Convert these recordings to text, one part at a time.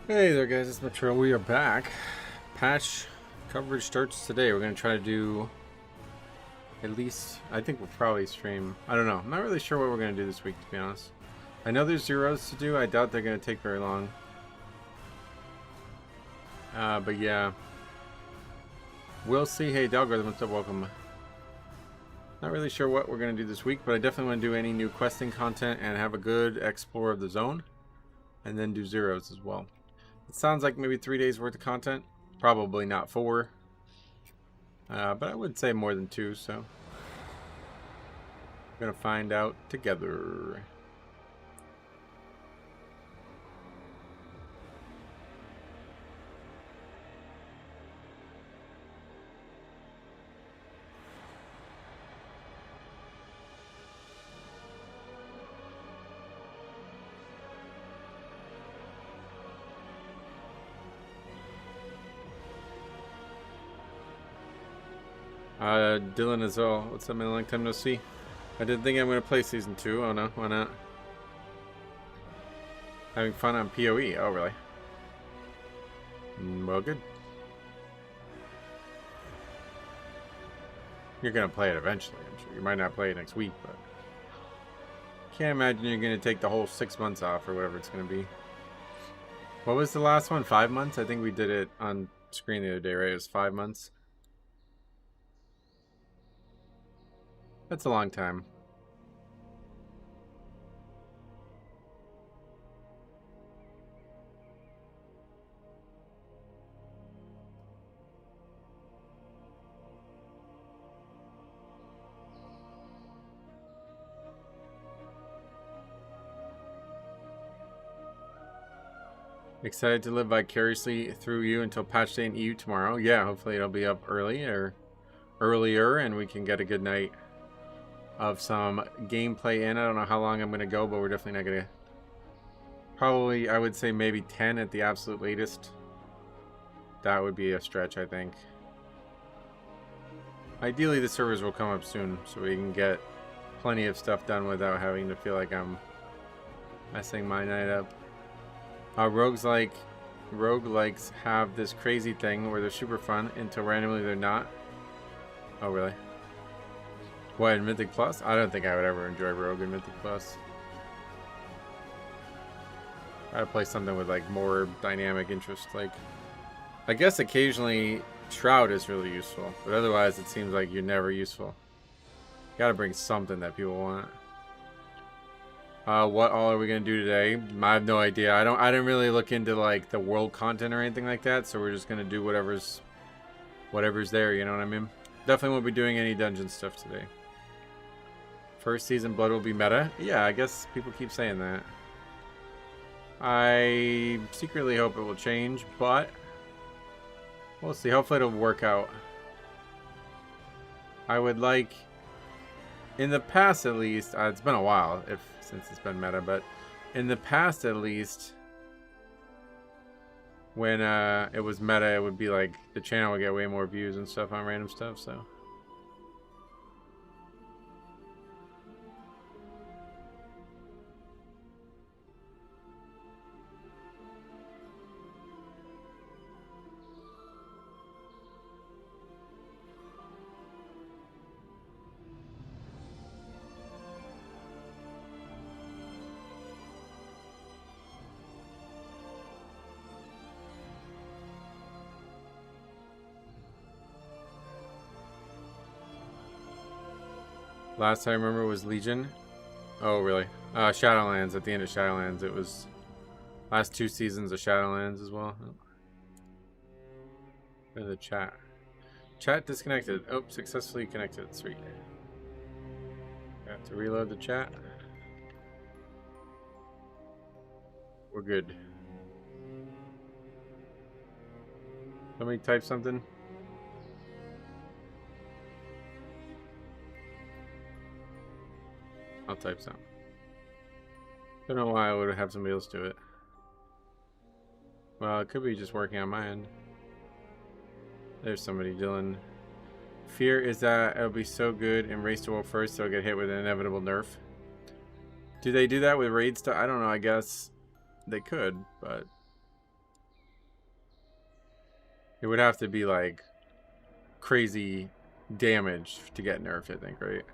Hey there guys, it's Metro. We are back. Patch coverage starts today. We're going to try to do at least, I think we'll probably stream. I don't know. I'm not really sure what we're going to do this week, to be honest. I know there's zeros to do. I doubt they're going to take very long. But yeah. We'll see. Hey, Dalgarth, what's up? Welcome. Not really sure what we're going to do this week, but I definitely want to do any new questing content and have a good explore of the zone. And then do zeros as well. It sounds like maybe 3 days worth of content. Probably not 4. But I would say more than 2, so we're going to find out together. Dylan as well. What's up, man? Long time no see. I didn't think I'm going to play Season 2. Oh no, why not? Having fun on PoE. Oh, really? Well, good. You're going to play it eventually, I'm sure. You might not play it next week, but can't imagine you're going to take the whole 6 months off or whatever it's going to be. What was the last one? 5 months? I think we did it on screen the other day, right? It was 5 months. That's a long time. Excited to live vicariously through you until patch day in EU tomorrow. Yeah, hopefully it'll be up early or earlier and we can get a good night of some gameplay in. I don't know how long I'm going to go, but we're definitely not going to... Probably, I would say maybe 10 at the absolute latest. That would be a stretch, I think. Ideally, the servers will come up soon, so we can get plenty of stuff done without having to feel like I'm messing my night up. Roguelikes have this crazy thing where they're super fun until randomly they're not. Oh, really? What, in Mythic Plus? I don't think I would ever enjoy Rogue in Mythic Plus. I'd play something with like more dynamic interest. Like, I guess occasionally Shroud is really useful, but otherwise it seems like you're never useful. Gotta bring something that people want. What all are we gonna do today? I have no idea. I didn't really look into like the world content or anything like that, so we're just gonna do whatever's there, you know what I mean? Definitely won't be doing any dungeon stuff today. First season Blood will be meta? Yeah, I guess people keep saying that. I secretly hope it will change, but we'll see. Hopefully it'll work out. I would like, in the past at least, it's been a while since it's been meta, but in the past at least, when it was meta, it would be like the channel would get way more views and stuff on random stuff, so. Last I remember was Legion. Oh, really? Shadowlands, at the end of Shadowlands. It was last 2 seasons of Shadowlands as well. Go to the chat. Chat disconnected. Oh, successfully connected. Sweet. Got to reload the chat. We're good. Somebody type something. I'll type some. Don't know why I would have somebody else do it. Well, it could be just working on my end. There's somebody, Dylan. Fear is that it'll be so good in Race to World first, so it'll get hit with an inevitable nerf. Do they do that with raid stuff? I don't know, I guess they could, but It would have to be like crazy damage to get nerfed, I think, right?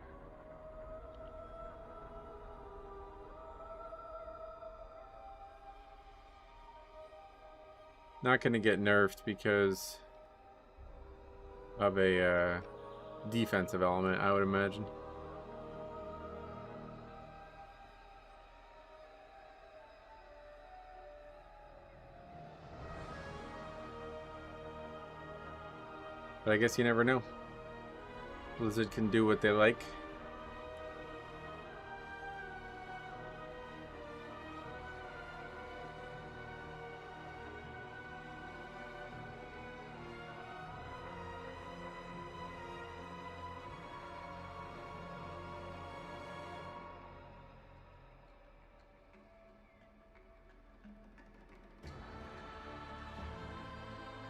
Not going to get nerfed because of a defensive element, I would imagine. But I guess you never know. Blizzard can do what they like.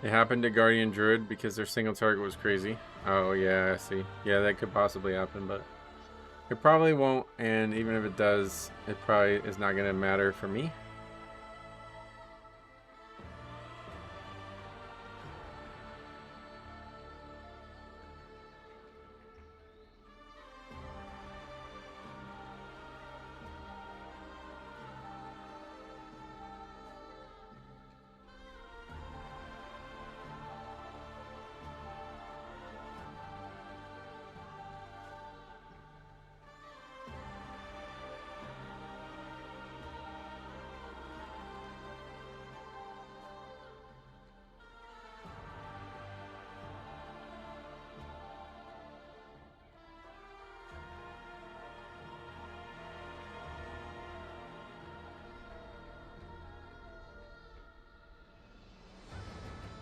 It happened to Guardian Druid because their single target was crazy. Oh, yeah, I see. Yeah, that could possibly happen, but it probably won't. And even if it does, it probably is not going to matter for me.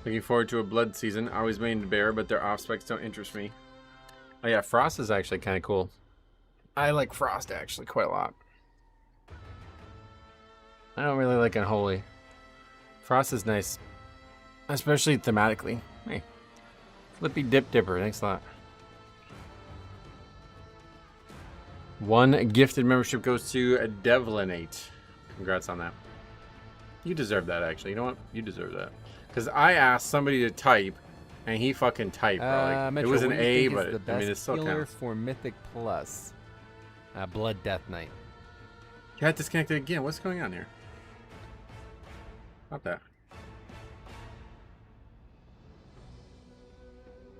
Looking forward to a blood season. Always mained bear, but their off specs don't interest me. Oh yeah, Frost is actually kind of cool. I like Frost actually quite a lot. I don't really like Unholy. Frost is nice, especially thematically. Hey, Flippy Dip Dipper, thanks a lot. One gifted membership goes to Devlinate. Congrats on that. You deserve that, actually. You know what? You deserve that. Because I asked somebody to type, and he fucking typed, bro. Like, Metro, it was an A, but the best I mean, it still counts. for Mythic Plus. Blood Death Knight. Got disconnected again. What's going on here? Not that.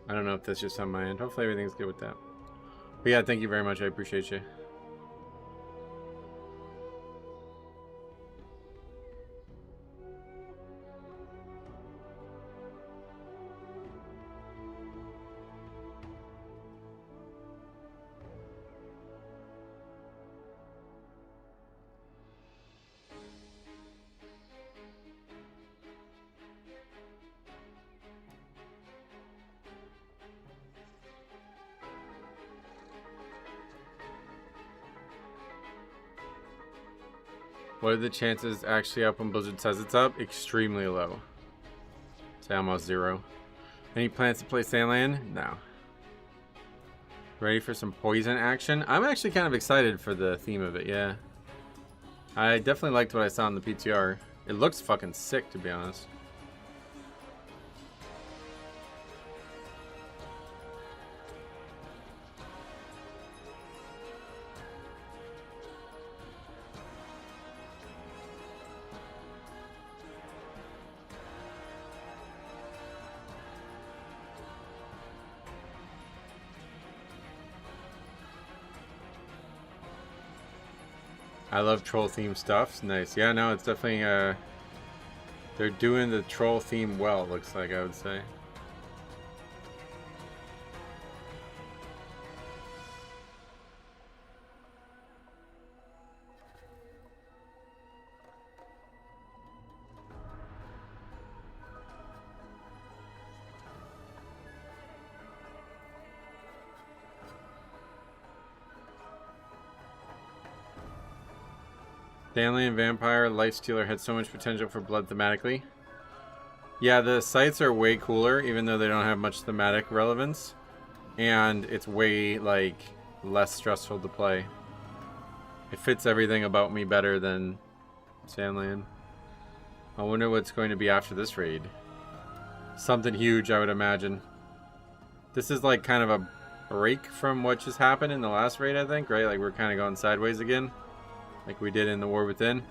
I don't know if that's just on my end. Hopefully everything's good with that. But yeah, thank you very much. I appreciate you. What are the chances actually up when Blizzard says it's up? Extremely low. Say almost zero. Any plans to play Sandland? No. Ready for some poison action? I'm actually kind of excited for the theme of it, yeah. I definitely liked what I saw in the PTR. It looks fucking sick, to be honest. I love troll theme stuff. It's nice. Yeah, no, it's definitely they're doing the troll theme well, it looks like, I would say. Stanley and Vampire, Lifestealer had so much potential for blood thematically. Yeah, the sites are way cooler, even though they don't have much thematic relevance. And it's way, like, less stressful to play. It fits everything about me better than Sandland. I wonder what's going to be after this raid. Something huge, I would imagine. This is like kind of a break from what just happened in the last raid, I think, right? Like we're kind of going sideways again, like we did in the War Within.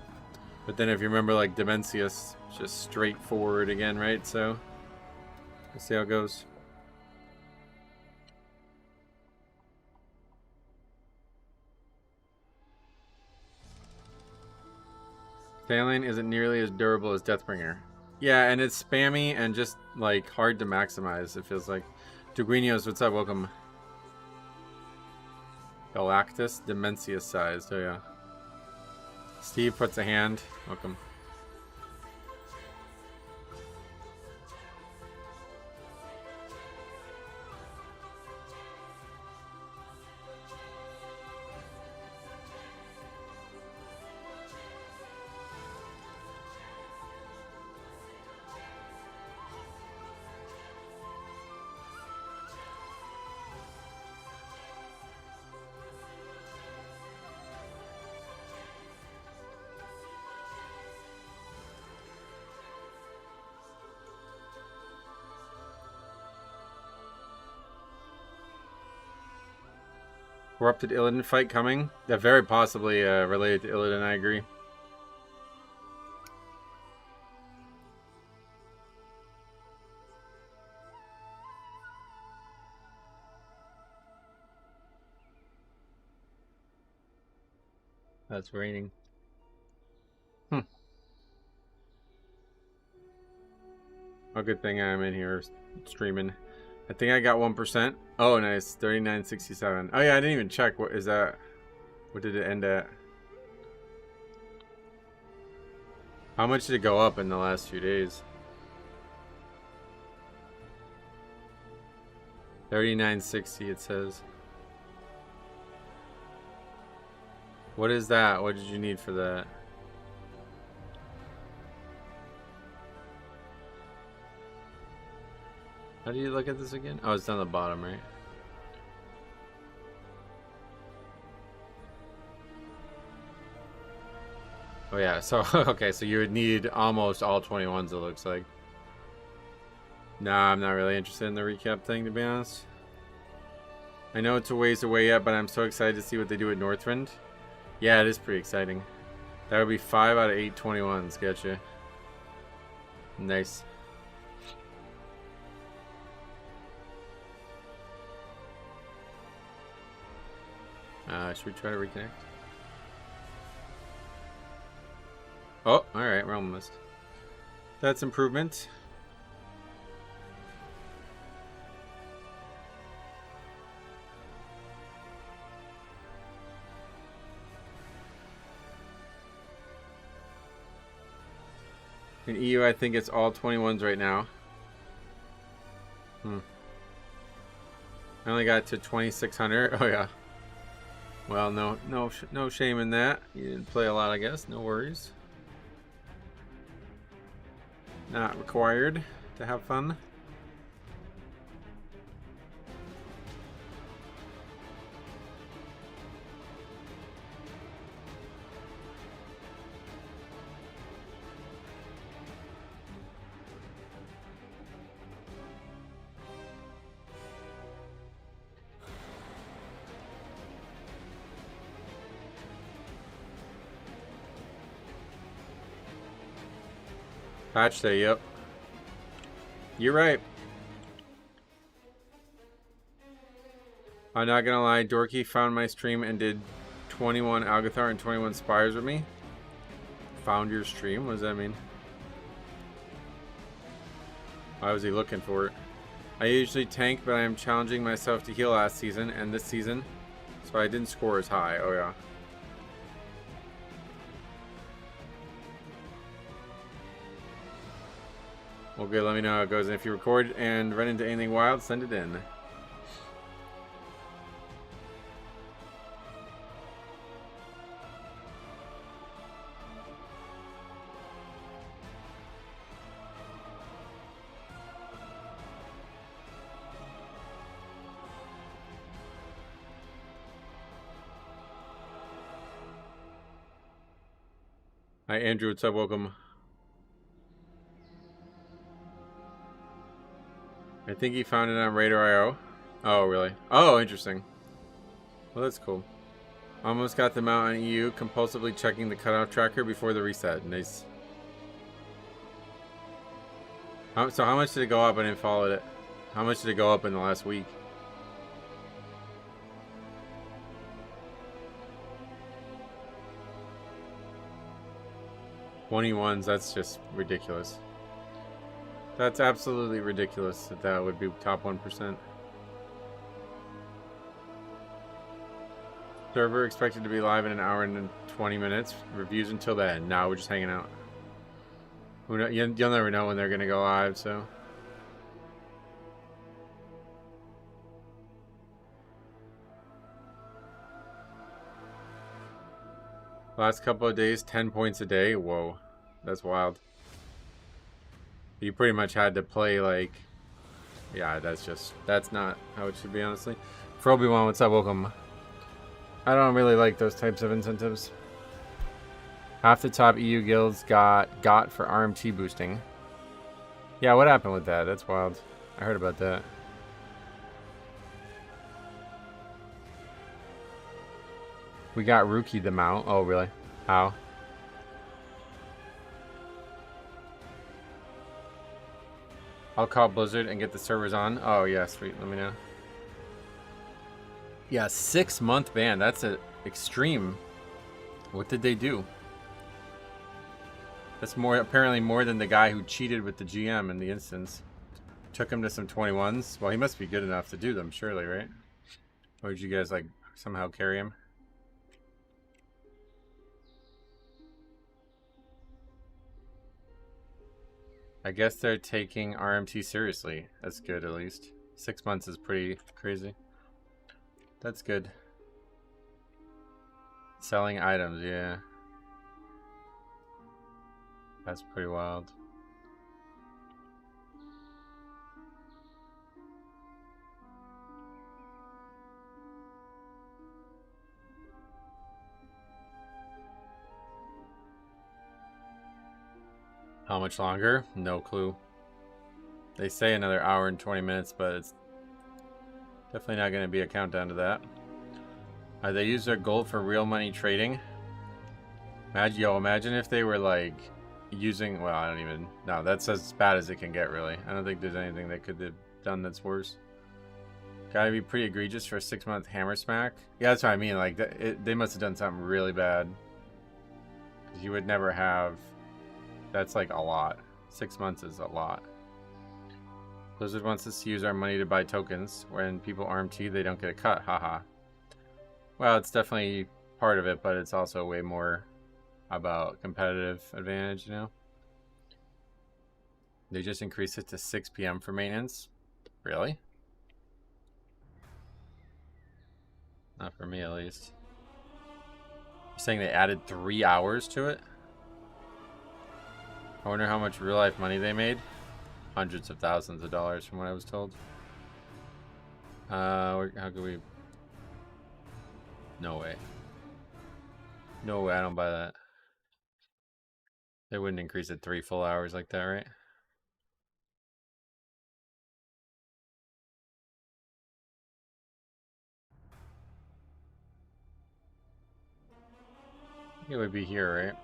But then if you remember, like Dimensius, just straight forward again, right? So let's see how it goes. Thalion isn't nearly as durable as Deathbringer. Yeah, and it's spammy and just like hard to maximize, it feels like. Duguinios, what's up? Welcome. Galactus, Dimensius sized. Oh yeah. Steve puts a hand. Welcome. Corrupted Illidan fight coming? That very possibly related to Illidan, I agree. That's raining. Oh, good thing I'm in here streaming. I think I got 1%. Oh, nice. 39.67. Oh, yeah, I didn't even check. What is that? What did it end at? How much did it go up in the last few days? 39.60 it says. What is that? What did you need for that? How do you look at this again? Oh, it's down the bottom, right? Oh yeah, so okay, so you would need almost all 21s, it looks like. Nah, I'm not really interested in the recap thing, to be honest. I know it's a ways away yet, but I'm so excited to see what they do at Northrend. Yeah, it is pretty exciting. That would be 5 out of 8 21s, gotcha. Nice. Should we try to reconnect? Oh, alright, we're almost. That's improvement. In EU, I think it's all 21s right now. I only got to 2600. Oh yeah. Well, no shame in that. You didn't play a lot, I guess. No worries. Not required to have fun. Patch day, yep. You're right. I'm not gonna lie, Dorky found my stream and did 21 Algathar and 21 Spires with me. Found your stream? What does that mean? Why was he looking for it? I usually tank, but I am challenging myself to heal last season and this season, so I didn't score as high. Oh yeah. Well, good. Let me know how it goes. And if you record and run into anything wild, send it in. Hi, Andrew. What's up? Welcome. I think he found it on Radar.io. Oh, really? Oh, interesting. Well, that's cool. Almost got them out on EU, compulsively checking the cutoff tracker before the reset. Nice. So how much did it go up? I didn't follow it. How much did it go up in the last week? $21s, that's just ridiculous. That's absolutely ridiculous that that would be top 1%. Server expected to be live in an hour and 20 minutes. Reviews until then. Now we're just hanging out. You'll never know when they're going to go live, so. Last couple of days, 10 points a day. Whoa, that's wild. You pretty much had to play like, yeah, that's not how it should be, honestly. For Obi-Wan, what's up? Welcome. I don't really like those types of incentives. Half the top EU guilds got for RMT boosting. Yeah, what happened with that? That's wild. I heard about that. We got Rookie the mount. Oh, really? How? I'll call Blizzard and get the servers on. Oh, yeah, sweet. Let me know. Yeah, 6-month ban. That's an extreme. What did they do? That's apparently more than the guy who cheated with the GM in the instance. Took him to some 21s. Well, he must be good enough to do them, surely, right? Or did you guys, like, somehow carry him? I guess they're taking RMT seriously. That's good, at least. 6 months is pretty crazy. That's good. Selling items, yeah. That's pretty wild. How much longer? No clue. They say another hour and 20 minutes, but it's definitely not going to be a countdown to that. They use their gold for real money trading. Imagine if they were like using, well, I don't even know. That's as bad as it can get, really. I don't think there's anything they could have done that's worse. Gotta be pretty egregious for a 6-month hammer smack. Yeah, that's what I mean. Like, they must have done something really bad. Because you would never have. That's like a lot. 6 months is a lot. Blizzard wants us to use our money to buy tokens. When people RMT, they don't get a cut. Haha. Well, it's definitely part of it, but it's also way more about competitive advantage, you know? They just increased it to 6 p.m. for maintenance. Really? Not for me, at least. You're saying they added 3 hours to it? I wonder how much real-life money they made. Hundreds of thousands of dollars from what I was told. How could we... No way. No way, I don't buy that. They wouldn't increase it 3 full hours like that, right? It would be here, right?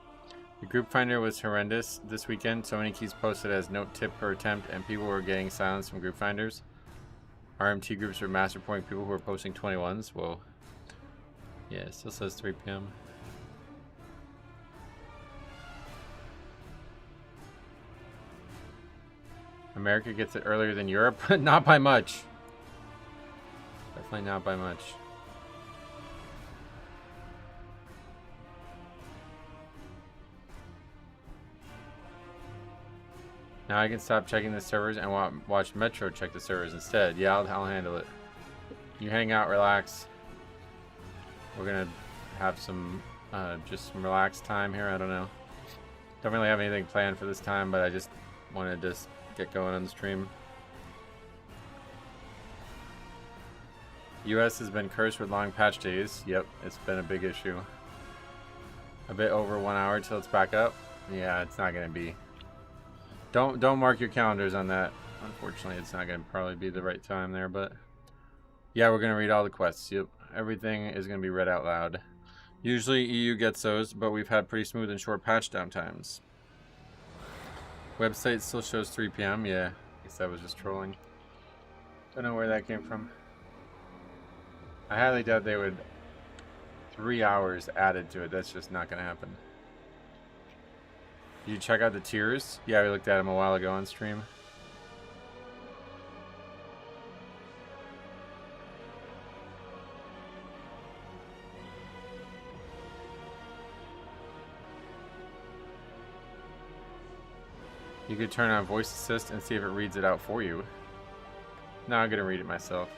The group finder was horrendous this weekend. So many keys posted as note tip per attempt, and people were getting silenced from group finders. RMT groups were master pointing people who were posting 21s. Whoa. Yeah, it still says 3 p.m. America gets it earlier than Europe? Not by much. Definitely not by much. Now I can stop checking the servers and watch Metro check the servers instead. Yeah, I'll handle it. You hang out, relax. We're gonna have some just some relaxed time here. I don't know. Don't really have anything planned for this time, but I just wanted to just get going on the stream. US has been cursed with long patch days. Yep, it's been a big issue. A bit over 1 hour till it's back up. Yeah, it's not gonna be. Don't mark your calendars on that Unfortunately, it's not going to probably be the right time there, but yeah, we're going to read all the quests. Yep, everything is going to be read out loud. Usually EU gets those, but we've had pretty smooth and short patch downtimes. Website still shows 3 p.m. Yeah, I guess that was just trolling. Don't know where that came from. I highly doubt they would 3 hours added to it. That's just not going to happen. Did you check out the tiers? Yeah, we looked at them a while ago on stream. You could turn on voice assist and see if it reads it out for you. No, I'm gonna read it myself.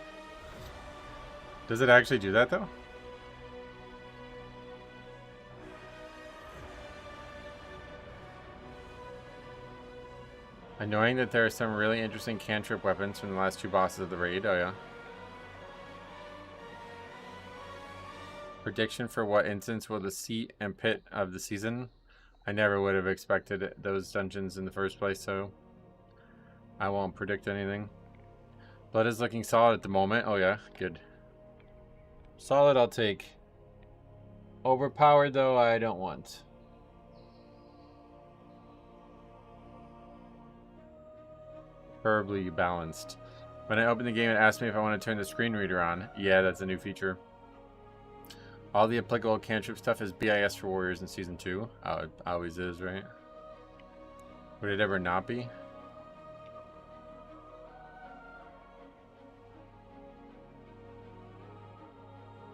Does it actually do that though? Annoying that there are some really interesting cantrip weapons from the last 2 bosses of the raid. Oh yeah. Prediction for what instance will the seat and pit of the season? I never would have expected those dungeons in the first place, so I won't predict anything. Blood is looking solid at the moment. Oh yeah, good. Solid I'll take. Overpowered though, I don't want. Preferably balanced. When I opened the game, it asked me if I want to turn the screen reader on. Yeah, that's a new feature. All the applicable cantrip stuff is BIS for warriors in Season 2. Oh, it always is, right? Would it ever not be?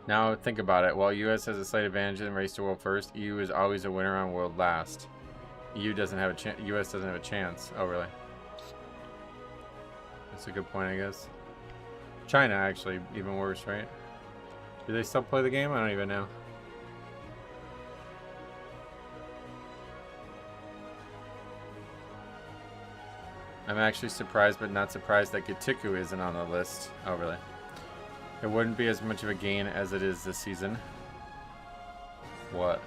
Now think about it. While US has a slight advantage in race to world first, EU is always a winner on world last. EU doesn't have a chance. US doesn't have a chance. Oh, really? That's a good point, I guess. China, actually, even worse, right? Do they still play the game? I don't even know. I'm actually surprised, but not surprised that Gatiku isn't on the list. Oh, really? It wouldn't be as much of a gain as it is this season. What?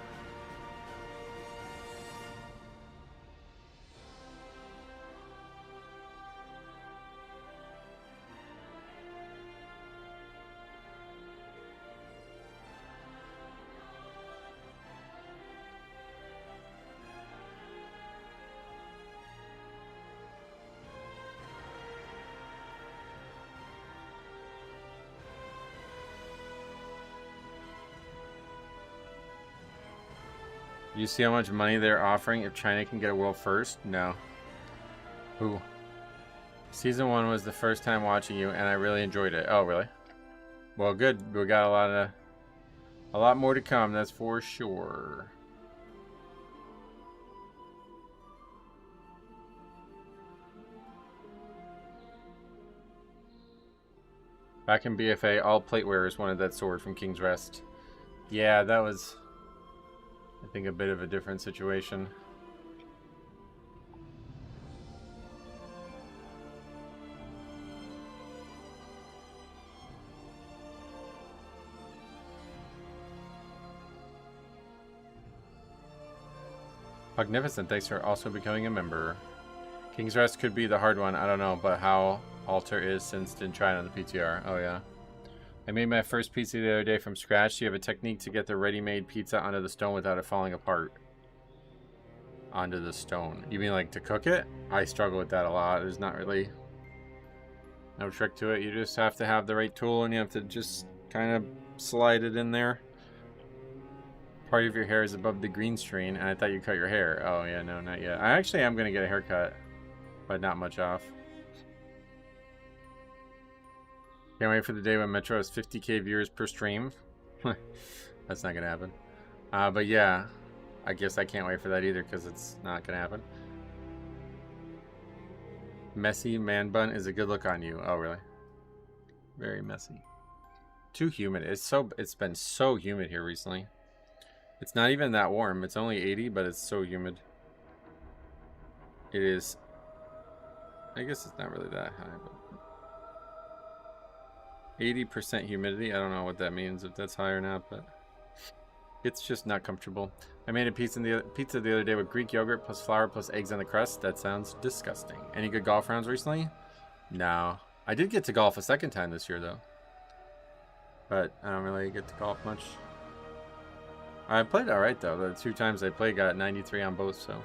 You see how much money they're offering if China can get a world first? No. Who? Season 1 was the first time watching you, and I really enjoyed it. Oh, really? Well, good. We got a lot more to come. That's for sure. Back in BFA, all plate wearers wanted that sword from King's Rest. Yeah, that was, I think, a bit of a different situation. Magnificent, thanks for also becoming a member. King's Rest could be the hard one, I don't know, but how Altar is since didn't try it on the PTR. Oh yeah. I made my first pizza the other day from scratch. Do you have a technique to get the ready-made pizza onto the stone without it falling apart? Onto the stone. You mean like to cook it? I struggle with that a lot. There's not really no trick to it. You just have to have the right tool and you have to just kind of slide it in there. Part of your hair is above the green screen and I thought you cut your hair. Oh yeah, no, not yet. I actually am going to get a haircut, but not much off. Can't wait for the day when Metro has 50k viewers per stream. That's not gonna happen. But yeah, I guess I can't wait for that either because it's not gonna happen. Messy man bun is a good look on you. Oh really? Very messy. Too humid. It's been so humid here recently. It's not even that warm. It's only 80, but it's so humid. It is. I guess it's not really that high, but 80% humidity. I don't know what that means, if that's high or not, but it's just not comfortable. I made a pizza the other day with Greek yogurt plus flour plus eggs on the crust. That sounds disgusting. Any good golf rounds recently? No. I did get to golf a second time this year, though. But I don't really get to golf much. I played alright, though. The 2 times I played got 93 on both, so...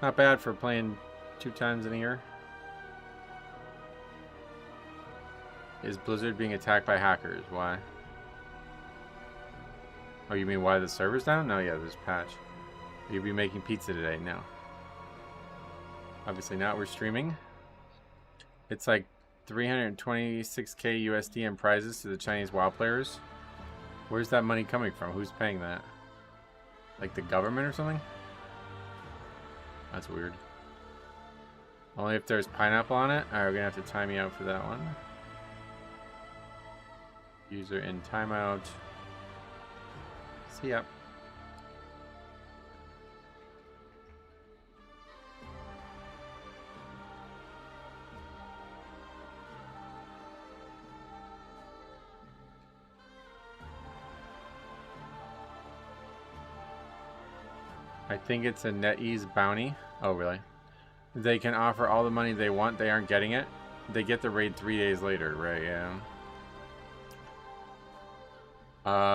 Not bad for playing 2 times in a year. Is Blizzard being attacked by hackers? Why? Oh, you mean why the server's down? No, yeah, there's a patch. You'll be making pizza today? No. Obviously not. We're streaming. It's like 326k USD in prizes to the Chinese WoW players. Where's that money coming from? Who's paying that? Like the government or something? That's weird. Only if there's pineapple on it? Alright, we're gonna have to time me out for that one. User in timeout. See ya. I think it's a NetEase bounty. Oh, really? They can offer all the money they want. They aren't getting it. They get the raid 3 days later, right? Yeah.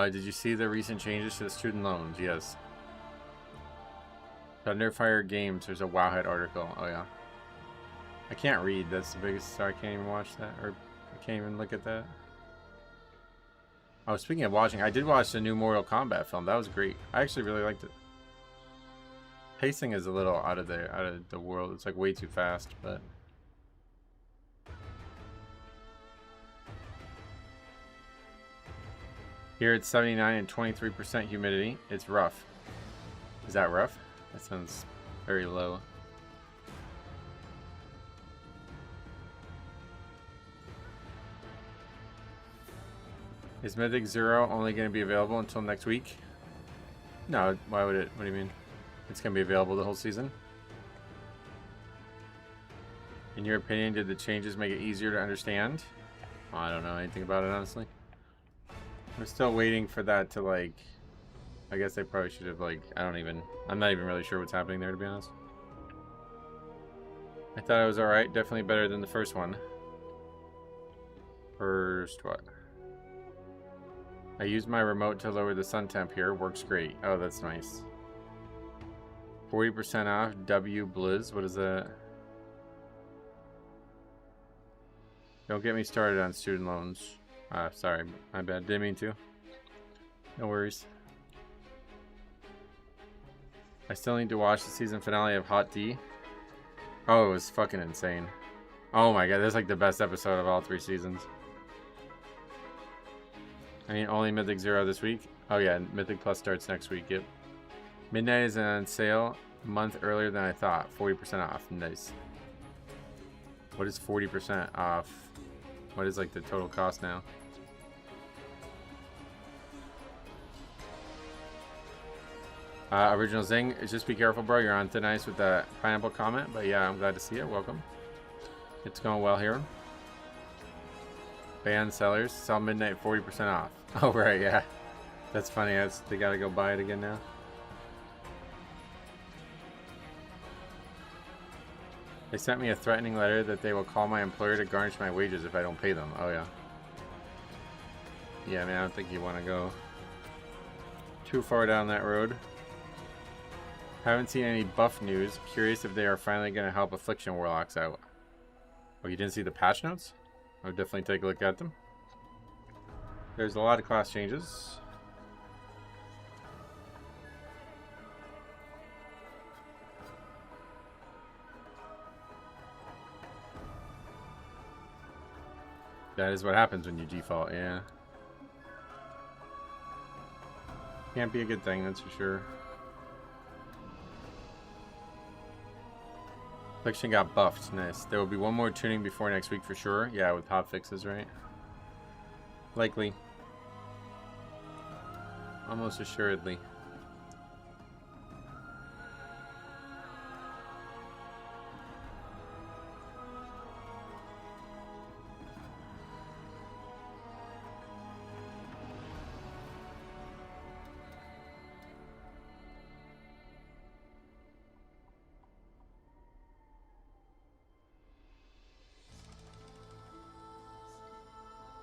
Did you see the recent changes to the student loans? Yes. Thunderfire Games. There's a Wowhead article. Oh, yeah. I can't read. That's the biggest... Sorry, I can't even watch that. Or I can't even look at that. Oh, speaking of watching, I did watch the new Mortal Kombat film. That was great. I actually really liked it. Pacing is a little out of the world. It's like way too fast, but... Here it's 79 and 23% humidity. It's rough. Is that rough? That sounds very low. Is Mythic Zero only going to be available until next week? No, why would it? What do you mean? It's going to be available the whole season? In your opinion, did the changes make it easier to understand? Oh, I don't know anything about it, honestly. I'm still waiting for that to, like... I guess they probably should have, like... I'm not even really sure what's happening there, to be honest. I thought it was alright. Definitely better than the first one. First what? I used my remote to lower the sun temp here. Works great. Oh, that's nice. 40% off W Blizz. What is that? Don't get me started on student loans. Sorry, my bad. Didn't mean to. No worries. I still need to watch the season finale of Hot D. Oh, it was fucking insane. Oh my god, that's like the best episode of all 3 seasons. I mean, only Mythic Zero this week. Oh yeah, Mythic Plus starts next week. Yep. Midnight is on sale a month earlier than I thought. 40% off. Nice. What is 40% off? What is like the total cost now? Original Zing, just be careful, bro. You're on thin ice with that pineapple comment. But yeah, I'm glad to see it. Welcome. It's going well here. Ban sellers. Sell midnight 40% off. Oh, right, yeah. That's funny. They gotta go buy it again now. They sent me a threatening letter that they will call my employer to garnish my wages if I don't pay them. Oh, yeah. Yeah, man, I don't think you want to go too far down that road. Haven't seen any buff news. Curious if they are finally going to help Affliction Warlocks out. Oh, you didn't see the patch notes? I would definitely take a look at them. There's a lot of class changes. That is what happens when you default, yeah. Can't be a good thing, that's for sure. Affliction got buffed, nice. There will be one more tuning before next week for sure. Yeah, with hot fixes, right? Likely. Almost assuredly.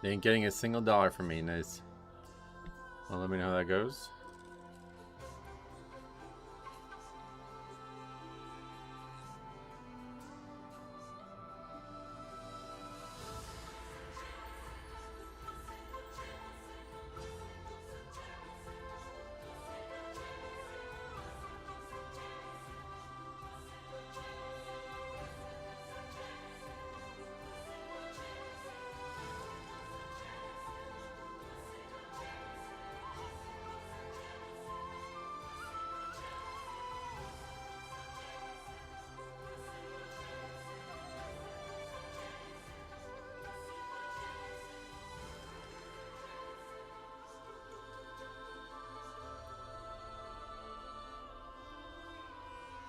They ain't getting a single dollar from me. Nice. Well, let me know how that goes.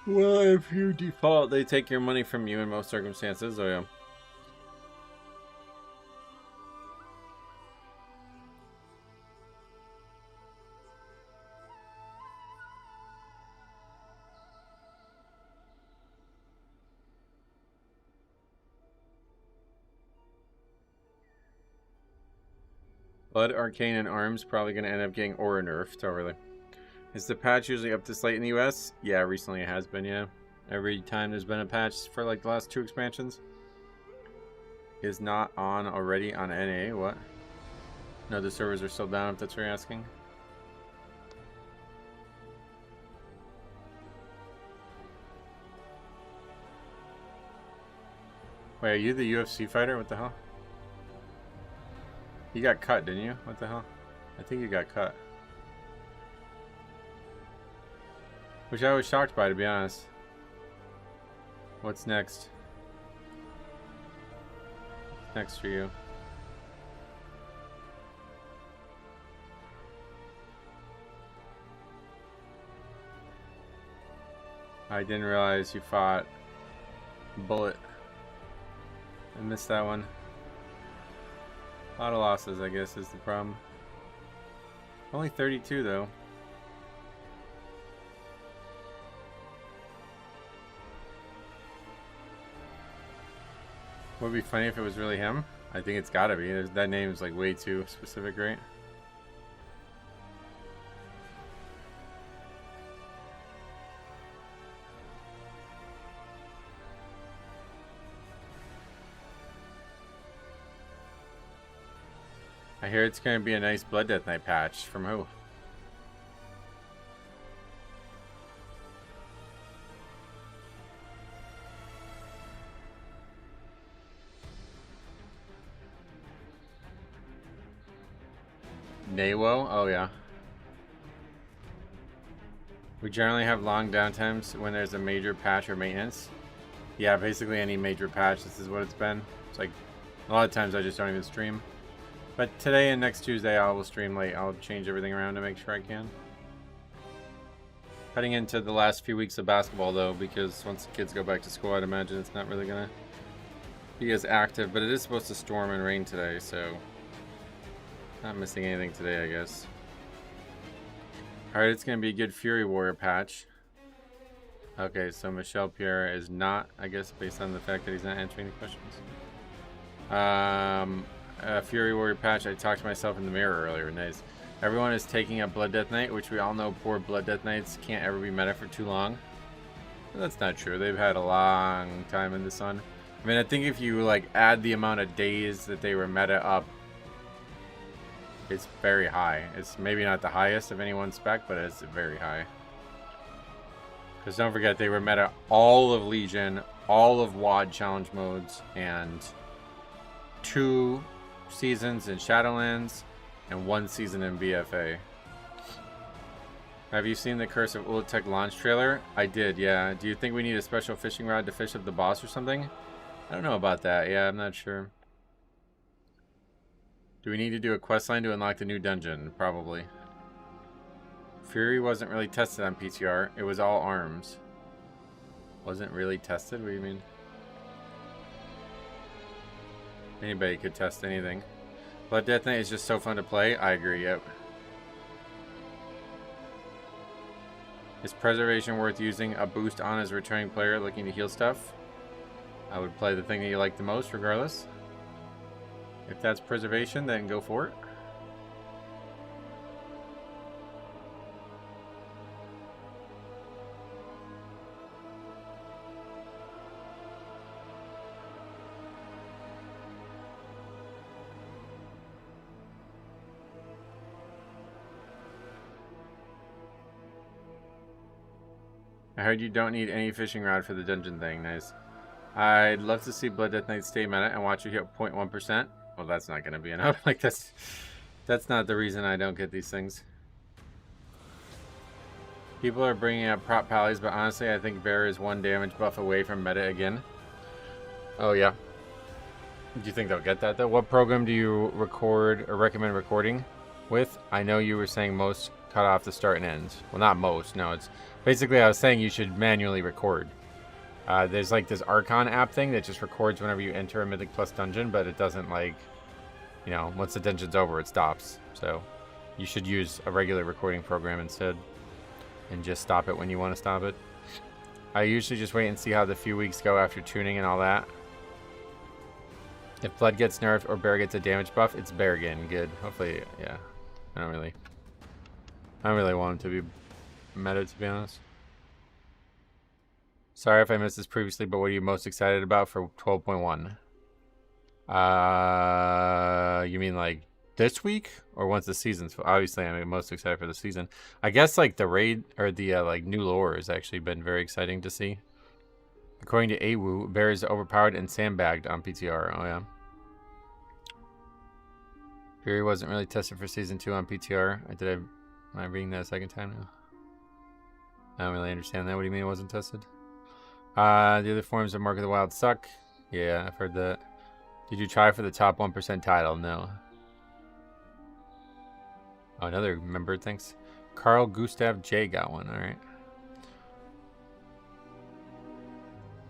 Well, if you default, they take your money from you in most circumstances. Oh, yeah. Blood, Arcane, and Arms probably going to end up getting Aura nerfed. Oh, really? Is the patch usually up this late in the US? Yeah, recently it has been, yeah. Every time there's been a patch for like the last 2 expansions. Is not on already on NA, what? No, the servers are still down if that's what you're asking. Wait, are you the UFC fighter? What the hell? You got cut, didn't you? What the hell? I think you got cut. Which I was shocked by, to be honest. What's next? What's next for you? I didn't realize you fought Bullet. I missed that one. A lot of losses, I guess, is the problem. Only 32, though. Would be funny if it was really him. I think it's gotta be. That name is like way too specific, right? I hear it's gonna be a nice Blood Death Knight patch. From who? Nawo? Oh, yeah. We generally have long downtimes when there's a major patch or maintenance. Yeah, basically any major patch, this is what it's been. It's like, a lot of times I just don't even stream. But today and next Tuesday I will stream late. I'll change everything around to make sure I can. Heading into the last few weeks of basketball, though, because once the kids go back to school, I'd imagine it's not really going to be as active. But it is supposed to storm and rain today, so... Not missing anything today, I guess. Alright, it's going to be a good Fury Warrior patch. Okay, so Michel Pierre is not, I guess, based on the fact that he's not answering the questions. Fury Warrior patch, I talked to myself in the mirror earlier. Nice. Everyone is taking up Blood Death Knight, which we all know poor Blood Death Knights can't ever be meta for too long. But that's not true. They've had a long time in the sun. I mean, I think if you, like, add the amount of days that they were meta up, it's very high. It's maybe not the highest of any one spec, but it's very high. Because don't forget, they were meta all of Legion, all of WoD challenge modes, and 2 seasons in Shadowlands, and 1 season in BFA. Have you seen the Curse of Ula'tek launch trailer? I did, yeah. Do you think we need a special fishing rod to fish up the boss or something? I don't know about that. Yeah, I'm not sure. Do we need to do a quest line to unlock the new dungeon? Probably. Fury wasn't really tested on PTR. It was all arms. Wasn't really tested? What do you mean? Anybody could test anything. Blood Death Knight is just so fun to play. I agree, yep. Is Preservation worth using a boost on as a returning player looking to heal stuff? I would play the thing that you like the most regardless. If that's preservation, then go for it. I heard you don't need any fishing rod for the dungeon thing. Nice. I'd love to see Blood Death Knight stay meta and watch you hit 0.1%. Well, that's not going to be enough. Like, that's not the reason I don't get these things. People are bringing up prop pallies, but honestly, I think Bear is 1 damage buff away from meta again. Oh, yeah. Do you think they'll get that, though? What program do you record or recommend recording with? I know you were saying most cut off the start and ends. Well, not most. No, it's... Basically, I was saying you should manually record. There's like this Archon app thing that just records whenever you enter a Mythic Plus dungeon, but it doesn't like, you know, once the dungeon's over, it stops. So you should use a regular recording program instead and just stop it when you want to stop it. I usually just wait and see how the few weeks go after tuning and all that. If Blood gets nerfed or Bear gets a damage buff, it's Bear again. Good. Hopefully, yeah. I don't really want him to be meta, to be honest. Sorry if I missed this previously, but what are you most excited about for 12.1? You mean like this week or once the season's... Obviously, I'm most excited for the season. I guess like the raid or the like new lore has actually been very exciting to see. According to AWU, Bear is overpowered and sandbagged on PTR. Oh yeah. Fury wasn't really tested for season 2 on PTR. Am I reading that a second time now? I don't really understand that. What do you mean it wasn't tested? The other forms of Mark of the Wild suck. Yeah, I've heard that. Did you try for the top 1% title? No. Oh, another member, thanks. Carl Gustav J got one, alright.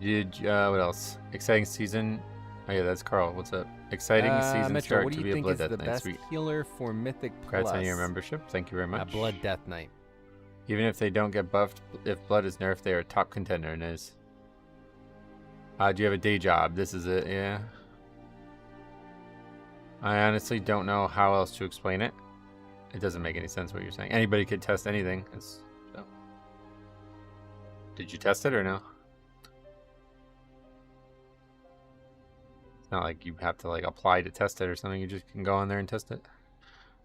What else? Exciting season. Oh yeah, that's Carl. What's up? Exciting season Metro, start what do to you be a think Blood is Death the Knight. best Sweet. healer for Mythic Congrats Plus? on your membership. Thank you very much. Blood Death Knight. Even if they don't get buffed, if Blood is nerfed, they are a top contender. And is. Do you have a day job? This is it, yeah. I honestly don't know how else to explain it. It doesn't make any sense what you're saying. Anybody could test anything. So. Did you test it or no? It's not like you have to like apply to test it or something. You just can go on there and test it.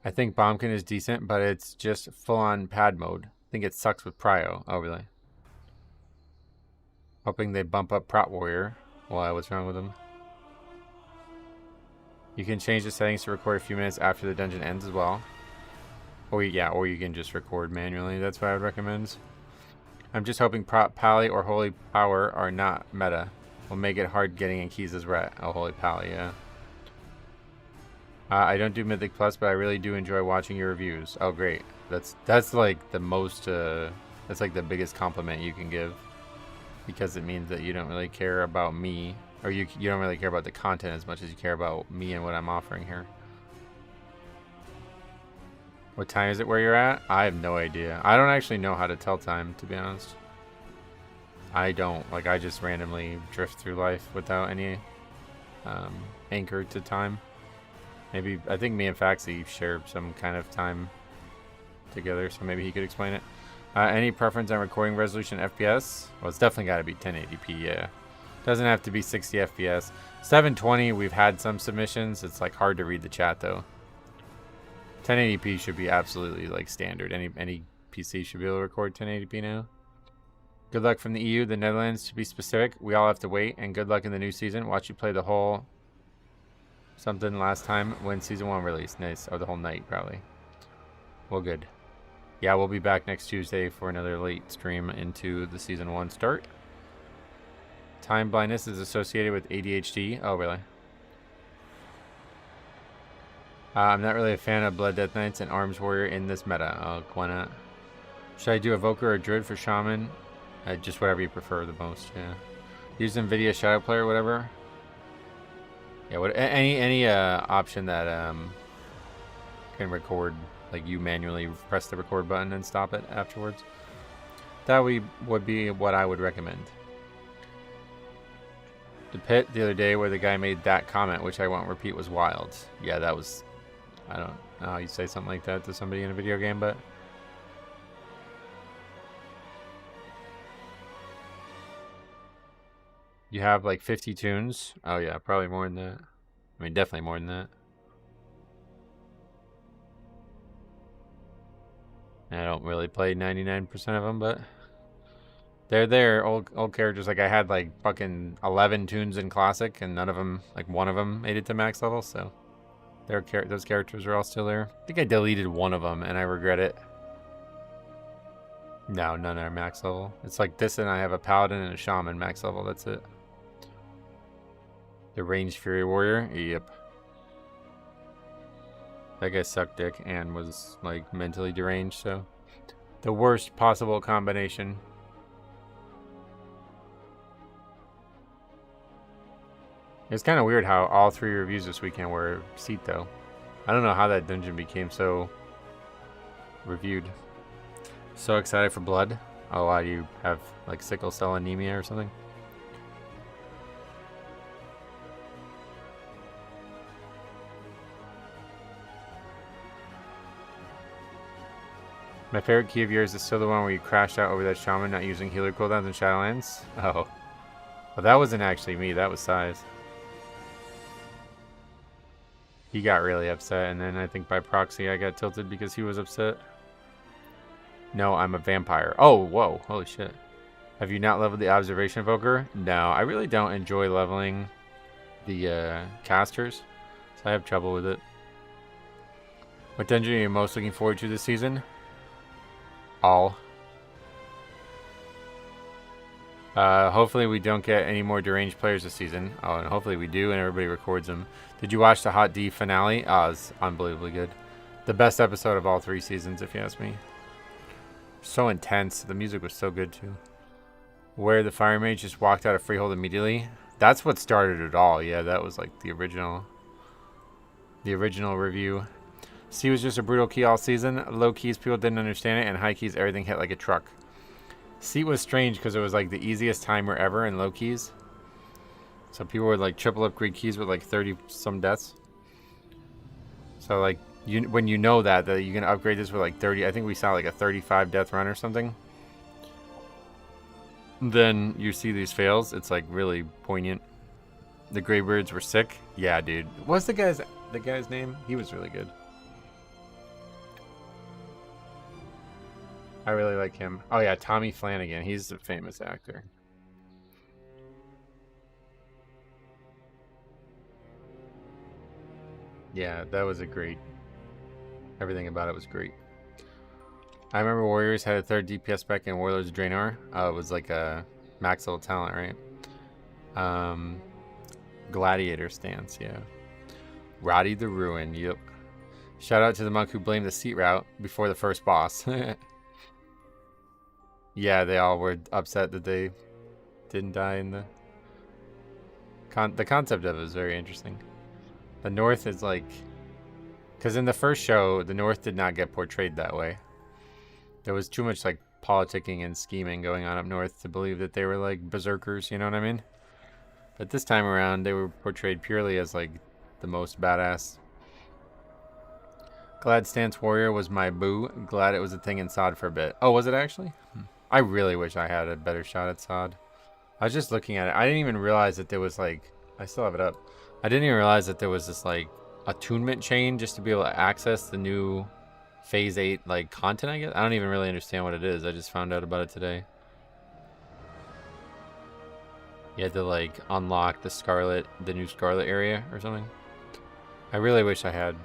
I think Bombkin is decent, but it's just full-on pad mode. I think it sucks with Prio. Oh, really? Hoping they bump up Prot Warrior. Why? What's wrong with them? You can change the settings to record a few minutes after the dungeon ends as well. Or yeah, or you can just record manually. That's what I would recommend. I'm just hoping Prot Pally or Holy Power are not meta. Will make it hard getting in keys as Ret. Oh, Holy Pally, yeah. I don't do Mythic Plus, but I really do enjoy watching your reviews. Oh, great. That's like the most, that's like the biggest compliment you can give. Because it means that you don't really care about me. Or you don't really care about the content as much as you care about me and what I'm offering here. What time is it where you're at? I have no idea. I don't actually know how to tell time, to be honest. I don't. Like, I just randomly drift through life without any anchor to time. Maybe, I think me and Faxi share some kind of time together, so maybe he could explain it. Any preference on recording resolution FPS? Well, it's definitely got to be 1080p, yeah. Doesn't have to be 60 FPS. 720, we've had some submissions. It's like hard to read the chat though. 1080p should be absolutely like standard. Any PC should be able to record 1080p now. Good luck from the EU, the Netherlands to be specific. We all have to wait, and good luck in the new season. Watch you play the whole something last time when season 1 released. Nice. Or the whole night probably. Well, good. Yeah, we'll be back next Tuesday for another late stream into the season 1 start. Time blindness is associated with ADHD. Oh, really? I'm not really a fan of Blood Death Knights and Arms Warrior in this meta. Oh, why not? Should I do Evoker or Druid for Shaman? Just whatever you prefer the most, yeah. Use NVIDIA Shadow Player, whatever. Yeah, any option that can record, like you manually press the record button and stop it afterwards. That would be what I would recommend. The pit the other day where the guy made that comment, which I won't repeat, was wild. Yeah, that was... I don't know how you say something like that to somebody in a video game, but... You have like 50 tunes? Oh yeah, probably more than that. I mean, definitely more than that. I don't really play 99% of them, but... They're there, old characters. Like, I had like fucking 11 tunes in Classic, and none of them, like one of them made it to max level, so... Those characters are all still there. I think I deleted one of them, and I regret it. No, none are max level. It's like this, and I have a Paladin and a Shaman max level, that's it. The Ranged Fury Warrior? Yep. That guy sucked dick and was, like, mentally deranged, so... The worst possible combination. It's kind of weird how all 3 reviews this weekend were Seat, though. I don't know how that dungeon became so reviewed. So excited for blood. Oh, why do you have, like, sickle cell anemia or something? My favorite key of yours is still the one where you crashed out over that shaman not using healer cooldowns in Shadowlands? Oh. Well, that wasn't actually me. That was Size. He got really upset, and then I think by proxy I got tilted because he was upset. No, I'm a vampire. Oh, whoa. Holy shit. Have you not leveled the Observation Evoker? No, I really don't enjoy leveling the casters, so I have trouble with it. What dungeon are you most looking forward to this season? All. Hopefully we don't get any more deranged players this season. Oh, and hopefully we do, and everybody records them. Did you watch the Hot D finale? Oh, it's unbelievably good. The best episode of all 3 seasons, if you ask me. So intense. The music was so good, too. Where the Fire Mage just walked out of Freehold immediately. That's what started it all. Yeah, that was like the original review. C was just a brutal key all season. Low keys, people didn't understand it, and high keys, everything hit like a truck. Seat was strange because it was like the easiest timer ever in low keys. So people would like triple upgrade keys with like 30 some deaths. So like when you know that you're gonna upgrade this with like 30, I think we saw like a 35 death run or something. Then you see these fails, it's like really poignant. The Greybeards were sick. Yeah, dude. What's the guy's name? He was really good. I really like him. Oh yeah, Tommy Flanagan. He's a famous actor. Yeah, that was a great... Everything about it was great. I remember Warriors had a 3rd DPS spec and Warlords Draenor. It was like a max level talent, right? Gladiator stance, yeah. Roddy the Ruin, yep. Shout out to the monk who blamed the seat route before the first boss. Yeah, they all were upset that they didn't die in the... The concept of it is very interesting. The North is like... Because in the first show, the North did not get portrayed that way. There was too much like politicking and scheming going on up north to believe that they were like berserkers, you know what I mean? But this time around, they were portrayed purely as like the most badass. Glad Stance Warrior was my boo. Glad it was a thing in SOD for a bit. Oh, was it actually? I really wish I had a better shot at SOD. I was just looking at it. I didn't even realize that there was like... I still have it up. I didn't even realize that there was this like attunement chain just to be able to access the new Phase 8 like content, I guess. I don't even really understand what it is. I just found out about it today. You had to like unlock the new Scarlet area or something. I really wish I had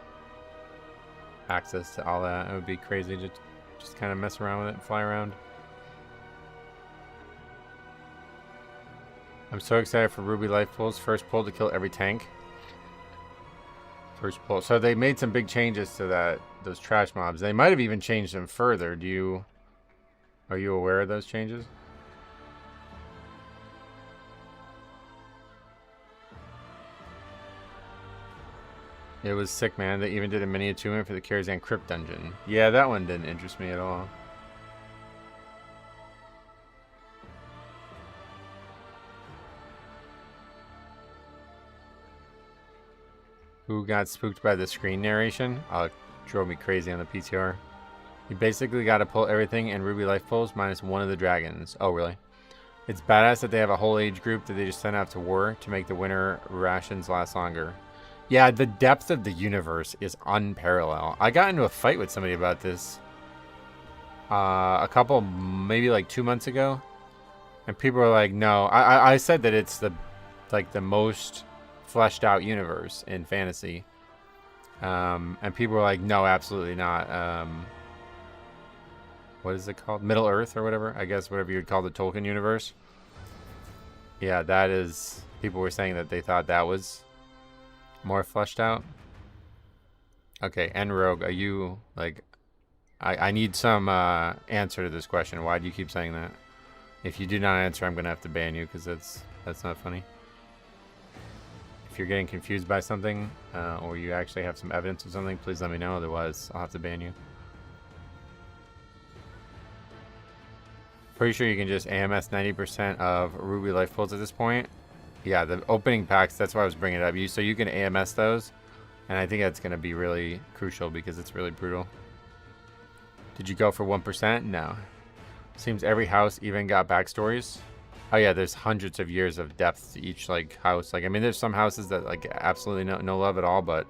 access to all that. It would be crazy to just kind of mess around with it and fly around. I'm so excited for Ruby Life Pulls. First pull to kill every tank. First pull. So they made some big changes to those trash mobs. They might have even changed them further. Are you aware of those changes? It was sick, man. They even did a mini attunement for the Karazhan Crypt dungeon. Yeah, that one didn't interest me at all. Who got spooked by the screen narration? Oh, it drove me crazy on the PTR. You basically got to pull everything in Ruby Life Pulls minus one of the dragons. Oh, really? It's badass that they have a whole age group that they just send out to war to make the winter rations last longer. Yeah, the depth of the universe is unparalleled. I got into a fight with somebody about this a couple, maybe like 2 months ago. And people were like, no. I said that it's the most fleshed out universe in fantasy. And people were like, no, absolutely not. What is it called? Middle Earth or whatever? I guess whatever you'd call the Tolkien universe. Yeah, that is... People were saying that they thought that was more fleshed out. Okay, N-Rogue, are you, like... I need some answer to this question. Why do you keep saying that? If you do not answer, I'm going to have to ban you, because that's not funny. If you're getting confused by something, or you actually have some evidence of something, please let me know. Otherwise, I'll have to ban you. Pretty sure you can just AMS 90% of Ruby Life Pulls at this point. Yeah, the opening packs, that's why I was bringing it up. So you can AMS those, and I think that's going to be really crucial because it's really brutal. Did you go for 1%? No. Seems every house even got backstories. Oh yeah, there's hundreds of years of depth to each like house. Like, I mean, there's some houses that like absolutely no love at all, but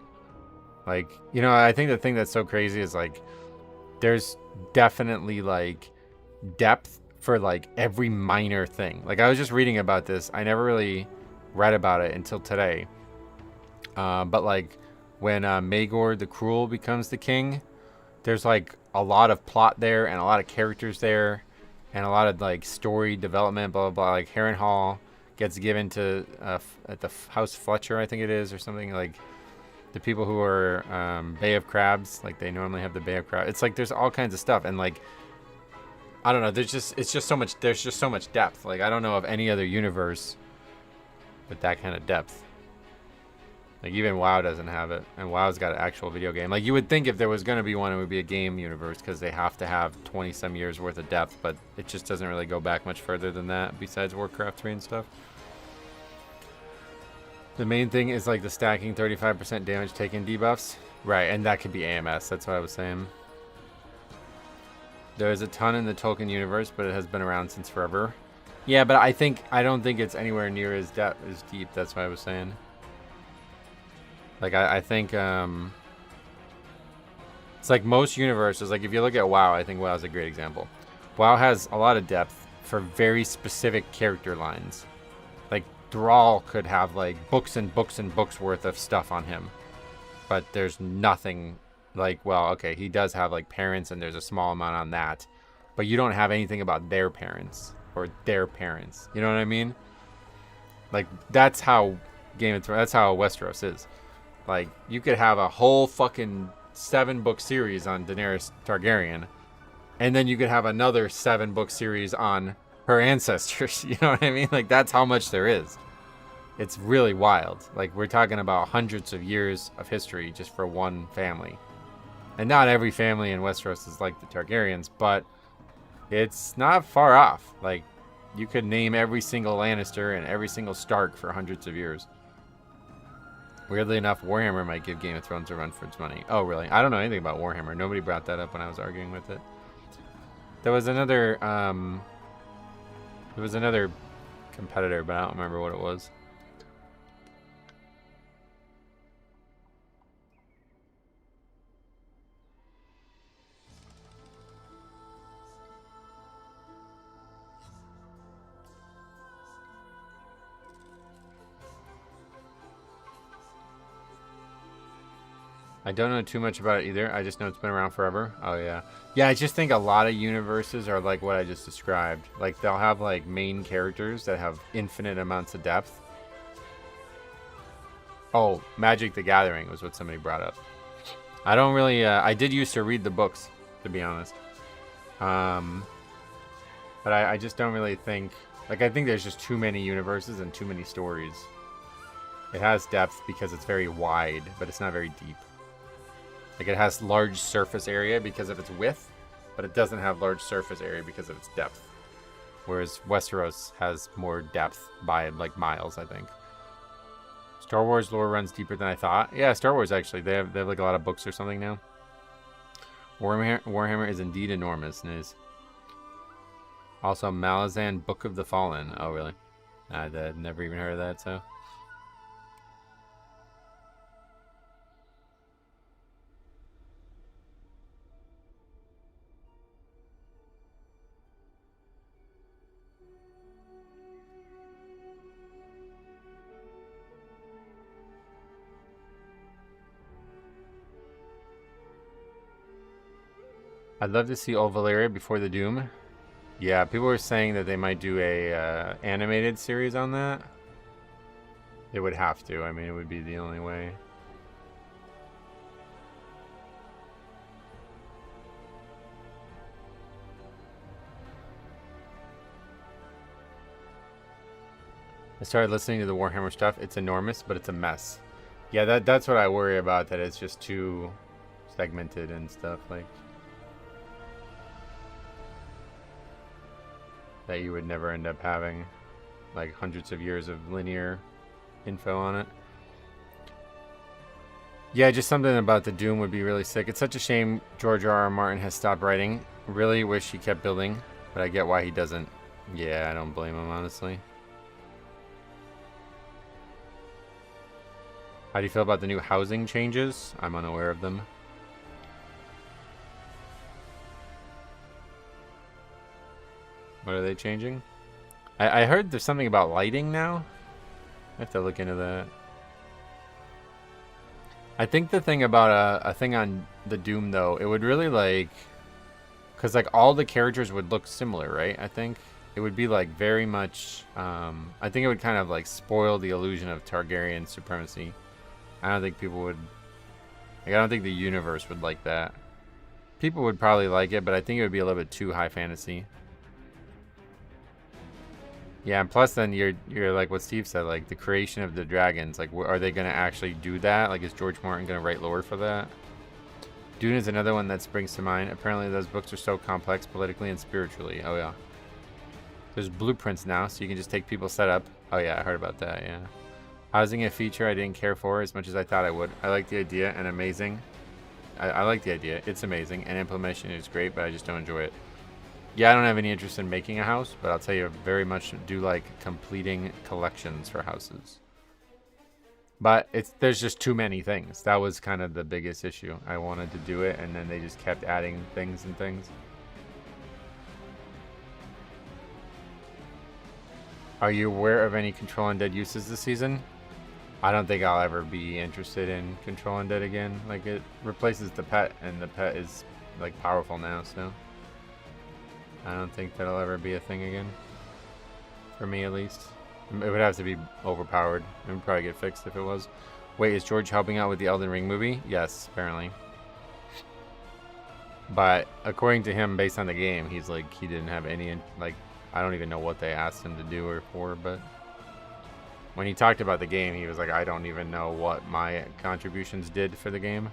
like, you know, I think the thing that's so crazy is like there's definitely like depth for like every minor thing. Like, I was just reading about this. I never really read about it until today. But like when Magor the Cruel becomes the king, there's like a lot of plot there and a lot of characters there and a lot of like story development, blah blah blah. Like Harrenhal gets given to at the House Fletcher, I think it is, or something. Like the people who are Bay of Crabs, like they normally have the Bay of Crabs. It's like there's all kinds of stuff, and like I don't know. There's just so much depth. Like I don't know of any other universe with that kind of depth. Like even WoW doesn't have it, and WoW's got an actual video game. Like you would think if there was going to be one, it would be a game universe because they have to have 20 some years worth of depth, but it just doesn't really go back much further than that besides Warcraft 3 and stuff. The main thing is like the stacking 35% damage taken debuffs. Right, and that could be AMS. That's what I was saying. There's a ton in the Tolkien universe, but it has been around since forever. Yeah, but I don't think it's anywhere near as deep. That's what I was saying. Like, I think, it's like most universes, like if you look at WoW, I think WoW is a great example. WoW has a lot of depth for very specific character lines. Like, Thrall could have, like, books and books and books worth of stuff on him. But there's nothing, like, well, okay, he does have, like, parents, and there's a small amount on that. But you don't have anything about their parents, or their parents. You know what I mean? Like, that's how Game of Thrones, that's how Westeros is. Like, you could have a whole fucking 7-book series on Daenerys Targaryen, and then you could have another 7-book series on her ancestors. You know what I mean? Like, that's how much there is. It's really wild. Like, we're talking about hundreds of years of history just for one family. And not every family in Westeros is like the Targaryens, but it's not far off. Like, you could name every single Lannister and every single Stark for hundreds of years. Weirdly enough, Warhammer might give Game of Thrones a run for its money. Oh, really? I don't know anything about Warhammer. Nobody brought that up when I was arguing with it. There was another competitor, but I don't remember what it was. I don't know too much about it either. I just know it's been around forever. Oh, yeah. Yeah, I just think a lot of universes are like what I just described. Like, they'll have, like, main characters that have infinite amounts of depth. Oh, Magic the Gathering was what somebody brought up. I don't really... I did used to read the books, to be honest. But I just don't really think... Like, I think there's just too many universes and too many stories. It has depth because it's very wide, but it's not very deep. Like, it has large surface area because of its width, but it doesn't have large surface area because of its depth. Whereas Westeros has more depth by, like, miles, I think. Star Wars lore runs deeper than I thought. Yeah, Star Wars actually. They have like a lot of books or something now. Warhammer is indeed enormous. News. Also, Malazan Book of the Fallen. Oh, really? I'd never even heard of that, so. I'd love to see old Valeria before the Doom. Yeah, people were saying that they might do a animated series on that. They would have to. I mean, it would be the only way. I started listening to the Warhammer stuff. It's enormous, but it's a mess. Yeah, that's what I worry about, that it's just too segmented and stuff, like that you would never end up having like hundreds of years of linear info on it. Yeah, just something about the Doom would be really sick. It's such a shame George R.R. Martin has stopped writing. Really wish he kept building, but I get why he doesn't. Yeah, I don't blame him, honestly. How do you feel about the new housing changes? I'm unaware of them. What are they changing? I heard there's something about lighting now. I have to look into that. I think the thing about a thing on the Doom, though, it would really like... Because like all the characters would look similar, right? I think it would be like very much... I think it would kind of like spoil the illusion of Targaryen supremacy. I don't think people would... Like, I don't think the universe would like that. People would probably like it, but I think it would be a little bit too high fantasy. Yeah, and plus then you're like what Steve said, like the creation of the dragons. Like, are they going to actually do that? Like, is George Martin going to write lore for that? Dune is another one that springs to mind. Apparently those books are so complex politically and spiritually. Oh, yeah. There's blueprints now, so you can just take people's setup. Oh, yeah, I heard about that, yeah. Housing a feature I didn't care for as much as I thought I would. I like the idea and amazing. I like the idea. It's amazing, and implementation is great, but I just don't enjoy it. Yeah, I don't have any interest in making a house, but I'll tell you, I very much do like completing collections for houses. But there's just too many things. That was kind of the biggest issue. I wanted to do it, and then they just kept adding things and things. Are you aware of any Control Undead uses this season? I don't think I'll ever be interested in Control Undead again. Like, it replaces the pet, and the pet is like powerful now, so I don't think that'll ever be a thing again. For me, at least. It would have to be overpowered. It would probably get fixed if it was. Wait, is George helping out with the Elden Ring movie? Yes, apparently. But according to him, based on the game, he's like, he didn't have any, like, I don't even know what they asked him to do or for, but when he talked about the game, he was like, I don't even know what my contributions did for the game.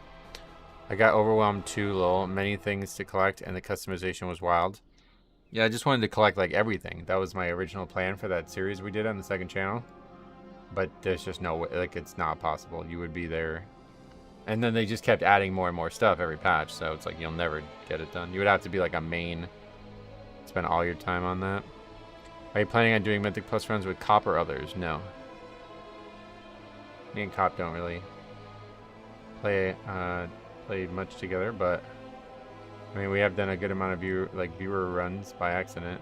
I got overwhelmed too, lol. Many things to collect, and the customization was wild. Yeah, I just wanted to collect like everything. That was my original plan for that series we did on the second channel. But there's just no way, like, it's not possible. You would be there. And then they just kept adding more and more stuff every patch, so it's like you'll never get it done. You would have to be like a main, spend all your time on that. Are you planning on doing Mythic Plus runs with Cop or others? No. Me and Cop don't really play much together, but I mean, we have done a good amount of viewer runs by accident.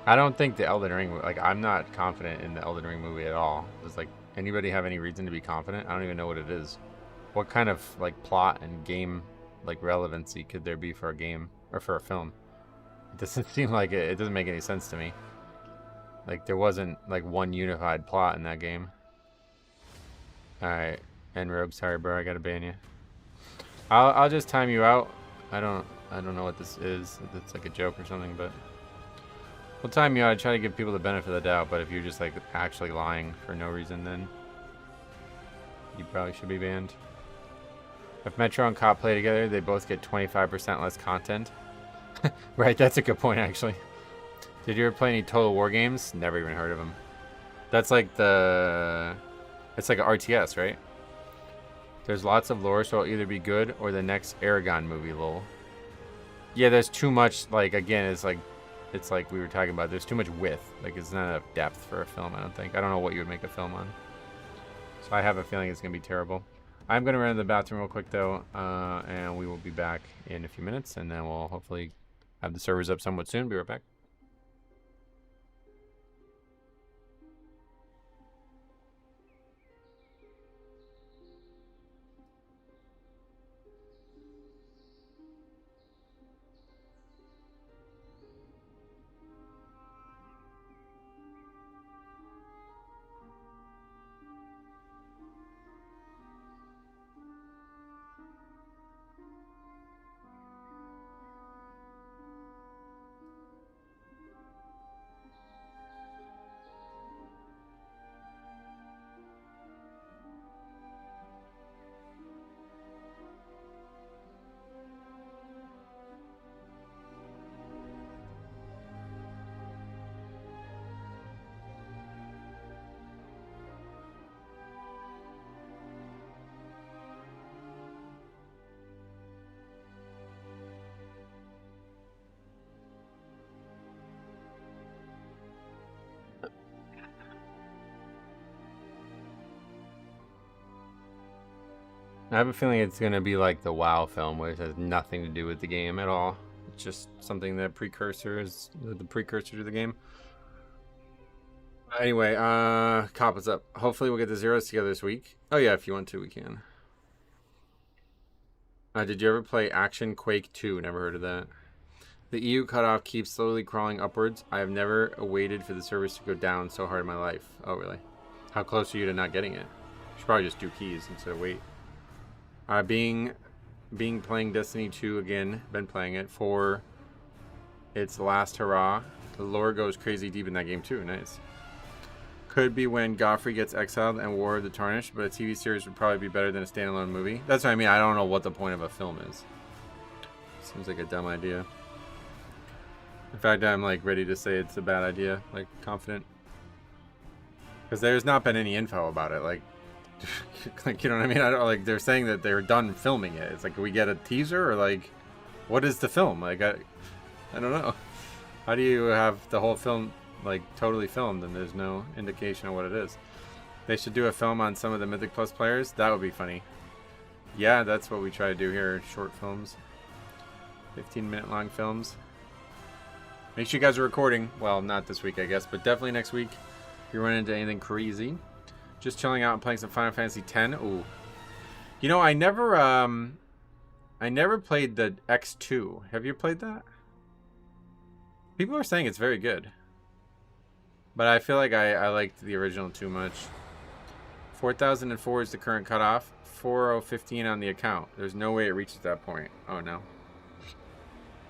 I don't think the Elden Ring, like, I'm not confident in the Elden Ring movie at all. Does, like, anybody have any reason to be confident? I don't even know what it is. What kind of, like, plot and game, like, relevancy could there be for a game or for a film? It doesn't seem like it doesn't make any sense to me. Like, there wasn't, like, one unified plot in that game. Alright. N-Rogue, sorry, bro, I gotta ban you. I'll just time you out. I don't know what this is. If it's like a joke or something, but we'll time you out. I try to give people the benefit of the doubt, but if you're just, like, actually lying for no reason, then you probably should be banned. If Metro and Cop play together, they both get 25% less content. Right, that's a good point, actually. Did you ever play any Total War games? Never even heard of them. That's like the... It's like an RTS, right? There's lots of lore, so it'll either be good or the next Aragon movie, lol. Yeah, there's too much, like, again, it's like we were talking about, there's too much width. Like, it's not enough depth for a film, I don't think. I don't know what you would make a film on. So I have a feeling it's going to be terrible. I'm going to run to the bathroom real quick, though, and we will be back in a few minutes, and then we'll hopefully have the servers up somewhat soon. Be right back. I have a feeling it's going to be like the WoW film, which has nothing to do with the game at all. It's just something that the precursor to the game. Anyway, Cop, what's up? Hopefully we'll get the zeros together this week. Oh yeah, if you want to, we can. Did you ever play Action Quake 2? Never heard of that. The EU cutoff keeps slowly crawling upwards. I have never waited for the servers to go down so hard in my life. Oh, really? How close are you to not getting it? You should probably just do keys instead of wait. Being playing Destiny 2 again. Been playing it for its last hurrah. The lore goes crazy deep in that game too. Nice. Could be when Godfrey gets exiled and War of the Tarnished, but a TV series would probably be better than a standalone movie. That's what I mean. I don't know what the point of a film is. Seems like a dumb idea. In fact, I'm like ready to say it's a bad idea. Like confident. Because there's not been any info about it. Like, you know what I mean? I don't like. They're saying that they're done filming it. It's like, we get a teaser or like, what is the film? Like, I don't know. How do you have the whole film like totally filmed and there's no indication of what it is? They should do a film on some of the Mythic Plus players. That would be funny. Yeah, that's what we try to do here. Short films, 15-minute long films. Make sure you guys are recording. Well, not this week, I guess, but definitely next week. If you run into anything crazy. Just chilling out and playing some Final Fantasy X. Ooh. You know, I never played the X2. Have you played that? People are saying it's very good. But I feel like I liked the original too much. 4004 is the current cutoff. 4015 on the account. There's no way it reaches that point. Oh, no.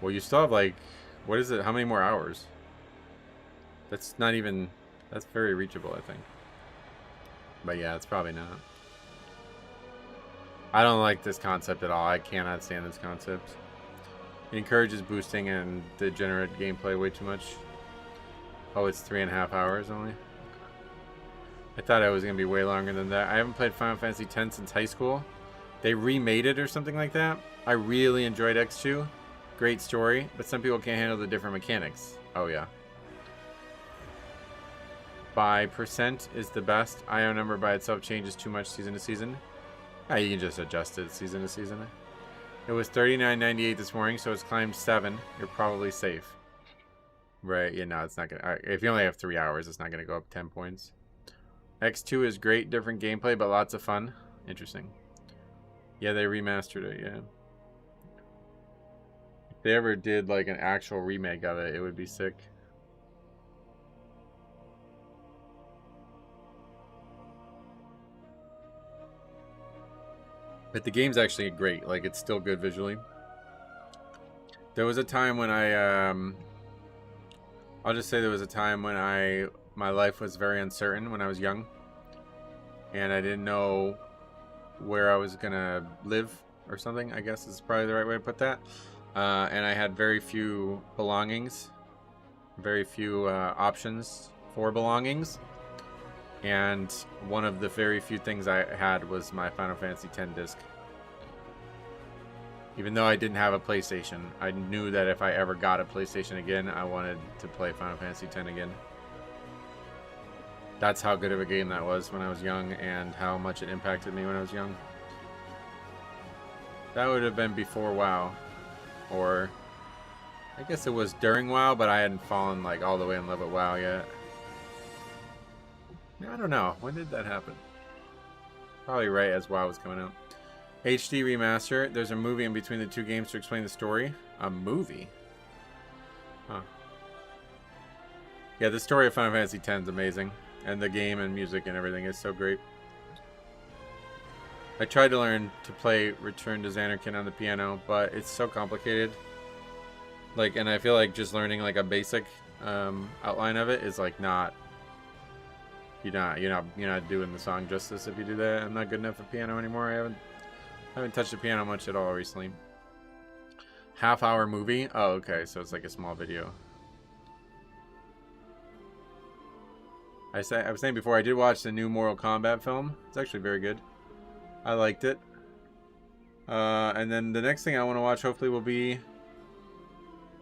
Well, you still have like... What is it? How many more hours? That's not even... That's very reachable, I think. But yeah, it's probably not. I don't like this concept at all. I cannot stand this concept. It encourages boosting and degenerate gameplay way too much. Oh, it's 3.5 hours only? I thought it was going to be way longer than that. I haven't played Final Fantasy X since high school. They remade it or something like that. I really enjoyed X2. Great story, but some people can't handle the different mechanics. Oh, yeah. By percent is the best. IO number by itself changes too much season to season. Yeah, you can just adjust it season to season. It was 39.98 this morning, so it's climbed 7. You're probably safe. Right, yeah, no, it's not gonna... if you only have 3 hours, it's not gonna go up 10 points. X2 is great, different gameplay, but lots of fun. Interesting. Yeah, they remastered it, yeah. If they ever did, like, an actual remake of it, it would be sick. But the game's actually great. Like, it's still good visually. There was a time when I'll just say there was a time when my life was very uncertain when I was young. And I didn't know where I was going to live or something, I guess is probably the right way to put that. And I had very few belongings, very few options for belongings. And one of the very few things I had was my Final Fantasy X disc. Even though I didn't have a PlayStation, I knew that if I ever got a PlayStation again, I wanted to play Final Fantasy X again. That's how good of a game that was when I was young, and how much it impacted me when I was young. That would have been before WoW. Or, I guess it was during WoW, but I hadn't fallen like all the way in love with WoW yet. I don't know. When did that happen? Probably right as WoW was coming out. HD remaster. There's a movie in between the two games to explain the story. A movie? Huh. Yeah, the story of Final Fantasy X is amazing. And the game and music and everything is so great. I tried to learn to play Return to Xanarkand on the piano, but it's so complicated. Like, and I feel like just learning like a basic outline of it is like not. You're not doing the song justice if you do that. I'm not good enough at piano anymore. I haven't touched the piano much at all recently. Half-hour movie. Oh, okay. So it's like a small video. I was saying before, I did watch the new Mortal Kombat film. It's actually very good. I liked it. And then the next thing I want to watch hopefully will be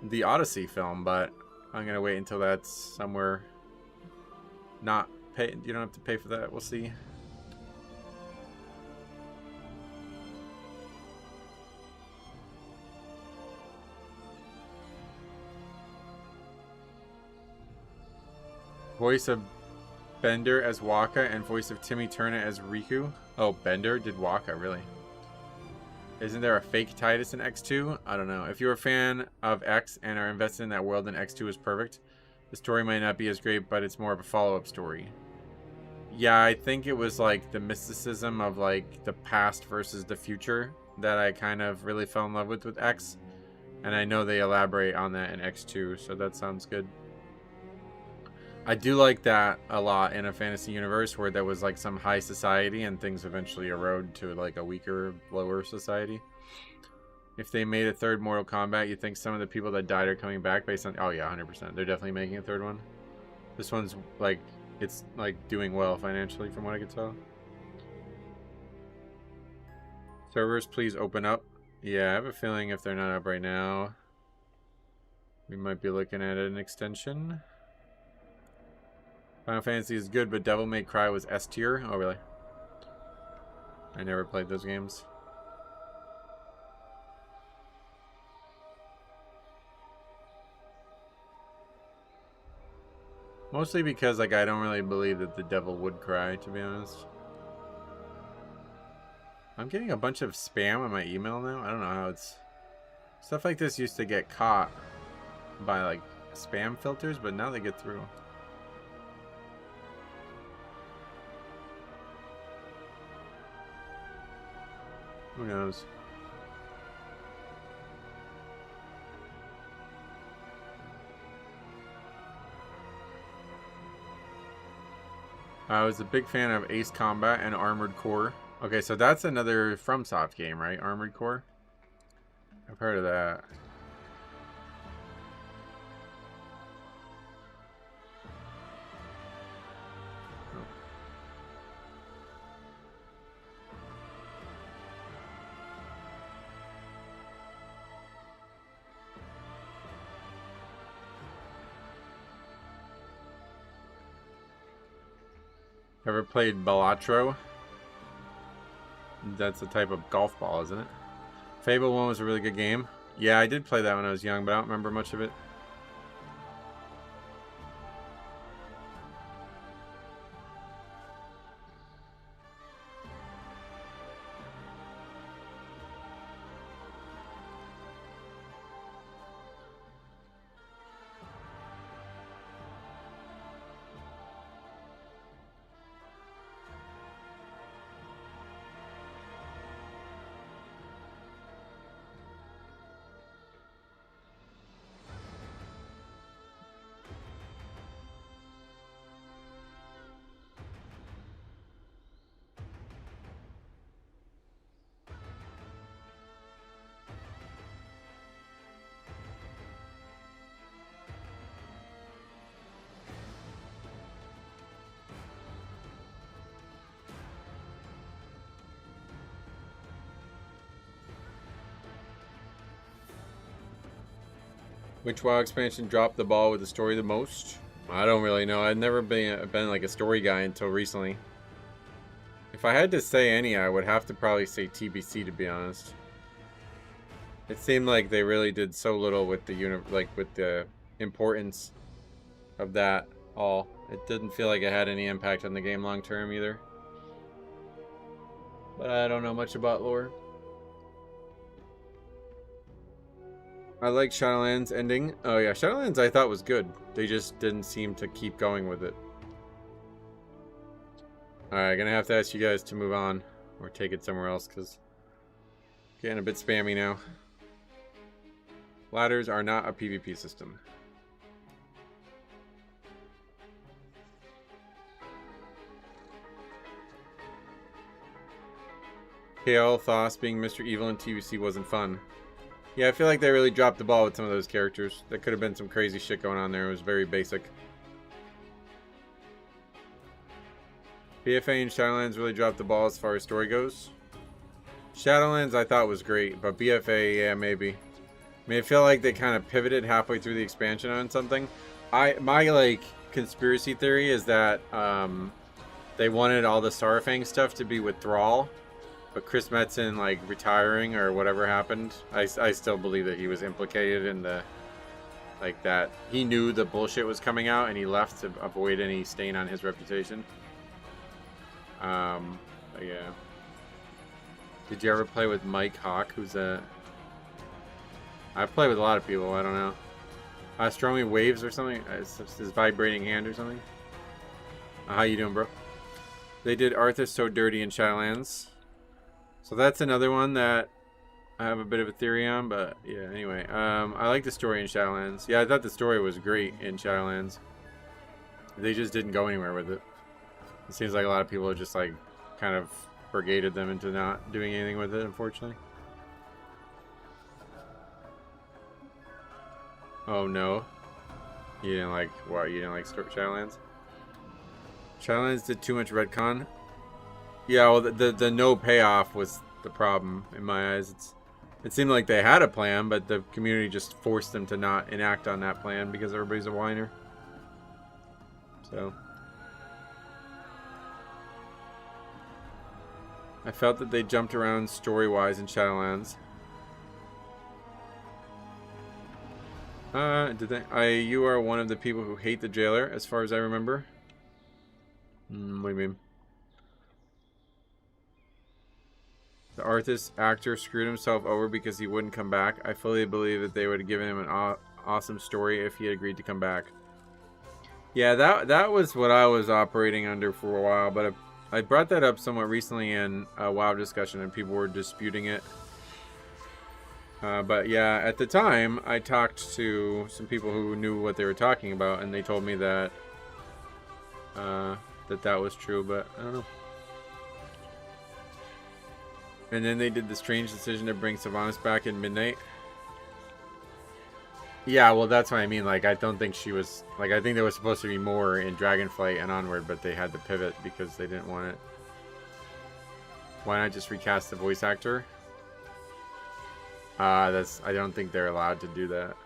the Odyssey film, but I'm gonna wait until that's somewhere not pay. You don't have to pay for that. We'll see. Voice of Bender as Waka and voice of Timmy Turner as Riku. Oh, Bender did Waka, really? Isn't there a fake Titus in X2? I don't know. If you're a fan of X and are invested in that world, then X2 is perfect. The story might not be as great, but it's more of a follow-up story. Yeah, I think it was like the mysticism of like the past versus the future that I kind of really fell in love with X. And I know they elaborate on that in X2, so that sounds good. I do like that a lot in a fantasy universe where there was like some high society and things eventually erode to like a weaker, lower society. If they made a third Mortal Kombat, you think some of the people that died are coming back based on... Oh yeah, 100%. They're definitely making a third one. This one's like... It's like doing well financially from what I could tell. Servers, please open up. Yeah, I have a feeling if they're not up right now, we might be looking at an extension. Final Fantasy is good, but Devil May Cry was S tier. Oh, really? I never played those games. Mostly because, like, I don't really believe that the devil would cry, to be honest. I'm getting a bunch of spam on my email now. I don't know how it's... Stuff like this used to get caught by, like, spam filters, but now they get through. Who knows? I was a big fan of Ace Combat and Armored Core. Okay, so that's another FromSoft game, right? Armored Core? I've heard of that. Ever played Balatro? That's a type of golf ball, isn't it? Fable 1 was a really good game. Yeah, I did play that when I was young, but I don't remember much of it. Which WoW expansion dropped the ball with the story the most? I don't really know. I've never been like a story guy until recently. If I had to say any, I would have to probably say TBC, to be honest. It seemed like they really did so little with the with the importance of that all. It didn't feel like it had any impact on the game long term either. But I don't know much about lore. I like Shadowlands ending. Oh yeah, Shadowlands I thought was good. They just didn't seem to keep going with it. Alright, gonna have to ask you guys to move on. Or take it somewhere else, because getting a bit spammy now. Ladders are not a PvP system. KL Thos being Mr. Evil in TBC wasn't fun. Yeah, I feel like they really dropped the ball with some of those characters. There could have been some crazy shit going on there. It was very basic. BFA and Shadowlands really dropped the ball as far as story goes. Shadowlands I thought was great, but BFA, yeah, maybe. I mean, I feel like they kind of pivoted halfway through the expansion on something. My like conspiracy theory is that they wanted all the Starfang stuff to be with Thrall, but Chris Metzen like retiring or whatever happened. I still believe that he was implicated in the like that he knew the bullshit was coming out and he left to avoid any stain on his reputation. But yeah. Did you ever play with Mike Hawk, who's a... I've played with a lot of people, I don't know. Stormy Waves or something? His vibrating hand or something? How you doing, bro? They did Arthas so dirty in Shadowlands. So that's another one that I have a bit of a theory on, but yeah, anyway. I like the story in Shadowlands. Yeah, I thought the story was great in Shadowlands. They just didn't go anywhere with it. It seems like a lot of people just like kind of brigaded them into not doing anything with it, unfortunately. Oh no. You didn't like what? You didn't like Shadowlands? Shadowlands did too much retcon. Yeah, well the no payoff was the problem in my eyes. It seemed like they had a plan, but the community just forced them to not enact on that plan because everybody's a whiner. So I felt that they jumped around story-wise in Shadowlands. Did they? You are one of the people who hate the jailer, as far as I remember. What do you mean? The Arthas actor screwed himself over because he wouldn't come back. I fully believe that they would have given him an awesome story if he had agreed to come back. Yeah, that was what I was operating under for a while, but I brought that up somewhat recently in a WoW discussion, and people were disputing it. But yeah, at the time, I talked to some people who knew what they were talking about, and they told me that that was true, but I don't know. And then they did the strange decision to bring Sylvanas back in Midnight. Yeah, well, that's what I mean. Like, I don't think she was... Like, I think there was supposed to be more in Dragonflight and onward, but they had to pivot because they didn't want it. Why not just recast the voice actor? I don't think they're allowed to do that.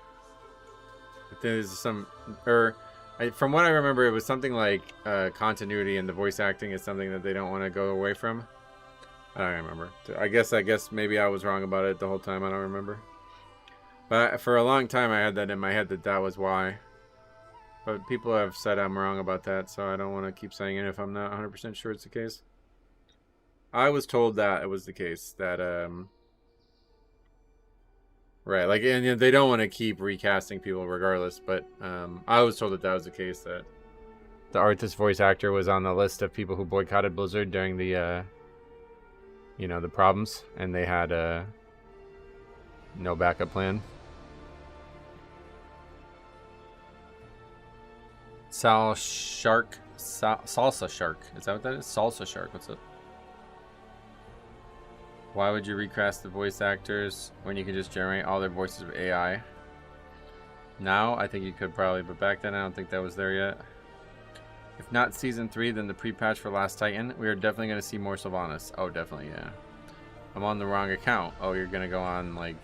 I think there's some... from what I remember, it was something like continuity in the voice acting is something that they don't want to go away from. I don't remember. I guess maybe I was wrong about it the whole time. I don't remember. But for a long time, I had that in my head that was why. But people have said I'm wrong about that, so I don't want to keep saying it if I'm not 100% sure it's the case. I was told that it was the case. That, right, like, and they don't want to keep recasting people regardless, but I was told that was the case, that the Arthas voice actor was on the list of people who boycotted Blizzard during the, the problems, and they had no backup plan. Salsa Shark. Is that what that is? Salsa Shark. What's up? Why would you recast the voice actors when you could just generate all their voices with AI? Now, I think you could probably, but back then I don't think that was there yet. If not Season 3, then the pre-patch for Last Titan. We are definitely going to see more Sylvanas. Oh, definitely, yeah. I'm on the wrong account. Oh, you're going to go on, like...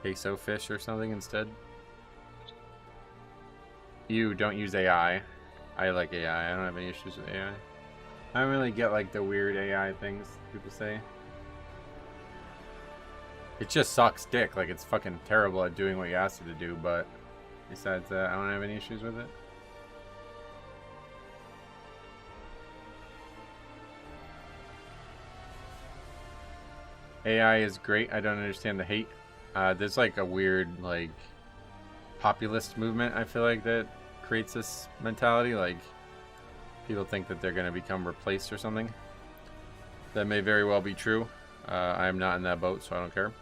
Queso fish or something instead. You don't use AI. I like AI. I don't have any issues with AI. I don't really get like the weird AI things people say. It just sucks dick. Like, it's fucking terrible at doing what you asked it to do, but besides that, I don't have any issues with it. AI is great. I don't understand the hate. There's like a weird like populist movement, I feel like, that creates this mentality. Like, people think that they're going to become replaced or something. That may very well be true. I am not in that boat, so I don't care.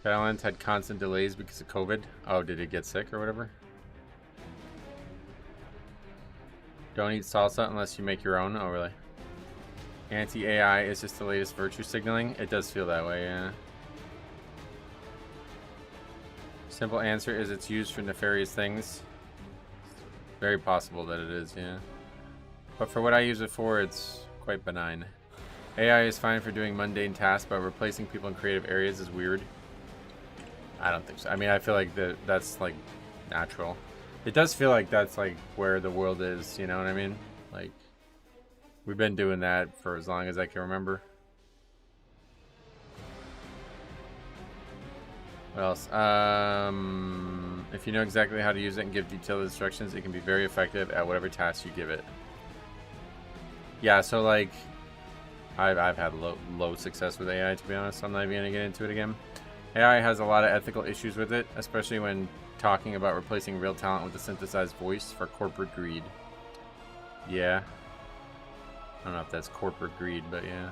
Balance had constant delays because of COVID. Oh, did it get sick or whatever? Don't eat salsa unless you make your own. Oh, really? Anti-AI is just the latest virtue signaling. It does feel that way, yeah. Simple answer is it's used for nefarious things. Very possible that it is, yeah. But for what I use it for, it's quite benign. AI is fine for doing mundane tasks, but replacing people in creative areas is weird. I don't think so. I mean, I feel like that's like natural. It does feel like that's like where the world is, you know what I mean? Like, we've been doing that for as long as I can remember. What else? If you know exactly how to use it and give detailed instructions, it can be very effective at whatever task you give it. Yeah, so like, I've had low success with AI, to be honest. I'm not even gonna get into it again. AI has a lot of ethical issues with it, especially when talking about replacing real talent with a synthesized voice for corporate greed. Yeah. I don't know if that's corporate greed, but yeah.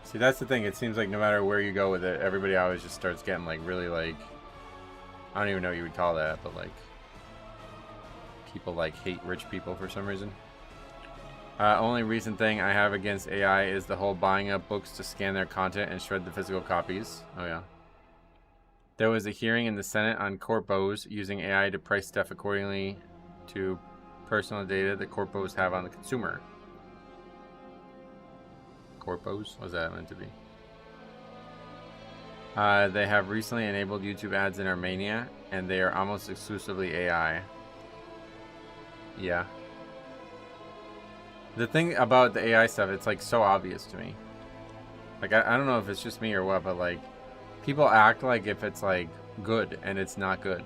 See, that's the thing. It seems like no matter where you go with it, everybody always just starts getting like really like, I don't even know what you would call that, but like, people like hate rich people for some reason. Only recent thing I have against AI is the whole buying up books to scan their content and shred the physical copies. Oh yeah. There was a hearing in the Senate on corpos using AI to price stuff accordingly to personal data that corpos have on the consumer. Corpos? What's that meant to be? They have recently enabled YouTube ads in Armenia, and they are almost exclusively AI. Yeah. The thing about the AI stuff, it's like so obvious to me. Like, I don't know if it's just me or what, but like, people act like if it's like good and it's not good.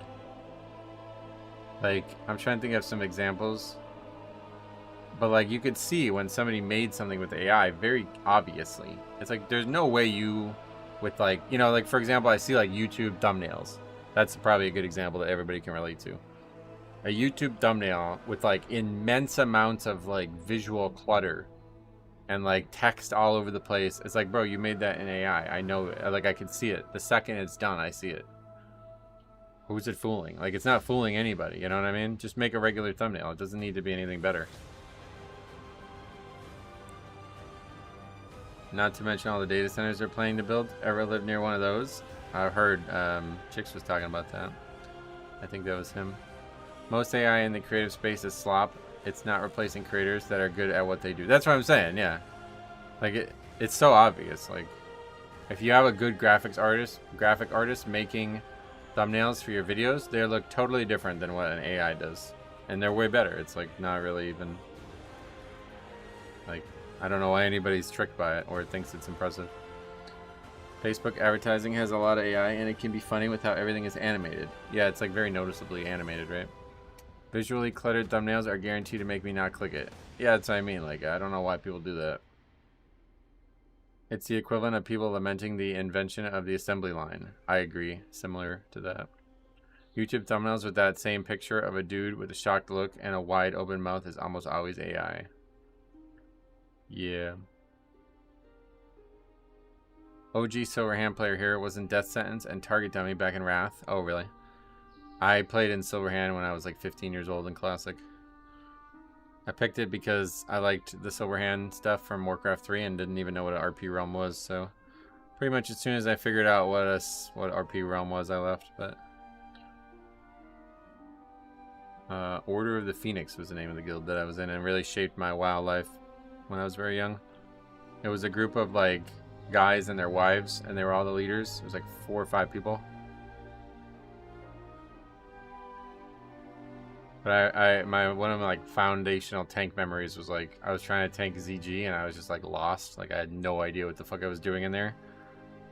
Like, I'm trying to think of some examples. But like, you could see when somebody made something with AI very obviously. It's like, there's no way you, with like, you know, like for example, I see like YouTube thumbnails. That's probably a good example that everybody can relate to. A YouTube thumbnail with like immense amounts of like visual clutter and like text all over the place. It's like, bro, you made that in AI. I know it. Like, I can see it. The second it's done, I see it. Who's it fooling? Like, it's not fooling anybody. You know what I mean? Just make a regular thumbnail. It doesn't need to be anything better. Not to mention all the data centers they're planning to build. Ever lived near one of those? I've heard Chicks was talking about that. I think that was him. Most AI in the creative space is slop. It's not replacing creators that are good at what they do. That's what I'm saying, yeah. Like, it's so obvious. Like, if you have a good graphic artist making thumbnails for your videos, they look totally different than what an AI does. And they're way better. It's like not really even, like, I don't know why anybody's tricked by it or thinks it's impressive. Facebook advertising has a lot of AI, and it can be funny with how everything is animated. Yeah, it's like very noticeably animated, right? Visually cluttered thumbnails are guaranteed to make me not click it. Yeah, that's what I mean. Like, I don't know why people do that. It's the equivalent of people lamenting the invention of the assembly line. I agree. Similar to that. YouTube thumbnails with that same picture of a dude with a shocked look and a wide open mouth is almost always AI. Yeah. OG Silver Hand player here was in Death Sentence and Target Dummy back in Wrath. Oh, really? I played in Silver Hand when I was like 15 years old in Classic. I picked it because I liked the Silver Hand stuff from Warcraft 3 and didn't even know what an RP realm was. So pretty much as soon as I figured out what RP realm was, I left. But Order of the Phoenix was the name of the guild that I was in, and really shaped my WoW life when I was very young. It was a group of like guys and their wives, and they were all the leaders. It was like 4 or 5 people. But one of my like foundational tank memories was like I was trying to tank ZG and I was just like lost. Like I had no idea what the fuck I was doing in there.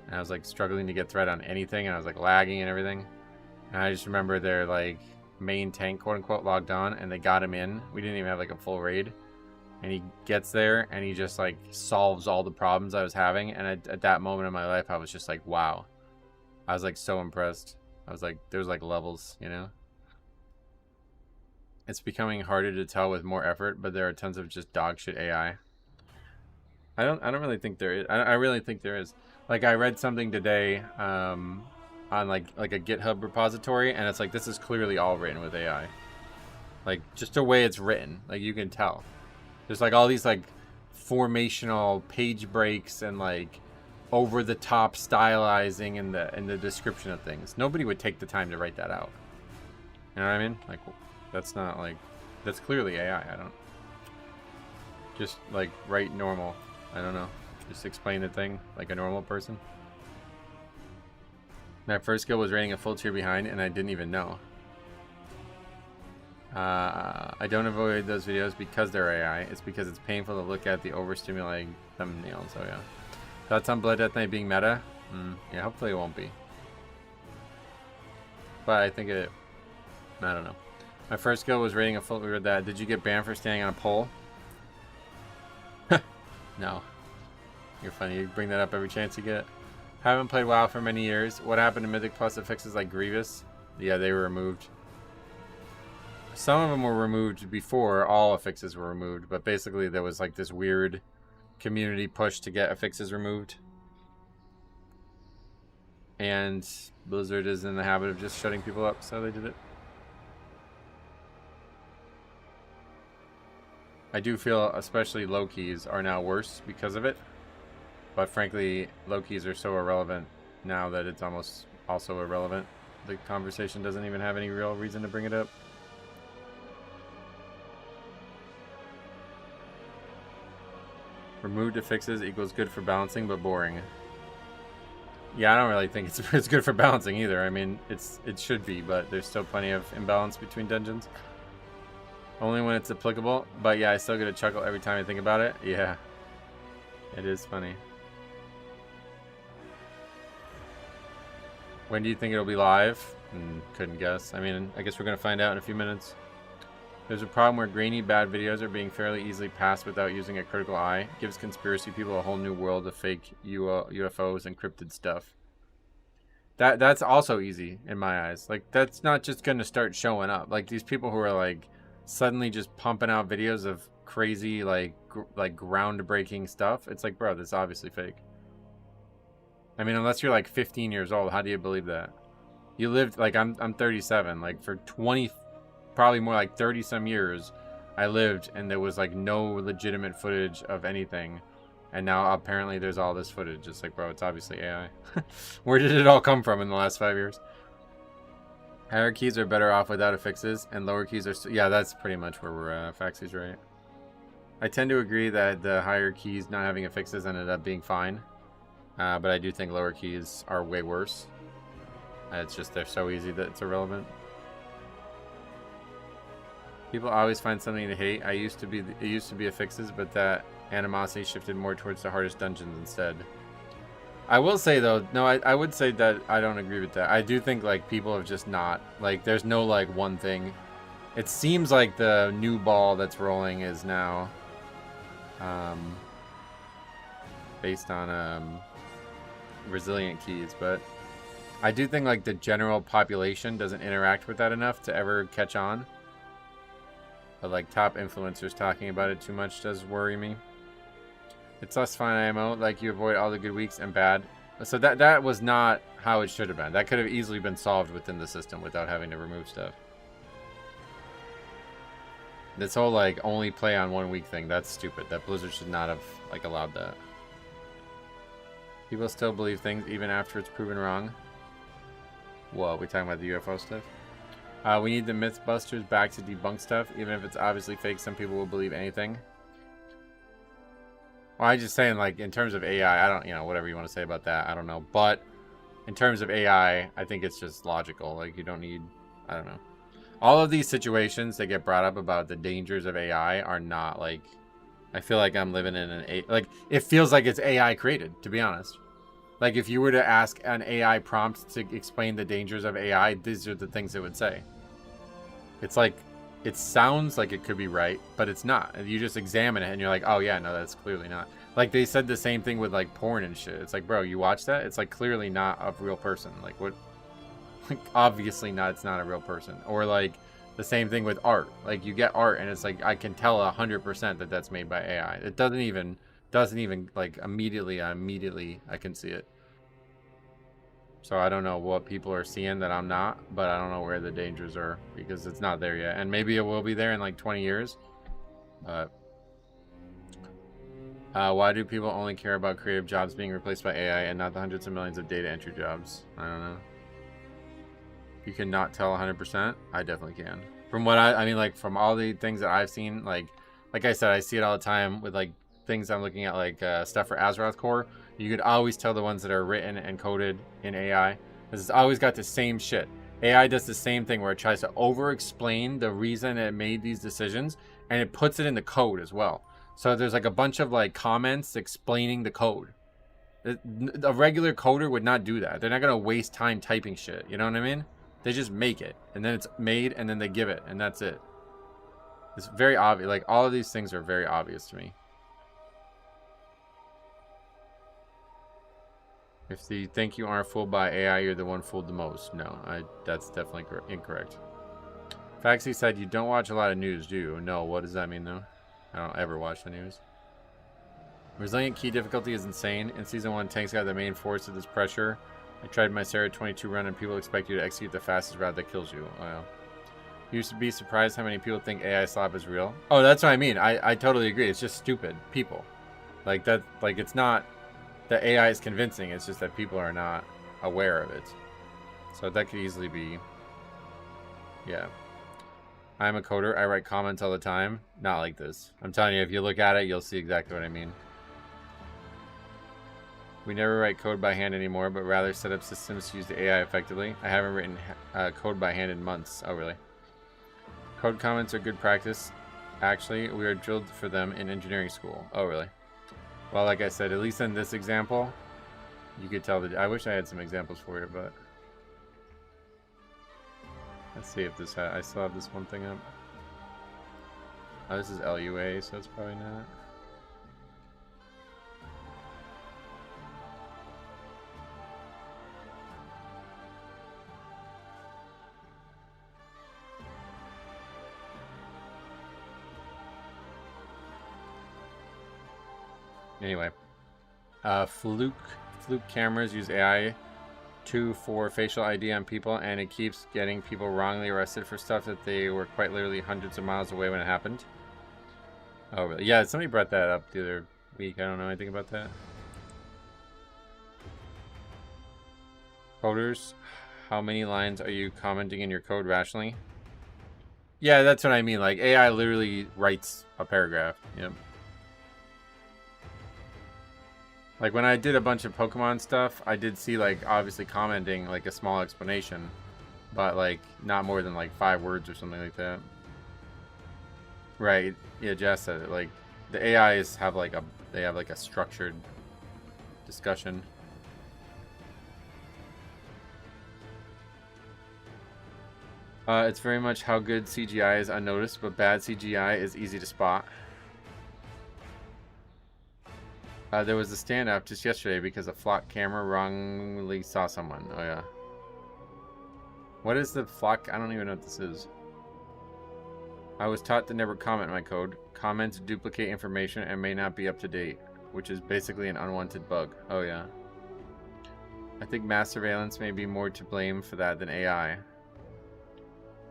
And I was like struggling to get threat on anything, and I was like lagging and everything. And I just remember their like main tank, quote unquote, logged on, and they got him in. We didn't even have like a full raid. And he gets there and he just like solves all the problems I was having. And at that moment in my life, I was just like, wow. I was like so impressed. I was like, there's like levels, you know? It's becoming harder to tell with more effort, but there are tons of just dog shit AI. I don't really think there is. I really think there is. Like I read something today on like a GitHub repository, and it's like this is clearly all written with AI. Like just the way it's written, like you can tell. There's like all these like formational page breaks and like over the top stylizing in the description of things. Nobody would take the time to write that out. You know what I mean? Like that's not like that's clearly AI. I don't just like write normal. I don't know. Just explain the thing like a normal person. My first skill was rating a full tier behind, and I didn't even know. I don't avoid those videos because they're AI. It's because it's painful to look at the overstimulating thumbnails. So yeah. Thoughts on Blood Death Knight being meta? Yeah, hopefully it won't be. But I think it... I don't know. My first skill was rating a full... We read that. Did you get banned for standing on a pole? No. You're funny. You bring that up every chance you get. Haven't played WoW for many years. What happened to Mythic Plus affixes like Grievous? Yeah, they were removed. Some of them were removed before all affixes were removed, but basically there was like this weird community push to get affixes removed. And Blizzard is in the habit of just shutting people up, so they did it. I do feel especially low keys are now worse because of it. But frankly, low keys are so irrelevant now that it's almost also irrelevant. The conversation doesn't even have any real reason to bring it up. Removed affixes equals good for balancing, but boring. Yeah, I don't really think it's good for balancing either. I mean, it should be, but there's still plenty of imbalance between dungeons. Only when it's applicable. But yeah, I still get a chuckle every time I think about it. Yeah, it is funny. When do you think it'll be live? Couldn't guess. I mean, I guess we're gonna find out in a few minutes. There's a problem where grainy, bad videos are being fairly easily passed without using a critical eye. It gives conspiracy people a whole new world of fake UFOs and cryptid stuff. That's also easy in my eyes. Like, that's not just gonna start showing up. Like, these people who are, like, suddenly just pumping out videos of crazy, like groundbreaking stuff. It's like, bro, this is obviously fake. I mean, unless you're, like, 15 years old, how do you believe that? You lived, like, I'm 37. Like, for 20... probably more like 30 some years I lived, and there was like no legitimate footage of anything, and now apparently there's all this footage. It's like, bro, it's obviously AI. Where did it all come from in the last 5 years? Higher keys are better off without affixes, and lower keys are yeah, that's pretty much where we're at. Faxy's right. I tend to agree that the higher keys not having affixes ended up being fine, but I do think lower keys are way worse. It's just they're so easy that it's irrelevant. People always find something to hate. It used to be affixes, but that animosity shifted more towards the hardest dungeons instead. I will say though, no, I would say that I don't agree with that. I do think like people have just not, like, there's no like one thing. It seems like the new ball that's rolling is now based on resilient keys, but I do think like the general population doesn't interact with that enough to ever catch on. But like top influencers talking about it too much does worry me. It's less fun IMO, like you avoid all the good weeks and bad. So that was not how it should have been. That could have easily been solved within the system without having to remove stuff. This whole like only play on 1 week thing, that's stupid. That Blizzard should not have like allowed that. People still believe things even after it's proven wrong. Whoa, we talking about the UFO stuff? We need the Mythbusters back to debunk stuff. Even if it's obviously fake, some people will believe anything. Well, I'm just saying, like, in terms of AI, I don't, you know, whatever you want to say about that, I don't know. But in terms of AI, I think it's just logical. Like, you don't need, I don't know. All of these situations that get brought up about the dangers of AI are not, like, I feel like I'm living in an, like, it feels like it's AI created, to be honest. Like, if you were to ask an AI prompt to explain the dangers of AI, these are the things it would say. It's like, it sounds like it could be right, but it's not. And you just examine it and you're like, oh yeah, no, that's clearly not. Like, they said the same thing with, like, porn and shit. It's like, bro, you watch that? It's, like, clearly not a real person. Like, what? Like, obviously not, it's not a real person. Or, like, the same thing with art. Like, you get art and it's like, I can tell 100% that that's made by AI. It doesn't even like, immediately I can see it. So I don't know what people are seeing that I'm not, but I don't know where the dangers are because it's not there yet. And maybe it will be there in like 20 years. But why do people only care about creative jobs being replaced by AI and not the hundreds of millions of data entry jobs? I don't know. You cannot tell 100%. I definitely can. From what I mean, like, from all the things that I've seen, like I said, I see it all the time with, like, things I'm looking at, like, stuff for Azeroth Core. You could always tell the ones that are written and coded in AI, because it's always got the same shit. AI does the same thing where it tries to over-explain the reason it made these decisions, and it puts it in the code as well. So there's, like, a bunch of, like, comments explaining the code. A regular coder would not do that. They're not going to waste time typing shit. You know what I mean? They just make it, and then it's made, and then they give it, and that's it. It's very obvious. Like, all of these things are very obvious to me. If you think you aren't fooled by AI, you're the one fooled the most. No, that's definitely incorrect. Faxi said you don't watch a lot of news, do you? No, what does that mean, though? I don't ever watch the news. Resilient key difficulty is insane. In Season 1, tanks got the main force of this pressure. I tried my Sarah 22 run and people expect you to execute the fastest route that kills you. Oh, yeah. You should be surprised how many people think AI slap is real. Oh, that's what I mean. I totally agree. It's just stupid people. Like, that, like, it's not that AI is convincing. It's just that people are not aware of it. So that could easily be, yeah. I'm a coder. I write comments all the time. Not like this. I'm telling you, if you look at it, you'll see exactly what I mean. We never write code by hand anymore, but rather set up systems to use the AI effectively. I haven't written code by hand in months. Oh, really? Code comments are good practice. Actually, we are drilled for them in engineering school. Oh, really? Well, like I said, at least in this example, you could tell that. I wish I had some examples for you, but let's see if this. I still have this one thing up. Oh, this is LUA, so it's probably not. Anyway, fluke cameras use AI for facial ID on people, and it keeps getting people wrongly arrested for stuff that they were quite literally hundreds of miles away when it happened. Oh, really? Yeah, somebody brought that up the other week. I don't know anything about that. Coders, how many lines are you commenting in your code rationally? Yeah, that's what I mean. Like, AI literally writes a paragraph. Yep. Like, when I did a bunch of Pokemon stuff, I did see, like, obviously commenting, like, a small explanation. But, like, not more than, like, 5 words or something like that. Right. Yeah, Jess said it. Like, the AIs have, like, a structured discussion. It's very much how good CGI is unnoticed, but bad CGI is easy to spot. There was a standoff just yesterday because a flock camera wrongly saw someone. Oh, yeah. What is the flock? I don't even know what this is. I was taught to never comment my code. Comments duplicate information and may not be up to date, which is basically an unwanted bug. Oh, yeah. I think mass surveillance may be more to blame for that than AI.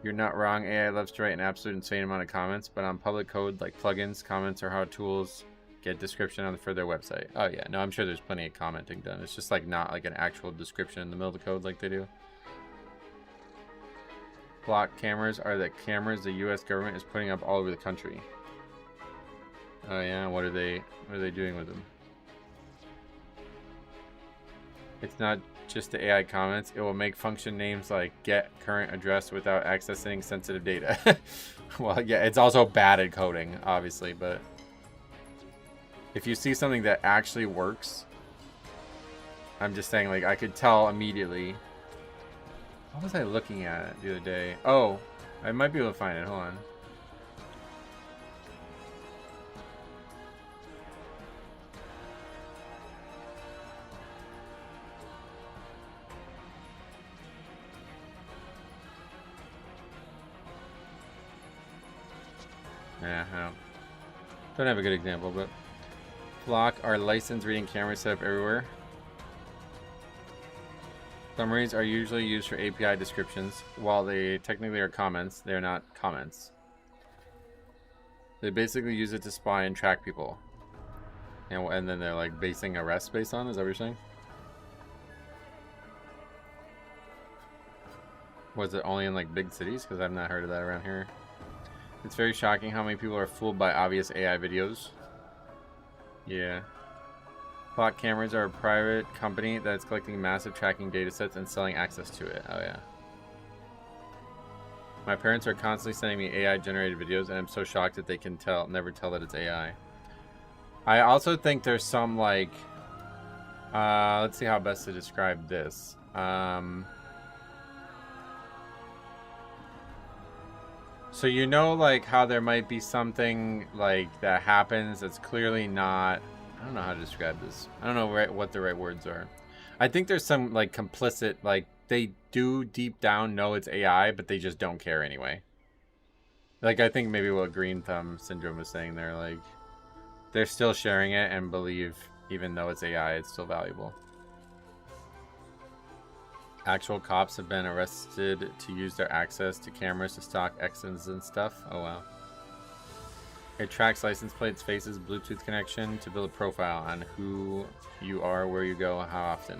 You're not wrong. AI loves to write an absolute insane amount of comments, but on public code like plugins, comments are how tools get description for their website. Oh yeah, no, I'm sure there's plenty of commenting done. It's just like not like an actual description in the middle of the code like they do. Flock cameras are the cameras the U.S. government is putting up all over the country. Oh yeah, what are they doing with them? It's not just the AI comments. It will make function names like get current address without accessing sensitive data. Well, yeah, it's also bad at coding, obviously, but if you see something that actually works, I'm just saying, like, I could tell immediately. What was I looking at the other day? Oh, I might be able to find it. Hold on. Yeah, I don't have a good example, but Flock are licensed reading cameras set up everywhere. Summaries are usually used for API descriptions. While they technically are comments, they are not comments. They basically use it to spy and track people. And then they're like basing arrests based on, is that what you're saying? Was it only in like big cities? Because I've not heard of that around here. It's very shocking how many people are fooled by obvious AI videos. Yeah. Flock cameras are a private company that is collecting massive tracking data sets and selling access to it. Oh yeah. My parents are constantly sending me AI generated videos and I'm so shocked that they can never tell that it's AI. I also think there's some like let's see how best to describe this. So you know, like how there might be something like that happens that's clearly not. I don't know how to describe this. I don't know what the right words are. I think there's some like complicit, like they do deep down know it's AI, but they just don't care anyway. Like I think maybe what Green Thumb Syndrome was saying there, like they're still sharing it and believe even though it's AI, it's still valuable. Actual cops have been arrested to use their access to cameras to stalk exes and stuff. Oh wow. It tracks license plates, faces, Bluetooth connection to build a profile on who you are, where you go, how often.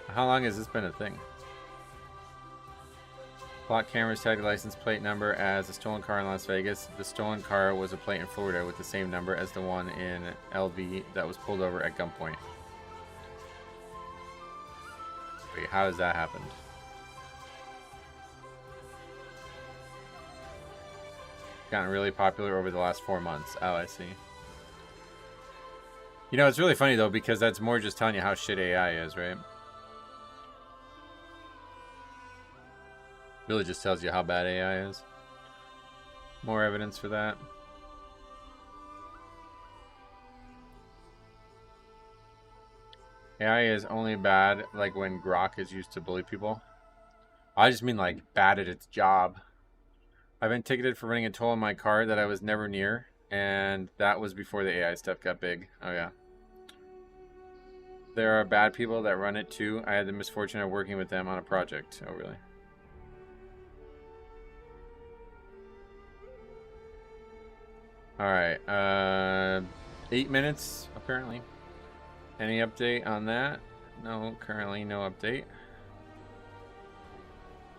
How long has this been a thing? Flock cameras tag the license plate number as a stolen car in Las Vegas. The stolen car was a plate in Florida with the same number as the one in LV that was pulled over at gunpoint. Wait, how has that happened? Gotten really popular over the last 4 months. Oh, I see. You know, it's really funny though, because that's more just telling you how shit AI is, right? Really just tells you how bad AI is. More evidence for that. AI is only bad like when Grok is used to bully people. I just mean like bad at its job. I've been ticketed for running a toll in my car that I was never near, and that was before the AI stuff got big. Oh yeah. There are bad people that run it too. I had the misfortune of working with them on a project. Oh really? Alright, 8 minutes apparently. Any update on that? No, currently no update.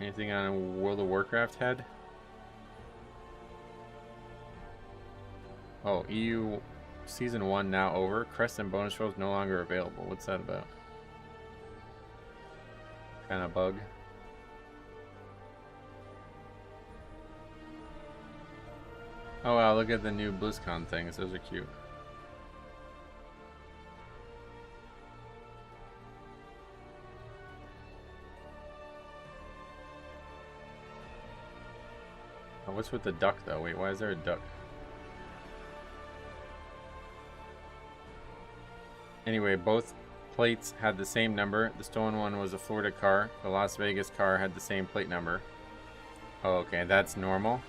Anything on World of Warcraft head? Oh, EU Season 1 now over. Crest and bonus rolls no longer available. What's that about? Kind of bug. Oh wow, look at the new BlizzCon things. Those are cute. Oh, what's with the duck though? Wait, why is there a duck? Anyway, both plates had the same number. The stolen one was a Florida car. The Las Vegas car had the same plate number. Oh, okay, that's normal.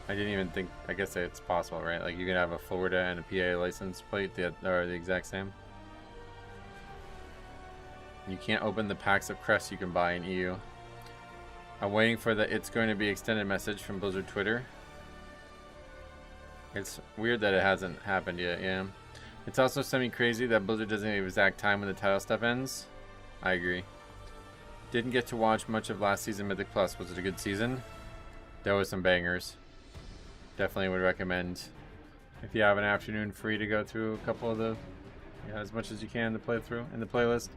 I didn't even think. I guess it's possible, right? Like you can have a Florida and a PA license plate that are the exact same. You can't open the packs of crests you can buy in EU. I'm waiting for the "it's going to be extended" message from Blizzard Twitter. It's weird that it hasn't happened yet. Yeah. It's also semi-crazy that Blizzard doesn't have the exact time when the title stuff ends. I agree. Didn't get to watch much of last season Mythic Plus. Was it a good season? There was some bangers. Definitely would recommend if you have an afternoon free to go through a couple of the, yeah, as much as you can to play through in the playlist.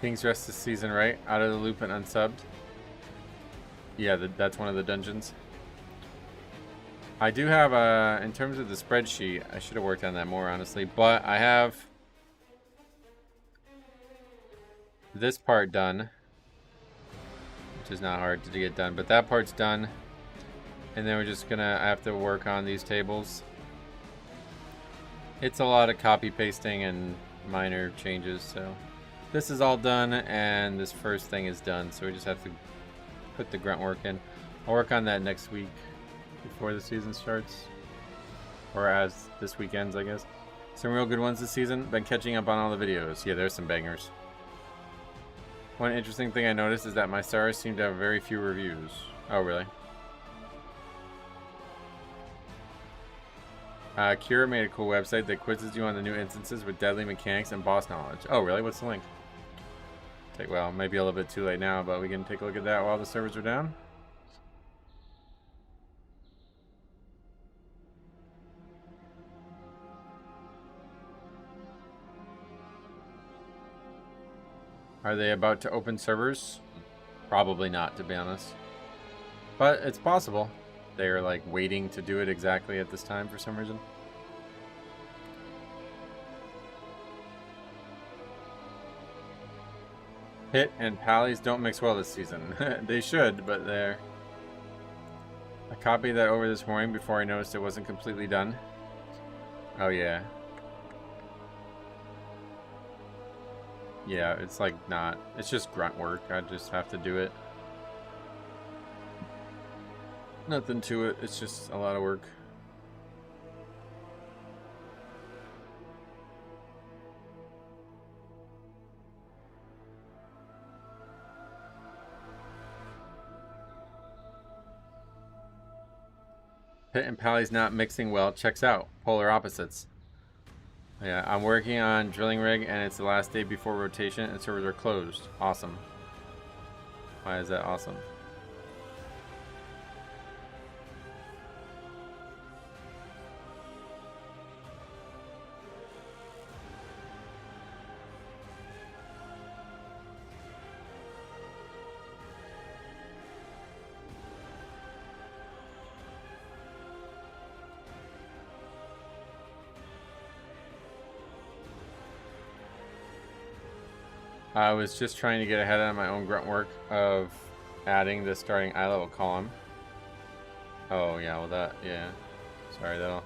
King's Rest this season, right? Out of the loop and unsubbed. Yeah, that's one of the dungeons. I do have, in terms of the spreadsheet, I should have worked on that more, honestly. But I have this part done, which is not hard to get done. But that part's done. And then we're just I have to work on these tables. It's a lot of copy pasting and minor changes, so... This is all done, and this first thing is done, so we just have to put the grunt work in. I'll work on that next week before the season starts. Or as this week ends, I guess. Some real good ones this season. Been catching up on all the videos. Yeah, there's some bangers. One interesting thing I noticed is that my stars seem to have very few reviews. Oh, really? Kira made a cool website that quizzes you on the new instances with deadly mechanics and boss knowledge. Oh, really? What's the link? Well, maybe a little bit too late now, but we can take a look at that while the servers are down. Are they about to open servers? Probably not, to be honest. But it's possible. They're like waiting to do it exactly at this time for some reason. Hit and Pallies don't mix well this season. They should, but they're... I copied that over this morning before I noticed it wasn't completely done. Oh, yeah. Yeah, it's like not... It's just grunt work. I just have to do it. Nothing to it. It's just a lot of work. Pit and Pally's not mixing well. Checks out. Polar opposites. Yeah, I'm working on drilling rig and it's the last day before rotation and servers are closed. Awesome. Why is that awesome? I was just trying to get ahead on my own grunt work of adding the starting eye level column. Oh yeah, well that, yeah. Sorry, that'll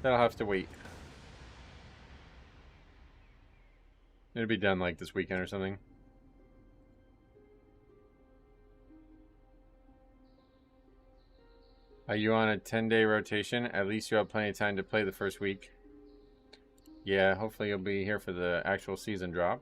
have to wait. It'll be done like this weekend or something. Are you on a 10-day rotation? At least you have plenty of time to play the first week. Yeah, hopefully you'll be here for the actual season drop.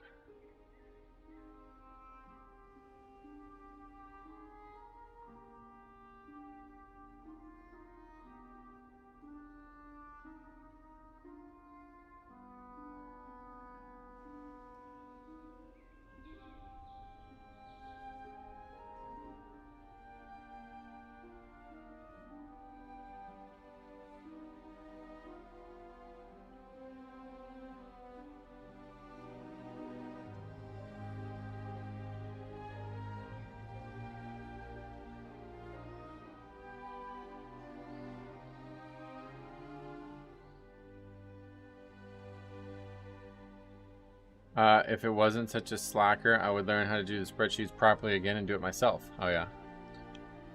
If it wasn't such a slacker, I would learn how to do the spreadsheets properly again and do it myself. Oh, yeah.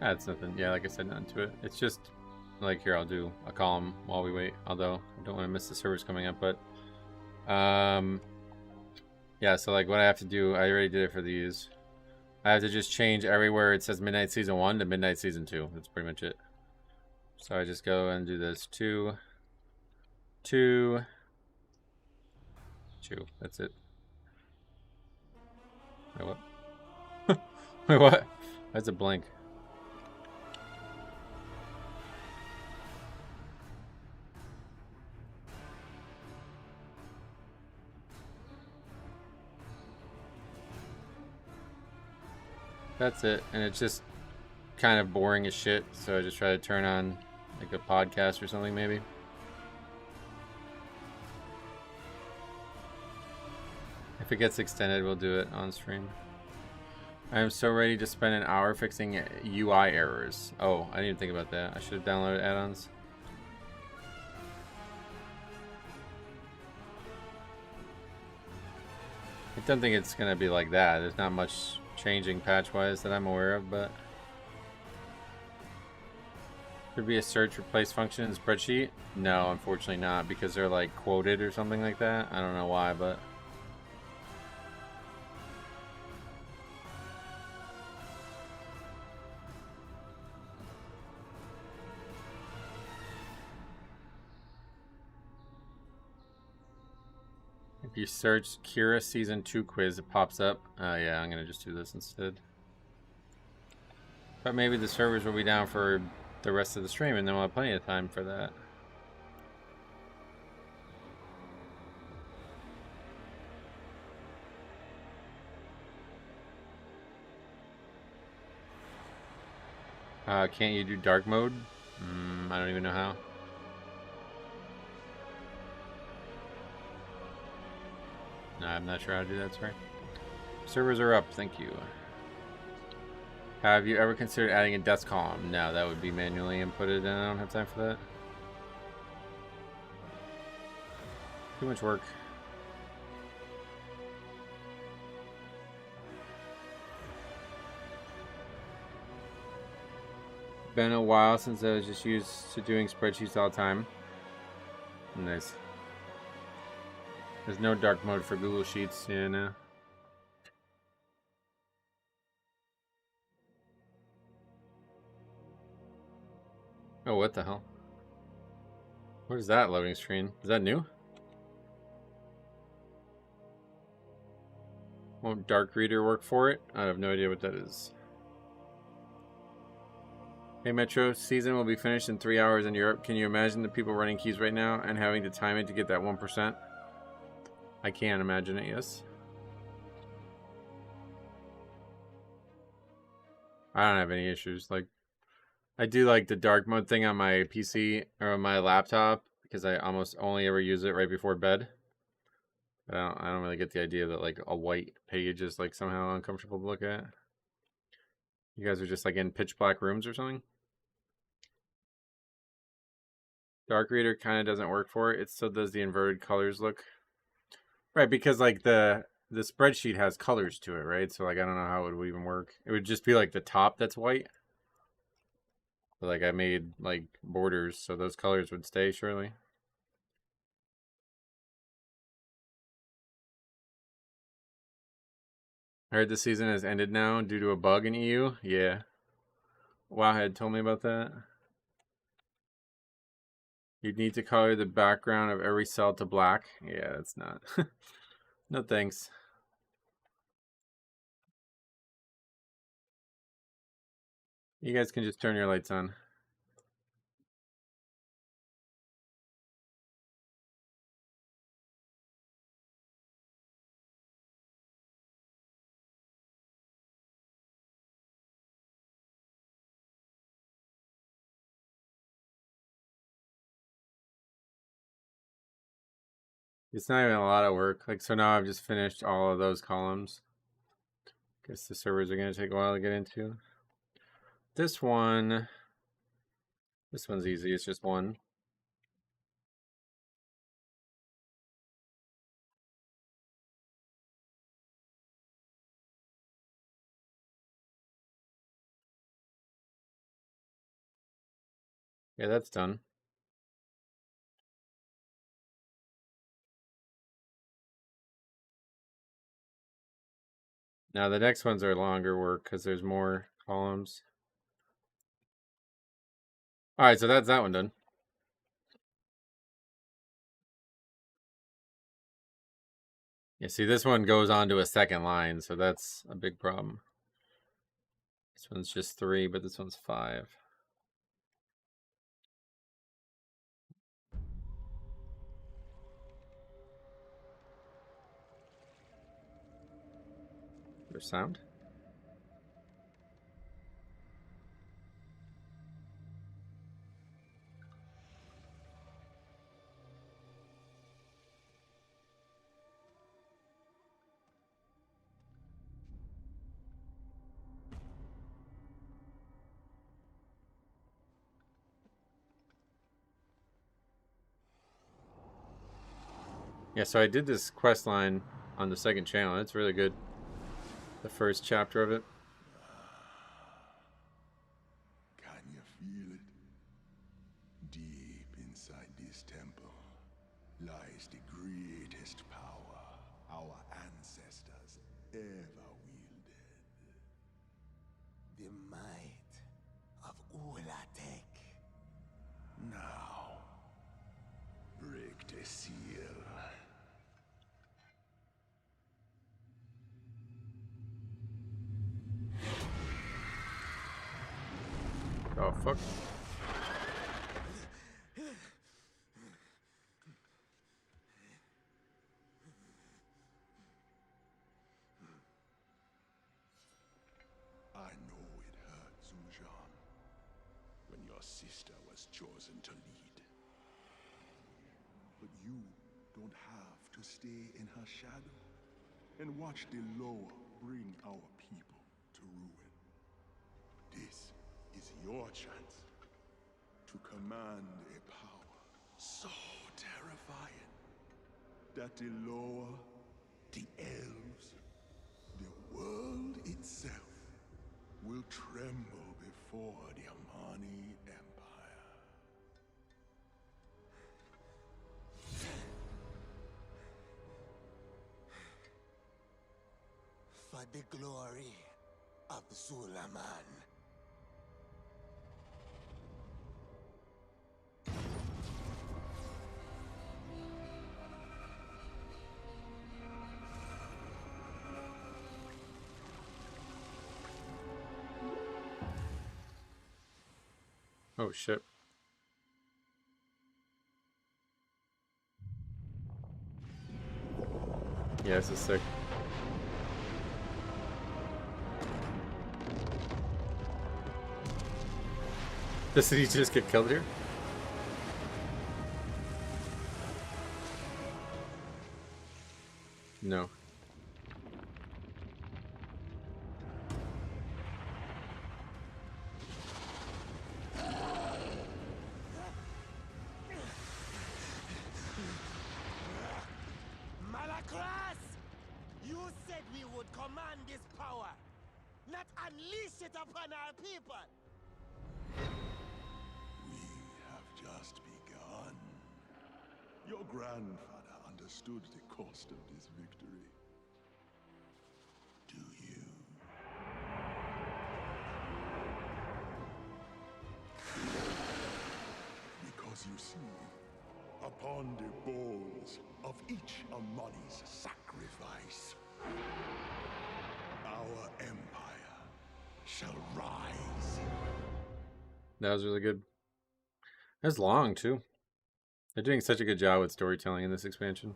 That's nothing. Yeah, like I said, nothing to it. It's just, like, here, I'll do a column while we wait. Although, I don't want to miss the servers coming up, but... yeah, so, like, what I have to do, I already did it for these. I have to just change everywhere it says Midnight Season 1 to Midnight Season 2. That's pretty much it. So I just go and do this. 2... 2. That's it. Wait, what? Wait, what? That's a blank. That's it, and it's just kind of boring as shit, so I just try to turn on like a podcast or something maybe. If it gets extended, we'll do it on stream. I am so ready to spend an hour fixing UI errors. Oh, I didn't even think about that. I should have downloaded add-ons. I don't think it's going to be like that. There's not much changing patch-wise that I'm aware of, but... Could be a search replace function in spreadsheet? No, unfortunately not, because they're like quoted or something like that. I don't know why, but... If you search Kira Season 2 quiz, it pops up. Yeah, I'm going to just do this instead. But maybe the servers will be down for the rest of the stream, and then we'll have plenty of time for that. Can't you do dark mode? I don't even know how. No, I'm not sure how to do that, sorry. Servers are up, thank you. Have you ever considered adding a desk column? No, that would be manually inputted, and I don't have time for that. Too much work. Been a while since I was just used to doing spreadsheets all the time. Nice. There's no dark mode for Google Sheets, yeah, no. Oh, what the hell? What is that loading screen? Is that new? Won't Dark Reader work for it? I have no idea what that is. Hey Metro, season will be finished in 3 hours in Europe. Can you imagine the people running keys right now and having to time it to get that 1%? I can imagine it, yes. I don't have any issues. Like, I do like the dark mode thing on my PC or on my laptop because I almost only ever use it right before bed. But I don't really get the idea that like a white page is like somehow uncomfortable to look at. You guys are just like in pitch black rooms or something? Dark Reader kind of doesn't work for it. It still does the inverted colors look. Right, because like the spreadsheet has colors to it, right? So like I don't know how it would even work. It would just be like the top that's white. But like I made like borders, so those colors would stay surely. I heard the season has ended now due to a bug in EU. Yeah. Wowhead told me about that. You'd need to color the background of every cell to black. Yeah, that's not. No thanks. You guys can just turn your lights on. It's not even a lot of work. Like, so now I've just finished all of those columns. Guess the servers are going to take a while to get into. This one's easy. It's just one. Yeah, that's done. Now the next ones are longer work because there's more columns. All right, so that's that one done. Yeah, see, this one goes on to a second line, so that's a big problem. This one's just 3, but this one's 5. There's sound. Yeah, so I did this quest line on the second channel. It's really good. The first chapter of it. Can you feel it? Deep inside this temple lies the greatest power our ancestors ever wielded. The might of Ula'tek. Now, break the seal. Oh, fuck. I know it hurt, Zujan, when your sister was chosen to lead. But you don't have to stay in her shadow and watch the lower bring our people to ruin. This is your chance to command a power so terrifying that the lower, the elves, the world itself will tremble before the Amani Empire. For the glory of Zulaman. Oh, shit. Yeah, this is sick. Did he just get killed here? No. Malakras! You said we would command this power, not unleash it upon our people. We have just begun. Your grandfather understood the cost of this victory. Do you? Because you see, upon the bowls of each Amani's sacrifice, our empire shall rise. That was really good. That's long, too. They're doing such a good job with storytelling in this expansion.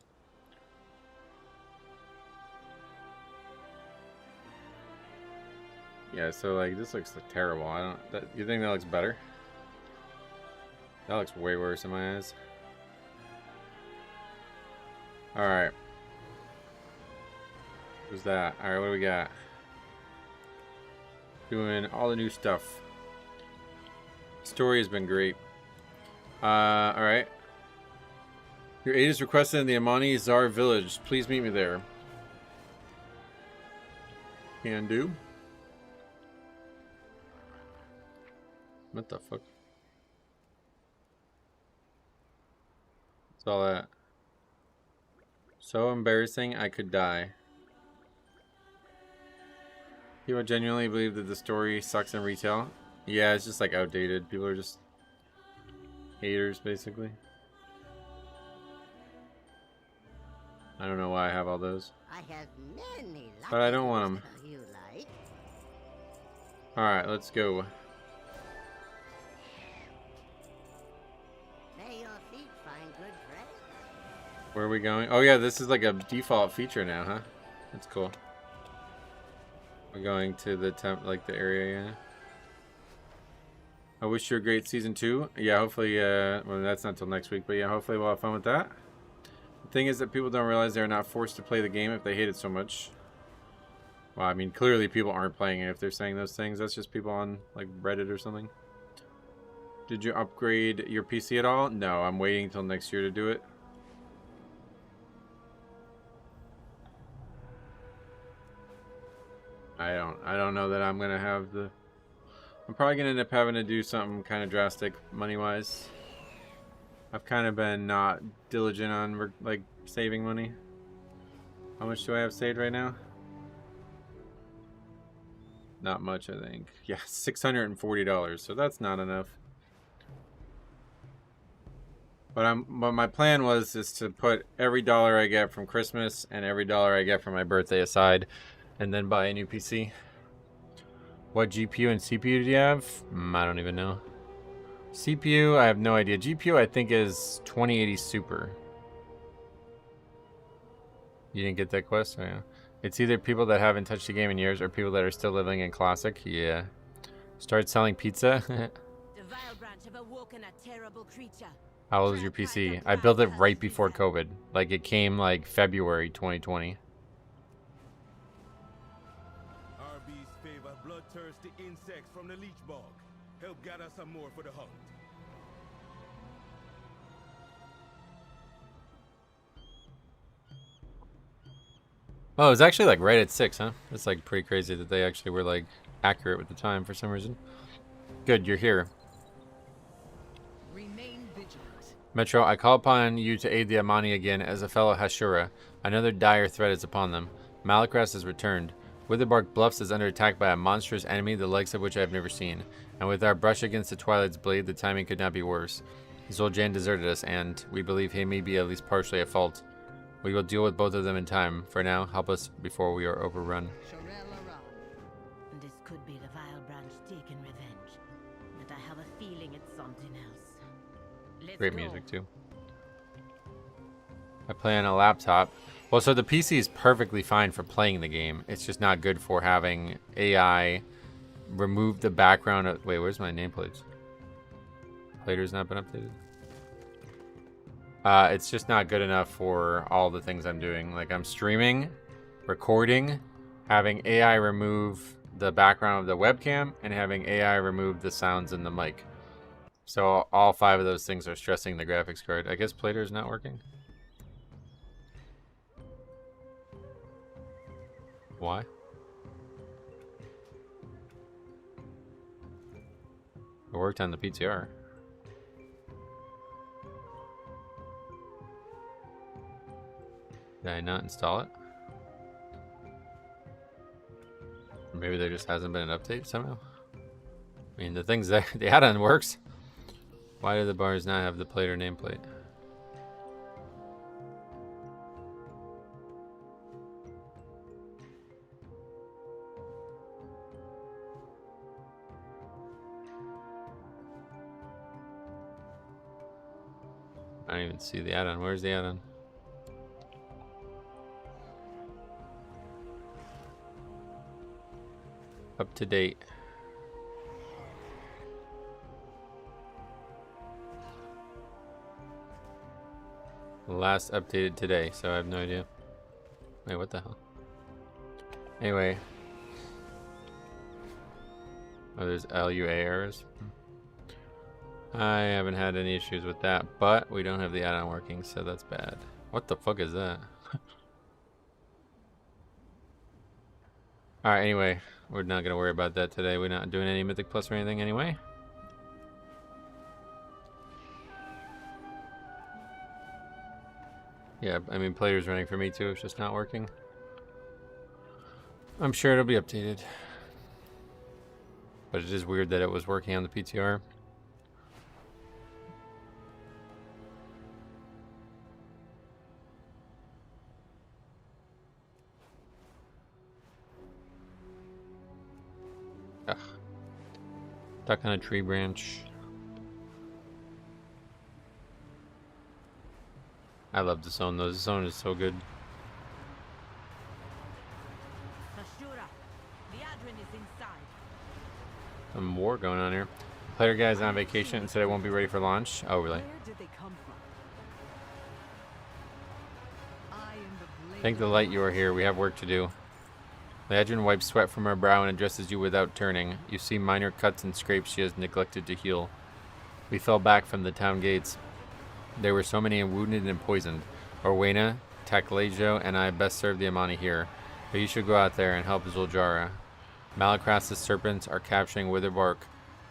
Yeah, so like this looks like terrible. I don't. You think that looks better? That looks way worse in my eyes. All right. Who's that? All right, what do we got? Doing all the new stuff. Story has been great. All right. Your aid is requested in the Amani Zar village. Please meet me there. Can do. What the fuck? What's all that? So embarrassing, I could die. People genuinely believe that the story sucks in retail. Yeah, it's just like outdated. People are just haters, basically. I don't know why I have all those. I have many But I don't want them. you like. Alright, let's go. May your feet find good rest. Where are we going? Oh yeah, this is like a default feature now, huh? That's cool. We're going to the like the area, yeah. I wish you a great season 2. Yeah, hopefully, well, that's not till next week, but yeah, hopefully we'll have fun with that. The thing is that people don't realize they're not forced to play the game if they hate it so much. Well, I mean, clearly people aren't playing it if they're saying those things. That's just people on, like, Reddit or something. Did you upgrade your PC at all? No, I'm waiting until next year to do it. I don't know that I'm gonna have the... I'm probably gonna end up having to do something kind of drastic money-wise. I've kind of been not diligent on like saving money. How much do I have saved right now? Not much, I think. Yeah, $640. So that's not enough. But my plan was is to put every dollar I get from Christmas and every dollar I get from my birthday aside, and then buy a new PC. What GPU and CPU do you have? I don't even know. CPU, I have no idea. GPU, I think, is 2080 Super. You didn't get that quest? Oh, yeah. It's either people that haven't touched the game in years or people that are still living in Classic. Yeah. Start selling pizza. The vile branch have awoken a terrible creature. How old is your PC? I built it right before COVID. Like, it came, like, February 2020. RB's favor bloodthirsty insects from the leech bog. Help gather some more for the hunt. Oh, it was actually like right at 6, huh? It's like pretty crazy that they actually were like accurate with the time for some reason. Good, you're here. Remain vigilant. Metro, I call upon you to aid the Amani again as a fellow Hashura. Another dire threat is upon them. Malakras has returned. Witherbark Bluffs is under attack by a monstrous enemy, the likes of which I have never seen. And with our brush against the Twilight's blade, the timing could not be worse. Zul'Jin deserted us, and we believe he may be at least partially at fault. We will deal with both of them in time. For now, help us before we are overrun. This could be the vile branch taking revenge. But I have a feeling it's something else. Let's Great go. music, too. I play on a laptop. Well, so the PC is perfectly fine for playing the game. It's just not good for having AI remove the background of... Wait, where's my nameplates? Plater's not been updated? It's just not good enough for all the things I'm doing. Like, I'm streaming, recording, having AI remove the background of the webcam, and having AI remove the sounds in the mic. So all 5 of those things are stressing the graphics card. I guess Plater's not working. Why? It worked on the PTR. Did I not install it? Or maybe there just hasn't been an update somehow? I mean, the thing's there. The add-on works. Why do the bars not have the Plater nameplate? I don't even see the add-on. Where's the add-on? Up to date. Last updated today, so I have no idea. Wait, what the hell? Anyway. Oh, there's LUA errors. I haven't had any issues with that, but we don't have the add-on working, so that's bad. What the fuck is that? Alright, anyway. We're not going to worry about that today. We're not doing any Mythic Plus or anything anyway. Yeah, I mean, Plater's running for me too. It's just not working. I'm sure it'll be updated. But it is weird that it was working on the PTR. Stuck on a tree branch. I love the zone though. This zone is so good. Ashura, the Adrin is inside. Some war going on here. Player guy's on vacation and said it won't be ready for launch. Oh, really? Where did they come from? I am the blade Thank the of light you are here. We have work to do. The Adrin wipes sweat from her brow and addresses you without turning. You see minor cuts and scrapes she has neglected to heal. We fell back from the town gates. There were so many wounded and poisoned. Orwena, Taklejo, and I best serve the Amani here. But you should go out there and help Zuljara. Malacras's serpents are capturing Witherbark,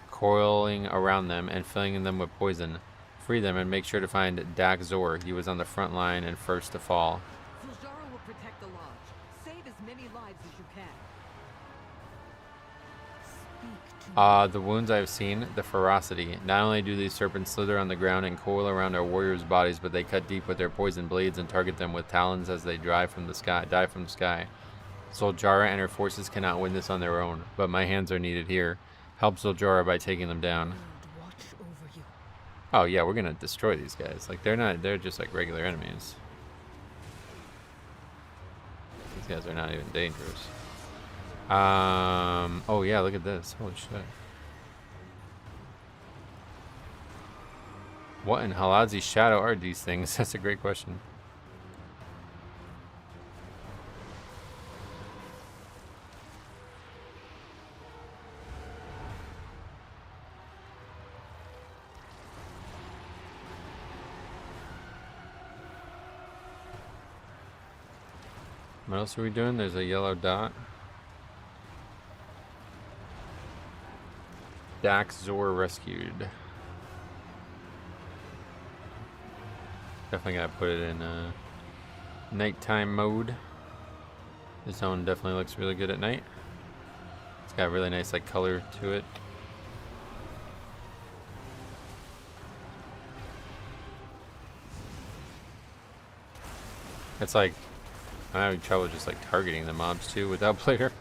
coiling around them and filling them with poison. Free them and make sure to find Dak Zor. He was on the front line and first to fall. Zuljara will protect the lodge. Save as many lives as you can. Speak to The wounds I have seen, the ferocity. Not only do these serpents slither on the ground and coil around our warriors' bodies, but they cut deep with their poison blades and target them with talons as they die from the sky. Zuljara and her forces cannot win this on their own, but my hands are needed here. Help Zuljara by taking them down. God watch over you. Oh yeah, we're gonna destroy these guys. Like they're just like regular enemies. These guys are not even dangerous. Oh yeah, look at this. Holy shit. What in Haladzi's shadow are these things? That's a great question. What else are we doing? There's a yellow dot. Dak Zor rescued. Definitely gotta put it in nighttime mode. This zone definitely looks really good at night. It's got a really nice like color to it. It's like I'm having trouble just like targeting the mobs too without player.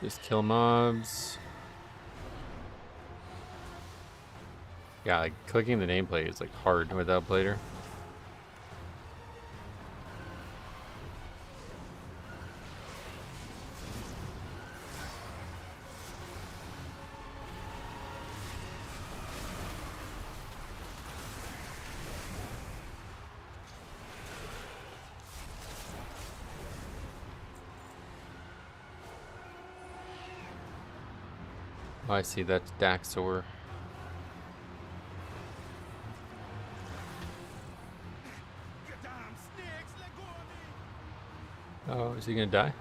Just kill mobs. Yeah, like clicking the nameplate is like hard without player. Oh, I see. That's Daxor. Oh, is he gonna die?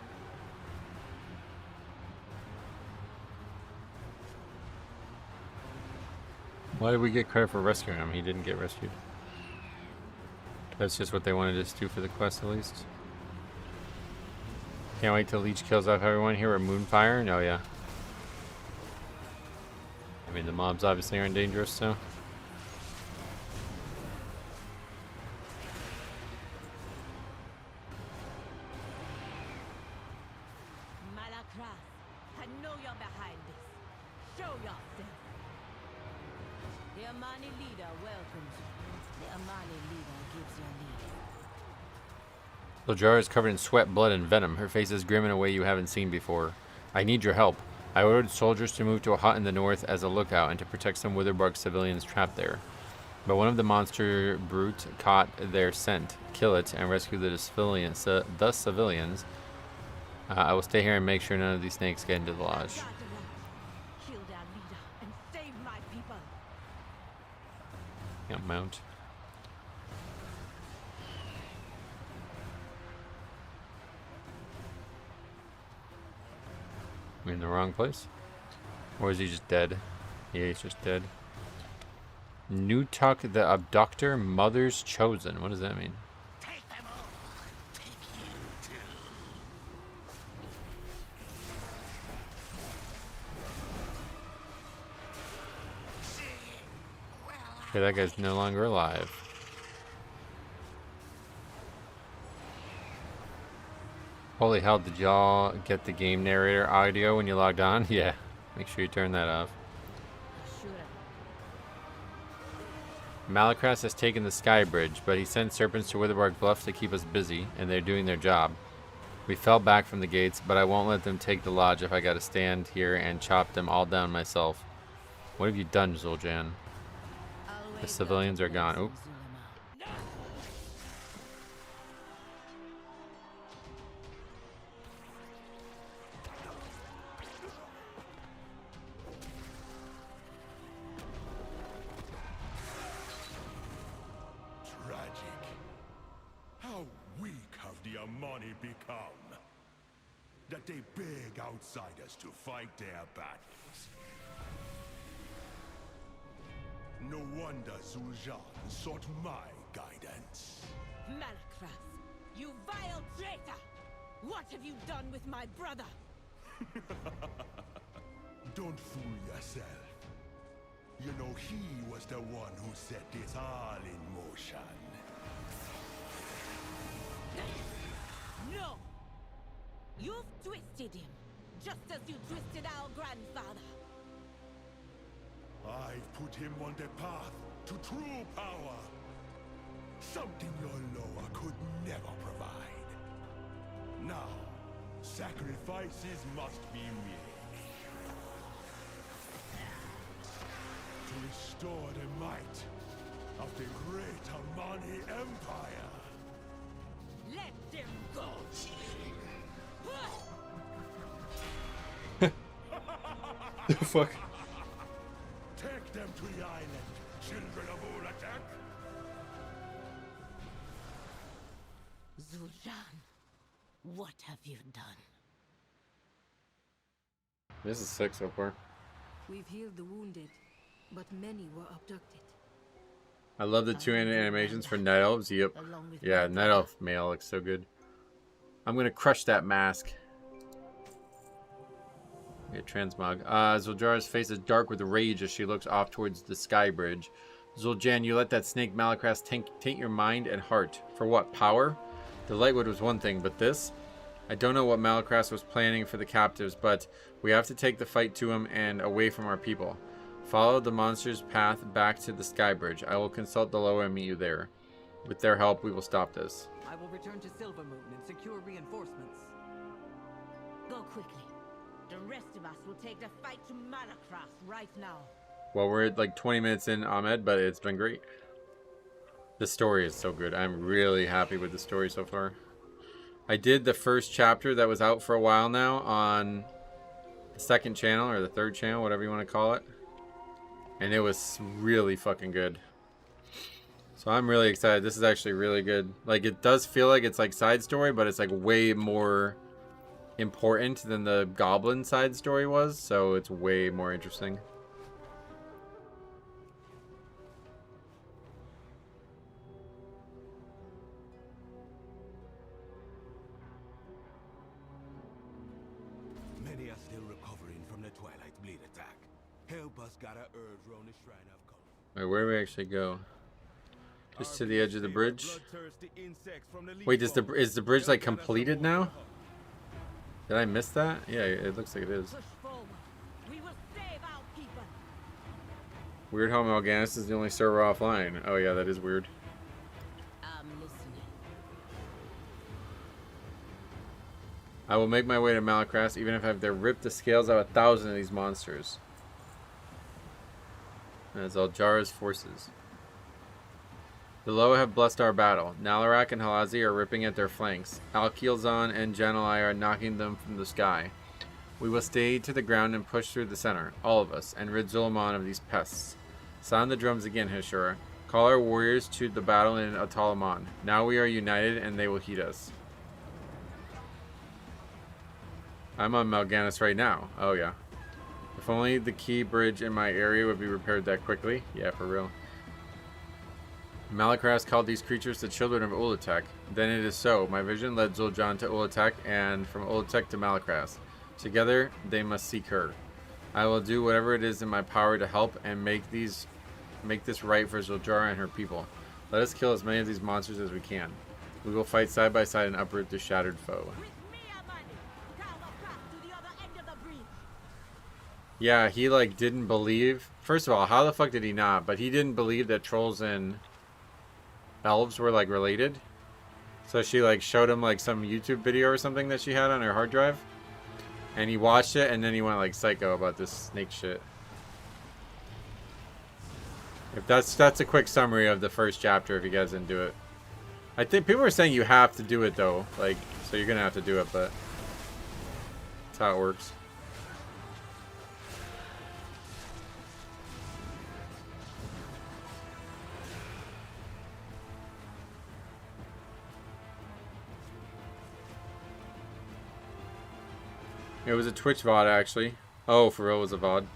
Why did we get credit for rescuing him? He didn't get rescued. That's just what they wanted us to do for the quest, at least. Can't wait till Leech kills off everyone here with Moonfire. No, yeah. I mean, the mobs obviously aren't dangerous, so. Malacras, I know you're behind this. Show yourself. The Amani leader welcomes you. The Amani leader gives you lead. Zuljara is covered in sweat, blood, and venom. Her face is grim in a way you haven't seen before. I need your help. I ordered soldiers to move to a hut in the north as a lookout and to protect some Witherbark civilians trapped there. But one of the monster brute caught their scent. Kill it and rescue the civilians. I will stay here and make sure none of these snakes get into the lodge. Kill their leader and save my people. Can't mount. I'm in the wrong place? Or is he just dead? Yeah, he's just dead. Nutuk the Abductor, Mother's Chosen. What does that mean? Take them all. Take you too. Okay, that guy's no longer alive. Holy hell, did y'all get the game narrator audio when you logged on? Yeah, make sure you turn that off. Sure. Malacras has taken the Sky Bridge, but he sent serpents to Witherbark Bluff to keep us busy, and they're doing their job. We fell back from the gates, but I won't let them take the lodge if I gotta stand here and chop them all down myself. What have you done, Zul'Jan? The civilians are gone. Oop. Tragic. How weak have the Amani become? That they beg outsiders to fight their battles. No wonder Zul'Jan sought my guidance. Malacras, you vile traitor! What have you done with my brother? Don't fool yourself. You know he was the one who set this all in motion. No! You've twisted him, just as you twisted our grandfather. I've put him on the path to true power. Something your lower could never provide. Now, sacrifices must be made. To restore the might of the great Amani Empire. Let them go! The fuck? Take them to the island, children of Ula'tek. Zul'Jan, what have you done? This is sick so far. We've healed the wounded, but many were abducted. I love the two animations for Night Elves. Yep. Along with Yeah, my Night Elf male looks so good. I'm gonna crush that mask. Yeah, transmog. Zul'Jara's face is dark with rage as she looks off towards the Sky Bridge. Zul'Jan, you let that snake Malacras taint your mind and heart. For what? Power? The Lightwood was one thing, but this? I don't know what Malacras was planning for the captives, but we have to take the fight to him and away from our people. Follow the monster's path back to the Sky Bridge. I will consult the Loa and meet you there. With their help, we will stop this. I will return to Silvermoon and secure reinforcements. Go quickly. The rest of us will take the fight to Malacras right now. Well, we're like 20 minutes in, Ahmed, but it's been great. The story is so good. I'm really happy with the story so far. I did the first chapter that was out for a while now on the second channel or the third channel, whatever you want to call it. And it was really fucking good. So I'm really excited. This is actually really good. Like, it does feel like it's like side story, but it's like way more important than the Goblin side story was. So it's way more interesting. Many are still recovering from the Twilight Bleed attack. Help us got a urge round the Shrine of Color. Alright, where do we actually go? Just to the edge of the bridge? Wait, is the bridge like completed now? Did I miss that? Yeah, it looks like it is. Push forward. We will save our people. Weird how Mal'Ganis is the only server offline. Oh yeah, that is weird. I'm listening. I will make my way to Malacras, even if I have to rip the scales out of 1,000 of these monsters. That's Aljara's forces. The Loa have blessed our battle. Nalarak and Halazi are ripping at their flanks. Alkielzon and Janalai are knocking them from the sky. We will stay to the ground and push through the center, all of us, and rid Zul'Aman of these pests. Sound the drums again, Hishura. Call our warriors to the battle in Atalaman. Now we are united and they will heed us. I'm on Mal'Ganis right now. Oh yeah. If only the key bridge in my area would be repaired that quickly. Yeah, for real. Malacras called these creatures the children of Ula'tek. Then it is so. My vision led Zul'Jan to Ula'tek, and from Ula'tek to Malacras. Together, they must seek her. I will do whatever it is in my power to help and make this right for Zul'Jara and her people. Let us kill as many of these monsters as we can. We will fight side by side and uproot the shattered foe. With me Yeah, he like didn't believe. First of all, how the fuck did he not? But he didn't believe that trolls and elves were like related. So she like showed him like some YouTube video or something that she had on her hard drive. And he watched it and then he went like psycho about this snake shit. If that's a quick summary of the first chapter if you guys didn't do it. I think people are saying you have to do it though. Like, so you're gonna have to do it, but that's how it works. It was a Twitch VOD actually. Oh, for real, it was a VOD.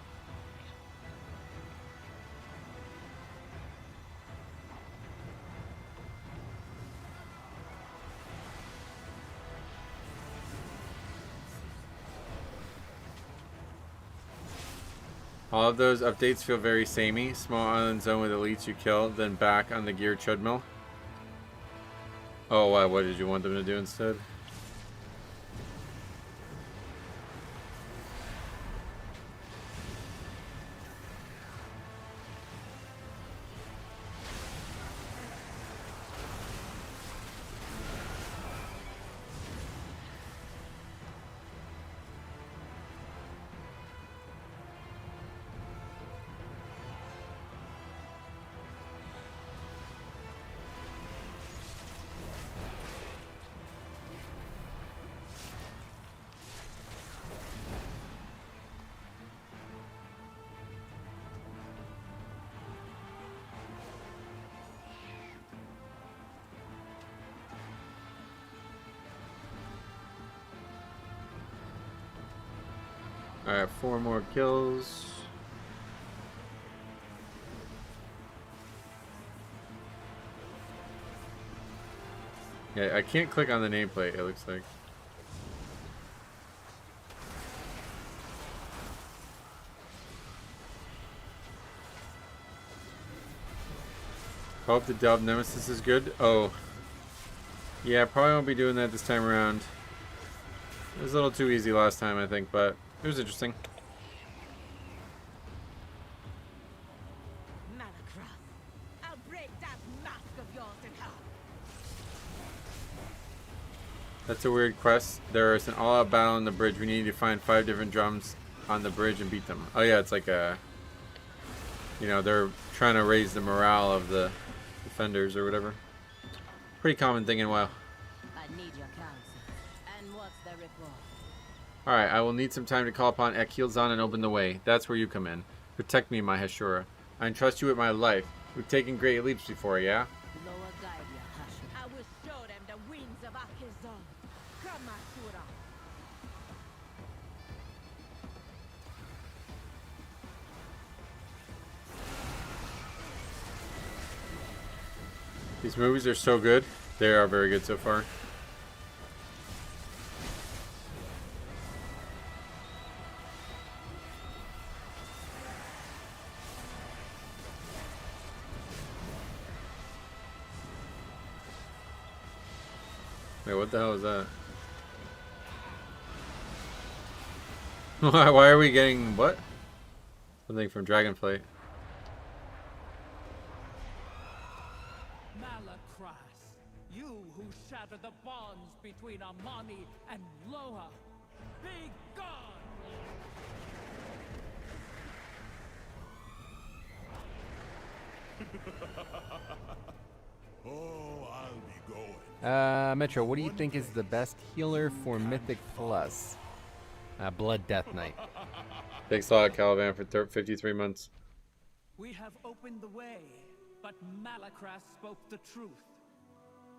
All of those updates feel very samey. Small island zone with elites you kill, then back on the gear treadmill. Oh, what did you want them to do instead? Alright, 4 more kills. Yeah, I can't click on the nameplate, it looks like. Hope the Delve Nemesis is good. Oh. Yeah, probably won't be doing that this time around. It was a little too easy last time, I think, but it was interesting. Malacross, I'll break that mask of yours in half. That's a weird quest. There is an all-out battle on the bridge. We need to find 5 different drums on the bridge and beat them. Oh yeah, it's like a... You know, they're trying to raise the morale of the defenders or whatever. Pretty common thing in WoW. I need your counsel. And what's the report? Alright, I will need some time to call upon Ekheelzan and open the way. That's where you come in. Protect me, my Hashura. I entrust you with my life. We've taken great leaps before, yeah? Lower guide your Hashira. I will show them the winds of Akizon. Come, Ashura. These movies are so good. They are very good so far. Wait, what the hell is that? Why are we getting what? Something from Dragonflight. Malacross, you who shatter the bonds between Amani and Loa, be gone! Oh, I'll be going. Metro, what do you think is the best healer for Mythic Plus? Blood Death Knight. Thanks a lot, Caliban, for 53 months. We have opened the way, but Malacross spoke the truth.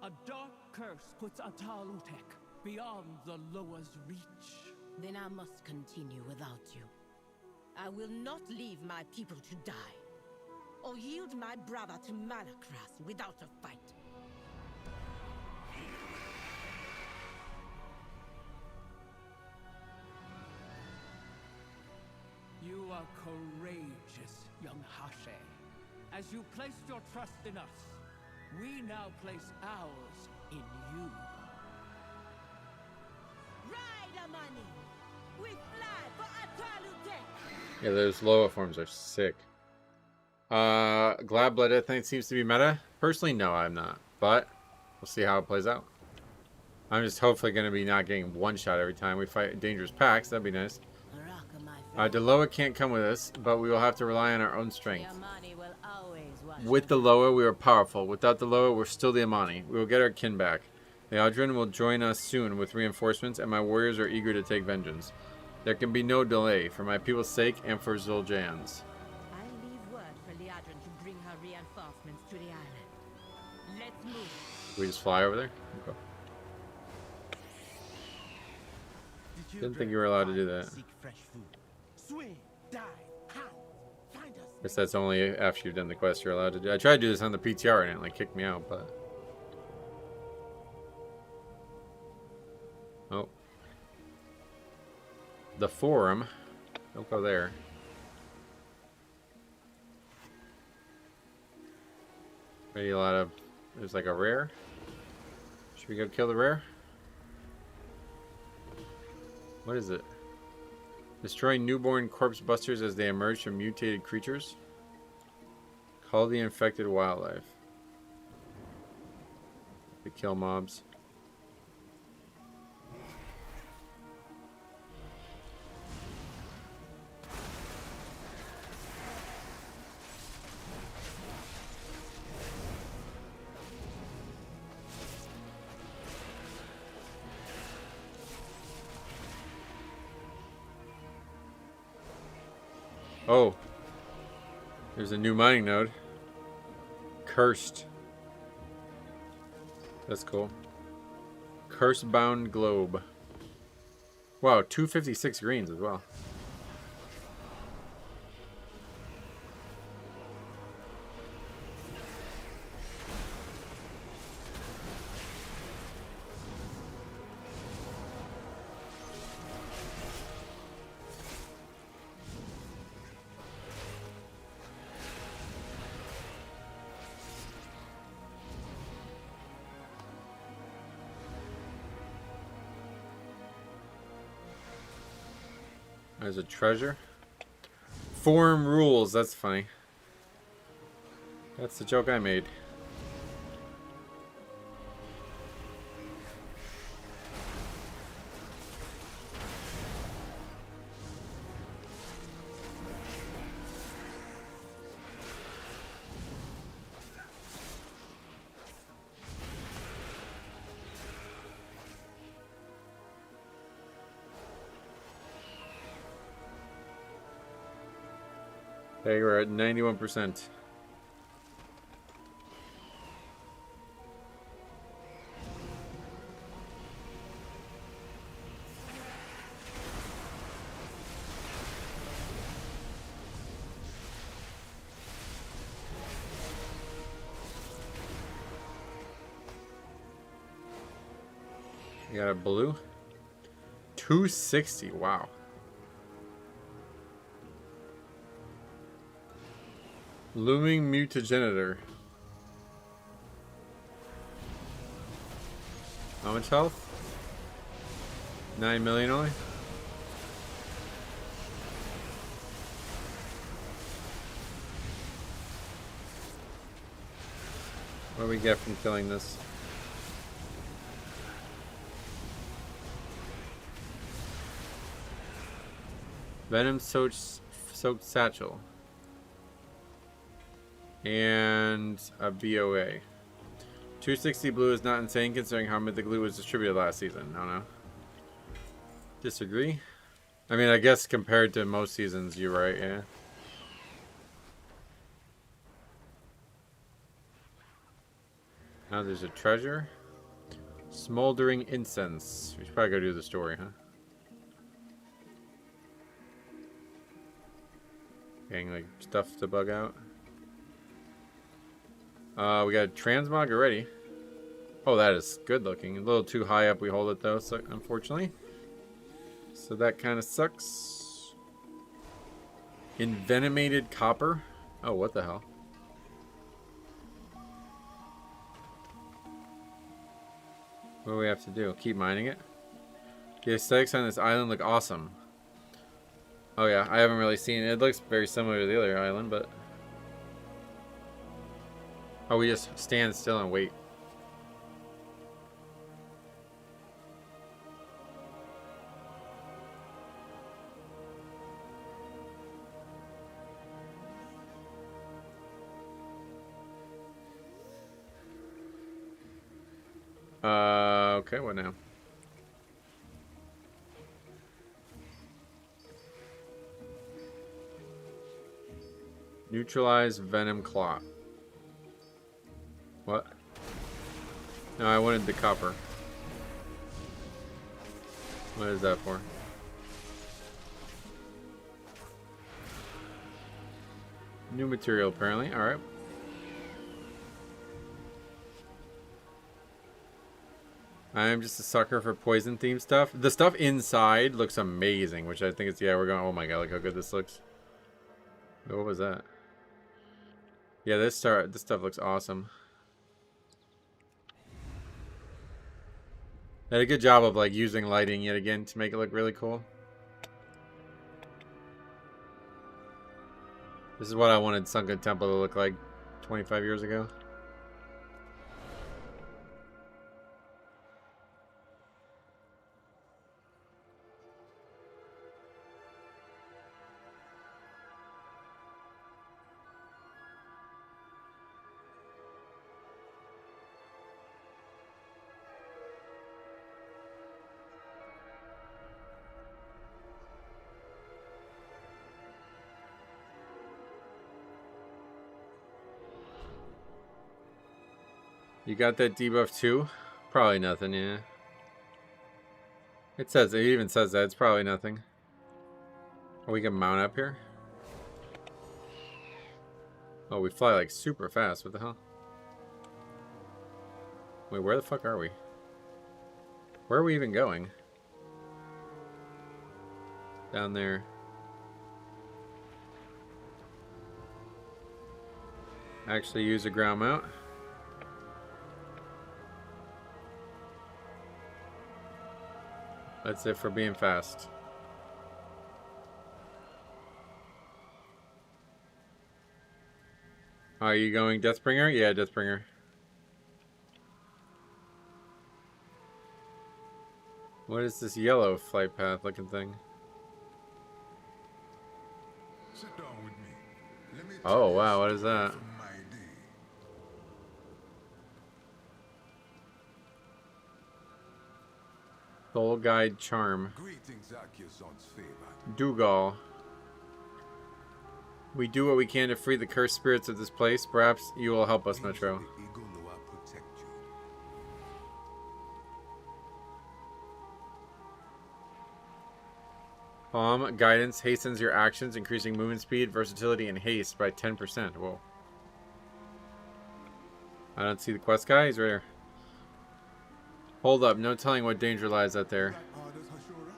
A dark curse puts Ula'tek beyond the Loa's reach. Then I must continue without you. I will not leave my people to die, or yield my brother to Malacross without a fight. You are courageous, young Hashe. As you placed your trust in us, we now place ours in you. Ride, Amani! We fly for Ula'tek! Yeah, those Loa forms are sick. Glad Blood Death Knight seems to be meta. Personally, no, I'm not. But we'll see how it plays out. I'm just hopefully going to be not getting one shot every time we fight dangerous packs. That'd be nice. Deloa can't come with us, but we will have to rely on our own strength. With the Loa, we are powerful. Without the Loa, we're still the Amani. We will get our kin back. The Aldrin will join us soon with reinforcements, and my warriors are eager to take vengeance. There can be no delay, for my people's sake and for Zul'Jan's. I leave word for Liadrin to bring her reinforcements to the island. Let's move. We just fly over there? Okay. Didn't think you were allowed to do that. Swing, dive, hunt, find us. Guess that's only after you've done the quest you're allowed to do. I tried to do this on the PTR and it like kicked me out, but... Oh. The forum. Don't go there. Maybe a lot of... There's like a rare. Should we go kill the rare? What is it? Destroy newborn corpse busters as they emerge from mutated creatures. Call the infected wildlife. To kill mobs. Oh, there's a new mining node. Cursed. That's cool. Curse-bound globe. Wow, 256 greens as well. There's a treasure. Forum rules. That's funny. That's the joke I made. Okay, we're at 91%. You got a blue? 260, wow. Looming Mutagenitor. How much health? 9 million only? What do we get from killing this? Venom soaked satchel. And a BOA. 260 blue is not insane considering how Mythic Blue was distributed last season. I don't know. Disagree? I mean, I guess compared to most seasons, you're right, yeah. Now there's a treasure. Smoldering incense. We should probably go do the story, huh? Getting like stuff to bug out. We got a transmog already. Oh, that is good looking. A little too high up we hold it though, so unfortunately. So that kind of sucks. Envenomated copper. Oh, what the hell? What do we have to do? Keep mining it? The aesthetics on this island look awesome. Oh yeah, I haven't really seen it. It looks very similar to the other island, but... Oh, we just stand still and wait. Okay, what now? Neutralize Venom Claw. What? No, I wanted the copper. What is that for? New material, apparently. Alright. I am just a sucker for poison themed stuff. The stuff inside looks amazing, which I think is, yeah, we're going, oh my god, look how good this looks. What was that? Yeah, this stuff looks awesome. They did a good job of like using lighting yet again to make it look really cool. This is what I wanted Sunken Temple to look like 25 years ago. You got that debuff too? Probably nothing, yeah. It even says that. It's probably nothing. Oh, we can mount up here? Oh, we fly like super fast. What the hell? Wait, where the fuck are we? Where are we even going? Down there. Actually use a ground mount. That's it for being fast. Are you going Deathbringer? Yeah, Deathbringer. What is this yellow flight path looking thing? Sit down with me. Let me Oh wow, what is that? from my day. Soul Guide Charm. Greetings, Arceuson's favored. Dougal. We do what we can to free the cursed spirits of this place. Perhaps you will help us, Metro. The Eagle Noah protect you. Palm Guidance hastens your actions, increasing movement speed, versatility, and haste by 10%. Whoa. I don't see the quest guy. He's right here. Hold up. No telling what danger lies out there. Orders, Hashura?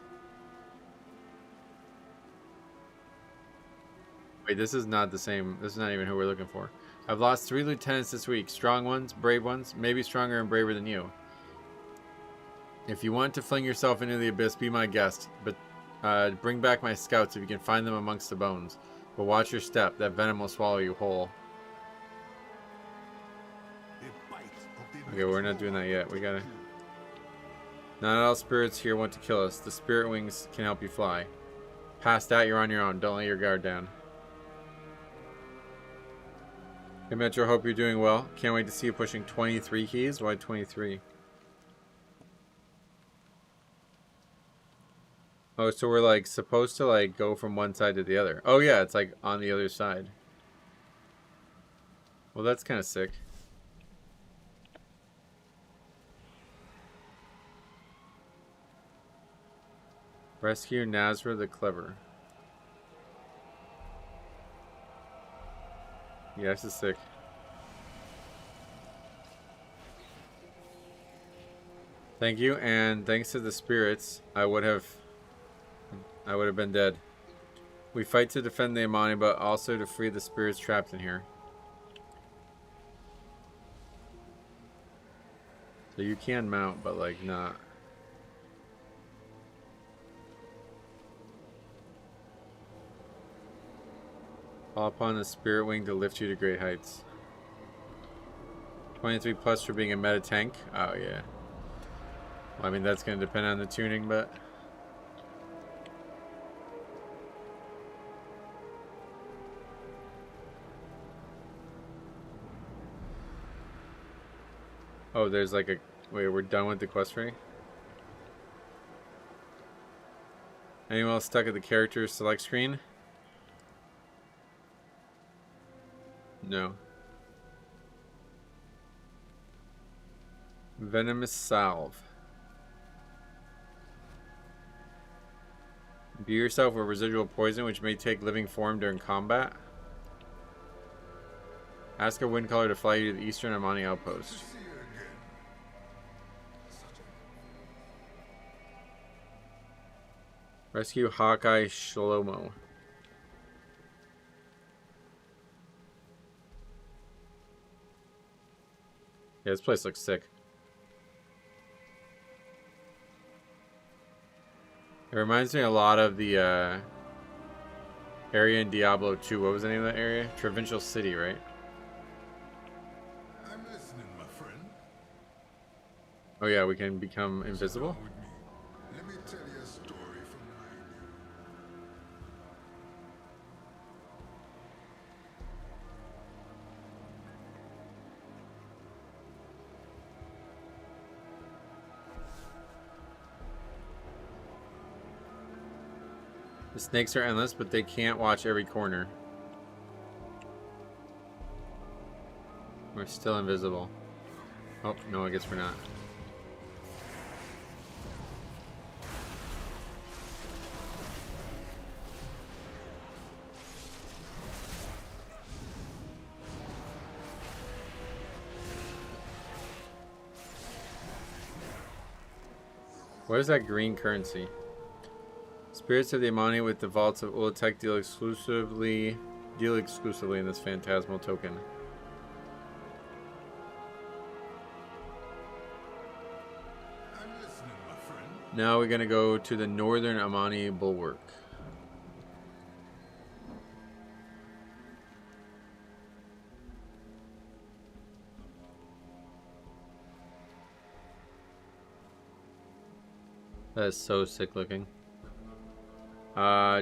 Wait, this is not the same. This is not even who we're looking for. I've lost 3 lieutenants this week. Strong ones, brave ones, maybe stronger and braver than you. If you want to fling yourself into the abyss, be my guest. But bring back my scouts if you can find them amongst the bones. But watch your step. That venom will swallow you whole. Okay, we're not doing that yet. We gotta... Not all spirits here want to kill us. The spirit wings can help you fly. Past that, you're on your own. Don't let your guard down. Hey Metro, hope you're doing well. Can't wait to see you pushing 23 keys. Why 23? Oh, so we're like supposed to like go from one side to the other. Oh yeah, it's like on the other side. Well, that's kind of sick. Rescue Nazra the Clever. Yeah, this is sick. Thank you, and thanks to the spirits, I would have been dead. We fight to defend the Amani, but also to free the spirits trapped in here. So you can mount, but like not. Call upon the Spirit Wing to lift you to great heights. 23 plus for being a meta tank. Oh, yeah. Well, I mean, that's going to depend on the tuning, but... Oh, there's like a... Wait, we're done with the quest ring? Anyone else stuck at the character select screen? No. Venomous Salve. Imbue yourself with residual poison, which may take living form during combat. Ask a wind caller to fly you to the eastern Amani outpost. Rescue Hawkeye Shlomo. Yeah, this place looks sick. It reminds me a lot of the area in Diablo 2. What was the name of that area? Provincial City, right? I'm listening, my friend. Oh yeah, we can become invisible? Sit down with me. Let me tell you a story from my day. The snakes are endless, but they can't watch every corner. We're still invisible. Oh, no, I guess we're not. What is that green currency? Spirits of the Amani with the vaults of Ula'tek deal exclusively in this phantasmal token. I'm listening, my friend. Now we're gonna go to the northern Amani bulwark. That is so sick looking.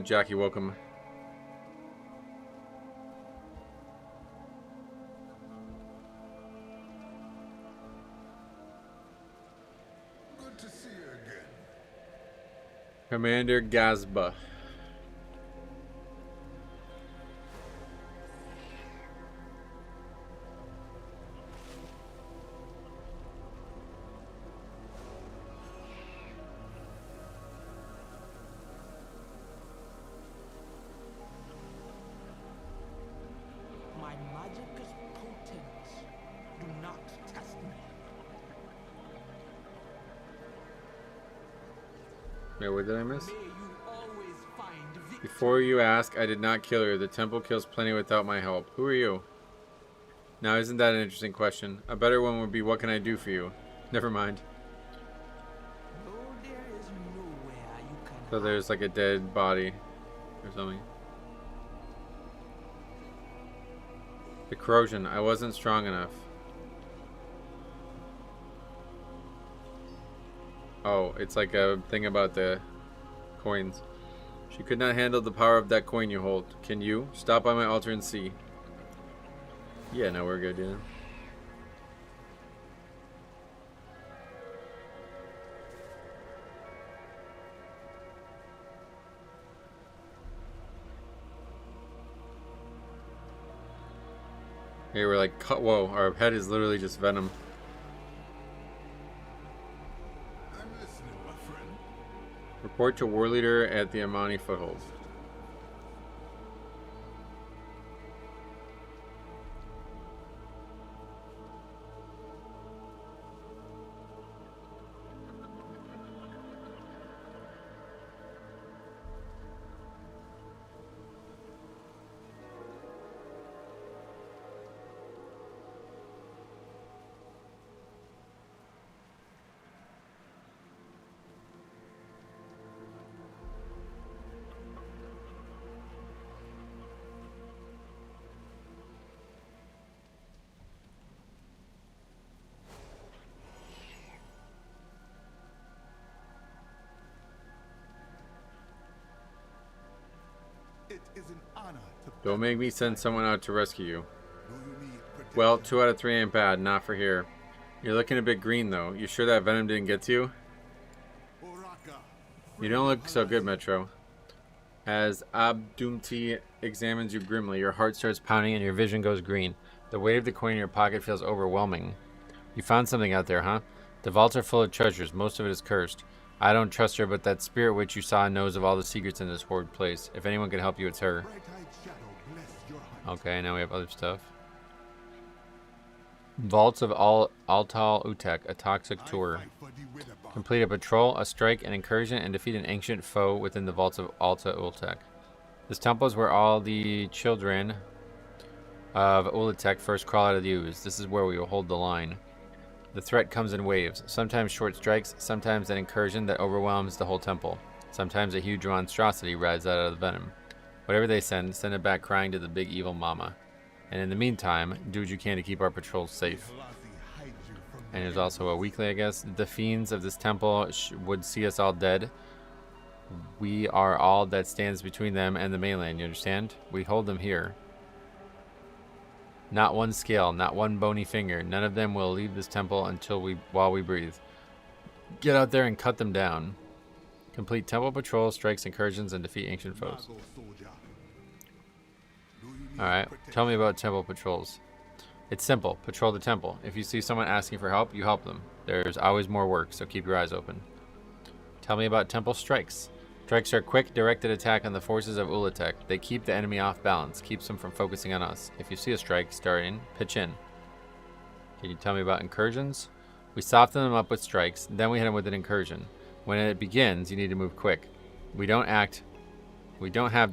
Jackie, welcome. Good to see you again. Commander Gazba. My magic is potent. Do not test me. Wait, what did I miss? May you always find victory. Before you ask, I did not kill her. The temple kills plenty without my help. Who are you? Now, isn't that an interesting question? A better one would be, what can I do for you? Never mind. No, there is nowhere you can So there's like a dead body or something. The corrosion. I wasn't strong enough. Oh, it's like a thing about the coins. She could not handle the power of that coin you hold. Can you? Stop by my altar and see. Yeah, no, we're good, yeah. Hey, we're like, whoa, our head is literally just venom. I'm listening, my friend. Report to war leader at the Amani foothold. Don't make me send someone out to rescue you. Well, 2 out of 3 ain't bad. Not for here. You're looking a bit green, though. You sure that venom didn't get to you? You don't look so good, Metro. As Abdumti examines you grimly, your heart starts pounding and your vision goes green. The weight of the coin in your pocket feels overwhelming. You found something out there, huh? The vaults are full of treasures. Most of it is cursed. I don't trust her, but that spirit witch you saw knows of all the secrets in this horrid place. If anyone can help you, it's her. Okay, now we have other stuff. Vaults of Ula'tek, a toxic tour. Complete a patrol, a strike, an incursion, and defeat an ancient foe within the vaults of Ula'tek. This temple is where all the children of Ula'tek first crawl out of the ooze. This is where we will hold the line. The threat comes in waves, sometimes short strikes, sometimes an incursion that overwhelms the whole temple. Sometimes a huge monstrosity rides out of the venom. Whatever they send it back crying to the big evil mama. And in the meantime, do what you can to keep our patrols safe. And there's also a weekly, I guess. The fiends of this temple would see us all dead. We are all that stands between them and the mainland, you understand? We hold them here. Not one scale, not one bony finger. None of them will leave this temple while we breathe. Get out there and cut them down. Complete temple patrol, strikes, incursions, and defeat ancient foes. Alright, tell me about temple patrols. It's simple. Patrol the temple. If you see someone asking for help, you help them. There's always more work, so keep your eyes open. Tell me about temple strikes. Strikes are quick, directed attack on the forces of Ula'tek. They keep the enemy off balance, keeps them from focusing on us. If you see a strike, start in, pitch in. Can you tell me about incursions? We soften them up with strikes, then we hit them with an incursion. When it begins, you need to move quick. We don't have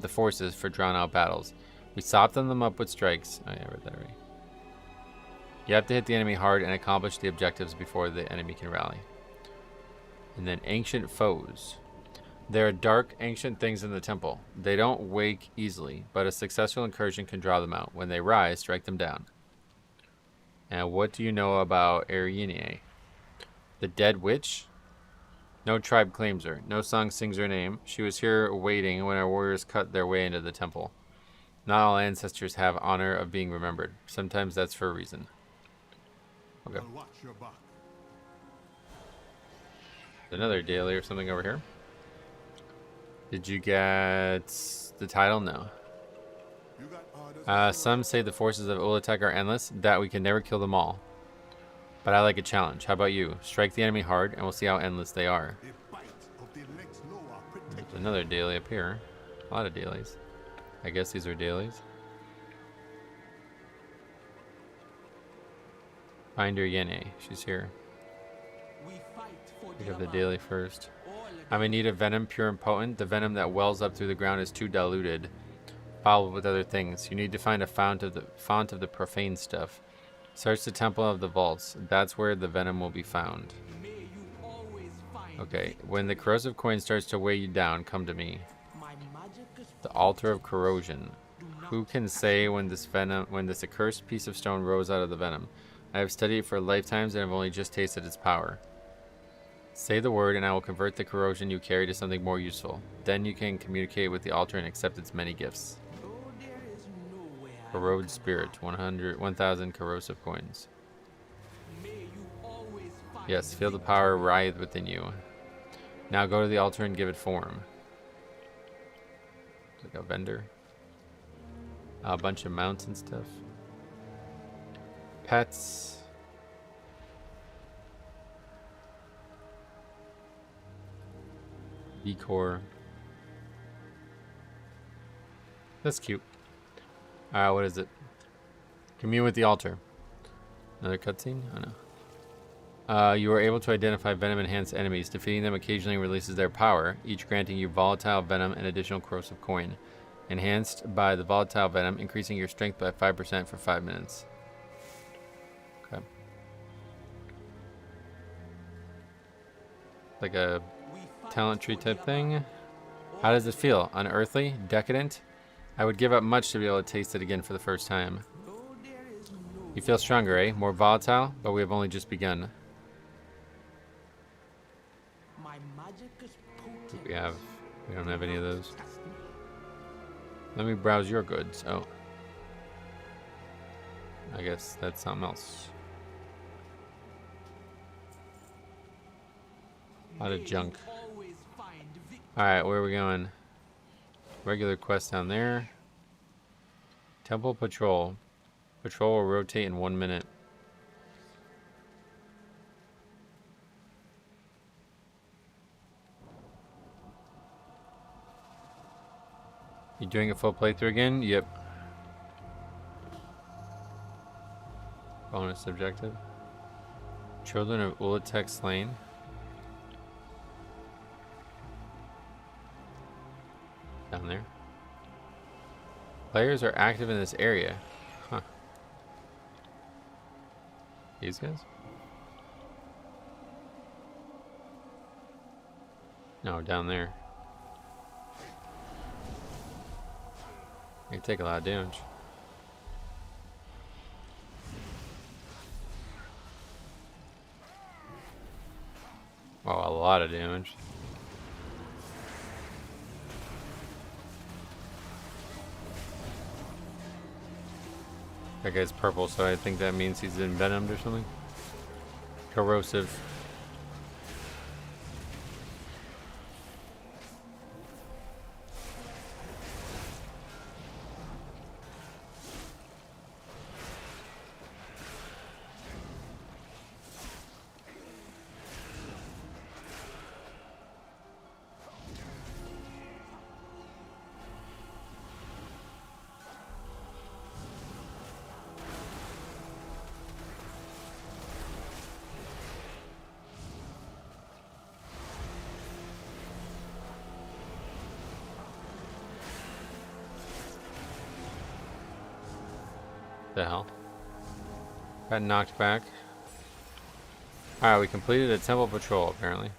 the forces for drawn-out battles. We soften them up with strikes. Oh yeah, I read that already. You have to hit the enemy hard and accomplish the objectives before the enemy can rally. And then ancient foes. There are dark, ancient things in the temple. They don't wake easily, but a successful incursion can draw them out. When they rise, strike them down. And what do you know about Ariene? The dead witch? No tribe claims her. No song sings her name. She was here waiting when our warriors cut their way into the temple. Not all ancestors have honor of being remembered. Sometimes that's for a reason. Okay. Another daily or something over here. Did you get the title? No. Some say the forces of Ula'tek are endless, that we can never kill them all. But I like a challenge. How about you? Strike the enemy hard, and we'll see how endless they are. There's another daily up here. A lot of dailies. I guess these are dailies. Find her Yene. She's here. Pick up the daily first. I'm in need of venom, pure and potent. The venom that wells up through the ground is too diluted, followed with other things. You need to find a font of the profane stuff. Search the temple of the vaults. That's where the venom will be found. Okay, when the corrosive coin starts to weigh you down, come to me. The altar of corrosion. Who can say when this accursed piece of stone rose out of the venom? I have studied it for lifetimes and have only just tasted its power. Say the word and I will convert the corrosion you carry to something more useful. Then you can communicate with the altar and accept its many gifts. Corrode spirit, 1,000 corrosive coins. Yes, feel the power writhe within you. Now go to the altar and give it form. Like a vendor. A bunch of mounts and stuff. Pets. Decor. That's cute. Alright, what is it? Commune with the altar. Another cutscene? Oh no. You are able to identify venom-enhanced enemies. Defeating them occasionally releases their power, each granting you volatile venom and additional corrosive coin. Enhanced by the volatile venom, increasing your strength by 5% for 5 minutes. Okay. Like a talent tree type thing. How does it feel? Unearthly? Decadent? I would give up much to be able to taste it again for the first time. You feel stronger, eh? More volatile? But we have only just begun. We don't have any of those. Let me browse your goods. Oh. I guess that's something else. A lot of junk. Alright, where are we going? Regular quest down there. Temple Patrol. Patrol will rotate in 1 minute. You doing a full playthrough again? Yep. Bonus objective. Children of Ula'tek slain. Down there. Players are active in this area. Huh. These guys? No, down there. They take a lot of damage. Oh, a lot of damage. That guy's purple, so I think that means he's envenomed or something. Corrosive. The hell? Got knocked back. Alright, we completed a temple patrol apparently.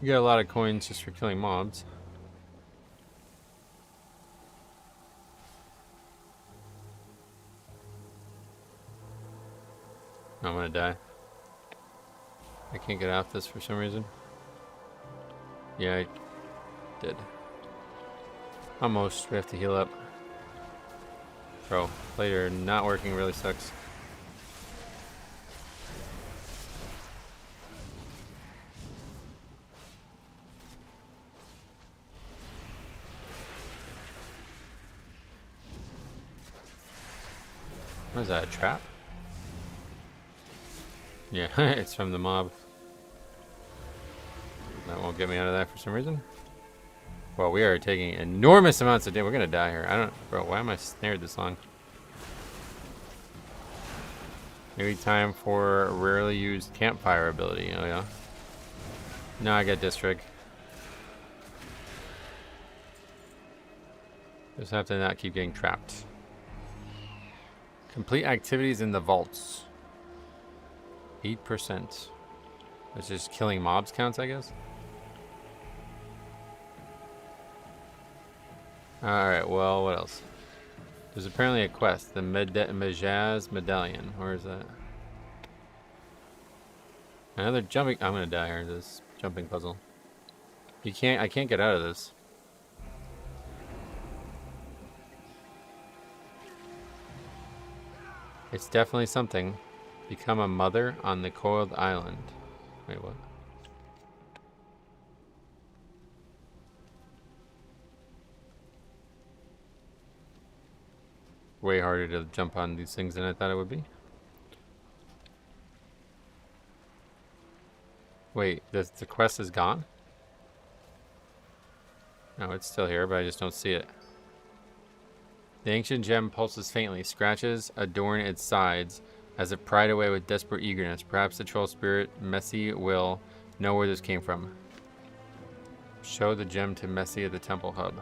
You get a lot of coins just for killing mobs. I'm gonna die. I can't get off this for some reason. Yeah, I did. Almost. We have to heal up. Bro, later not working really sucks. What is that, a trap? Yeah, it's from the mob. That won't get me out of that for some reason. Well, we are taking enormous amounts of damage. We're gonna die here. I don't, bro, why am I snared this long? Maybe time for rarely used campfire ability. Oh yeah. No, I got district. Just have to not keep getting trapped. Complete activities in the vaults. 8%. Which is killing mobs counts, I guess. Alright, well, what else? There's apparently a quest. The Majaz Medallion. Where is that? Another jumping... I'm gonna die here. This jumping puzzle. You can't... I can't get out of this. It's definitely something. Become a mother on the coiled island. Wait, what? Way harder to jump on these things than I thought it would be. Wait, the quest is gone? No, it's still here, but I just don't see it. The ancient gem pulses faintly. Scratches adorn its sides as it pried away with desperate eagerness. Perhaps the troll spirit, Messi, will know where this came from. Show the gem to Messi at the temple hub.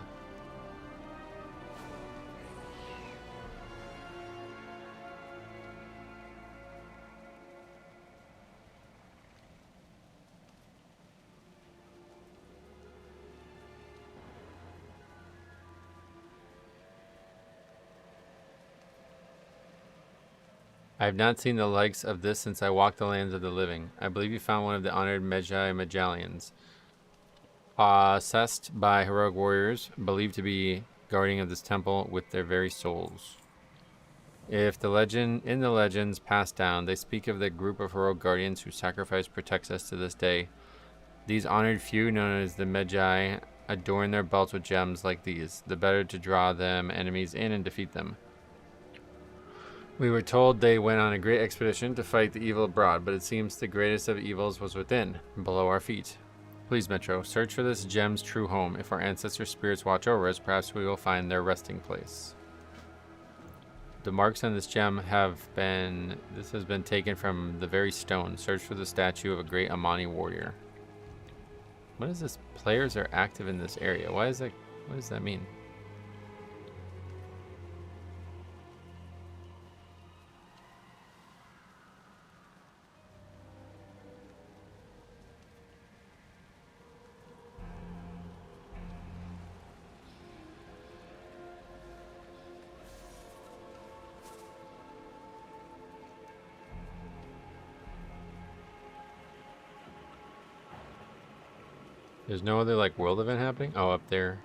I have not seen the likes of this since I walked the lands of the living. I believe you found one of the honored Magi medallions. Possessed by heroic warriors, believed to be guardian of this temple with their very souls. If the legends passed down, they speak of the group of heroic guardians whose sacrifice protects us to this day. These honored few, known as the Magi, adorn their belts with gems like these, the better to draw them enemies in and defeat them. We were told they went on a great expedition to fight the evil abroad, but it seems the greatest of evils was within, below our feet. Please, Metro, search for this gem's true home. If our ancestor spirits watch over us, perhaps we will find their resting place. The marks on this gem has been taken from the very stone. Search for the statue of a great Amani warrior. What is this? Players are active in this area. Why is that? What does that mean? There's no other like world event happening? Oh, up there.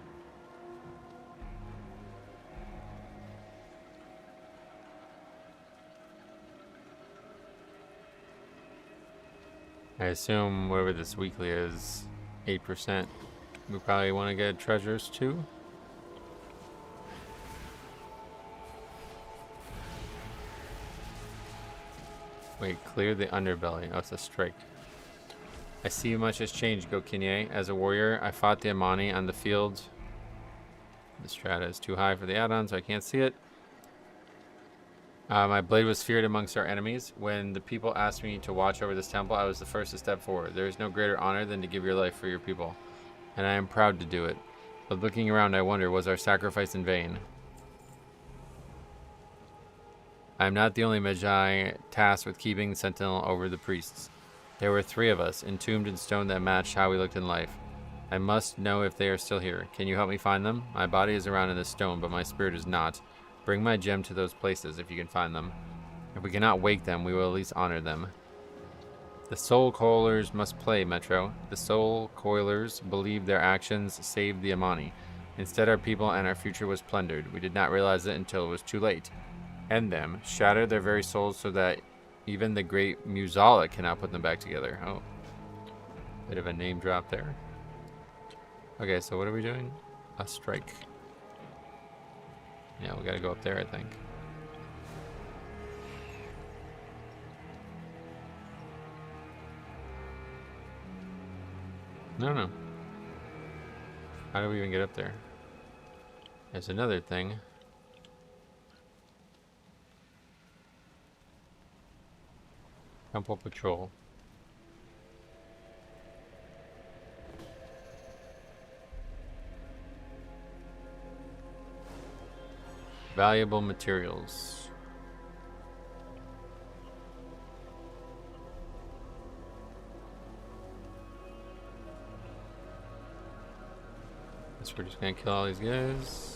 I assume whatever this weekly is, 8%. We probably want to get treasures too. Wait, clear the underbelly. Oh, it's a strike. I see much has changed, Gokinye. As a warrior, I fought the Amani on the field. The strata is too high for the add-on, so I can't see it. My blade was feared amongst our enemies. When the people asked me to watch over this temple, I was the first to step forward. There is no greater honor than to give your life for your people, and I am proud to do it. But looking around, I wonder, was our sacrifice in vain? I am not the only Magi tasked with keeping sentinel over the priests. There were 3 of us, entombed in stone that matched how we looked in life. I must know if they are still here. Can you help me find them? My body is around in this stone, but my spirit is not. Bring my gem to those places if you can find them. If we cannot wake them, we will at least honor them. The soul coilers must play, Metro. The soul coilers believed their actions saved the Amani. Instead, our people and our future was plundered. We did not realize it until it was too late. End them. Shatter their very souls so that even the great Muzala cannot put them back together. Oh. Bit of a name drop there. Okay, so what are we doing? A strike. Yeah, we gotta go up there, I think. No. How do we even get up there? There's another thing. Temple Patrol. Valuable materials. Guess we're just gonna kill all these guys.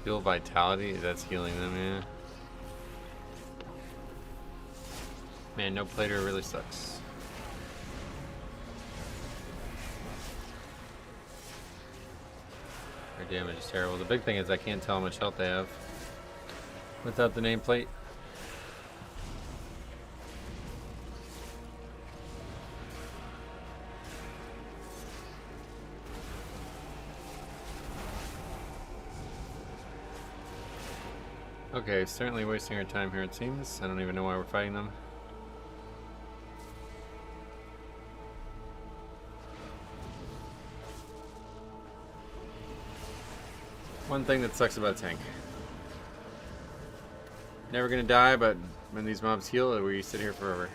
Heal vitality, that's healing them, yeah. Man, no plater really sucks. Their damage is terrible. The big thing is I can't tell how much health they have without the nameplate. Okay, certainly wasting our time here it seems. I don't even know why we're fighting them. One thing that sucks about tank. Never gonna die, but when these mobs heal, we sit here forever.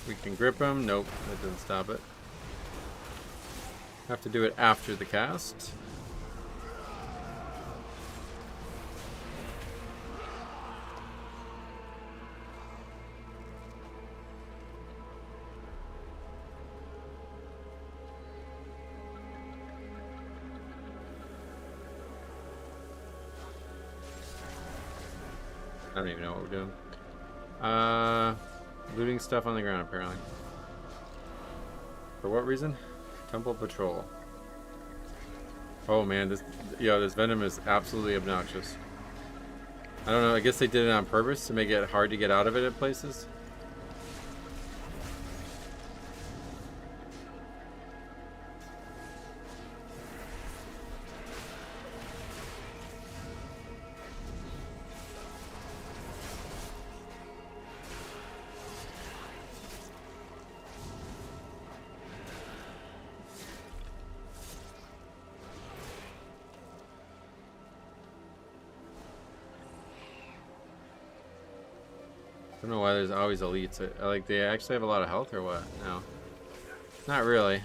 We can grip them. Nope, that doesn't stop it. Have to do it after the cast. I don't even know what we're doing. Looting stuff on the ground, apparently. For what reason? Temple patrol. Oh man, this venom is absolutely obnoxious. I don't know, I guess they did it on purpose to make it hard to get out of it at places. I don't know why there's always elites. Like, they actually have a lot of health or what? No. Not really.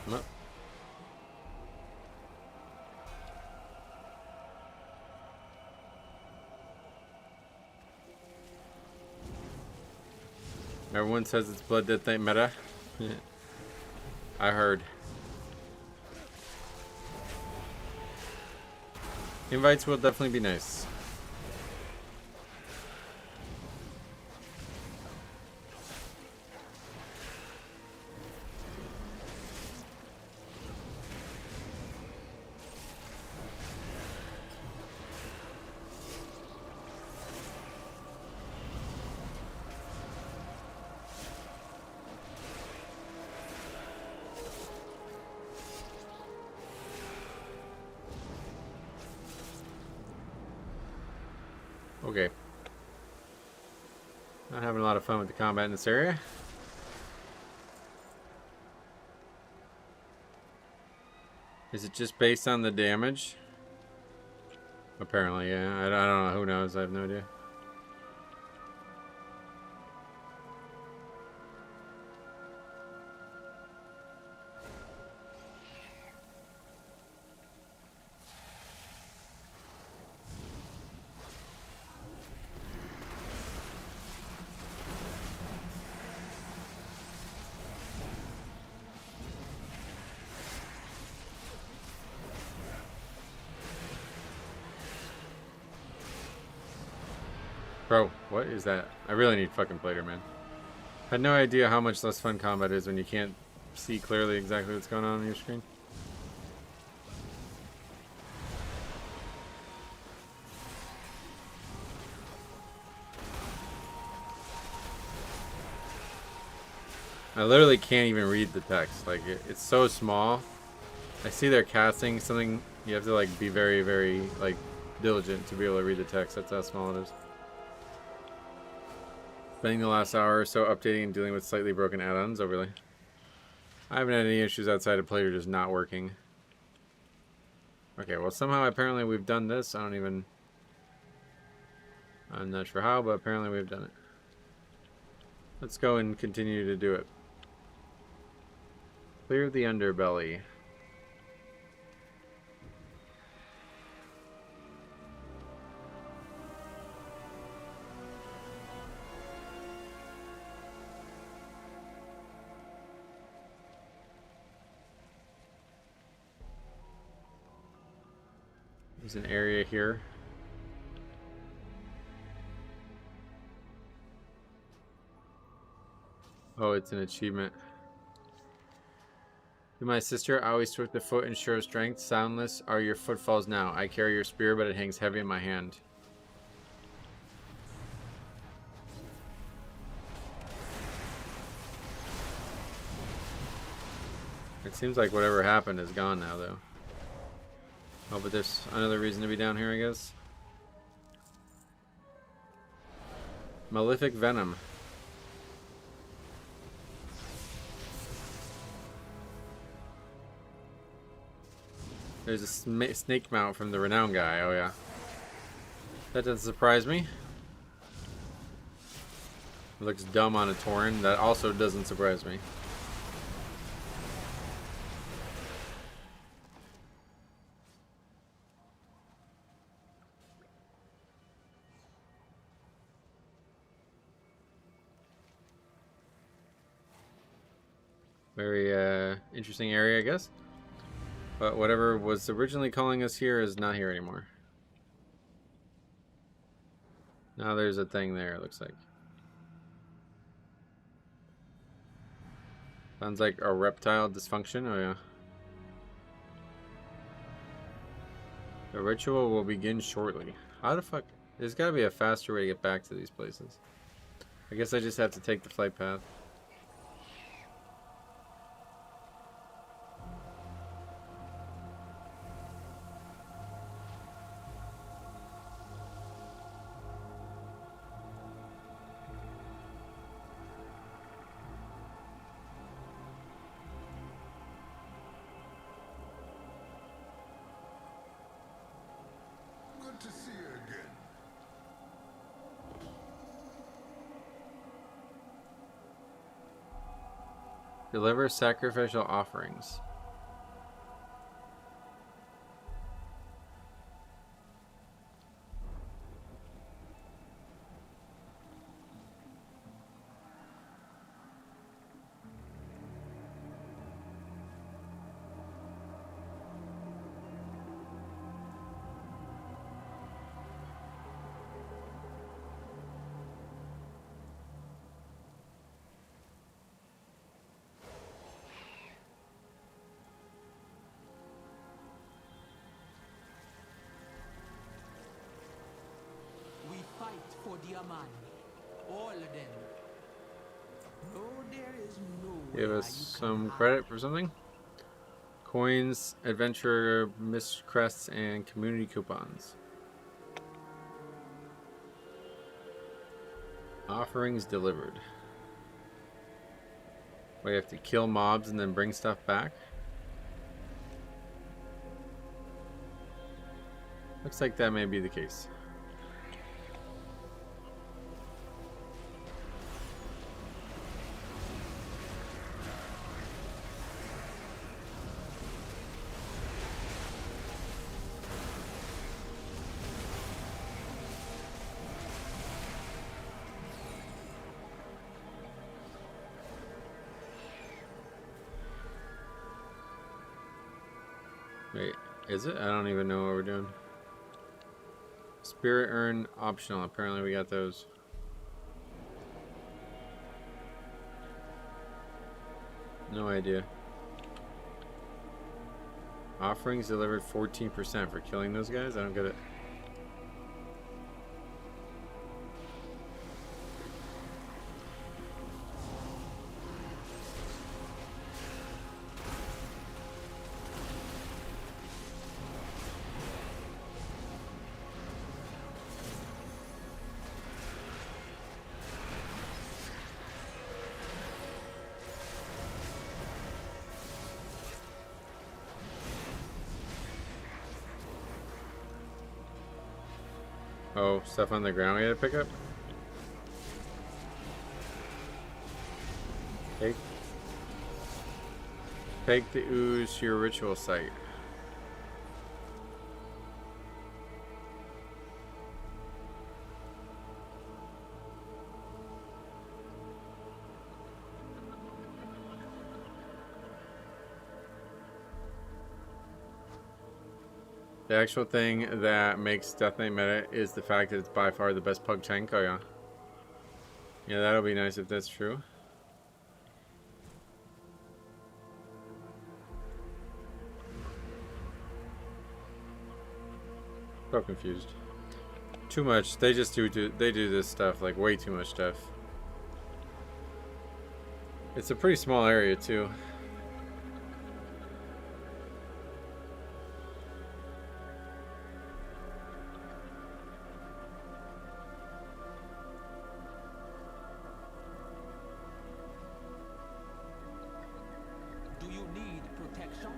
Nope. Everyone says it's Blood Death Knight meta. I heard. Invites will definitely be nice. Okay. Not having a lot of fun with the combat in this area. Is it just based on the damage? Apparently, yeah. I don't know. Who knows? I have no idea. Bro, what is that? I really need fucking Plater, man. Had no idea how much less fun combat is when you can't see clearly exactly what's going on your screen. I literally can't even read the text. Like, it's so small. I see they're casting something. You have to, like, be very, very, like, diligent to be able to read the text. That's how small it is. Spending the last hour or so updating and dealing with slightly broken add-ons. Oh, really? I haven't had any issues outside of Plater just not working. Okay, well, somehow apparently we've done this. I'm not sure how, but apparently we've done it. Let's go and continue to do it. Clear the underbelly. There's an area here. Oh, it's an achievement. To my sister, I always took the foot and show strength. Soundless are your footfalls now. I carry your spear, but it hangs heavy in my hand. It seems like whatever happened is gone now, though. Oh, but there's another reason to be down here, I guess. Malefic Venom. There's a snake mount from the renowned guy. Oh, yeah. That doesn't surprise me. It looks dumb on a Tauren. That also doesn't surprise me. Very interesting area, I guess. But whatever was originally calling us here is not here anymore. Now there's a thing there, it looks like. Sounds like a reptile dysfunction. Oh, yeah. The ritual will begin shortly. How the fuck? There's gotta be a faster way to get back to these places. I guess I just have to take the flight path. Good to see you again. Deliver sacrificial offerings. We fight for the Amani. All of them. No, there is no Give us some credit for something. Coins, adventure, mist crests, and community coupons. Offerings delivered. We have to kill mobs and then bring stuff back. Looks like that may be the case. Wait, is it? I don't even know what we're doing. Spirit Urn optional. Apparently we got those. No idea. Offerings delivered 14% for killing those guys? I don't get it. Oh, stuff on the ground we had to pick up? Take the ooze to your ritual site. The actual thing that makes Death Knight meta is the fact that it's by far the best pug tank. Oh yeah. Yeah, that'll be nice if that's true. So confused. Too much. They just do this stuff, like way too much stuff. It's a pretty small area too. need protection?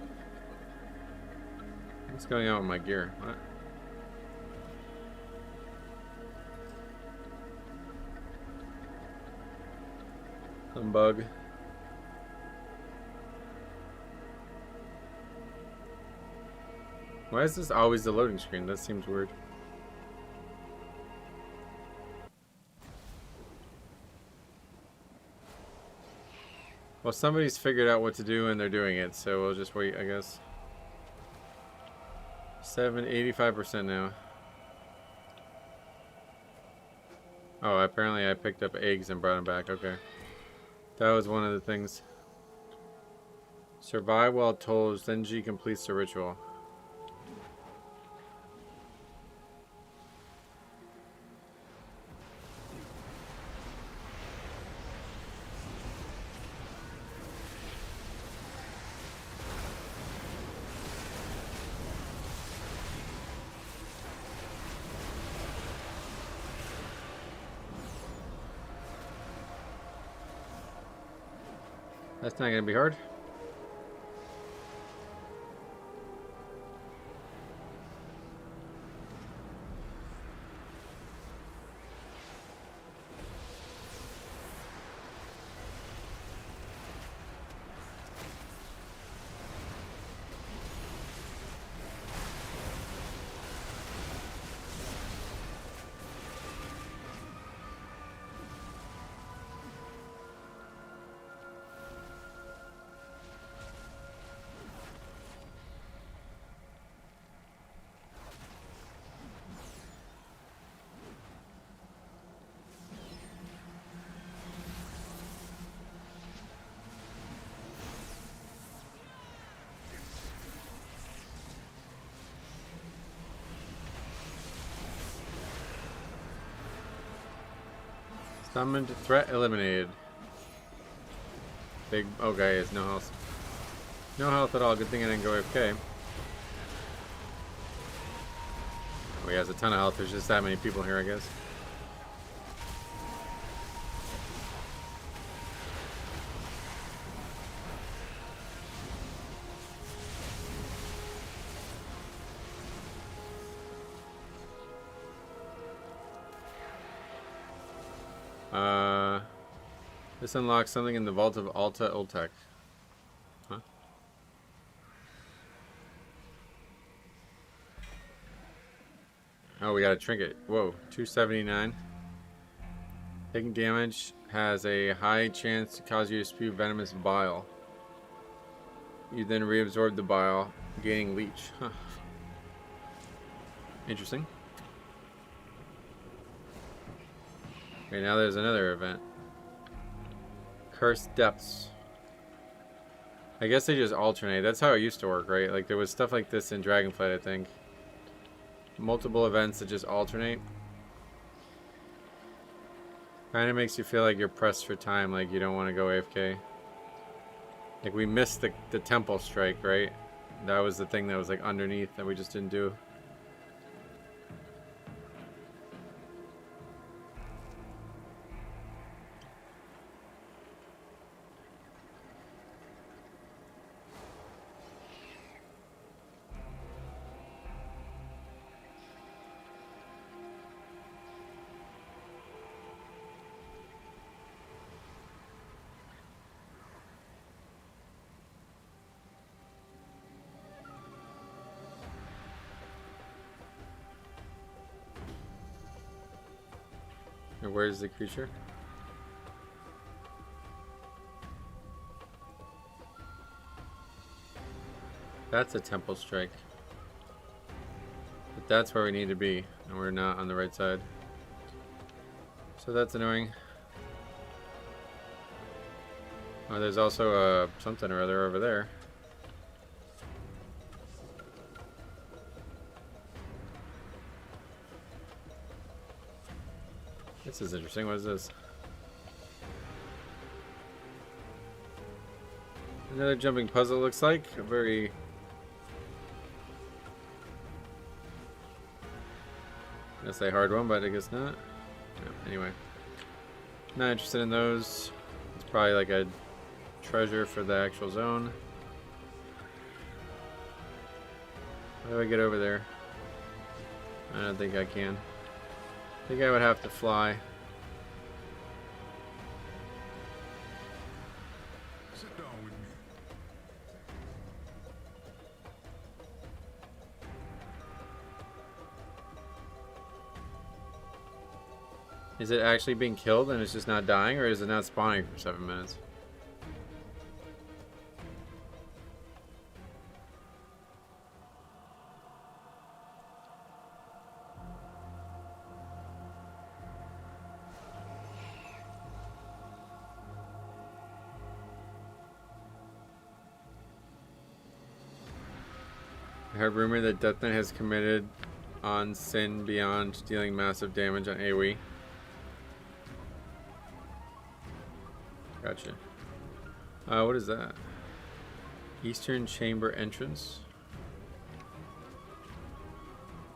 What's going on with my gear? What? Some bug. Why is this always the loading screen? That seems weird. Well, somebody's figured out what to do and they're doing it, so we'll just wait, I guess. 85% now. Oh, apparently I picked up eggs and brought them back. Okay. That was one of the things. Survive while told Zenji completes the ritual. That's not gonna be hard. Summoned threat eliminated. Big okay, it's no health. No health at all. Good thing I didn't go AFK. Oh, he has a ton of health. There's just that many people here, I guess. This unlocks something in the vault of Ula'tek. Huh? Oh, we got a trinket. Whoa, 279. Taking damage has a high chance to cause you to spew venomous bile. You then reabsorb the bile, gaining leech. Huh. Interesting. Okay, now there's another event. Cursed Depths. I guess they just alternate. That's how it used to work, right? Like there was stuff like this in Dragonflight, I think. Multiple events that just alternate. Kind of makes you feel like you're pressed for time, like you don't want to go AFK. Like we missed the temple strike, right? That was the thing that was like underneath that we just didn't do. Where's the creature? That's a temple strike. But that's where we need to be, and we're not on the right side. So that's annoying. Oh, there's also something or other over there. This is interesting. What is this? Another jumping puzzle, looks like. A very... I'm gonna say hard one, but I guess not. No, anyway. Not interested in those. It's probably like a treasure for the actual zone. How do I get over there? I don't think I can. I think I would have to fly. Sit down with me. Is it actually being killed and it's just not dying, or is it not spawning for 7 minutes? I heard rumor that Death Knight has committed on sin beyond dealing massive damage on AoE. Gotcha. What is that? Eastern Chamber entrance?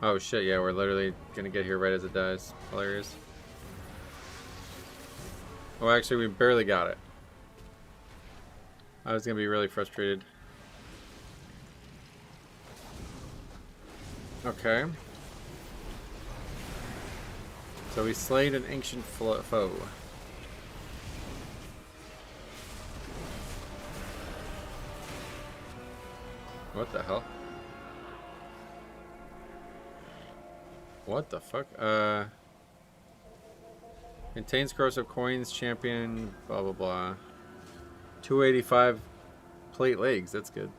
Oh shit, yeah, we're literally gonna get here right as it dies. Hilarious. Oh, actually, we barely got it. I was gonna be really frustrated. Okay. So we slayed an ancient foe. What the hell? What the fuck? Contains corrosive coins, champion, blah blah blah. 285 plate legs, that's good.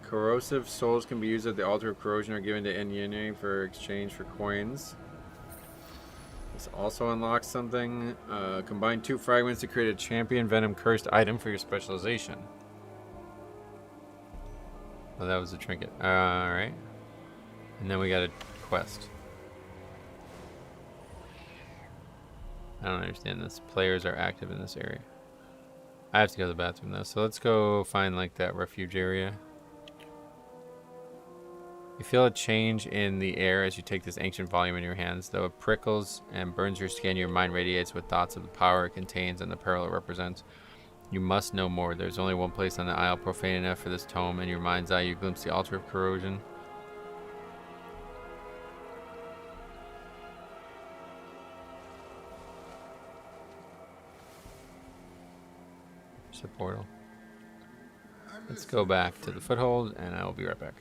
Corrosive souls can be used at the altar of corrosion or given to Enyene for exchange for coins. This also unlocks something. Combine 2 fragments to create a champion venom cursed item for your specialization. Oh, that was a trinket. Alright. And then we got a quest. I don't understand this. Players are active in this area. I have to go to the bathroom though, so let's go find like that refuge area. You feel a change in the air as you take this ancient volume in your hands. Though it prickles and burns your skin, your mind radiates with thoughts of the power it contains and the peril it represents. You must know more. There's only one place on the isle profane enough for this tome. In your mind's eye, you glimpse the altar of corrosion. There's a portal. Let's go back to the foothold, and I will be right back.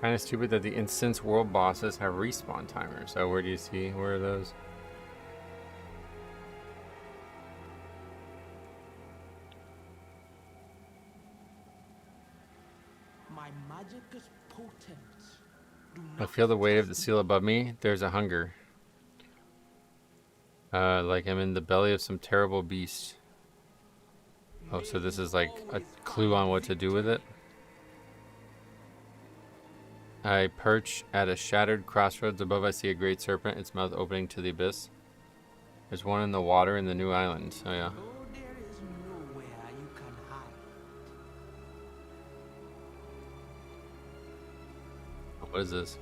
Kind of stupid that the instance world bosses have respawn timers. So where do you see? Where are those? My magic is potent. Do I not feel the weight of the trust seal above me. There's a hunger. Like I'm in the belly of some terrible beast. Oh, so this is like a clue on what to do with it. I perch at a shattered crossroads. Above I see a great serpent, its mouth opening to the abyss. There's one in the water in the new island. Oh yeah. Oh, there is nowhere you can hide. What is this?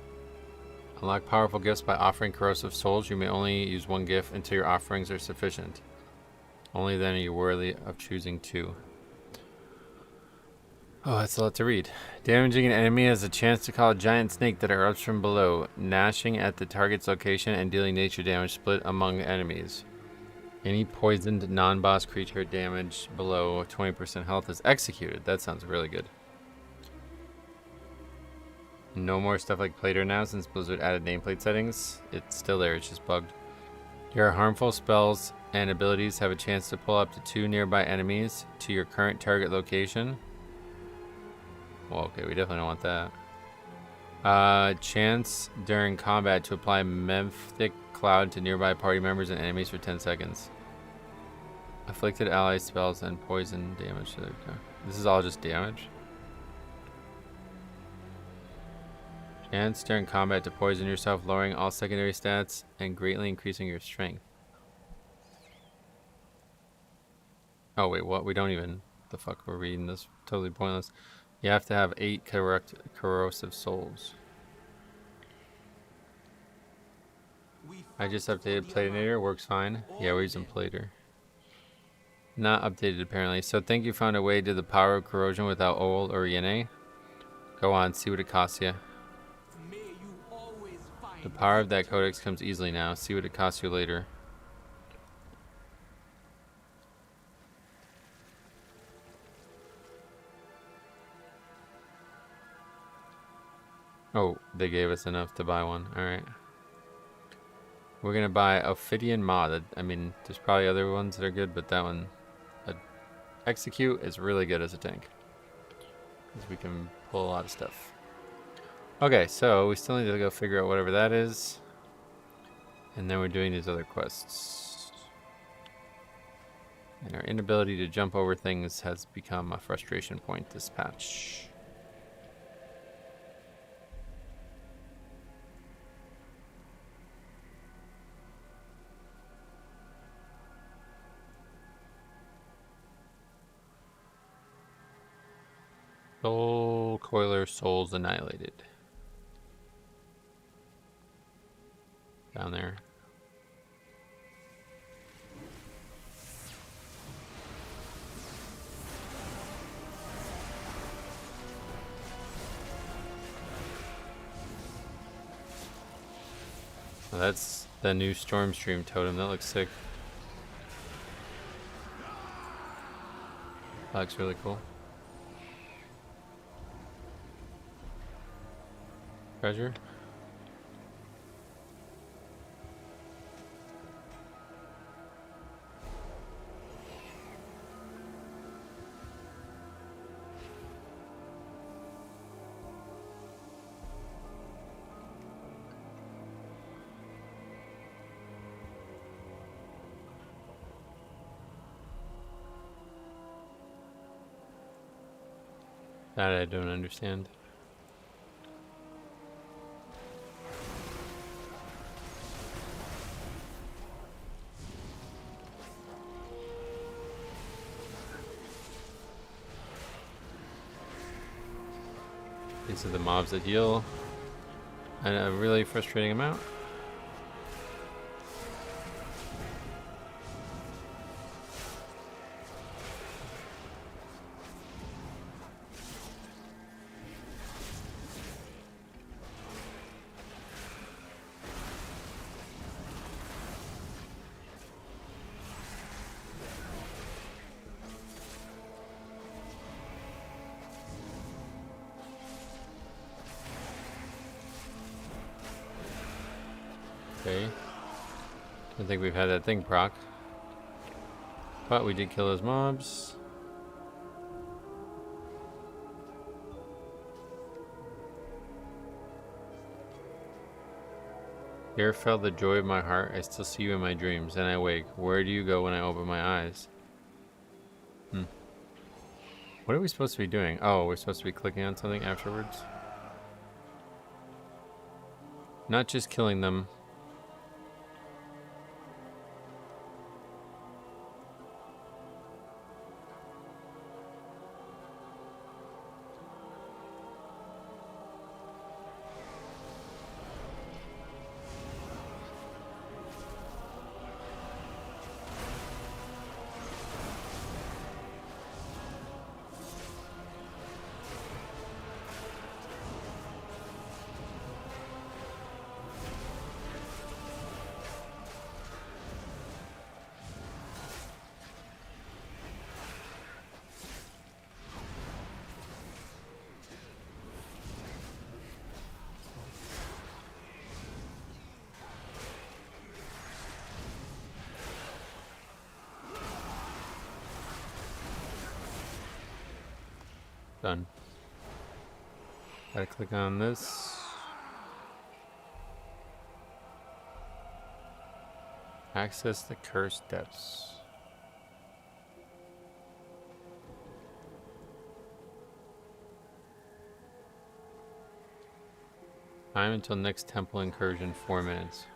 Unlock powerful gifts by offering corrosive souls. You may only use one gift until your offerings are sufficient. Only then are you worthy of choosing two. Oh, that's a lot to read. Damaging an enemy has a chance to call a giant snake that erupts from below, gnashing at the target's location and dealing nature damage split among enemies. Any poisoned non-boss creature damaged below 20% health is executed. That sounds really good. No more stuff like Plater now since Blizzard added nameplate settings. It's still there, it's just bugged. Your harmful spells and abilities have a chance to pull up to 2 nearby enemies to your current target location. Well, okay, we definitely don't want that. Chance during combat to apply Mythic Cloud to nearby party members and enemies for 10 seconds. Afflicted ally spells and poison damage. This is all just damage. Chance during combat to poison yourself, lowering all secondary stats and greatly increasing your strength. Oh wait, what? We don't even... The fuck, we're reading this. Totally pointless. You have to have 8 corrosive souls. I just updated Platinator, works fine. Yeah, we're using Plater. Not updated apparently. So think you found a way to the power of corrosion without Old or Yene? Go on, see what it costs you. The power of that codex comes easily now. See what it costs you later. Oh, they gave us enough to buy one. Alright. We're going to buy Ophidian Mod. I mean, there's probably other ones that are good, but that one, Execute, is really good as a tank. Because we can pull a lot of stuff. Okay, so we still need to go figure out whatever that is. And then we're doing these other quests. And our inability to jump over things has become a frustration point this patch. Soul Coiler, souls annihilated. Down there. Well, that's the new Stormstream totem. That looks sick. That looks really cool. Treasure. That I don't understand. These are the mobs that heal at a really frustrating amount. Okay. Don't think we've had that thing proc. But we did kill those mobs. Here fell the joy of my heart. I still see you in my dreams. Then I wake. Where do you go when I open my eyes? What are we supposed to be doing? Oh, we're supposed to be clicking on something afterwards. Not just killing them. Done. Gotta click on this. Access the cursed depths. Time until next temple incursion, 4 minutes.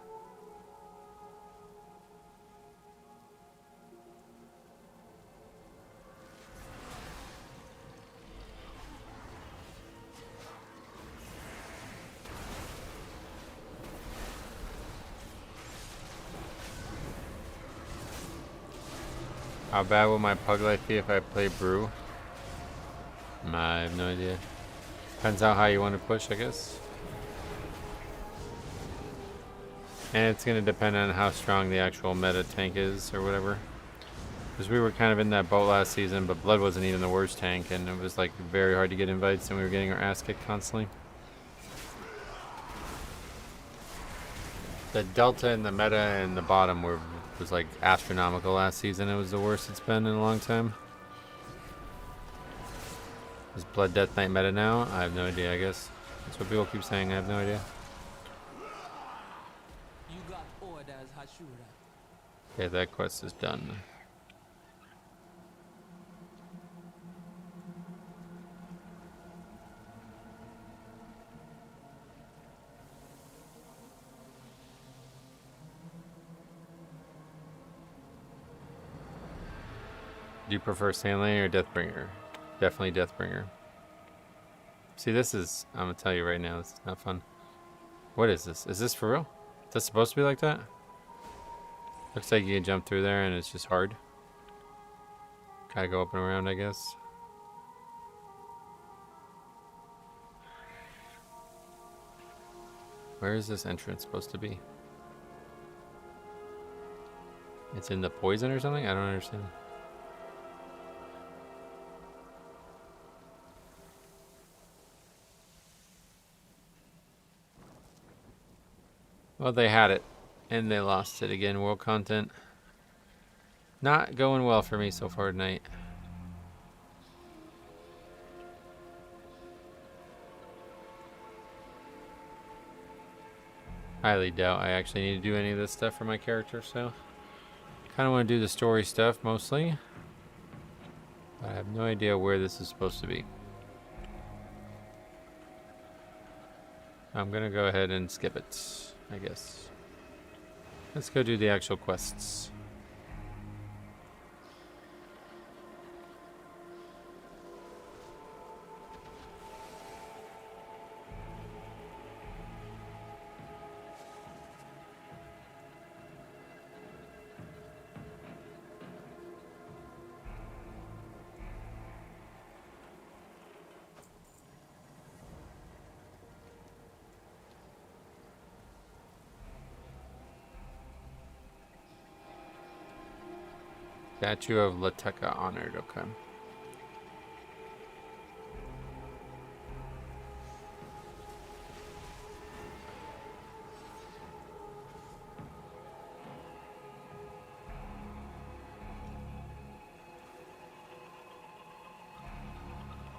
How bad will my pug life be if I play brew? I have no idea. Depends on how you want to push, I guess. And it's going to depend on how strong the actual meta tank is or whatever. Because we were kind of in that boat last season, but Blood wasn't even the worst tank, and it was like very hard to get invites, and we were getting our ass kicked constantly. The delta in the meta and the bottom was like astronomical last season. It was the worst it's been in a long time. Is Blood Death Knight meta now? I have no idea, I guess. That's what people keep saying. I have no idea. You got orders, Hashura. Okay, that quest is done. Do you prefer Sandlane or Deathbringer? Definitely Deathbringer. See, this is... I'm going to tell you right now, this is not fun. What is this? Is this for real? Is this supposed to be like that? Looks like you can jump through there and it's just hard. Gotta go up and around, I guess. Where is this entrance supposed to be? It's in the poison or something? I don't understand. Well, they had it, and they lost it again. World content. Not going well for me so far tonight. Highly doubt I actually need to do any of this stuff for my character, so... kind of want to do the story stuff, mostly. But I have no idea where this is supposed to be. I'm gonna go ahead and skip it, I guess. Let's go do the actual quests. Statue of Ula'tek honored, okay.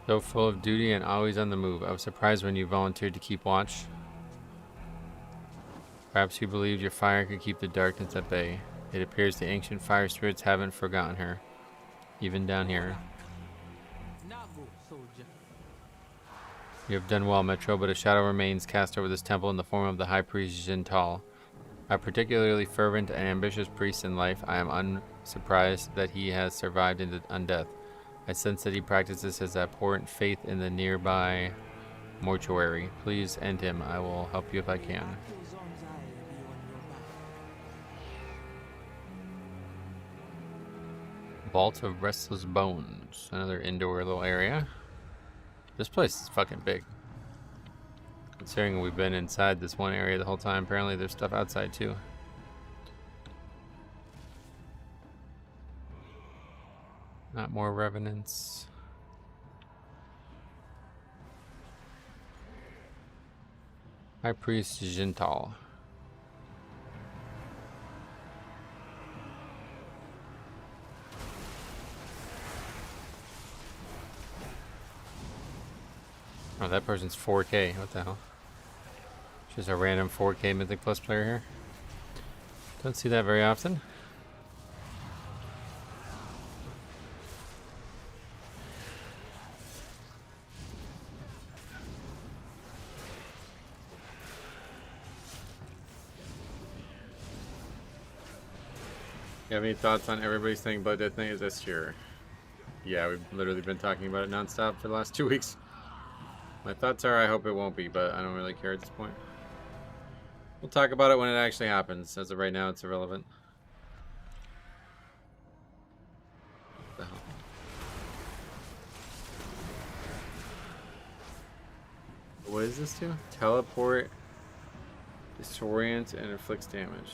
So full of duty and always on the move. I was surprised when you volunteered to keep watch. Perhaps you believed your fire could keep the darkness at bay. It appears the ancient fire spirits haven't forgotten her, even down here. Now You have done well, Metro, but a shadow remains cast over this temple in the form of the High Priest Jintal. A particularly fervent and ambitious priest in life, I am unsurprised that he has survived into undeath. I sense that he practices his abhorrent faith in the nearby mortuary. Please end him. I will help you if I can. Vault of Restless Bones. Another indoor little area. This place is fucking big. Considering we've been inside this one area the whole time, apparently there's stuff outside too. Not more revenants. High Priest Jintal. Oh, that person's 4K. What the hell? Just a random 4K Mythic Plus player here. Don't see that very often. You have any thoughts on everybody's saying Blood Death Night is this year? Yeah, we've literally been talking about it nonstop for the last 2 weeks. My thoughts are I hope it won't be, but I don't really care at this point. We'll talk about it when it actually happens. As of right now, it's irrelevant. What the hell? What is this do? Teleport, disorient, and inflicts damage.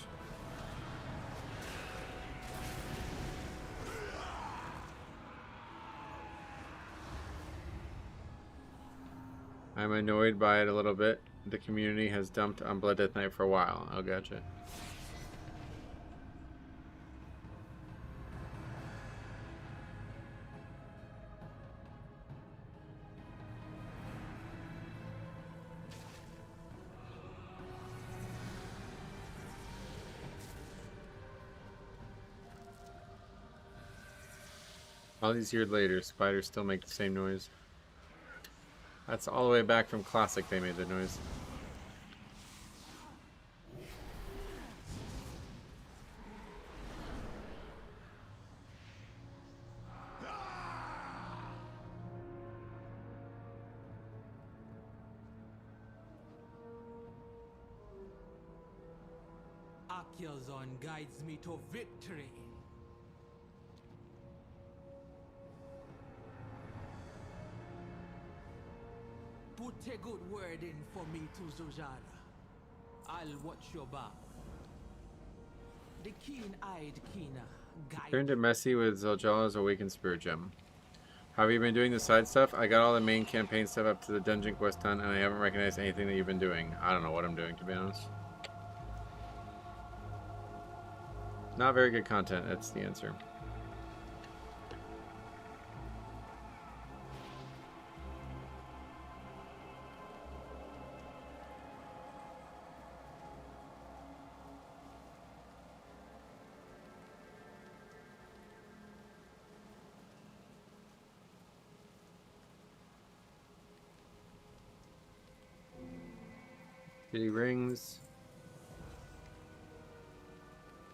I'm annoyed by it a little bit. The community has dumped on Blood Death Night for a while. Oh, gotcha. All these years later, spiders still make the same noise. That's all the way back from Classic they made the noise. Akyazon guides me to victory. Put a good word in for me to Zojara. I'll watch your back. The keen-eyed Kina guide. Turn to Messi with Zeljala's Awakened Spirit Gem. How have you been doing the side stuff? I got all the main campaign stuff up to the Dungeon Quest done, and I haven't recognized anything that you've been doing. I don't know what I'm doing, to be honest. Not very good content, that's the answer. City rings.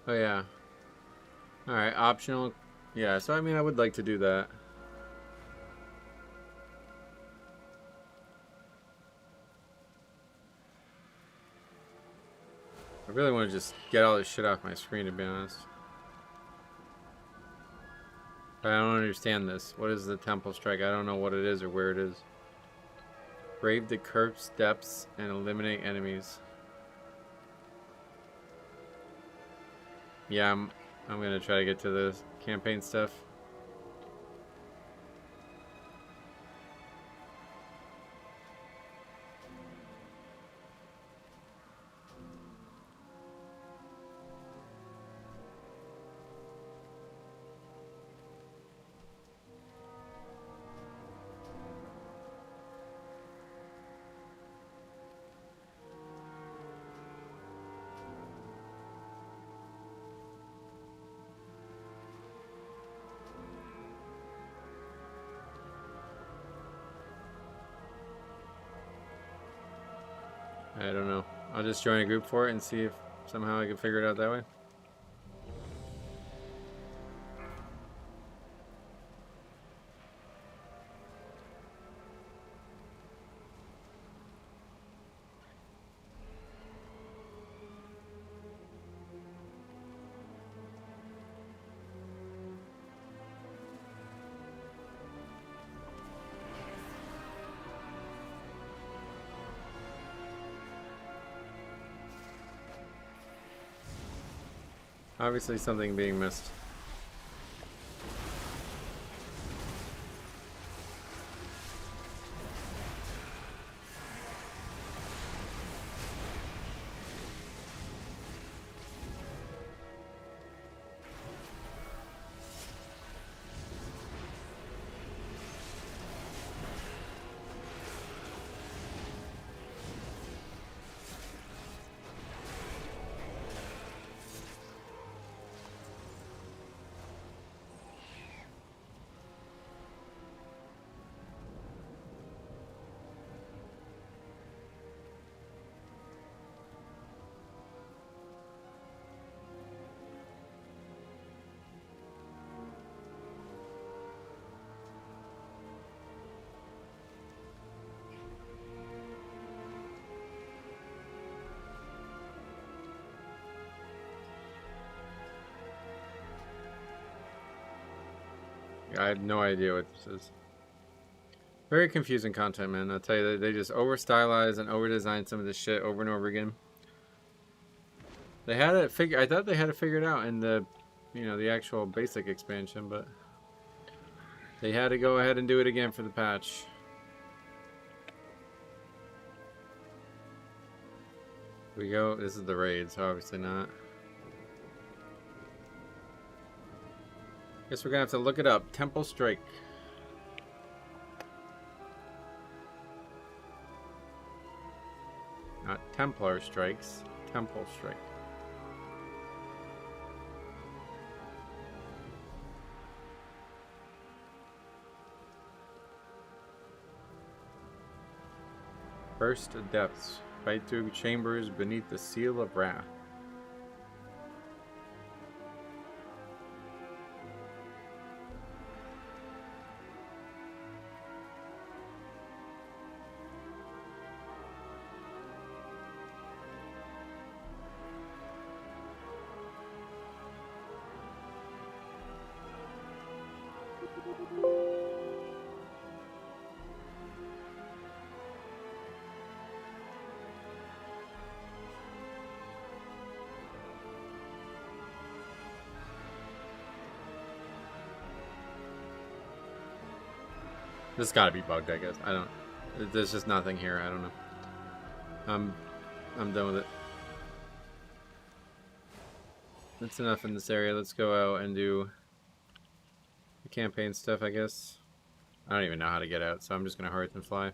Oh yeah. Alright, optional. Yeah, so I mean I would like to do that. I really want to just get all this shit off my screen, to be honest. But I don't understand this. What is the Temple Strike? I don't know what it is or where it is. Brave the cursed depths and eliminate enemies. Yeah, I'm gonna try to get to the campaign stuff. I don't know. I'll just join a group for it and see if somehow I can figure it out that way. Obviously something being missed. I have no idea what this is. Very confusing content, man. I'll tell you, they just over-stylize and over-design some of this shit over and over again. They had it figured. I thought they had it figured out in the, you know, the actual basic expansion, but they had to go ahead and do it again for the patch. Here we go. This is the raid, so obviously not. Guess we're gonna have to look it up. Temple Strike. Not Templar Strikes. Temple Strike. First Depths. Fight through chambers beneath the Seal of Wrath. This has got to be bugged, I guess. I don't. There's just nothing here. I don't know. I'm done with it. That's enough in this area. Let's go out and do the campaign stuff, I guess. I don't even know how to get out, so I'm just gonna hurry and fly.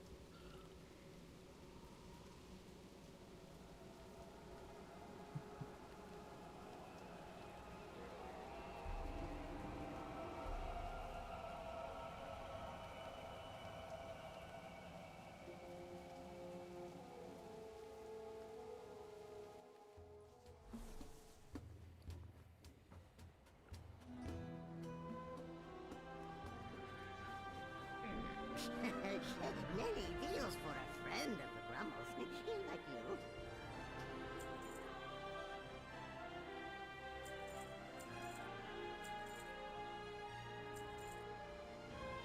Many deals for a friend of the Grumbles, like you.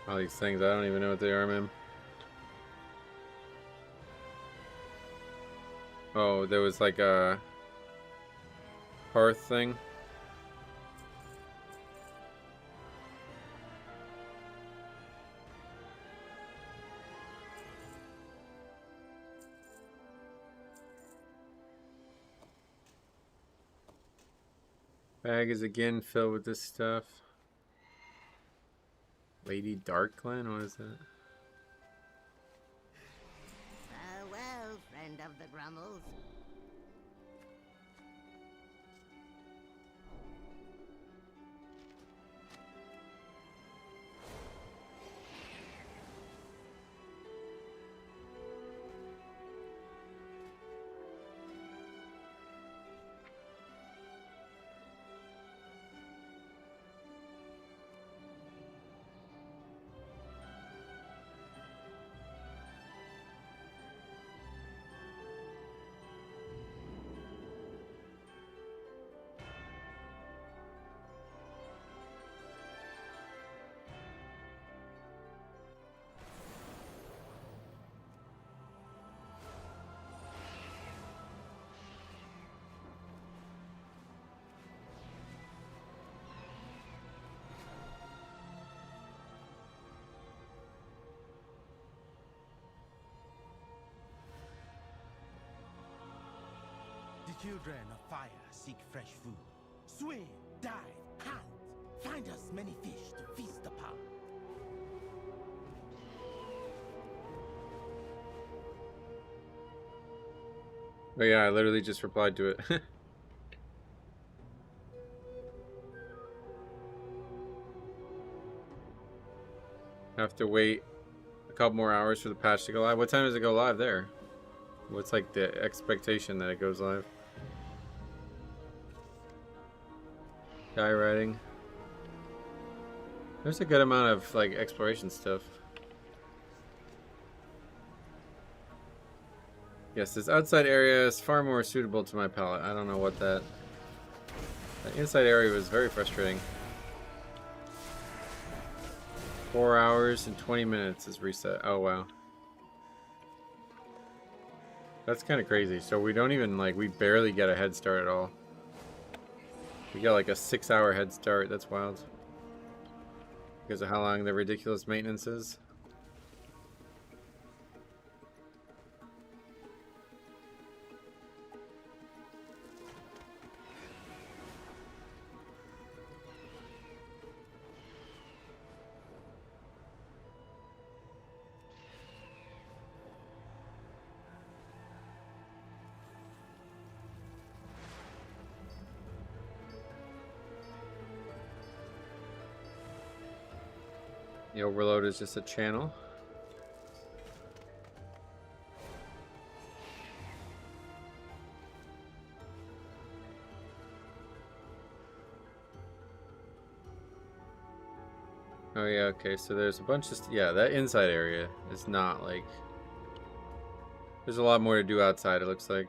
All these things, I don't even know what they are, man. Oh, there was like a hearth thing. Bag is again filled with this stuff. Lady Darkland? What is that? Farewell, friend of the Grumbles. children of fire seek fresh food. Swim, dive, hunt. Find us many fish to feast upon. Oh yeah, I literally just replied to it. Have to wait a couple more hours for the patch to go live. What time does it go live there? What's like the expectation that it goes live? Guy riding. There's a good amount of like exploration stuff. Yes, this outside area is far more suitable to my palate. I don't know what that inside area was very frustrating. 4 hours and 20 minutes is reset. Oh wow. That's kind of crazy. So we don't even like, we barely get a head start at all. We got like a 6-hour head start. That's wild. Because of how long the ridiculous maintenance is. The overload is just a channel. Oh yeah, okay, so there's a bunch of, yeah, that inside area is not like, there's a lot more to do outside, it looks like.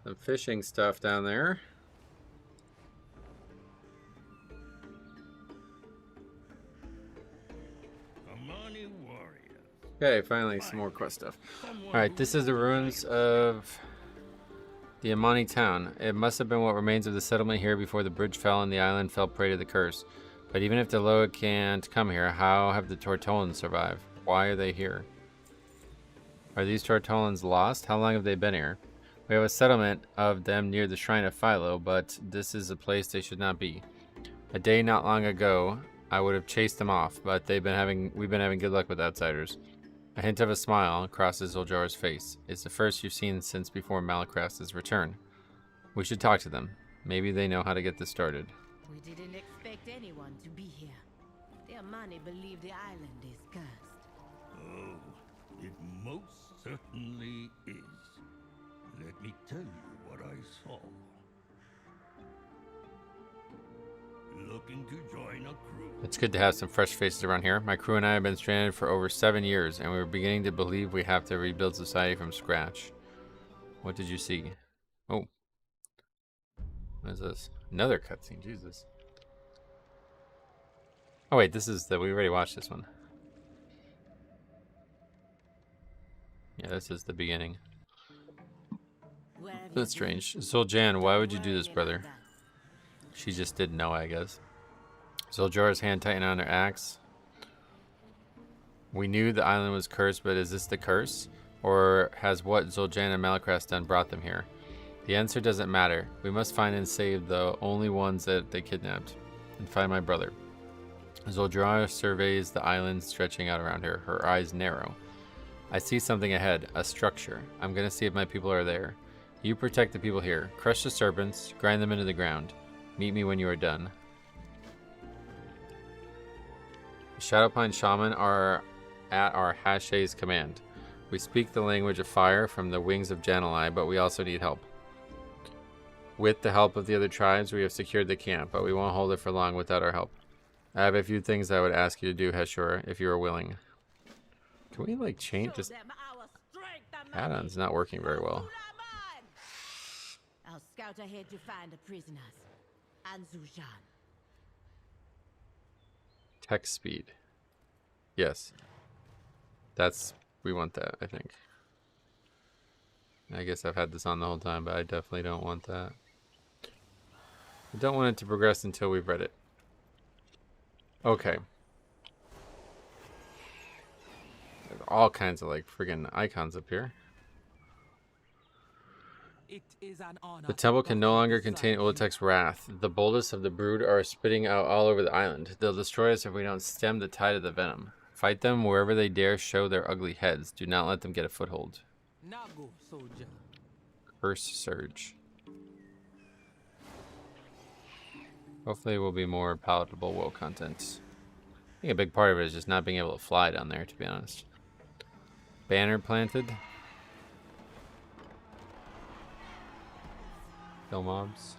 Some fishing stuff down there. Okay, finally some more quest stuff. Alright, this is the ruins of the Amani town. It must have been what remains of the settlement here before the bridge fell and the island fell prey to the curse. But even if the Loa can't come here, how have the Tortolans survived? Why are they here? Are these Tortolans lost? How long have they been here? We have a settlement of them near the shrine of Philo, but this is a place they should not be. A day not long ago, I would have chased them off, but we've been having good luck with outsiders. A hint of a smile crosses Zul'Jar's face. It's the first you've seen since before Malacrast's return. We should talk to them. Maybe they know how to get this started. We didn't expect anyone to be here. The Amani believe the island is cursed. Oh, it most certainly is. Let me tell you what I saw. Looking to join a crew? It's good to have some fresh faces around here. My crew and I have been stranded for over 7 years, and we're beginning to believe we have to rebuild society from scratch. What did you see? Oh. What is this? Another cutscene, Jesus. Oh wait, this is we already watched this one. Yeah, this is the beginning. That's strange. Zul'Jan, why would you do this, brother? She just didn't know, I guess. Zul'Jar's hand tightened on her axe. We knew the island was cursed, but is this the curse? Or has what Zul'Jan and Malacrast done brought them here? The answer doesn't matter. We must find and save the only ones that they kidnapped. And find my brother. Zul'Jar surveys the island stretching out around her. Her eyes narrow. I see something ahead. A structure. I'm gonna see if my people are there. You protect the people here. Crush the serpents. Grind them into the ground. Meet me when you are done. The Shadowpine Shaman are at our Hashay's command. We speak the language of fire from the wings of Jan'alai, but we also need help. With the help of the other tribes, we have secured the camp, but we won't hold it for long without our help. I have a few things I would ask you to do, Heshor, if you are willing. Can we, like, change? Just add-on's not working very well. I'll scout ahead to find the prisoners. And Zujan. Text speed. Yes. We want that, I think. I guess I've had this on the whole time, but I definitely don't want that. I don't want it to progress until we've read it. Okay. There's all kinds of, like, friggin' icons up here. It is an honor. The temple can no longer contain Ula'tek's wrath. The boldest of the brood are spitting out all over the island. They'll destroy us if we don't stem the tide of the venom. Fight them wherever they dare show their ugly heads. Do not let them get a foothold. Now go, soldier. Curse Surge. Hopefully it will be more palatable WoW content. I think a big part of it is just not being able to fly down there, to be honest. Banner planted. Kill mobs.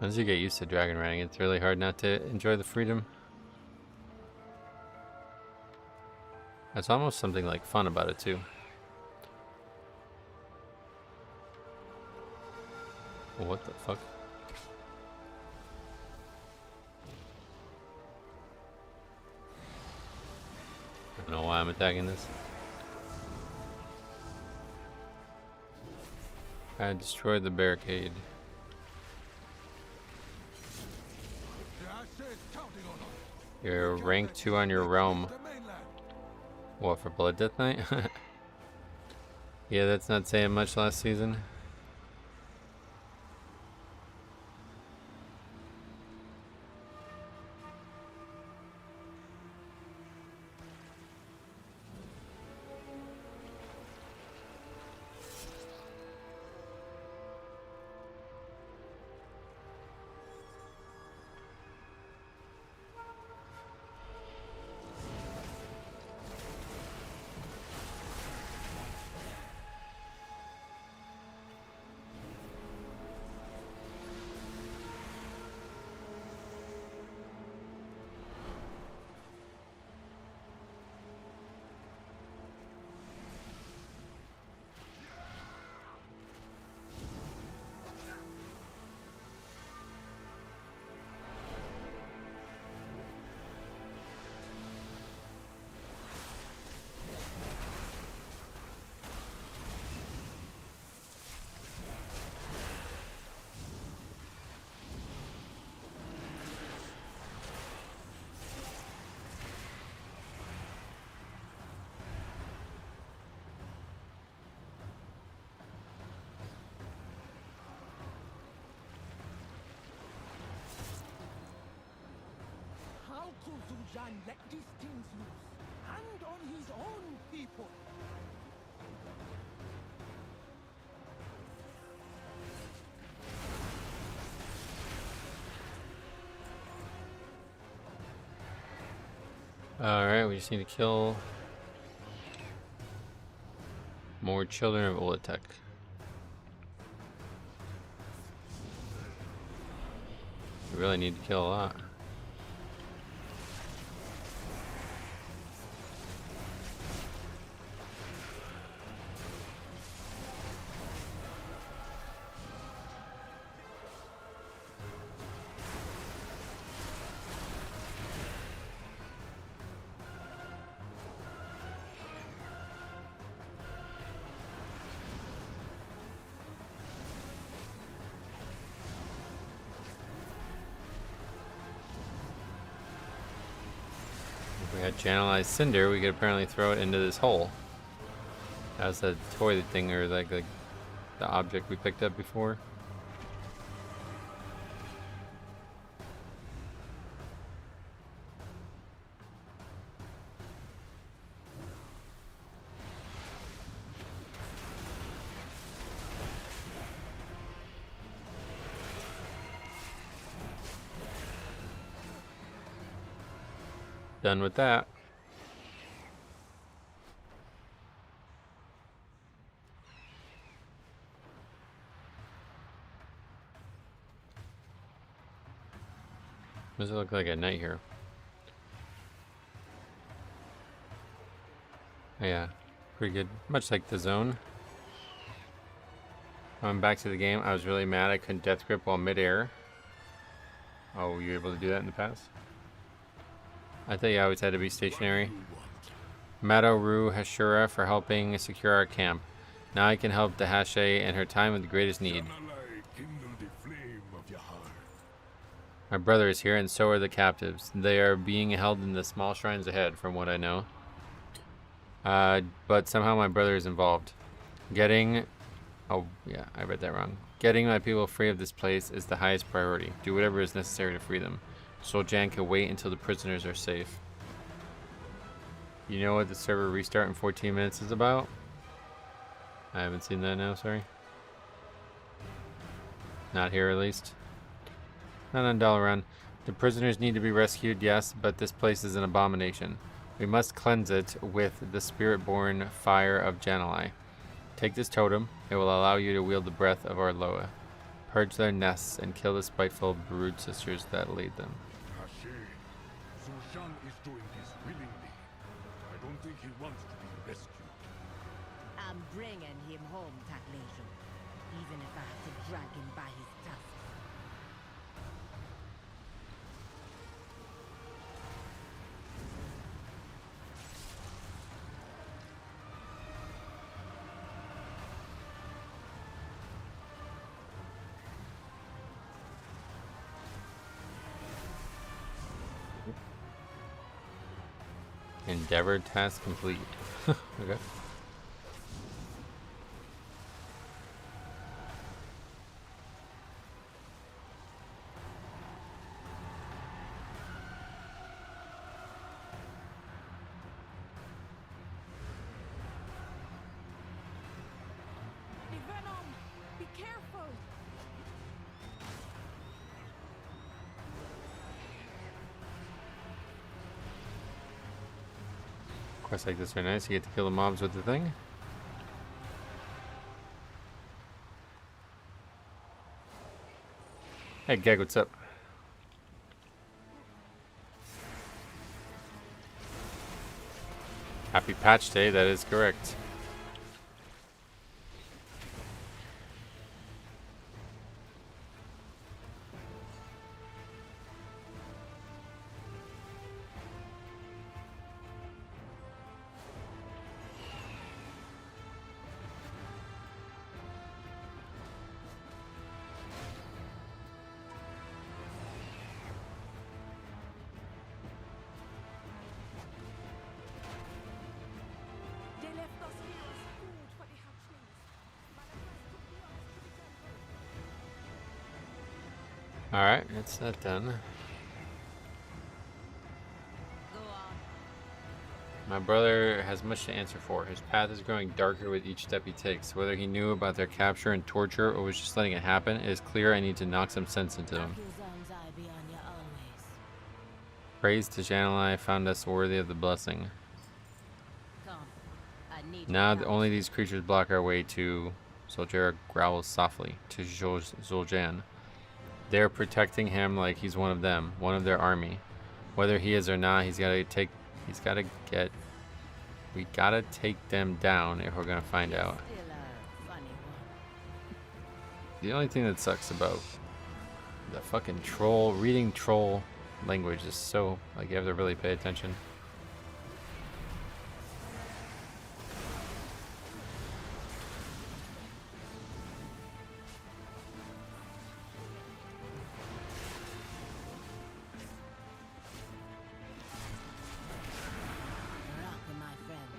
Once you get used to dragon riding, it's really hard not to enjoy the freedom. There's almost something like fun about it too. What the fuck? I don't know why I'm attacking this. I destroyed the barricade. You're rank 2 on your realm. What, for Blood Death Knight? Yeah, that's not saying much last season. How could Zujan let these things loose? And on his own people? Alright, we just need to kill more children of Ula'tek. We really need to kill a lot. If we had channelized cinder, we could apparently throw it into this hole. That's the toilet thing, or like the object we picked up before. Done with that. Does it look like at night here? Oh, yeah, pretty good. Much like the zone. Back to the game. I was really mad I couldn't death grip while midair. Oh, were you able to do that in the past? I thought you always had to be stationary. Madoru Hashura for helping secure our camp. Now I can help Dahashe in her time of the greatest need. My brother is here, and so are the captives. They are being held in the small shrines ahead, from what I know. But somehow my brother is involved. Oh, yeah, I read that wrong. Getting my people free of this place is the highest priority. Do whatever is necessary to free them. Soljan can wait until the prisoners are safe. You know what the server restart in 14 minutes is about? I haven't seen that now, sorry. Not here, at least. Not on Dalaran. The prisoners need to be rescued, yes, but this place is an abomination. We must cleanse it with the spirit-born fire of Janalai. Take this totem. It will allow you to wield the breath of our Loa. Purge their nests and kill the spiteful brood sisters that lead them. Zul'jin is doing this willingly. I don't think he wants to be rescued. I'm bringing him home, Taklation. Even if I have to drag him by his tusks. Endeavor task complete. Okay. Venom, be careful. Quests like this are nice. You get to kill the mobs with the thing. Hey, Gag, what's up? Happy patch day, that is correct. They left us here as food for the hatchlings. Alright, that's that done. Go on. My brother has much to answer for. His path is growing darker with each step he takes. Whether he knew about their capture and torture or was just letting it happen, it is clear I need to knock some sense into him. Accusans I be on you always. Praise to Janalai found us worthy of the blessing. Come. I need Now your only these creatures block our way to... Zoljera growls softly to Zul'jin. They're protecting him like he's one of them, one of their army. Whether he is or not, we gotta take them down if we're gonna find out. Still a funny one. The only thing that sucks about the fucking troll, reading troll language is so, like, you have to really pay attention. Rock, my friend.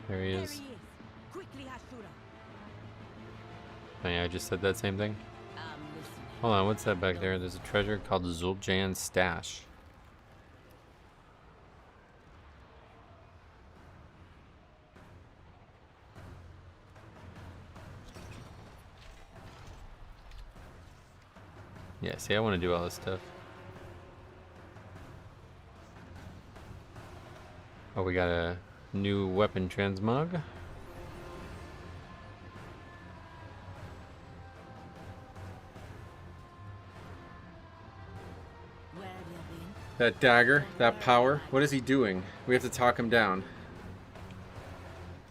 There he There is. he is. Quickly, Hashura. Oh yeah, I just said that same thing. I'm listening. Hold on, what's that back there? There's a treasure called the Zul'jan's Stash. Yeah, see, I want to do all this stuff. Oh, we got a new weapon transmog. Where have you been? That dagger, that power. What is he doing? We have to talk him down.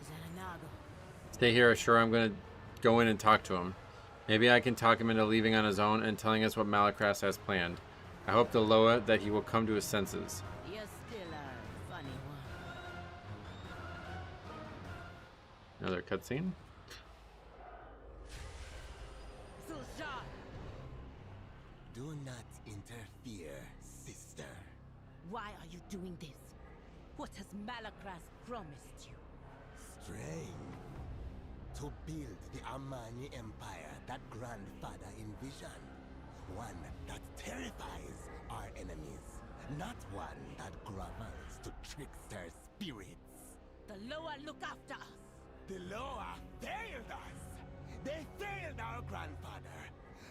Xananago. Stay here. Sure, I'm going to go in and talk to him. Maybe I can talk him into leaving on his own and telling us what Malakras has planned. I hope the Loa that he will come to his senses. You're still a funny one. Another cutscene. Sulshan! Do not interfere, sister. Why are you doing this? What has Malakras promised you? Strength. To build the Amani Empire that grandfather envisioned. One that terrifies our enemies. Not one that grovels to trickster spirits. The Loa look after us. The Loa failed us. They failed our grandfather,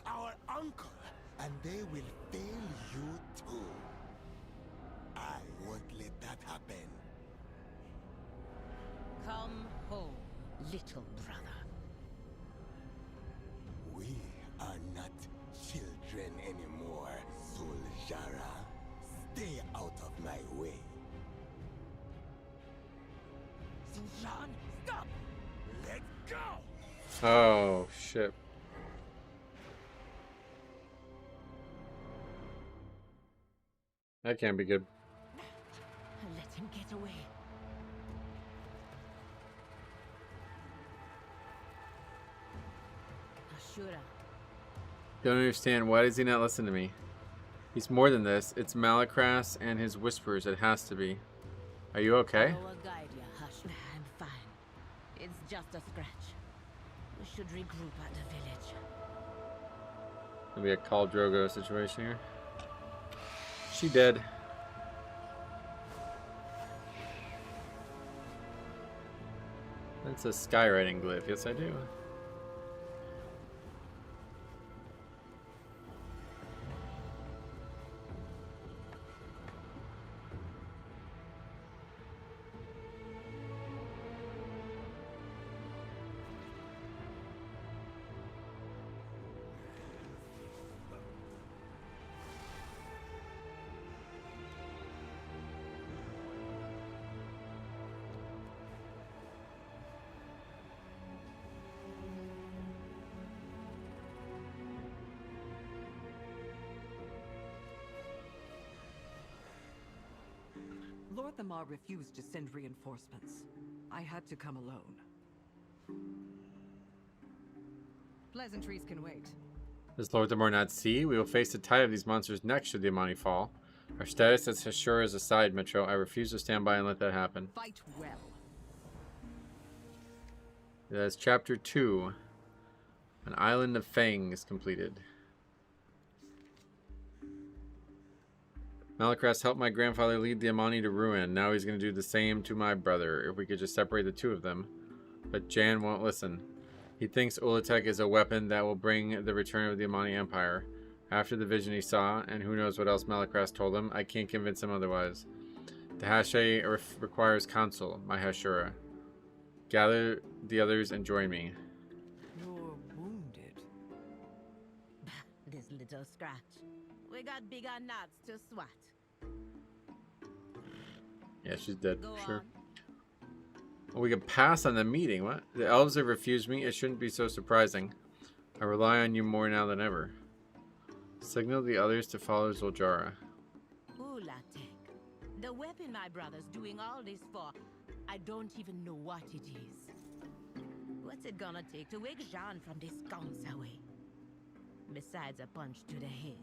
our uncle, and they will fail you too. I won't let that happen. Come home, little brother. We are not children anymore, Suljara. Stay out of my way. Sulshan, stop! Let go! Oh, shit. That can't be good. Let him get away. Ashura. Don't understand. Why does he not listen to me? He's more than this. It's Malakras and his whispers. It has to be. Are you okay? Our guide, ya, Ashura. I'm fine. It's just a scratch. We should regroup at the village. It'll be a Khal Drogo situation here. She dead. That's a skywriting glyph. Yes, I do. Lord Thamar refused to send reinforcements. I had to come alone. Pleasantries can wait. Does Lord Thamar not see? We will face the tide of these monsters next should the Amani fall. Our status as Hashura is a side, Metro. I refuse to stand by and let that happen. Fight well. That's chapter 2. An Island of Fangs completed. Malakras helped my grandfather lead the Amani to ruin. Now he's going to do the same to my brother. If we could just separate the two of them. But Jan won't listen. He thinks Ula'tek is a weapon that will bring the return of the Amani Empire. After the vision he saw, and who knows what else Malakras told him, I can't convince him otherwise. The Hashe requires counsel, my Hashura. Gather the others and join me. You're wounded. This little scratch. We got bigger knots to swat. Yeah, she's dead, Go sure. on. Well, we can pass on the meeting. What? The elves have refused me. It shouldn't be so surprising. I rely on you more now than ever. Signal the others to follow Zul'Jara. Ula'tek. The weapon my brother's doing all this for, I don't even know what it is. What's it gonna take to wake Jean from this sconce away? Besides a punch to the head.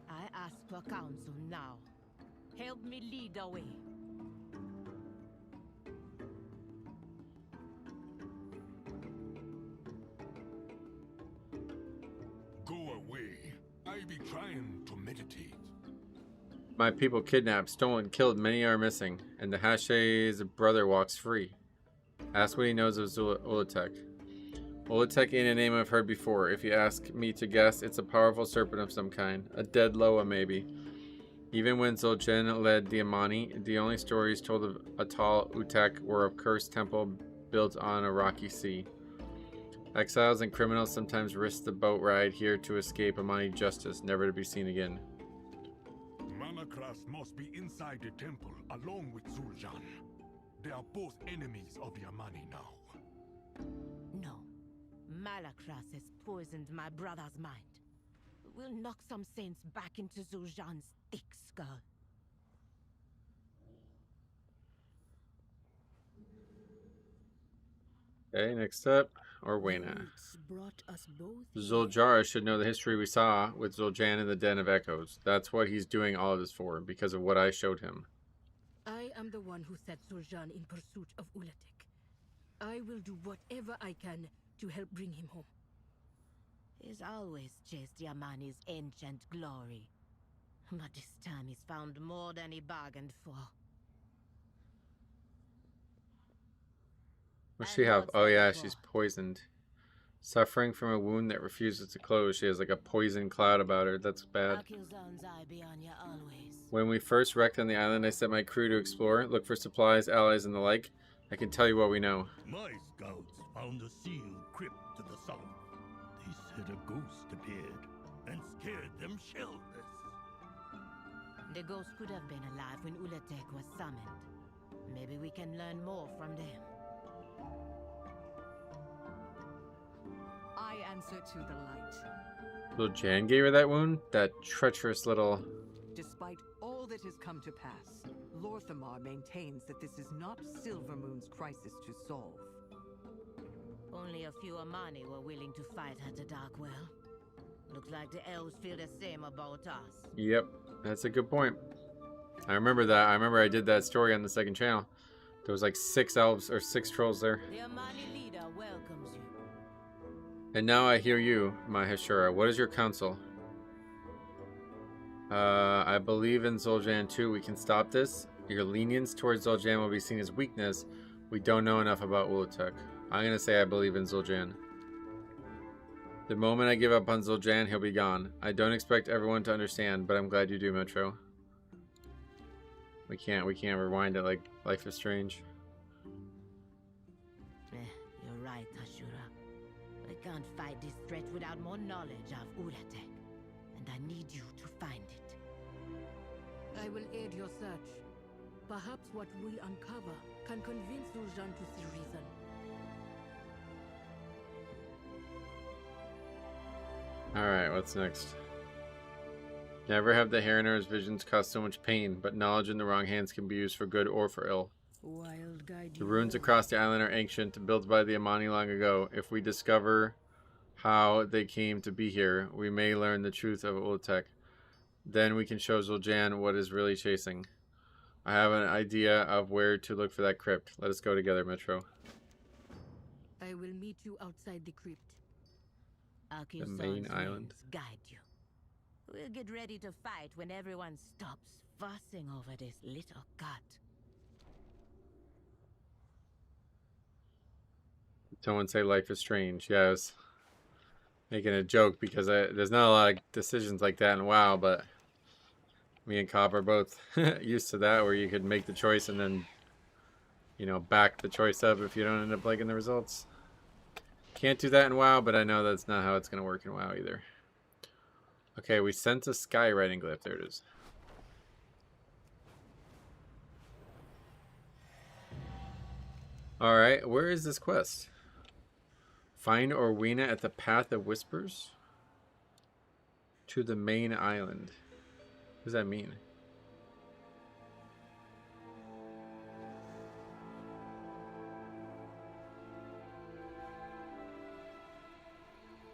I ask for counsel now. Help me lead the way. Go away. I be trying to meditate. My people kidnapped, stolen, killed. Many are missing. And the Hashe's brother walks free. Ask what he knows of Ula'tek. Ula'tek ain't a name I've heard before. If you ask me to guess, it's a powerful serpent of some kind. A dead Loa, maybe. Even when Zul'jin led the Amani, the only stories told of Ula'tek were of cursed temple built on a rocky sea. Exiles and criminals sometimes risk the boat ride here to escape Amani justice, never to be seen again. Malakras must be inside the temple, along with Zul'jin. They are both enemies of Yamani now. No. Malakras has poisoned my brother's mind. We'll knock some sense back into Zul'jan's thick skull. Okay, next up, Orwena. Zul'jara should know the history we saw with Zul'jan in the Den of Echoes. That's what he's doing all of this for, because of what I showed him. I am the one who set Zul'jan in pursuit of Ula'tek. I will do whatever I can to help bring him home. He's always chased Yamani's ancient glory. But this time he's found more than he bargained for. What's she have? Oh yeah, she's poisoned. Suffering from a wound that refuses to close. She has like a poison cloud about her. That's bad. When we first wrecked on the island, I sent my crew to explore, look for supplies, allies, and the like. I can tell you what we know. My scouts found a sealed crypt to the south. They said a ghost appeared and scared them shellless. The ghost could have been alive when Ula'tek was summoned. Maybe we can learn more from them. I answer to the light. Little Jan gave her that wound? That treacherous little... Despite all that has come to pass, Lor'themar maintains that this is not Silvermoon's crisis to solve. Only a few Amani were willing to fight at the Darkwell. Looks like the elves feel the same about us. Yep, that's a good point. I remember that. I remember I did that story on the second channel. There was like 6 elves or 6 trolls there. The Amani leader welcomes you. And now I hear you, my Hashura. What is your counsel? I believe in Zul'jan too. We can stop this. Your lenience towards Zul'jan will be seen as weakness. We don't know enough about Ula'tek. I'm going to say I believe in Zul'jan. The moment I give up on Zul'jan, he'll be gone. I don't expect everyone to understand, but I'm glad you do, Metro. We can't rewind it like Life is Strange. You're right, Ashura. I can't fight this threat without more knowledge of Ula'tek. And I need you to find it. I will aid your search. Perhaps what we uncover can convince Zul'jan to see reason. Alright, what's next? Never have the Hariner's visions cause so much pain, but knowledge in the wrong hands can be used for good or for ill. Wild guide. The ruins across the island are ancient, built by the Amani long ago. If we discover how they came to be here, we may learn the truth of Ula'tek. Then we can show Zul'jan what is really chasing. I have an idea of where to look for that crypt. Let us go together, Metro. I will meet you outside the crypt. The main island. Guide you. We'll get ready to fight when everyone stops fussing over this little cut. Someone say Life is Strange. Yeah, I was making a joke because there's not a lot of decisions like that in WoW, but me and Cobb are both used to that, where you could make the choice and then, you know, back the choice up if you don't end up liking the results. Can't do that in WoW, but I know that's not how it's going to work in WoW either. Okay, we sent a skywriting glyph. There it is. Alright, where is this quest? Find Orwena at the Path of Whispers? To the main island. What does that mean?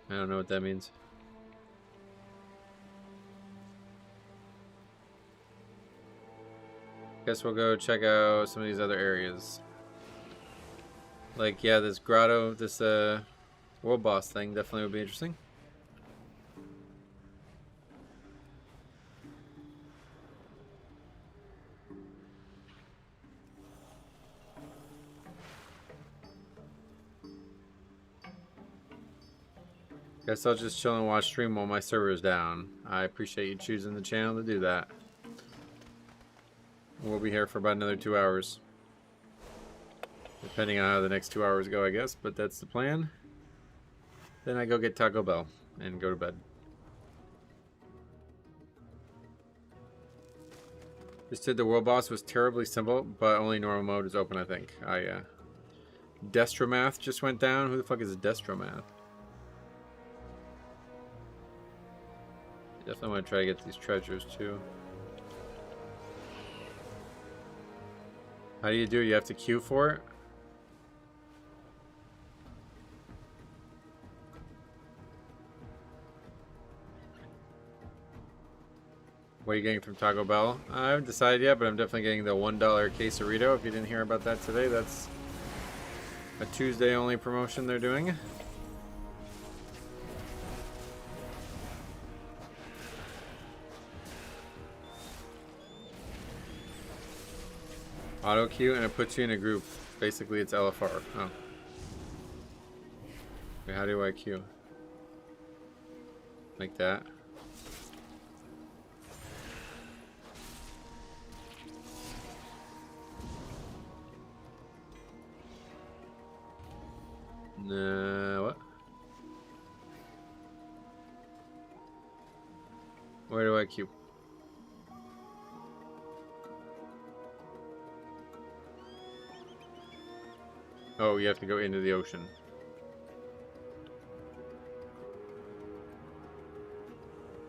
I don't know what that means. Guess we'll go check out some of these other areas. Like, yeah, this grotto, this world boss thing definitely would be interesting. Guess I'll just chill and watch stream while my server's down. I appreciate you choosing the channel to do that. We'll be here for about another 2 hours. Depending on how the next 2 hours go, I guess. But that's the plan. Then I go get Taco Bell and go to bed. Just did the world boss was terribly simple, but only normal mode is open, I think. Destromath just went down. Who the fuck is Destromath? Definitely want to try to get these treasures too. How do you do it? You have to queue for it? What are you getting from Taco Bell? I haven't decided yet, but I'm definitely getting the $1 quesarito. If you didn't hear about that today, that's a Tuesday only promotion they're doing. Auto queue and it puts you in a group. Basically, it's LFR. Oh. Wait, how do I queue? Like that? Nah, what? Where do I queue? Oh, you have to go into the ocean.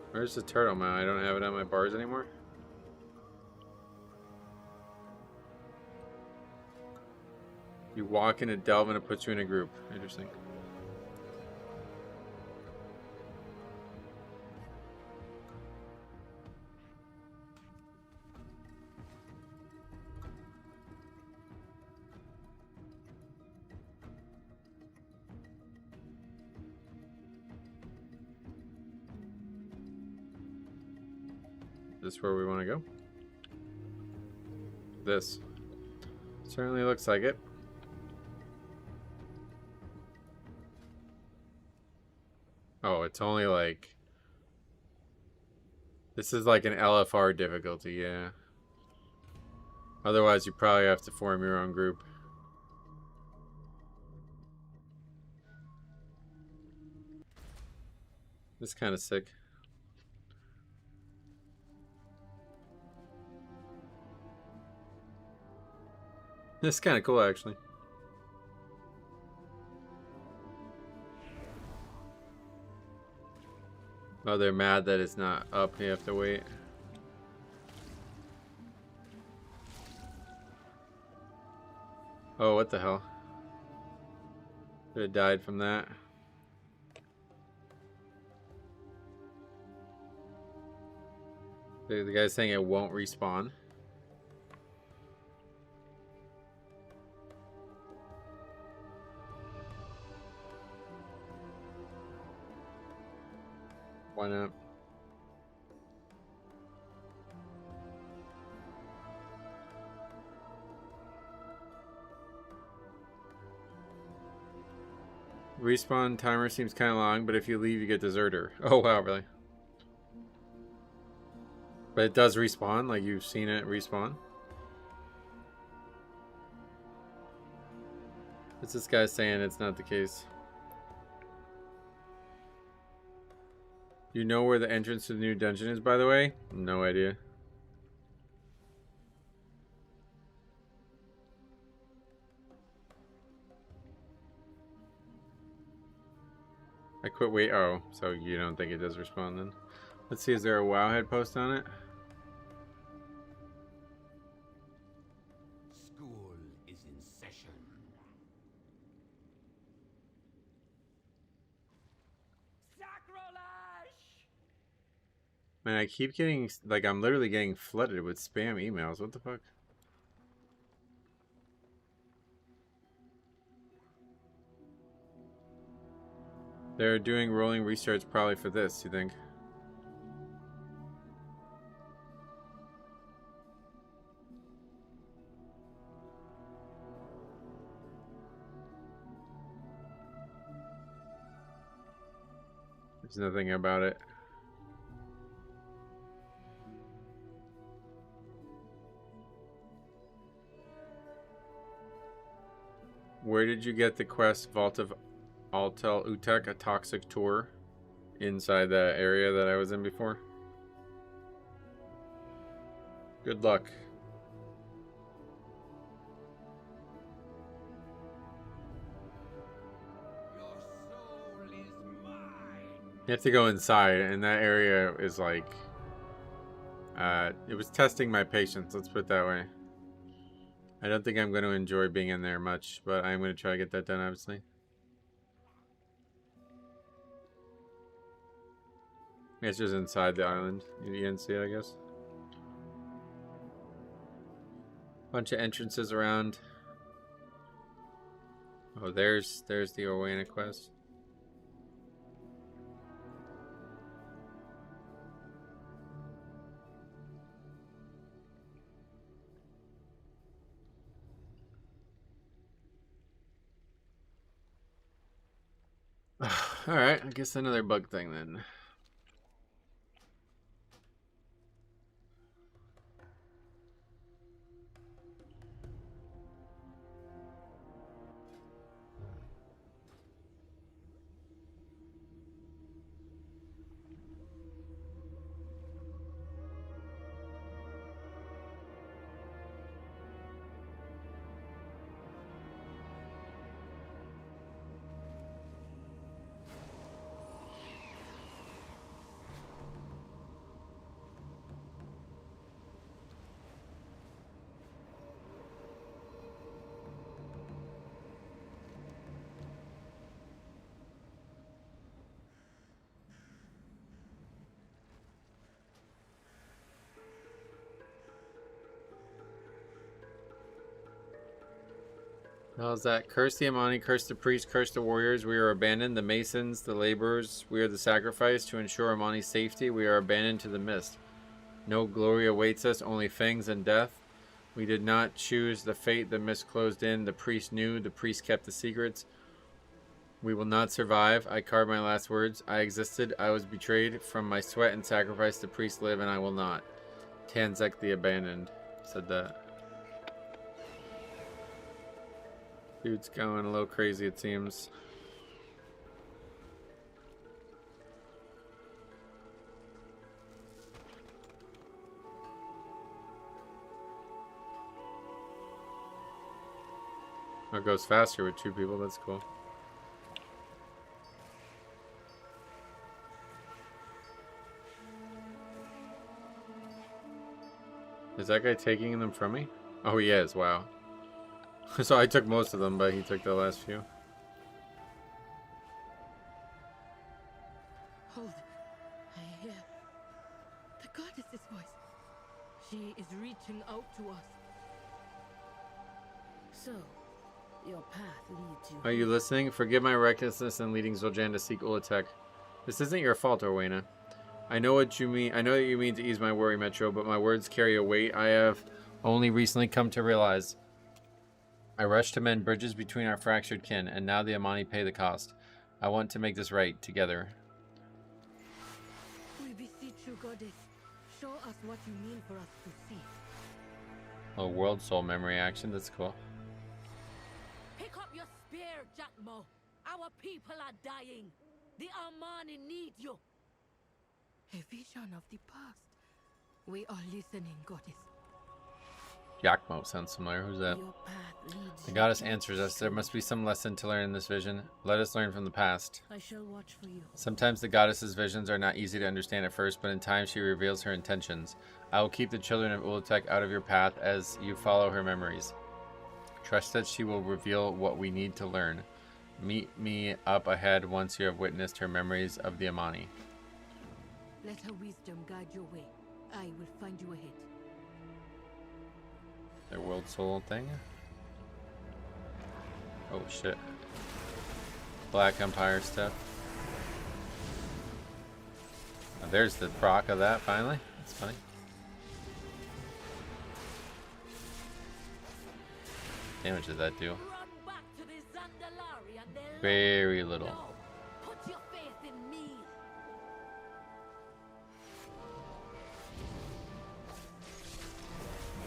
Where's the turtle mount? I don't have it on my bars anymore. You walk in a delve and it puts you in a group. Interesting. Is this where we want to go? This. Certainly looks like it. Oh, it's only like... This is like an LFR difficulty, yeah. Otherwise, you probably have to form your own group. This is kind of sick. This is kind of cool, actually. Oh, they're mad that it's not up. You have to wait. Oh, what the hell? Could have died from that. The guy's saying it won't respawn. Why not? Respawn timer seems kind of long, but if you leave, you get deserter. Oh, wow, really? But it does respawn, like you've seen it respawn. What's this guy saying? It's not the case. You know where the entrance to the new dungeon is, by the way? No idea. I quit wait. Oh, so you don't think it does respond then? Let's see, is there a Wowhead post on it? School is in session. Man, I keep getting, like, I'm literally getting flooded with spam emails. What the fuck? They're doing rolling restarts probably for this, you think? There's nothing about it. Where did you get the quest Vault of Ula'tek, a toxic tour? Inside that area that I was in before. Good luck. You have to go inside, and that area is like... it was testing my patience, let's put it that way. I don't think I'm going to enjoy being in there much, but I'm going to try to get that done, obviously. It's just inside the island. You can see it, I guess. Bunch of entrances around. Oh, there's the Orwana quest. Alright, I guess another bug thing then. How's that? Curse the Amani, curse the priest, curse the warriors. We are abandoned. The masons, the laborers. We are the sacrifice. To ensure Amani's safety, we are abandoned to the mist. No glory awaits us, only fangs and death. We did not choose the fate the mist closed in. The priest knew. The priest kept the secrets. We will not survive. I carved my last words. I existed. I was betrayed. From my sweat and sacrifice, the priest live, and I will not. Tanzek the abandoned said that. Dude's going a little crazy, it seems. Oh, it goes faster with two people, that's cool. Is that guy taking them from me? Oh, he is, wow. So I took most of them, but he took the last few. Hold. I hear the goddess's voice. She is reaching out to us. So, your path leads you. Are you listening? Forgive my recklessness in leading Zul'Jan to seek Ula'tek. This isn't your fault, Orwana. I know what you mean. I know that you mean to ease my worry, Metro, but my words carry a weight I have only recently come to realize. I rushed to mend bridges between our fractured kin, and now the Amani pay the cost. I want to make this right, together. We beseech you, goddess. Show us what you mean for us to see. Oh, world soul memory action. That's cool. Pick up your spear, Jackmo. Our people are dying. The Amani need you. A vision of the past. We are listening, goddess. Yakmo sounds familiar. Who's that? Your path leads The goddess answers us. There must be some lesson to learn in this vision. Let us learn from the past. I shall watch for you. Sometimes the goddess's visions are not easy to understand at first, but in time she reveals her intentions. I will keep the children of Ula'tek out of your path as you follow her memories. Trust that she will reveal what we need to learn. Meet me up ahead once you have witnessed her memories of the Amani. Let her wisdom guide your way. I will find you ahead. Their world soul thing. Oh shit. Black Empire stuff. Oh, there's the proc of that finally. That's funny. Damage did that do? Run back to the Zandalari and they'll Very little. No. Put your faith in me.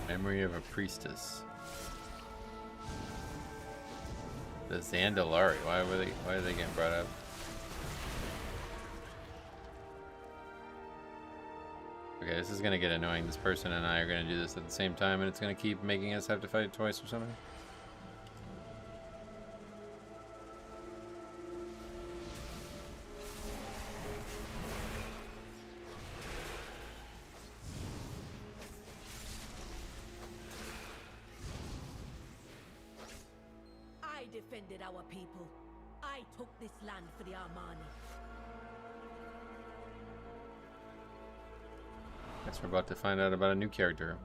Memory of a priestess. The Zandalari. Why are they getting brought up? Okay, this is gonna get annoying. This person and I are gonna do this at the same time, and it's gonna keep making us have to fight twice or something. I defended our people. I took this land for the Armani. Guess we're about to find out about a new character.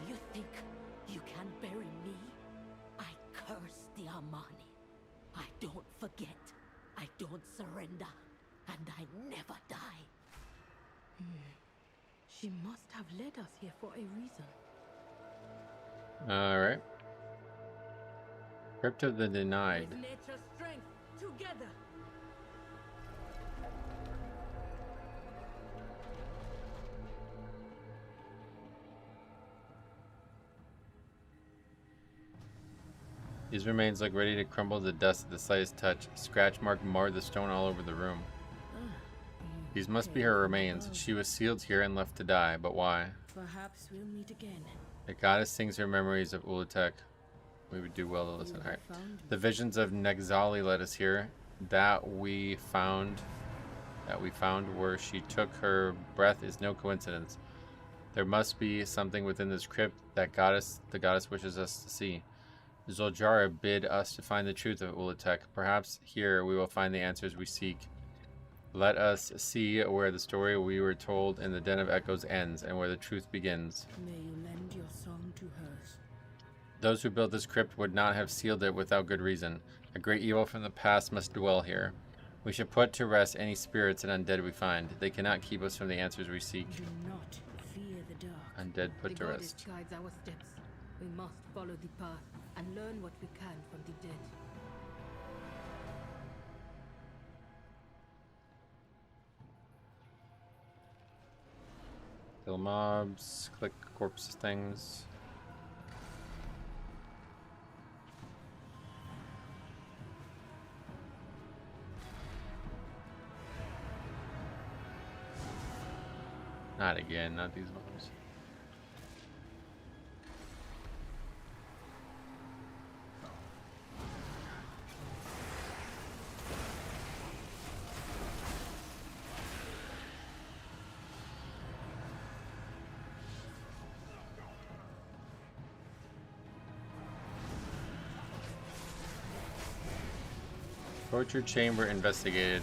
You think you can bury me? I curse the Armani. I don't forget. I don't surrender. And I never die. She must have led us here for a reason. Alright. Crypt of the Denied. With nature's strength, together. These remains look ready to crumble to dust at the slightest touch. Scratch mark marred the stone all over the room. These must be her remains. She was sealed here and left to die, but why? Perhaps we'll meet again. The goddess sings her memories of Ula'tek. We would do well to listen. Alright. The visions of Nexali led us here. That we found where she took her breath is no coincidence. There must be something within this crypt that the goddess wishes us to see. Zoljara bid us to find the truth of Ula'tek. Perhaps here we will find the answers we seek. Let us see where the story we were told in the Den of Echoes ends and where the truth begins. May you lend your song to hers. Those who built this crypt would not have sealed it without good reason. A great evil from the past must dwell here. We should put to rest any spirits and undead we find. They cannot keep us from the answers we seek. Do not fear the dark. Undead put to rest. The goddess guides our steps. We must follow the path and learn what we can from the dead. Kill mobs, click corpse things. Not again, not these mobs. Torture chamber investigated.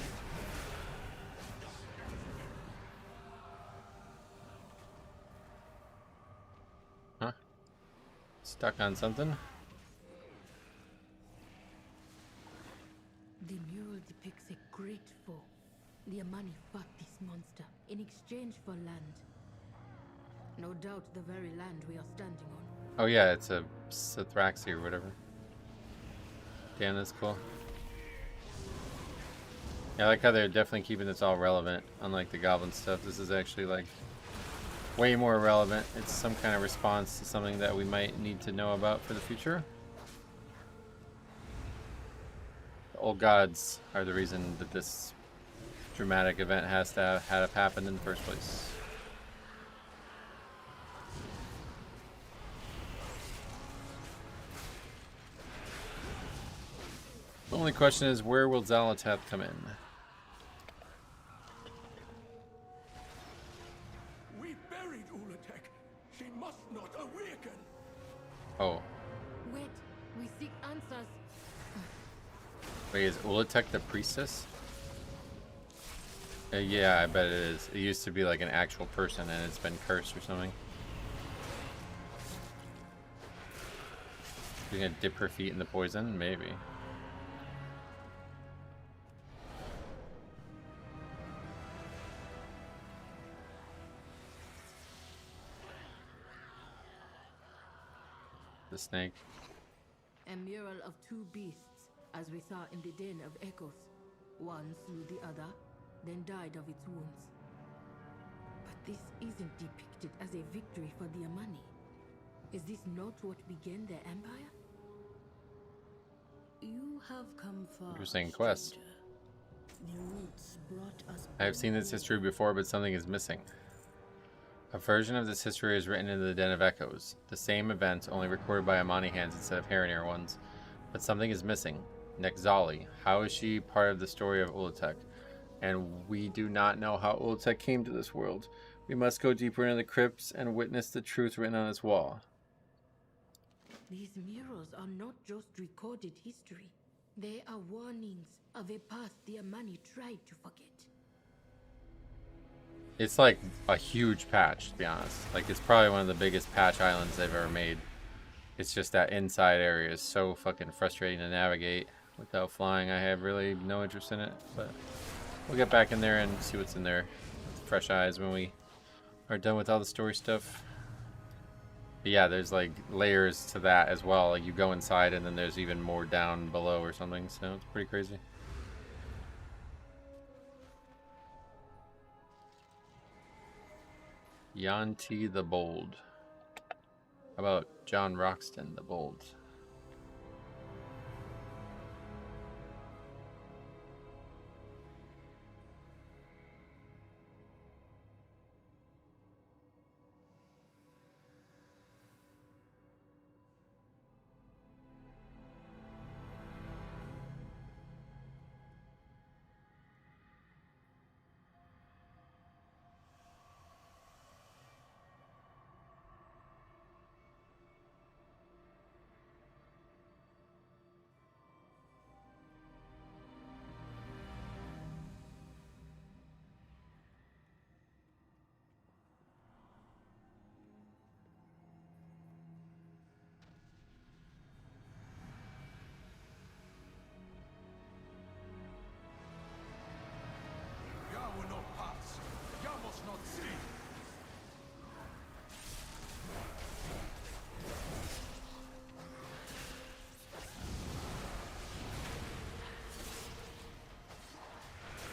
Huh? Stuck on something? The mural depicts a great foe. The Amani fought this monster in exchange for land. No doubt the very land we are standing on. Oh yeah, it's a Sithraxi or whatever. Damn, that's cool. Yeah, I like how they're definitely keeping this all relevant. Unlike the goblin stuff, this is actually like way more relevant. It's some kind of response to something that we might need to know about for the future. The old gods are the reason that this dramatic event has to have happened in the first place. The only question is, where will Zalatat come in? We buried Ula'tek. She must not awaken. Oh. Wait, we seek answers. Wait, is Ula'tek the priestess? Yeah, I bet it is. It used to be like an actual person and it's been cursed or something. She's gonna dip her feet in the poison? Maybe. The snake. A mural of two beasts, as we saw in the Den of Echoes. One slew the other, then died of its wounds. But This isn't depicted as a victory for the Amani. Is this not what began their empire? You have come far. Interesting quest. stranger. The roots brought us I have seen this history before, but something is missing. A version of this history is written in the Den of Echoes. The same events, only recorded by Amani hands instead of Haranir ones. But something is missing. Nexali. How is she part of the story of Ula'tek? And we do not know how Ula'tek came to this world. We must go deeper into the crypts and witness the truth written on its wall. These murals are not just recorded history. They are warnings of a past the Amani tried to forget. It's like a huge patch, to be honest. Like, it's probably one of the biggest patch islands they've ever made. It's just that inside area is so fucking frustrating to navigate without flying. I have really no interest in it, but we'll get back in there and see what's in there with fresh eyes when we are done with all the story stuff. But yeah, there's like layers to that as well. Like, you go inside and then there's even more down below or something, so it's pretty crazy. Yanti the Bold. How about John Roxton the Bold?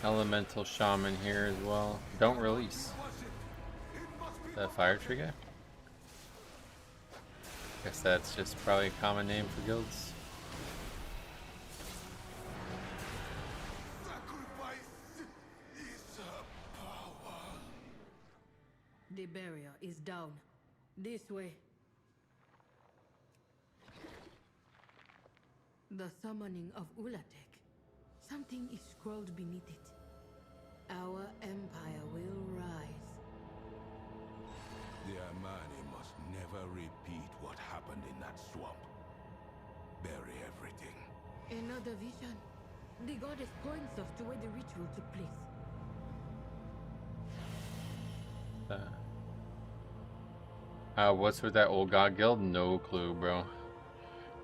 Elemental Shaman here as well. Don't release. Is that a fire tree guy? Guess that's just probably a common name for guilds. The barrier is down. This way. The summoning of Ula'tek. Something is scrawled beneath it. Our empire will rise. The Amani must never repeat what happened in that swamp. Bury everything. Another vision. The goddess points us to where the ritual took place. What's with that old god guild? No clue, bro.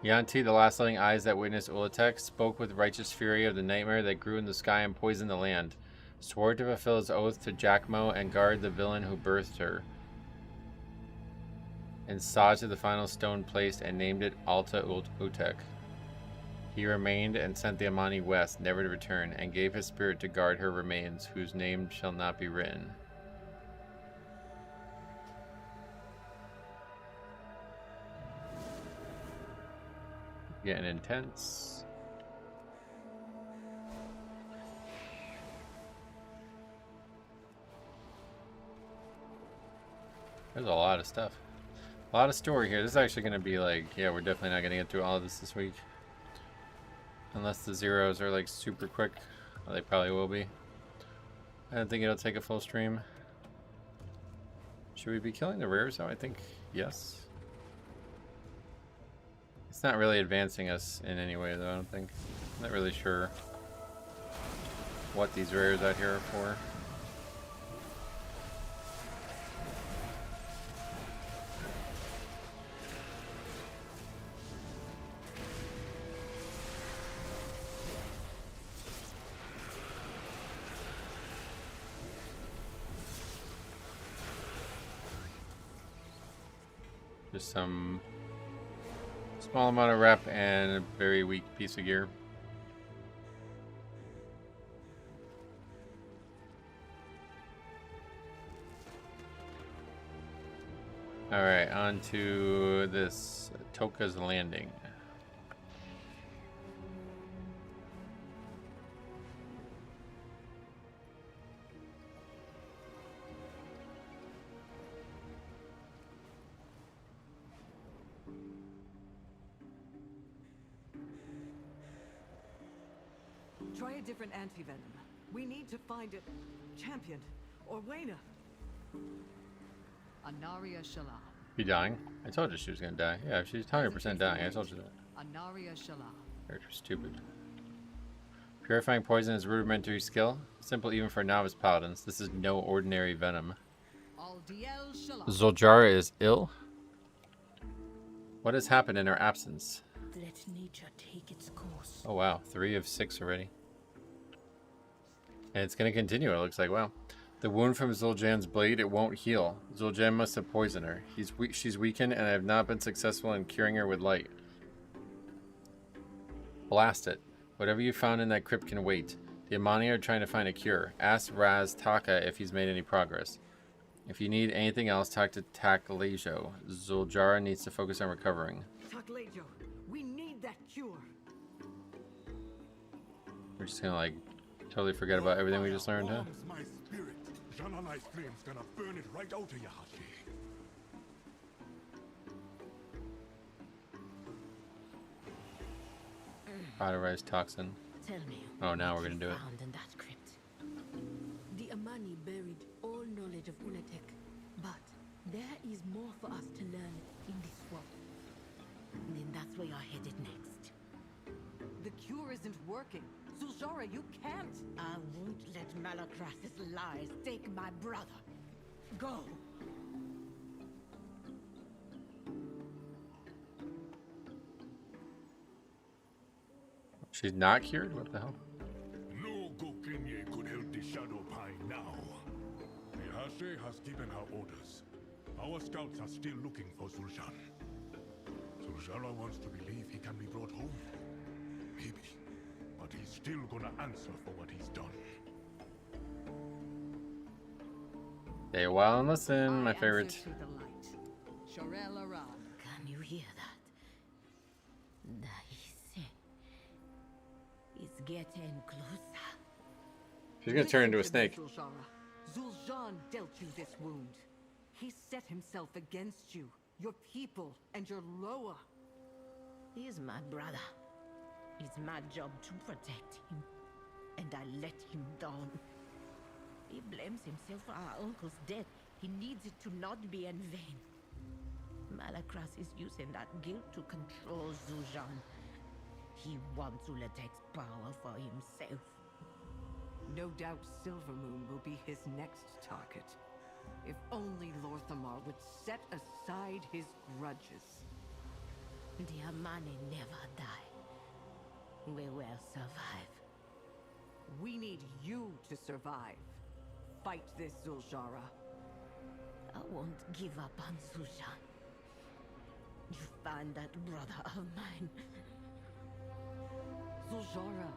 Yanti, the last living eyes that witnessed Ula'tek, spoke with righteous fury of the nightmare that grew in the sky and poisoned the land. Swore to fulfill his oath to Jackmo and guard the villain who birthed her. And saw to the final stone placed and named it Alta Utek. He remained and sent the Amani west, never to return, and gave his spirit to guard her remains, whose name shall not be written. Getting intense. There's a lot of stuff. A lot of story here. This is actually going to be like, yeah, we're definitely not going to get through all of this week. Unless the zeros are like super quick. Well, they probably will be. I don't think it'll take a full stream. Should we be killing the rares though? I think yes. It's not really advancing us in any way though, I don't think. I'm not really sure what these rares out here are for. Just some small amount of rep and a very weak piece of gear. on to this Toka's Landing. Try a different anti-venom. We need to find a champion. Or Wayna. Anaria Shala. You dying? I told you she was gonna die. Yeah, she's 100% dying. I told you that. Anaria Shala. Character stupid. Purifying poison is rudimentary skill. Simple even for novice paladins. This is no ordinary venom. Zul'jara is ill? What has happened in her absence? Let nature take its course. Oh wow, 3 of 6 already. And it's going to continue, it looks like. Wow. The wound from Zul'jan's blade, it won't heal. Zul'jan must have poisoned her. She's weakened, and I have not been successful in curing her with light. Blast it. Whatever you found in that crypt can wait. The Amani are trying to find a cure. Ask Raz Taka if he's made any progress. If you need anything else, talk to Taklejo. Zul'jara needs to focus on recovering. Taklejo, we need that cure. We're just gonna like totally forget about everything we just learned, huh? My spirit. Jananai's flame's gonna burn it right out of your heart. Cauterized toxin. Tell me. Oh, now we're gonna do it. Found in that crypt. The Amani buried all knowledge of Ula'tek, but there is more for us to learn in this world. Then that's where you're headed next. The cure isn't working. Zul'jara, you can't. I won't let Malacrath's lies take my brother. Go. She's not cured? What the hell? No Gokenye could help the Shadow Pine now. Mihashe has given her orders. Our scouts are still looking for Zul'jan. Zul'jara wants to believe he can be brought home. Maybe. But he's still gonna answer for what he's done. Stay a while and listen, my favorite. Can you hear that? It's getting closer. She's gonna turn into a snake. Zul'jan dealt you this wound. He set himself against you, your people, and your Loa. He's my brother. It's my job to protect him. And I let him down. He blames himself for our uncle's death. He needs it to not be in vain. Malacrath is using that guilt to control Zul'jan. He wants Ula'tek's power for himself. No doubt Silvermoon will be his next target. If only Lor'themar would set aside his grudges. The Amani never die. We will survive. We need you to survive. Fight this, Zul'jara. I won't give up on Zul'jan. You find that brother of mine. Zul'jara,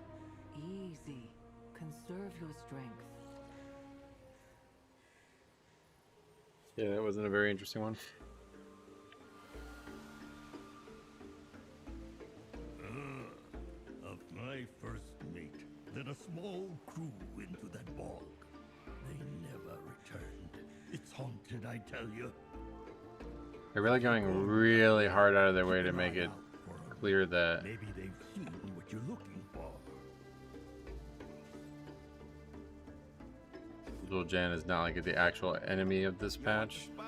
easy. Conserve your strength. Yeah, that wasn't a very interesting one. Of my first mate, led a small crew into that bog. They never returned. It's haunted, I tell you. They're really going really hard out of their way to make it clear that maybe they've seen what you're looking for. Zul'jan is not like the actual enemy of this patch. Let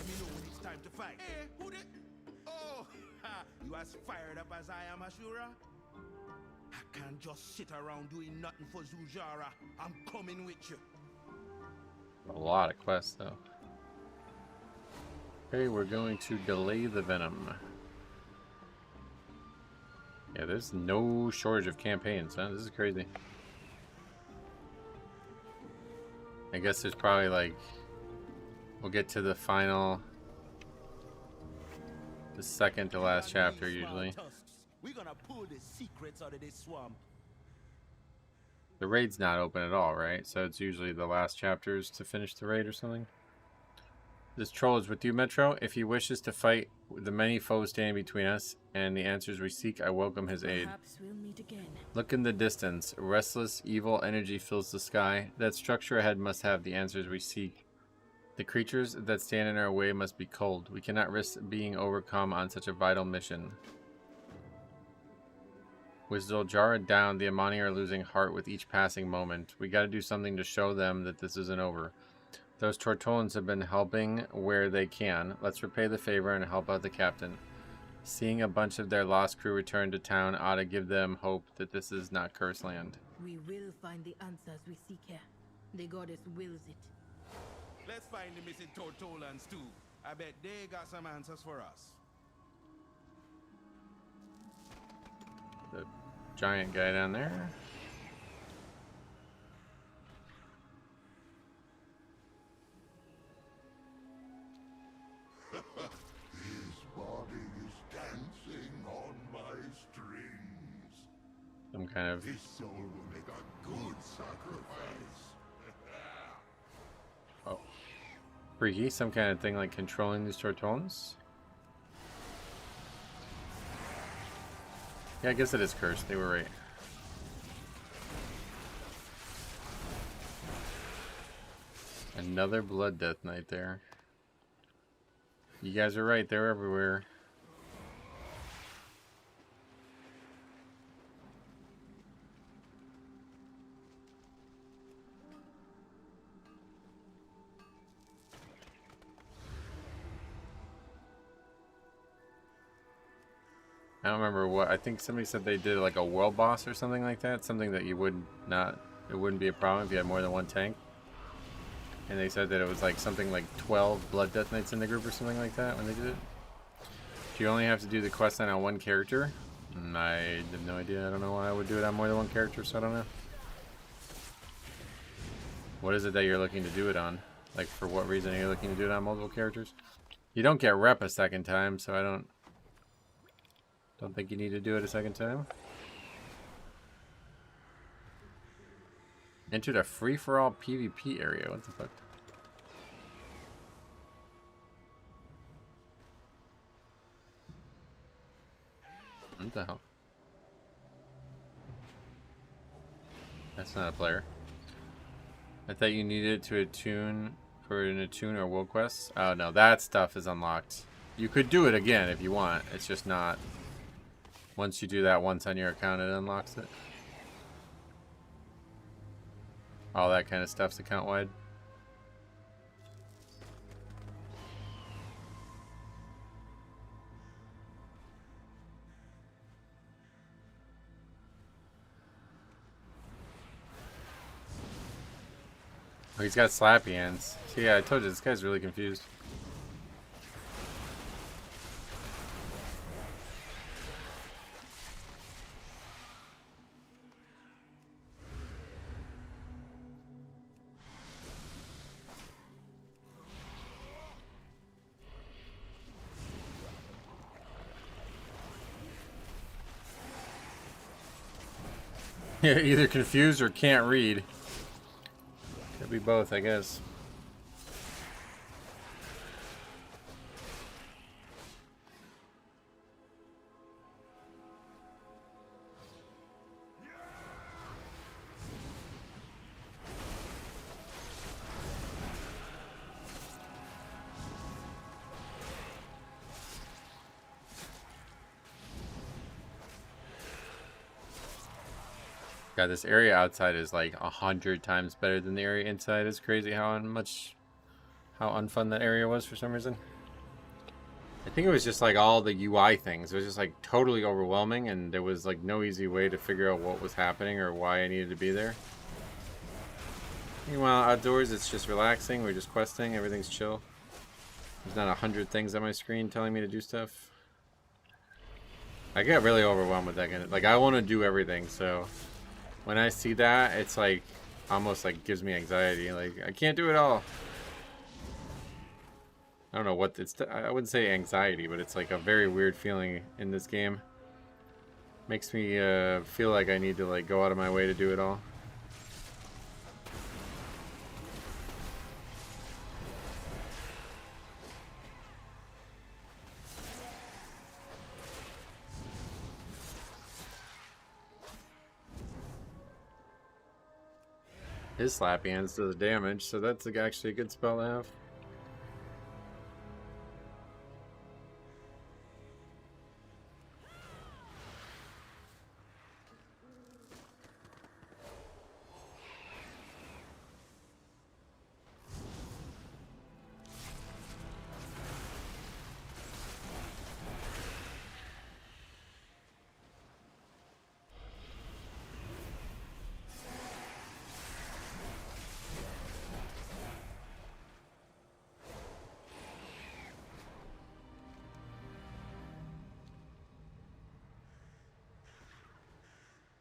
me know when it's time to fight. Hey, who did? Oh, you as fired up as I am, Ashura? I can't just sit around doing nothing for Zul'jara. I'm coming with you. A lot of quests though. Okay, we're going to delay the venom. Yeah, there's no shortage of campaigns, huh? This is crazy. I guess there's probably like, we'll get to the final, the second to last chapter usually. We're gonna pull the secrets out of this swamp. The raid's not open at all, right? So it's usually the last chapters to finish the raid or something. This troll is with you, Metro. If he wishes to fight the many foes standing between us and the answers we seek, I welcome his aid. Perhaps we'll meet again. Look in the distance. Restless, evil energy fills the sky. That structure ahead must have the answers we seek. The creatures that stand in our way must be culled. We cannot risk being overcome on such a vital mission. With Zoljara down, the Amani are losing heart with each passing moment. We gotta do something to show them that this isn't over. Those Tortolans have been helping where they can. Let's repay the favor and help out the captain. Seeing a bunch of their lost crew return to town ought to give them hope that this is not cursed land. We will find the answers we seek here. The goddess wills it. Let's find the missing Tortolans too. I bet they got some answers for us. The giant guy down there. His body is dancing on my strings. Some kind of... His soul will make a good sacrifice. Oh. Freaky, some kind of thing like controlling these Tortolans? Yeah, I guess it is cursed. They were right. Another Blood Death Knight there. You guys are right. They're everywhere. I don't remember what. I think somebody said they did like a world boss or something like that. Something that you would not. It wouldn't be a problem if you had more than one tank. And they said that it was like something like 12 Blood Death Knights in the group or something like that when they did it. Do you only have to do the quest line on one character? I have no idea. I don't know why I would do it on more than one character, so I don't know. What is it that you're looking to do it on? Like, for what reason are you looking to do it on multiple characters? You don't get rep a second time, so I don't think you need to do it a second time. Entered a free-for-all PvP area. What the fuck? What the hell? That's not a player. I thought you needed to attune for an attune or will quest. Oh no, that stuff is unlocked. You could do it again if you want. It's just not. Once you do that once on your account, it unlocks it. All that kind of stuff's account wide. Oh, he's got slappy hands. See, yeah, I told you, this guy's really confused. Yeah, either confused or can't read. Could be both, I guess. God, this area outside is like 100 times better than the area inside. It's crazy how unfun that area was for some reason. I think it was just like all the UI things. It was just like totally overwhelming, and there was like no easy way to figure out what was happening or why I needed to be there. Meanwhile, outdoors it's just relaxing. We're just questing. Everything's chill. There's not 100 things on my screen telling me to do stuff. I get really overwhelmed with that kind of, like, I want to do everything, so when I see that, it's like almost like gives me anxiety. Like, I can't do it all. I don't know what it's. I wouldn't say anxiety, but it's like a very weird feeling in this game. Makes me feel like I need to like go out of my way to do it all. His slappy hands does damage, so that's actually a good spell to have.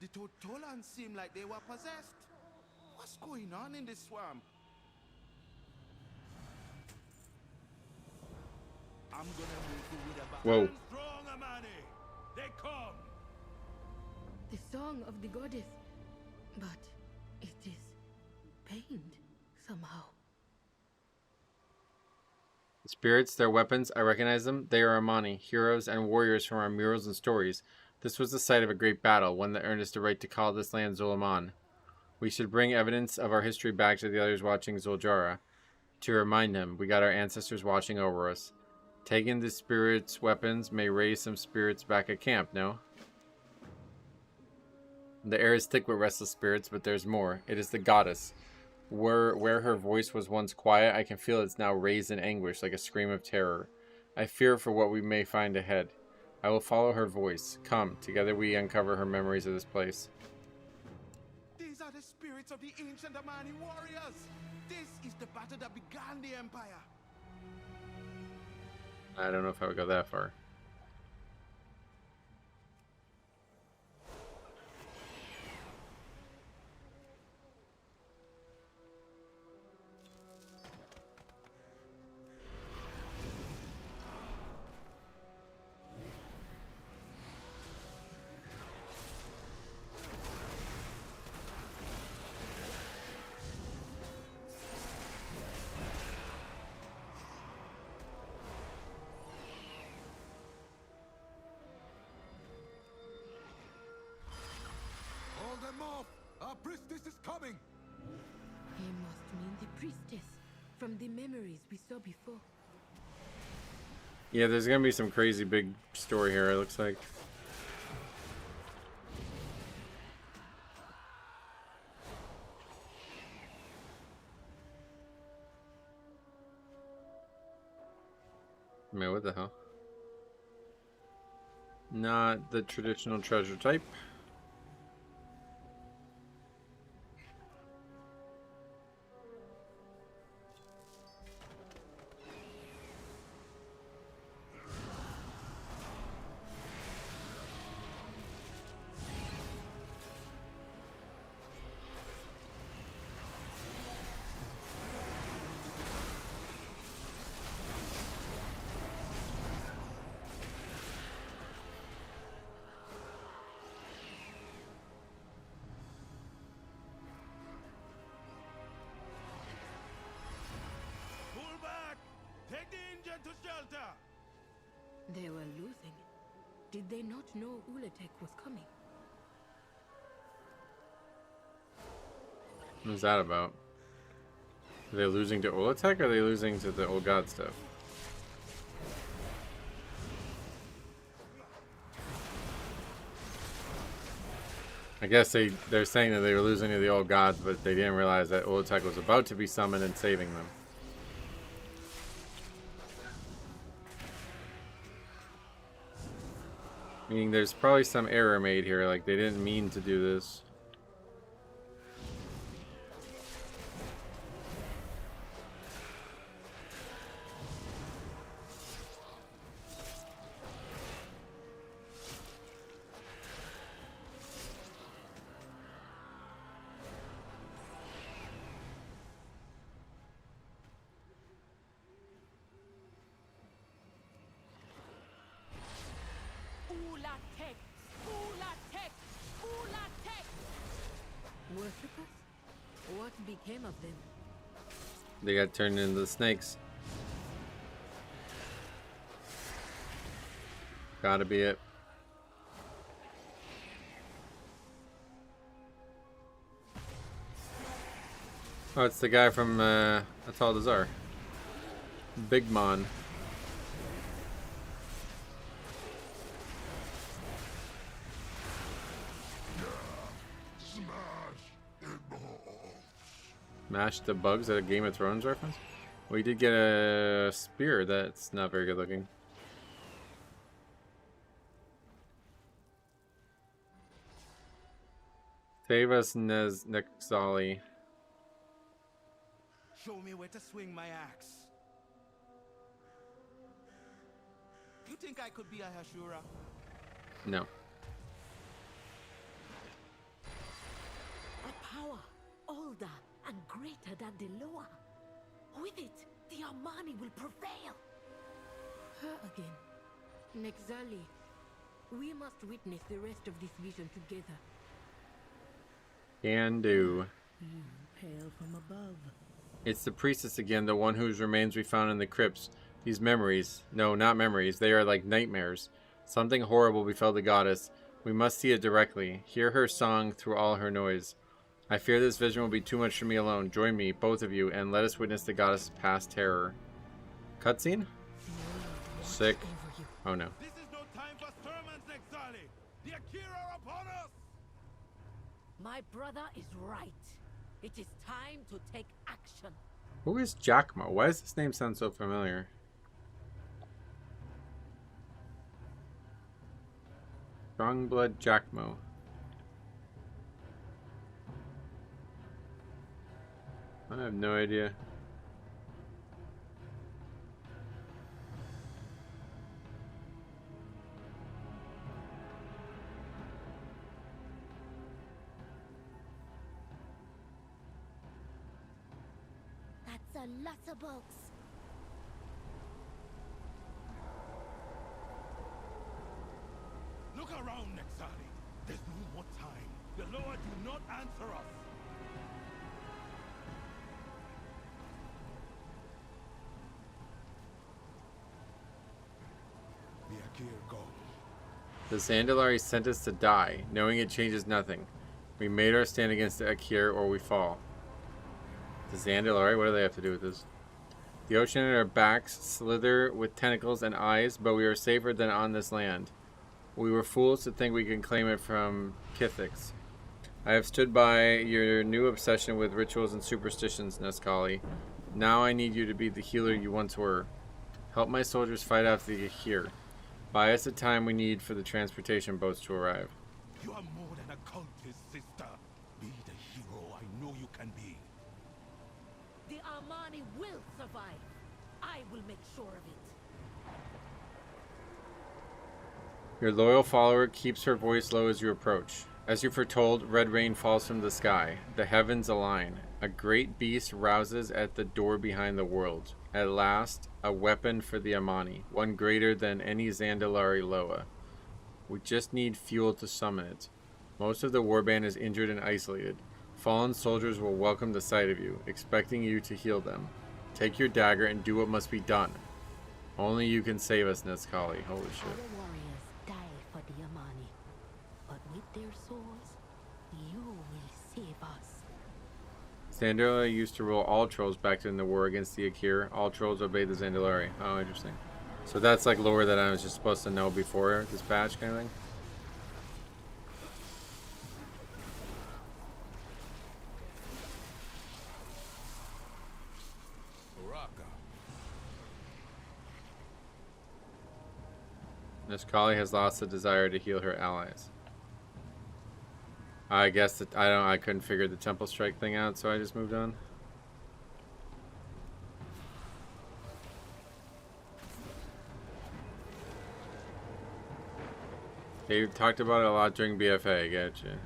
The Totolans seem like they were possessed. What's going on in this swamp? I'm gonna make you with a Whoa. strong, Amani. They come. The song of the goddess. But it is pained somehow. Spirits, their weapons, I recognize them. They are Amani, heroes and warriors from our murals and stories. This was the site of a great battle, one that earned us the right to call this land Zulaman. We should bring evidence of our history back to the others watching Zuljara. To remind them, we got our ancestors watching over us. Taking the spirits' weapons may raise some spirits back at camp, no? The air is thick with restless spirits, but there's more. It is the goddess. Where her voice was once quiet, I can feel it's now raised in anguish, like a scream of terror. I fear for what we may find ahead. I will follow her voice. Come, together we uncover her memories of this place. These are the spirits of the ancient Amani warriors. This is the battle that began the empire. I don't know if I would go that far. Hold them off! Our priestess is coming! He must mean the priestess from the memories we saw before. Yeah, there's gonna be some crazy big story here, it looks like. Man, what the hell? Not the traditional treasure type. Pull back! Take the engine to shelter! They were losing. Did they not know Ula'tek was coming? What's that about? Are they losing to Ula'tek or are they losing to the old god stuff? I guess they're saying that they were losing to the old gods, but they didn't realize that Ula'tek was about to be summoned and saving them. Meaning there's probably some error made here, like they didn't mean to do this. Ula'tek! Ula'tek! Ula'tek! Worshippers? What became of them? They got turned into the snakes. Gotta be it. Oh, it's the guy from Ataldazar. Big Mon. Smash the bugs at a Game of Thrones reference? We did get a spear that's not very good looking. Save us, Nexali. Show me where to swing my axe. You think I could be a Hashura? No. A power older and greater than the Loa. With it, the Armani will prevail. Her again. Nexali, we must witness the rest of this vision together. Can do. You hail from above. It's the priestess again, the one whose remains we found in the crypts. These memories. No, not memories. They are like nightmares. Something horrible befell the goddess. We must see it directly. Hear her song through all her noise. I fear this vision will be too much for me alone. Join me, both of you, and let us witness the goddess' past terror. Cutscene? Sick. Oh no. This is no time for sermons, Nexali. The Akira are upon us. My brother is right. It is time to take action. Who is Jackmo? Why does this name sound so familiar? Strongblood Jackmo. I have no idea. That's a lot of bugs. Look around, Nexali. There's no more time. The Loa do not answer us. The Akira go. The Zandalari sent us to die, knowing it changes nothing. We made our stand against the Akira or we fall. The Zandalari, what do they have to do with this? The ocean at our backs slither with tentacles and eyes, but we are safer than on this land. We were fools to think we can claim it from Kithics. I have stood by your new obsession with rituals and superstitions, Neskali. Now I need you to be the healer you once were. Help my soldiers fight off the Akira. Buy us the time we need for the transportation boats to arrive. You are more than a cultist, sister. Be the hero I know you can be. The Armani will survive. I will make sure of it. Your loyal follower keeps her voice low as you approach. As you foretold, red rain falls from the sky. The heavens align. A great beast rouses at the door behind the world. At last, a weapon for the Amani, one greater than any Zandalari Loa. We just need fuel to summon it. Most of the warband is injured and isolated. Fallen soldiers will welcome the sight of you, expecting you to heal them. Take your dagger and do what must be done. Only you can save us, Neskali. Holy shit. Our warriors die for the Amani, but with their souls, you will save us. Zandalari used to rule all trolls back in the war against the Akira. All trolls obeyed the Zandalari. Oh, interesting. So that's like lore that I was just supposed to know before this patch kind of thing? Neskali has lost the desire to heal her allies. I guess that I couldn't figure the temple strike thing out, so I just moved on. They talked about it a lot during BFA, gotcha.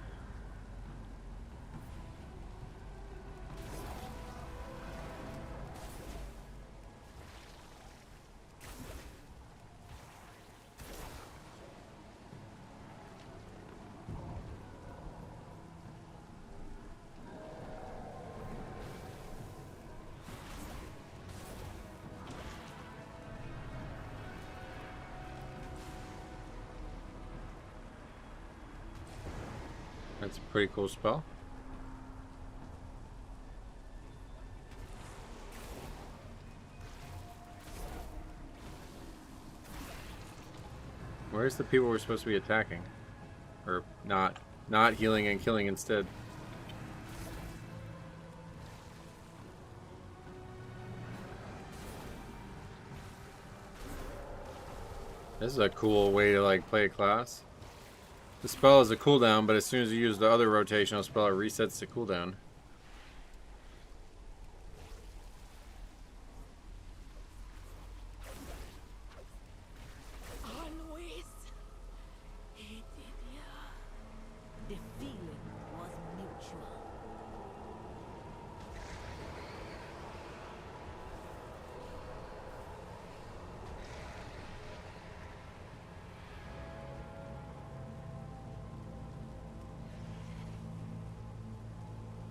That's a pretty cool spell. Where's the people we're supposed to be attacking? Or not healing and killing instead. This is a cool way to like play a class. The spell is a cooldown, but as soon as you use the other rotational spell, it resets the cooldown. Always hated you. The feeling was mutual.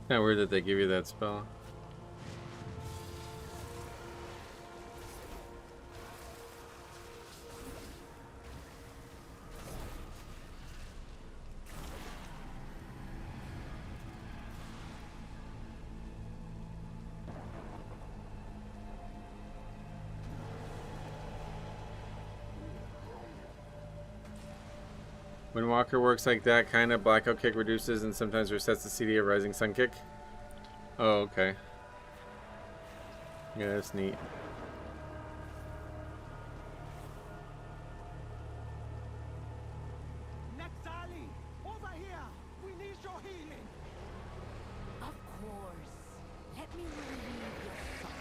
Kinda weird that they give you that spell. When Walker works like that, kind of blackout kick reduces and sometimes resets the CD of Rising Sun kick. Oh, okay. Yeah, that's neat. Nexali, over here. We need your healing. Of course. Let me relieve your sorrow.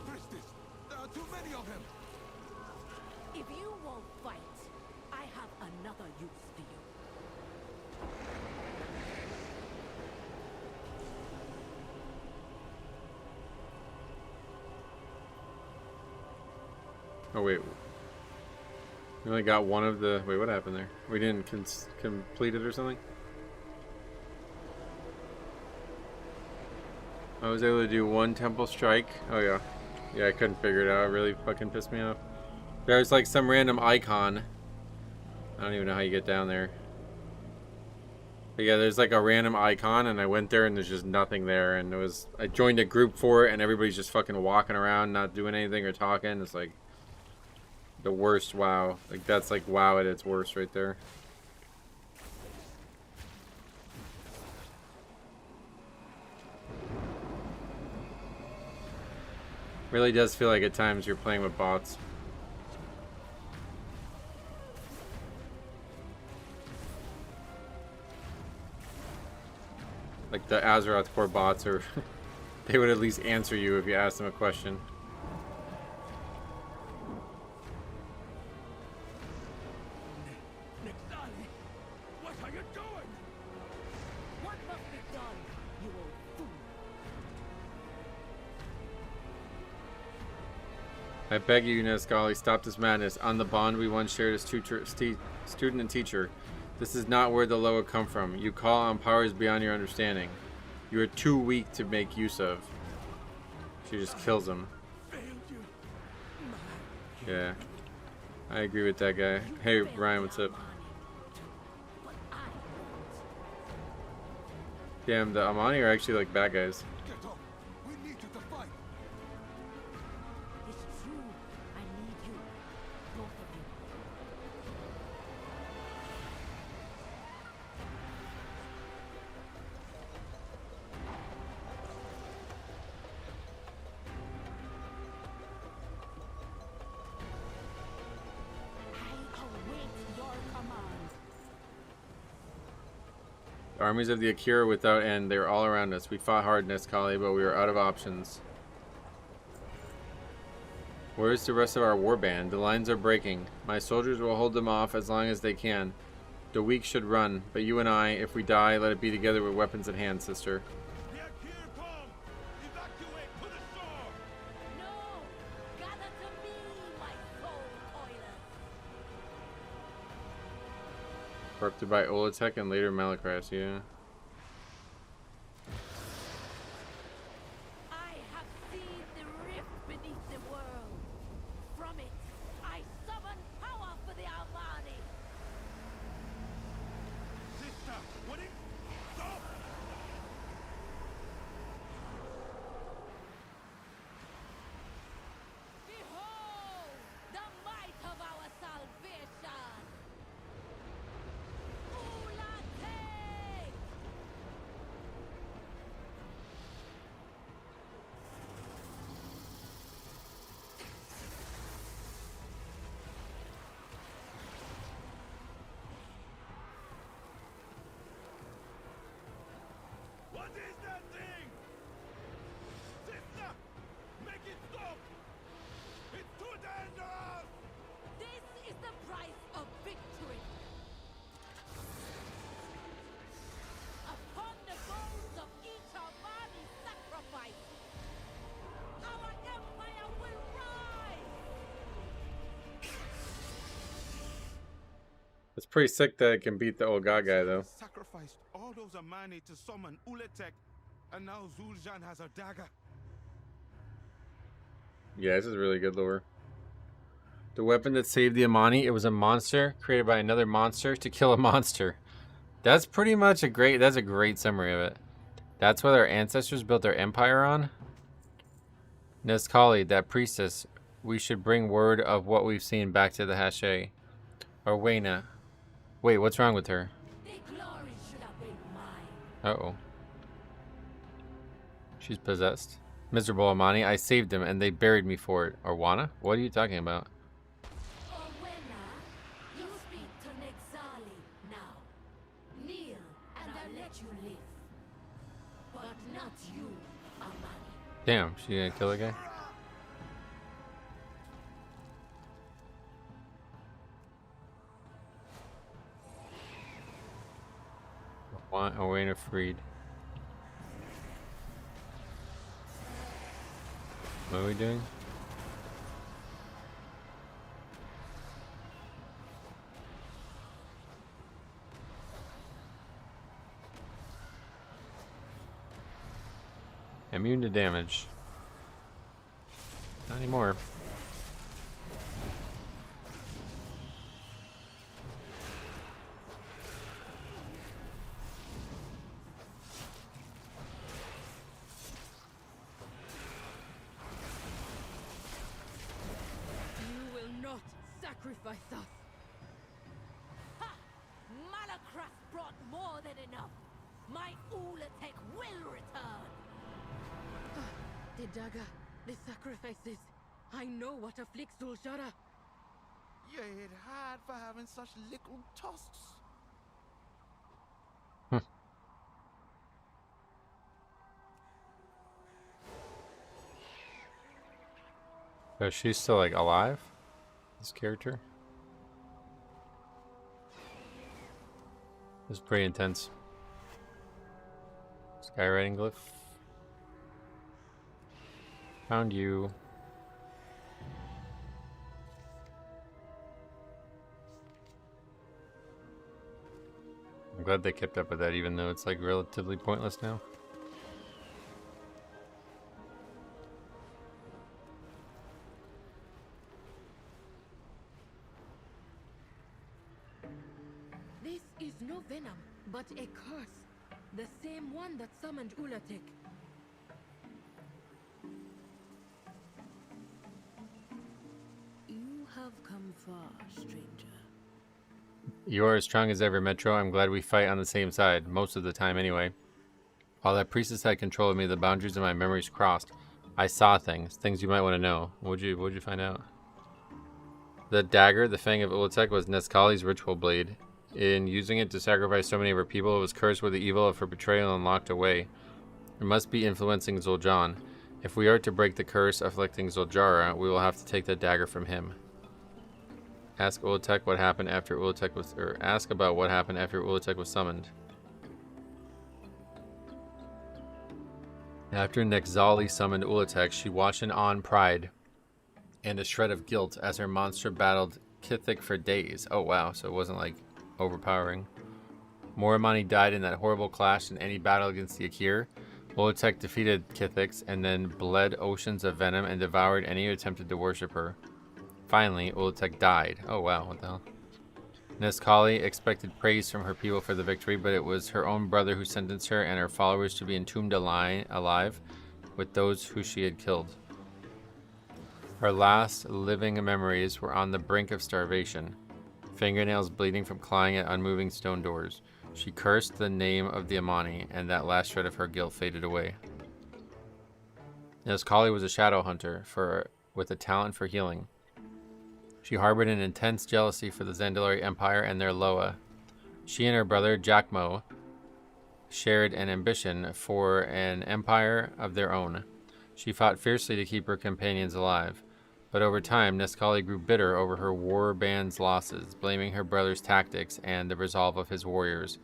Priestess, there are too many of him. If you won't fight, I have another use for you. Oh wait, we only got one of the. Wait, what happened there? We didn't complete it or something? I was able to do one temple strike. Oh yeah, yeah. I couldn't figure it out. It really fucking pissed me off. There's like some random icon. I don't even know how you get down there. But yeah, there's like a random icon, and I went there, and there's just nothing there. And it was I joined a group for it, and everybody's just fucking walking around, not doing anything or talking. It's like the worst WoW. Like that's like WoW at its worst right there. Really does feel like at times you're playing with bots. Like the Azeroth core bots are they would at least answer you if you asked them a question. Nexali, what are you doing? What must be done, you old fool? I beg you, Nescali, stop this madness. On the bond we once shared as student and teacher. This is not where the Loa come from. You call on powers beyond your understanding. You are too weak to make use of. She just kills him. Yeah. I agree with that guy. Hey, Ryan, what's up? Damn, the Amani are actually like bad guys. Get up. We need you to fight. It's true. I need you. Both of you. I await your command. The armies of the Akira without end. They are all around us. We fought hard, Nescali, but we were out of options. Where's the rest of our warband? The lines are breaking. My soldiers will hold them off as long as they can. The weak should run, but you and I, if we die, let it be together with weapons at hand, sister. The Akira come. Evacuate to the shore. No! Gather to me, my soul toilers! Corrupted by Ula'tek and later Malakras, yeah. I have seen the rift beneath the world. From it, I summon power for the It's pretty sick that it can beat the old god guy, though. Sacrificed all those Amani to summon Ula'tek, and now Zul'jin has a dagger. Yeah, this is really good lore. The weapon that saved the Amani, it was a monster created by another monster to kill a monster. That's pretty much that's a great summary of it. That's what our ancestors built their empire on. Nezkali, that priestess, we should bring word of what we've seen back to the Hashay. Or Wayna. Wait, what's wrong with her? Uh-oh. She's possessed. Miserable Amani, I saved them and they buried me for it. Orwana? What are you talking about? You speak to Nexali now. Kneel and I'll let you live. But not you, Amani. Damn, she gonna kill a guy? Orwana freed. What are we doing? Immune to damage. Not anymore. Sacrifice us. Ha! Malakras brought more than enough. My Ula'tek will return. The dagger, the sacrifices. I know what afflicts Zul'jara. You hit hard for having such little tusks. So she's still like alive? This character? This is pretty intense. Skywriting glyph. Found you. I'm glad they kept up with that even though it's like relatively pointless now. This is no venom, but a curse. The same one that summoned Ula'tek. You have come far, stranger. You are as strong as ever, Metro. I'm glad we fight on the same side, most of the time anyway. While that priestess had control of me, the boundaries of my memories crossed. I saw things you might want to know. What'd you find out? The dagger, the Fang of Ula'tek, was Nezkali's ritual blade. In using it to sacrifice so many of her people, it was cursed with the evil of her betrayal and locked away. It must be influencing Zul'jin. If we are to break the curse afflicting Zul'jara, we will have to take the dagger from him. Ask Ula'tek what happened after Ula'tek was, or ask about what happened after Ula'tek was summoned. After Nexali summoned Ula'tek, she watched in awe and pride and a shred of guilt as her monster battled Kithik for days. Oh wow, so it wasn't like overpowering. More Amani died in that horrible clash than any battle against the Akir. Ula'tek defeated Kithiks and then bled oceans of venom and devoured any who attempted to worship her. Finally, Ula'tek died. Oh wow, what the hell? Nezkali expected praise from her people for the victory, but it was her own brother who sentenced her and her followers to be entombed alive with those who she had killed. Her last living memories were on the brink of starvation, fingernails bleeding from clawing at unmoving stone doors. She cursed the name of the Amani, and that last shred of her guilt faded away. Nezkali was a shadow hunter with a talent for healing. She harbored an intense jealousy for the Zandalari Empire and their Loa. She and her brother, Jakmo, shared an ambition for an empire of their own. She fought fiercely to keep her companions alive. But over time, Nezkali grew bitter over her war band's losses, blaming her brother's tactics and the resolve of his warriors.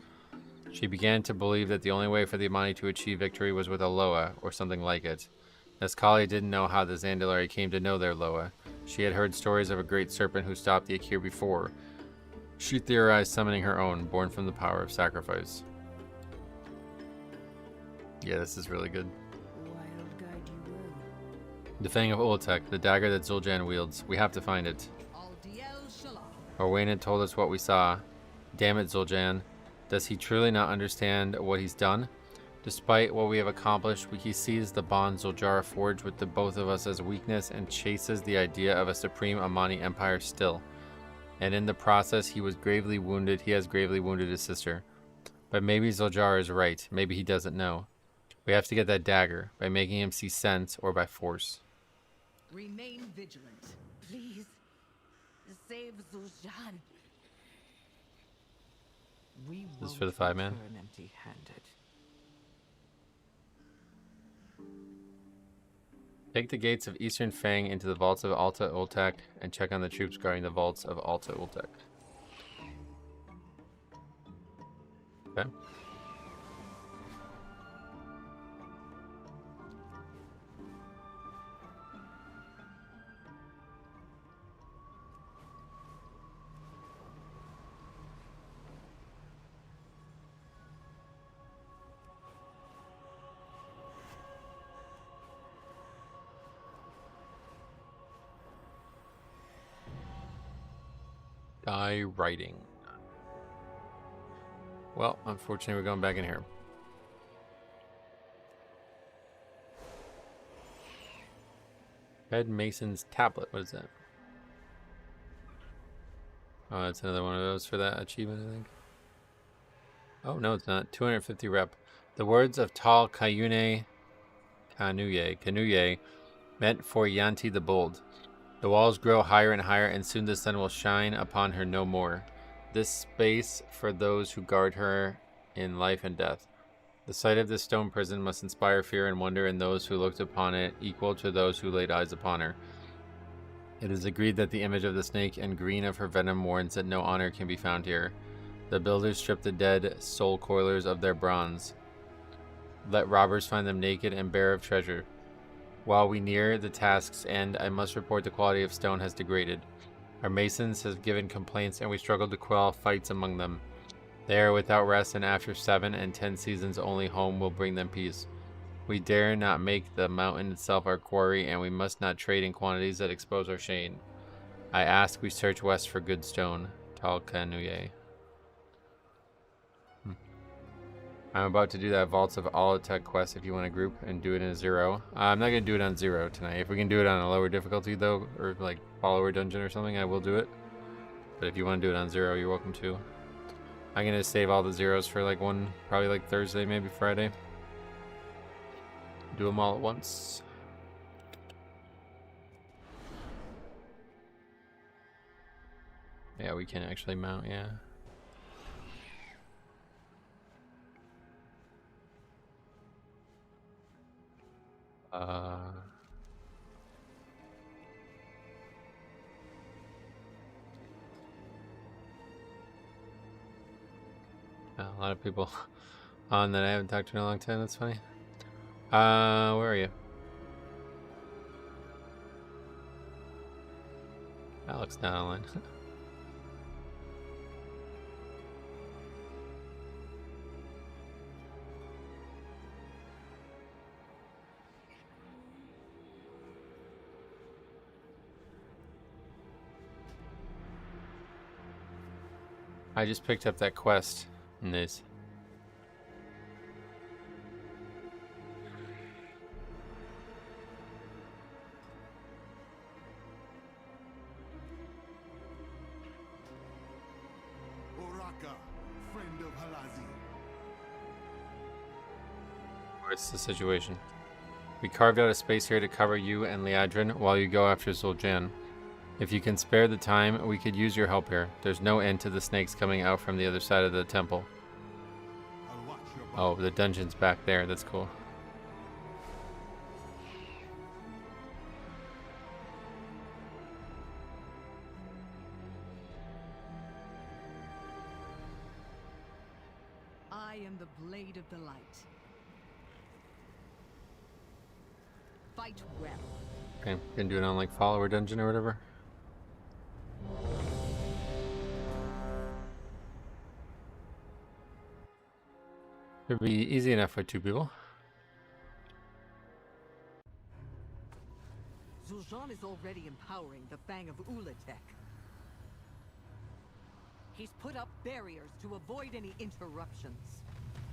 She began to believe that the only way for the Amani to achieve victory was with a Loa, or something like it. Nezkali didn't know how the Zandalari came to know their Loa. She had heard stories of a great serpent who stopped the Akir before, She theorized summoning her own, born from the power of sacrifice. Yeah, this is really good. Wild guide you will. The Fang of Ula'tek, the dagger that Zul'jin wields. We have to find it. Orwain had told us what we saw. Damn it, Zul'jin. Does he truly not understand what he's done? Despite what we have accomplished, he sees the bond Zul'jara forged with the both of us as weakness and chases the idea of a supreme Amani empire still. And in the process, he has gravely wounded his sister. But maybe Zul'jara is right. Maybe he doesn't know. We have to get that dagger, by making him see sense or by force. Remain vigilant. Please, save Zul'jin. We This is for the 5-man. return empty-handed. Take the gates of Eastern Fang into the vaults of Alta Ula'tek and check on the troops guarding the vaults of Alta Ula'tek. Okay. Die writing. Well, unfortunately, we're going back in here. Head Mason's tablet. What is that? Oh, that's another one of those for that achievement, I think. Oh, no, it's not. 250 rep. The words of Tal Kanuye meant for Yanti the Bold. The walls grow higher and higher, and soon the sun will shine upon her no more. This space for those who guard her in life and death. The sight of this stone prison must inspire fear and wonder in those who looked upon it, equal to those who laid eyes upon her. It is agreed that the image of the snake and green of her venom warns that no honor can be found here. The builders strip the dead soul coilers of their bronze. Let robbers find them naked and bare of treasure. While we near the task's end, I must report the quality of stone has degraded. Our masons have given complaints, and we struggle to quell fights among them. They are without rest, and after 7 and 10 seasons only home will bring them peace. We dare not make the mountain itself our quarry, and we must not trade in quantities that expose our shame. I ask we search west for good stone. Tal Kanuye. I'm about to do that Vaults of Ula'tek quest if you want to group and do it in a 0. I'm not going to do it on 0 tonight. If we can do it on a lower difficulty though, or like follower dungeon or something, I will do it. But if you want to do it on 0, you're welcome to. I'm going to save all the 0s for like probably like Thursday, maybe Friday. Do them all at once. Yeah, we can actually mount, yeah. A lot of people on that I haven't talked to in a long time. That's funny. Where are you? Alex not online. I just picked up that quest in this. Oraka, friend of Halazi. What's the situation? We carved out a space here to cover you and Liadrin while you go after Zul'jin. If you can spare the time, we could use your help here. There's no end to the snakes coming out from the other side of the temple. Oh, the dungeon's back there. That's cool. I am the blade of the light. Fight well. Okay, can do it on like follower dungeon or whatever. It'd be easy enough with 2 people. Zul'jin is already empowering the Fang of Ula'tek. He's put up barriers to avoid any interruptions.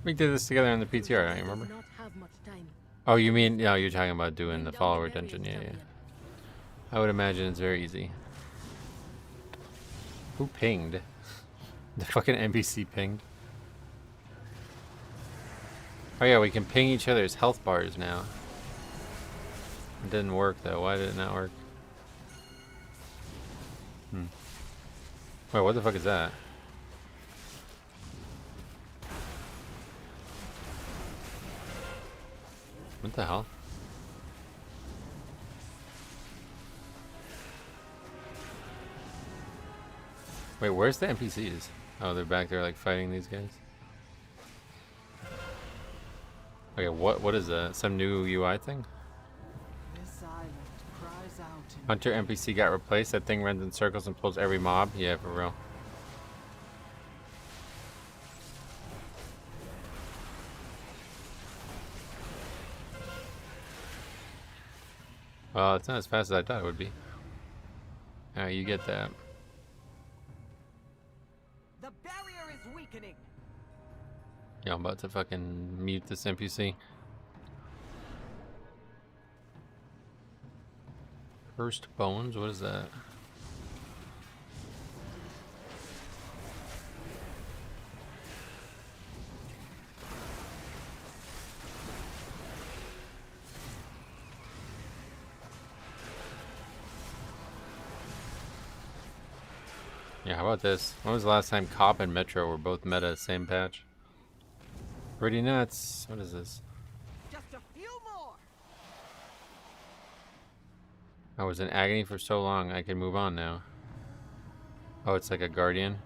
We did this together on the PTR, I remember. Not have much time. Oh, you mean, yeah, you're talking about doing the follower dungeon, yeah, yeah. I would imagine it's very easy. Who pinged? The fucking NPC pinged. Oh yeah, we can ping each other's health bars now. It didn't work though. Why did it not work? Wait, what the fuck is that? What the hell? Wait, where's the NPCs? Oh, they're back there like fighting these guys. Okay, what is that? Some new UI thing? This island cries out in Hunter NPC got replaced. That thing runs in circles and pulls every mob. Yeah, for real. Well, it's not as fast as I thought it would be. Alright, you get that. The barrier is weakening. Yeah, I'm about to fucking mute this NPC. First bones, what is that? Yeah, how about this? When was the last time Cop and Metro were both meta same patch? Pretty nuts. What is this? Just a few more. I was in agony for so long, I can move on now. Oh, it's like a guardian.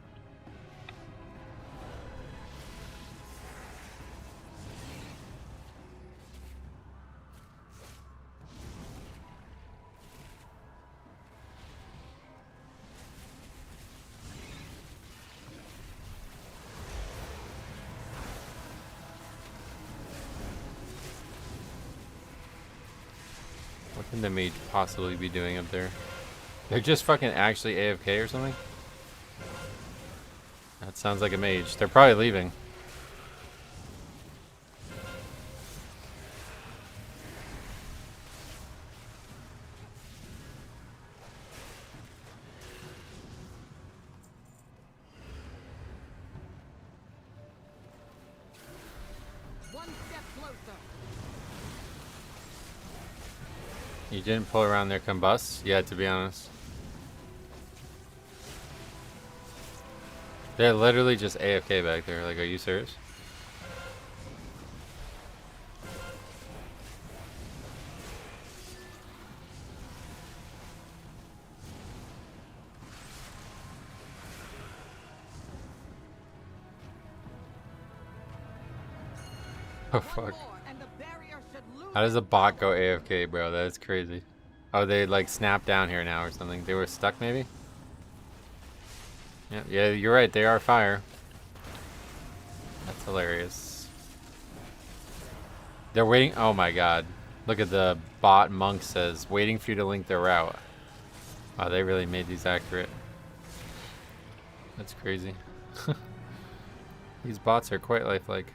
What can the mage possibly be doing up there? They're just fucking actually AFK or something? That sounds like a mage. They're probably leaving. One step closer. You didn't pull around their combust? Yeah, to be honest. They're literally just AFK back there. Like, are you serious? Oh, fuck. How does a bot go AFK, bro? That's crazy. Oh, they like snapped down here now or something. They were stuck, maybe? Yeah, yeah, you're right. They are fire. That's hilarious. They're waiting. Oh my god. Look at the bot monk says, waiting for you to link their route. Wow, they really made these accurate. That's crazy. These bots are quite lifelike.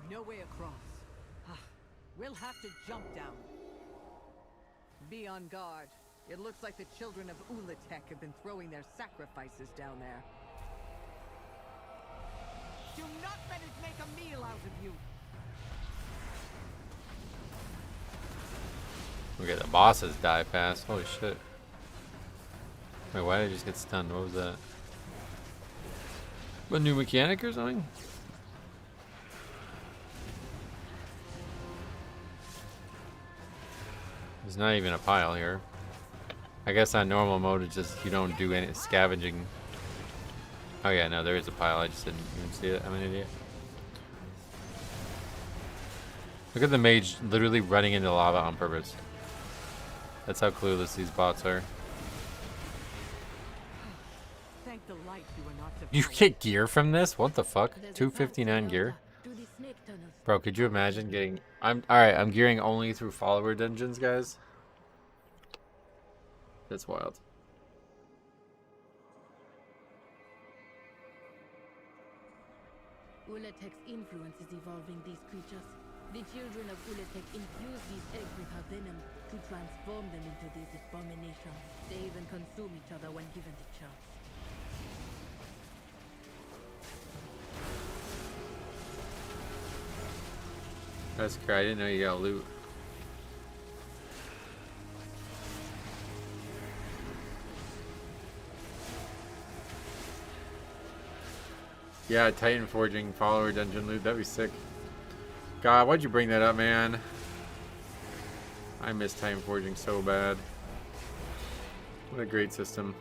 No way across. We'll have to jump down. Be on guard. It looks like the children of Ula'tek have been throwing their sacrifices down there. Do not let it make a meal out of you. Look at the bosses die fast. Holy shit. Wait, why did I just get stunned? What was that? A new mechanic or something? There's not even a pile here. I guess on normal mode it's just you don't do any scavenging. Oh yeah, no, there is a pile. I just didn't even see it. I'm an idiot. Look at the mage literally running into lava on purpose. That's how clueless these bots are. Thank the light right you were not You surprised. get gear from this? What the fuck? There's a path 259 gear? to the snake tunnels. Bro, could you imagine getting... Alright, I'm gearing only through follower dungeons, guys. That's wild. Ula'tek's influence is evolving these creatures. The children of Ula'tek infuse these eggs with her venom to transform them into these abominations. They even consume each other when given the chance. That's crazy. I didn't know you got loot. Yeah, Titan Forging follower dungeon loot. That'd be sick. God, why'd you bring that up, man? I miss Titan Forging so bad. What a great system.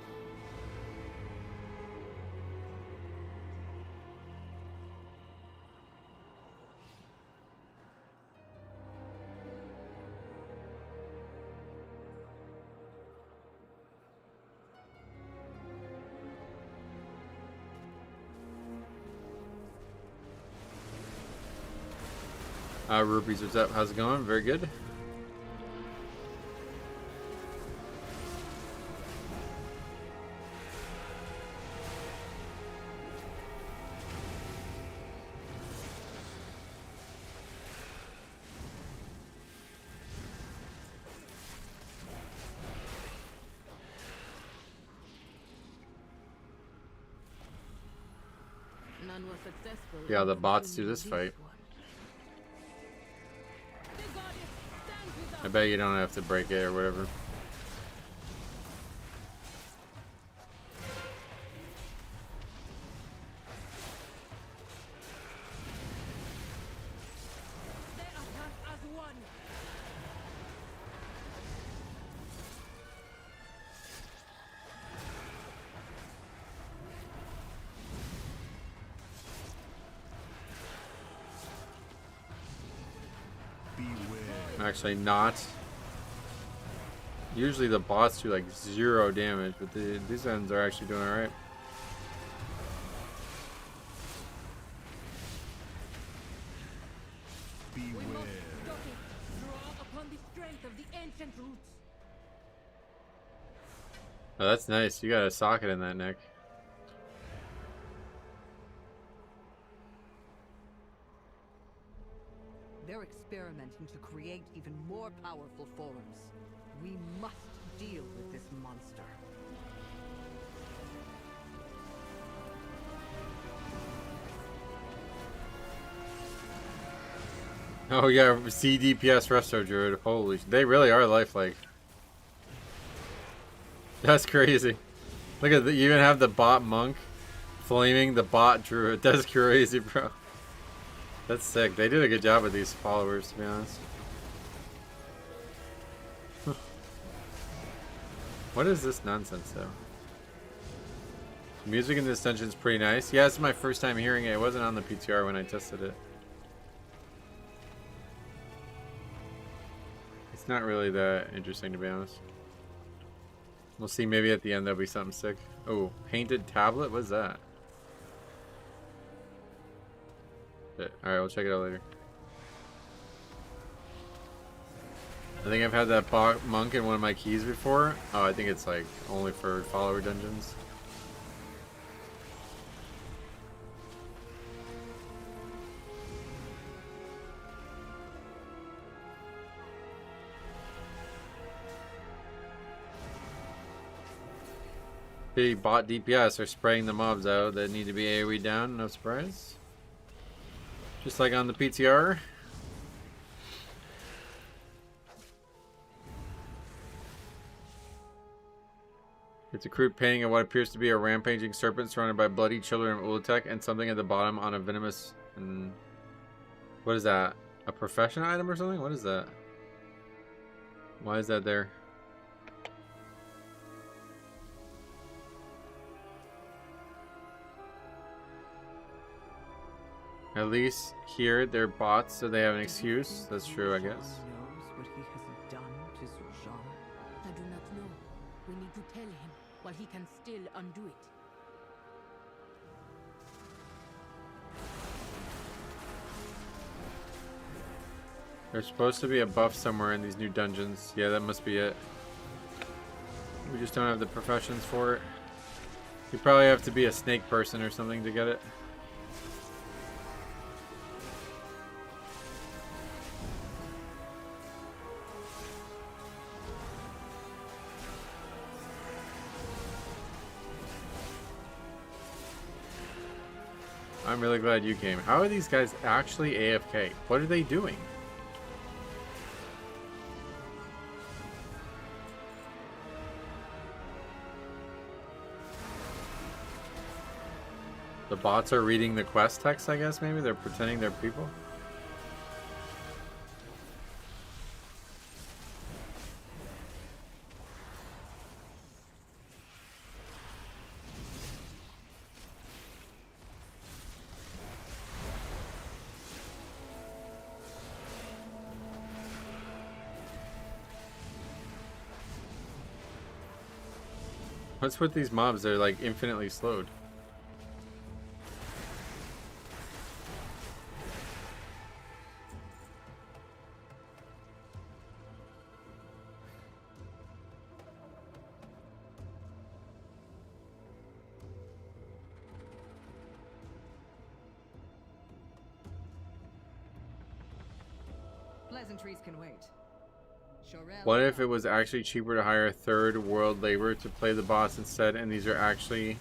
Rupees, what's up? How's it going? Very good. None were successful. Yeah, the bots do this fight. I bet you don't have to break it or whatever. Actually not. Usually the bots do like 0 damage, but these ends are actually doing alright. Oh, that's nice. You got a socket in that neck. They're experimenting to create even more powerful forms. We must deal with this monster. Oh yeah, CDPS Resto Druid. Holy, they really are lifelike. That's crazy. Look at you even have the bot monk flaming the bot druid. That's crazy, bro. That's sick. They did a good job with these followers, to be honest. What is this nonsense, though? Music in this dungeon is pretty nice. Yeah, it's my first time hearing it. It wasn't on the PTR when I tested it. It's not really that interesting, to be honest. We'll see. Maybe at the end there'll be something sick. Oh, painted tablet? What's that? Alright, we'll check it out later. I think I've had that monk in one of my keys before. Oh, I think it's like only for follower dungeons. The bot DPS are spraying the mobs out that need to be AoE down, no surprise. Just like on the PTR. It's a crude painting of what appears to be a rampaging serpent surrounded by bloody children of Ula'tek and something at the bottom on a venomous... what is that? A profession item or something? What is that? Why is that there? At least here they're bots, so they have an excuse. That's true, I guess. Knows what he has done to Zul'jin. I do not know. We need to tell him while he can still undo it. There's supposed to be a buff somewhere in these new dungeons. Yeah, that must be it. We just don't have the professions for it. You probably have to be a snake person or something to get it. I'm really glad you came. How are these guys actually AFK? What are they doing? The bots are reading the quest text, I guess, maybe? They're pretending they're people? What's with these mobs? They're like infinitely slowed. Pleasantries can wait. What if it was actually cheaper to hire a third world labor to play the boss instead, and these are actually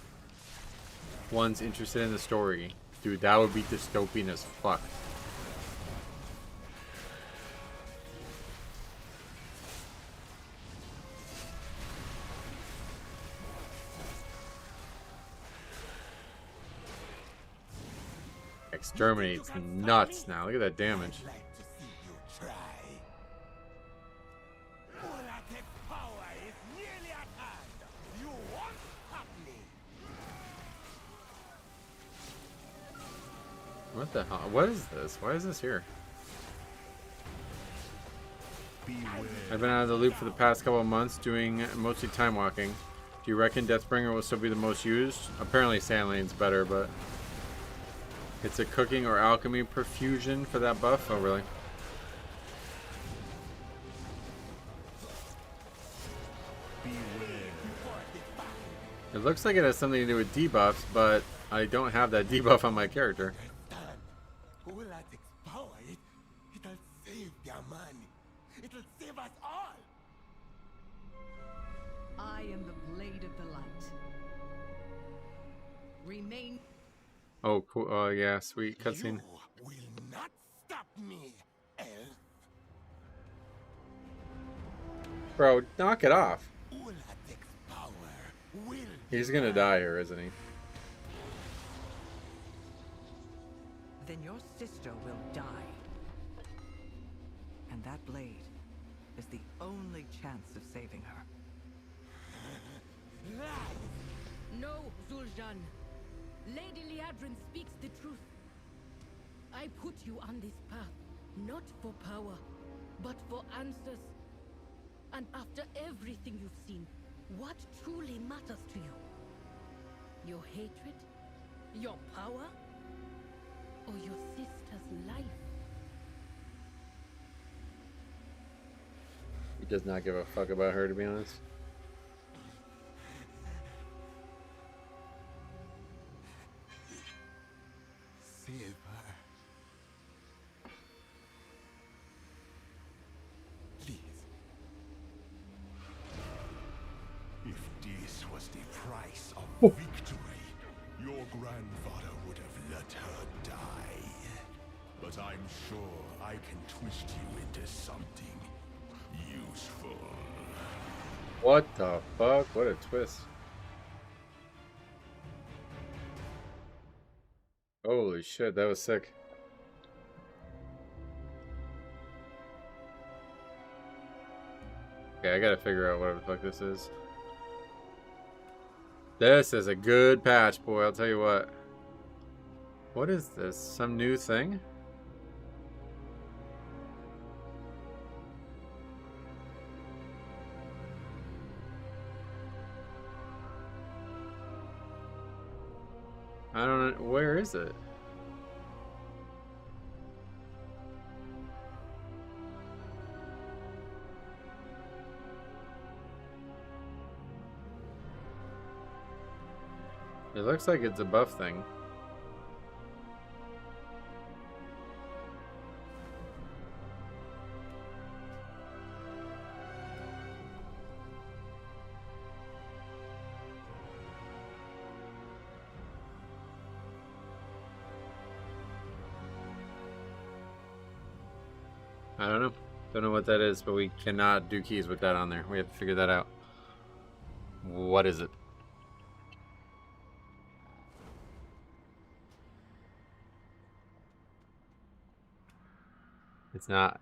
ones interested in the story? Dude, that would be dystopian as fuck. Exterminate's nuts now. Look at that damage. Ula'tek's power is nearly at hand. You won't stop me. What the hell? What is this? Why is this here? I've been out of the loop for the past couple of months doing mostly time walking. Do you reckon Deathbringer will still be the most used? Apparently Sand Lane's better, but it's a cooking or alchemy perfusion for that buff? Oh, really? It looks like it has something to do with debuffs, but I don't have that debuff on my character. Ula'tek's power, it'll save their money. It'll save us all. I am the blade of the light. Remain. Oh, cool. Oh, yeah, sweet cutscene. You will not stop me, elf. Bro, knock it off. Ula'tek's power will. He's gonna die here, isn't he? Then your sister will die. And that blade is the only chance of saving her. No, Zul'jin. Lady Liadrin speaks the truth. I put you on this path, not for power, but for answers. And after everything you've seen, what truly matters to you? Your hatred? Your power? Or your sister's life? He does not give a fuck about her, to be honest. Save her. Please. If this was the price of victory, your grandfather would have let her die. But I'm sure I can twist you into something useful. What the fuck? What a twist. Holy shit, that was sick. Okay, I gotta figure out whatever the fuck this is. This is a good patch, boy, I'll tell you what. What is this? Some new thing? I don't know. Where is it? It looks like it's a buff thing. I don't know. Don't know what that is, but we cannot do keys with that on there. We have to figure that out. What is it?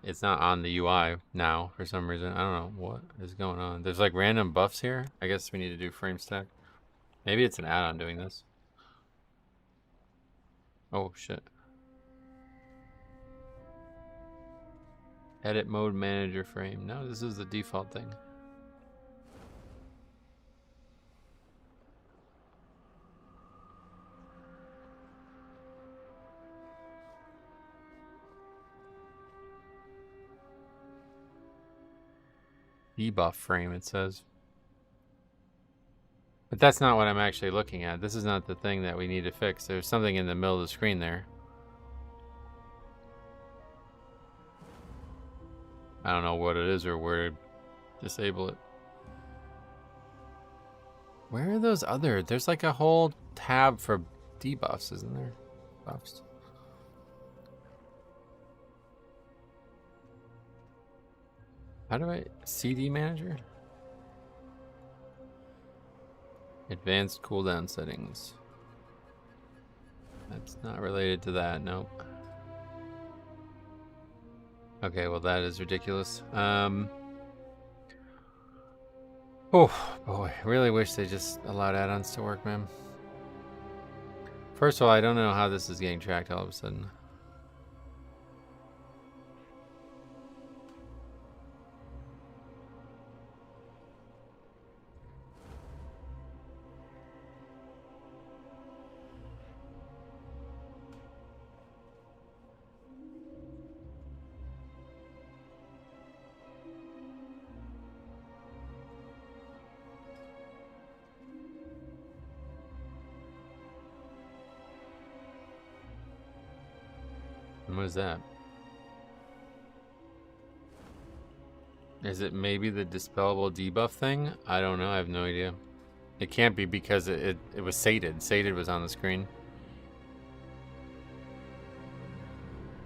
It's not on the UI now for some reason. I don't know what is going on. There's like random buffs here. I guess we need to do frame stack. Maybe it's an add-on doing this. Oh shit. Edit mode manager frame. No, this is the default thing. Debuff frame, it says. But that's not what I'm actually looking at. This is not the thing that we need to fix. There's something in the middle of the screen there. I don't know what it is or where to disable it. Where are those other? There's like a whole tab for debuffs, isn't there? Buffs. How do I... CD manager? Advanced cooldown settings. That's not related to that, nope. Okay, well that is ridiculous. Oh boy, really wish they just allowed add-ons to work, man. First of all, I don't know how this is getting tracked all of a sudden. What is that? Is it maybe the dispellable debuff thing? I don't know. I have no idea. It can't be because it was sated. Sated was on the screen.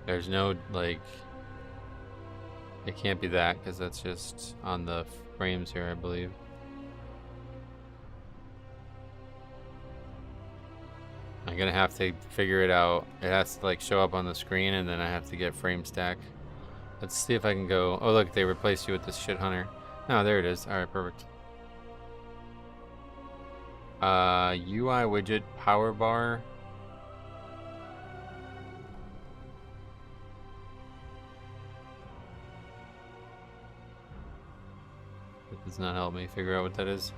There's no, like... It can't be that because that's just on the frames here, I believe. I'm gonna have to figure it out. It has to like show up on the screen and then I have to get frame stack. Let's see if I can go. Oh look, they replaced you with this shit hunter. Oh, there it is. Alright, perfect. UI widget power bar. It does not help me figure out what that is.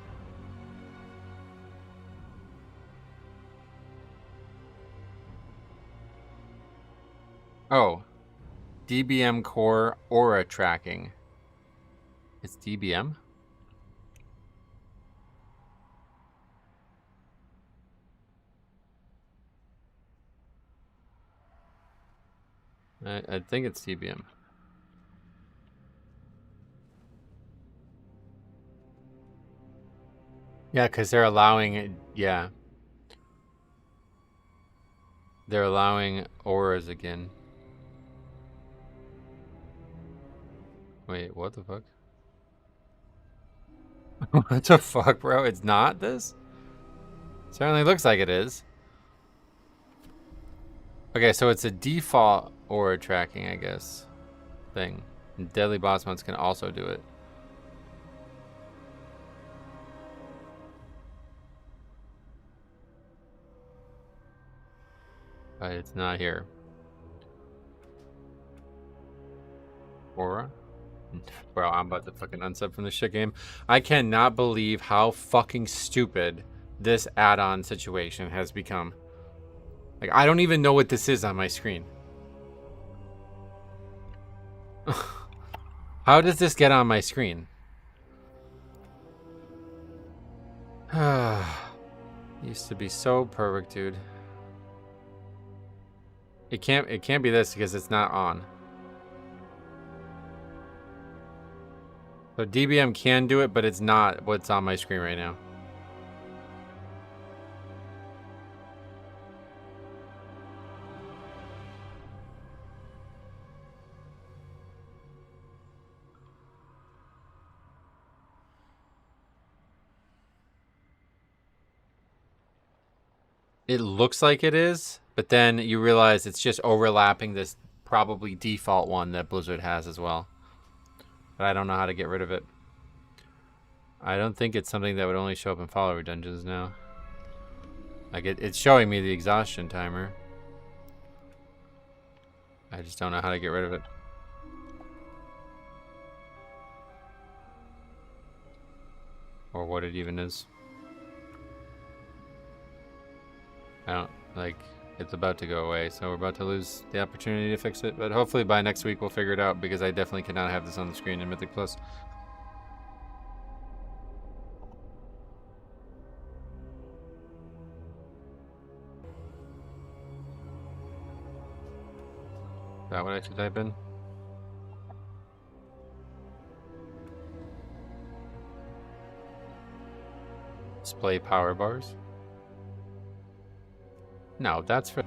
Oh, DBM core aura tracking. It's DBM? I think it's DBM. Yeah, because they're allowing it. Yeah. They're allowing auras again. Wait, what the fuck? What the fuck, bro? It's not this? Certainly looks like it is. Okay, so it's a default aura tracking, I guess, thing. And deadly boss mods can also do it. But it's not here. Aura? Bro, I'm about to fucking unsub from this shit game. I cannot believe how fucking stupid this add-on situation has become. Like, I don't even know what this is on my screen. How does this get on my screen? Used to be so perfect, dude. It can't be this because it's not on. So DBM can do it, but it's not what's on my screen right now. It looks like it is, but then you realize it's just overlapping this probably default one that Blizzard has as well. But I don't know how to get rid of it. I don't think it's something that would only show up in follower dungeons now. Like it's showing me the exhaustion timer. I just don't know how to get rid of it. Or what it even is. I don't, like, it's about to go away, so we're about to lose the opportunity to fix it. But hopefully by next week we'll figure it out, because I definitely cannot have this on the screen in Mythic Plus. Is that what I should type in? Display power bars. No, that's for...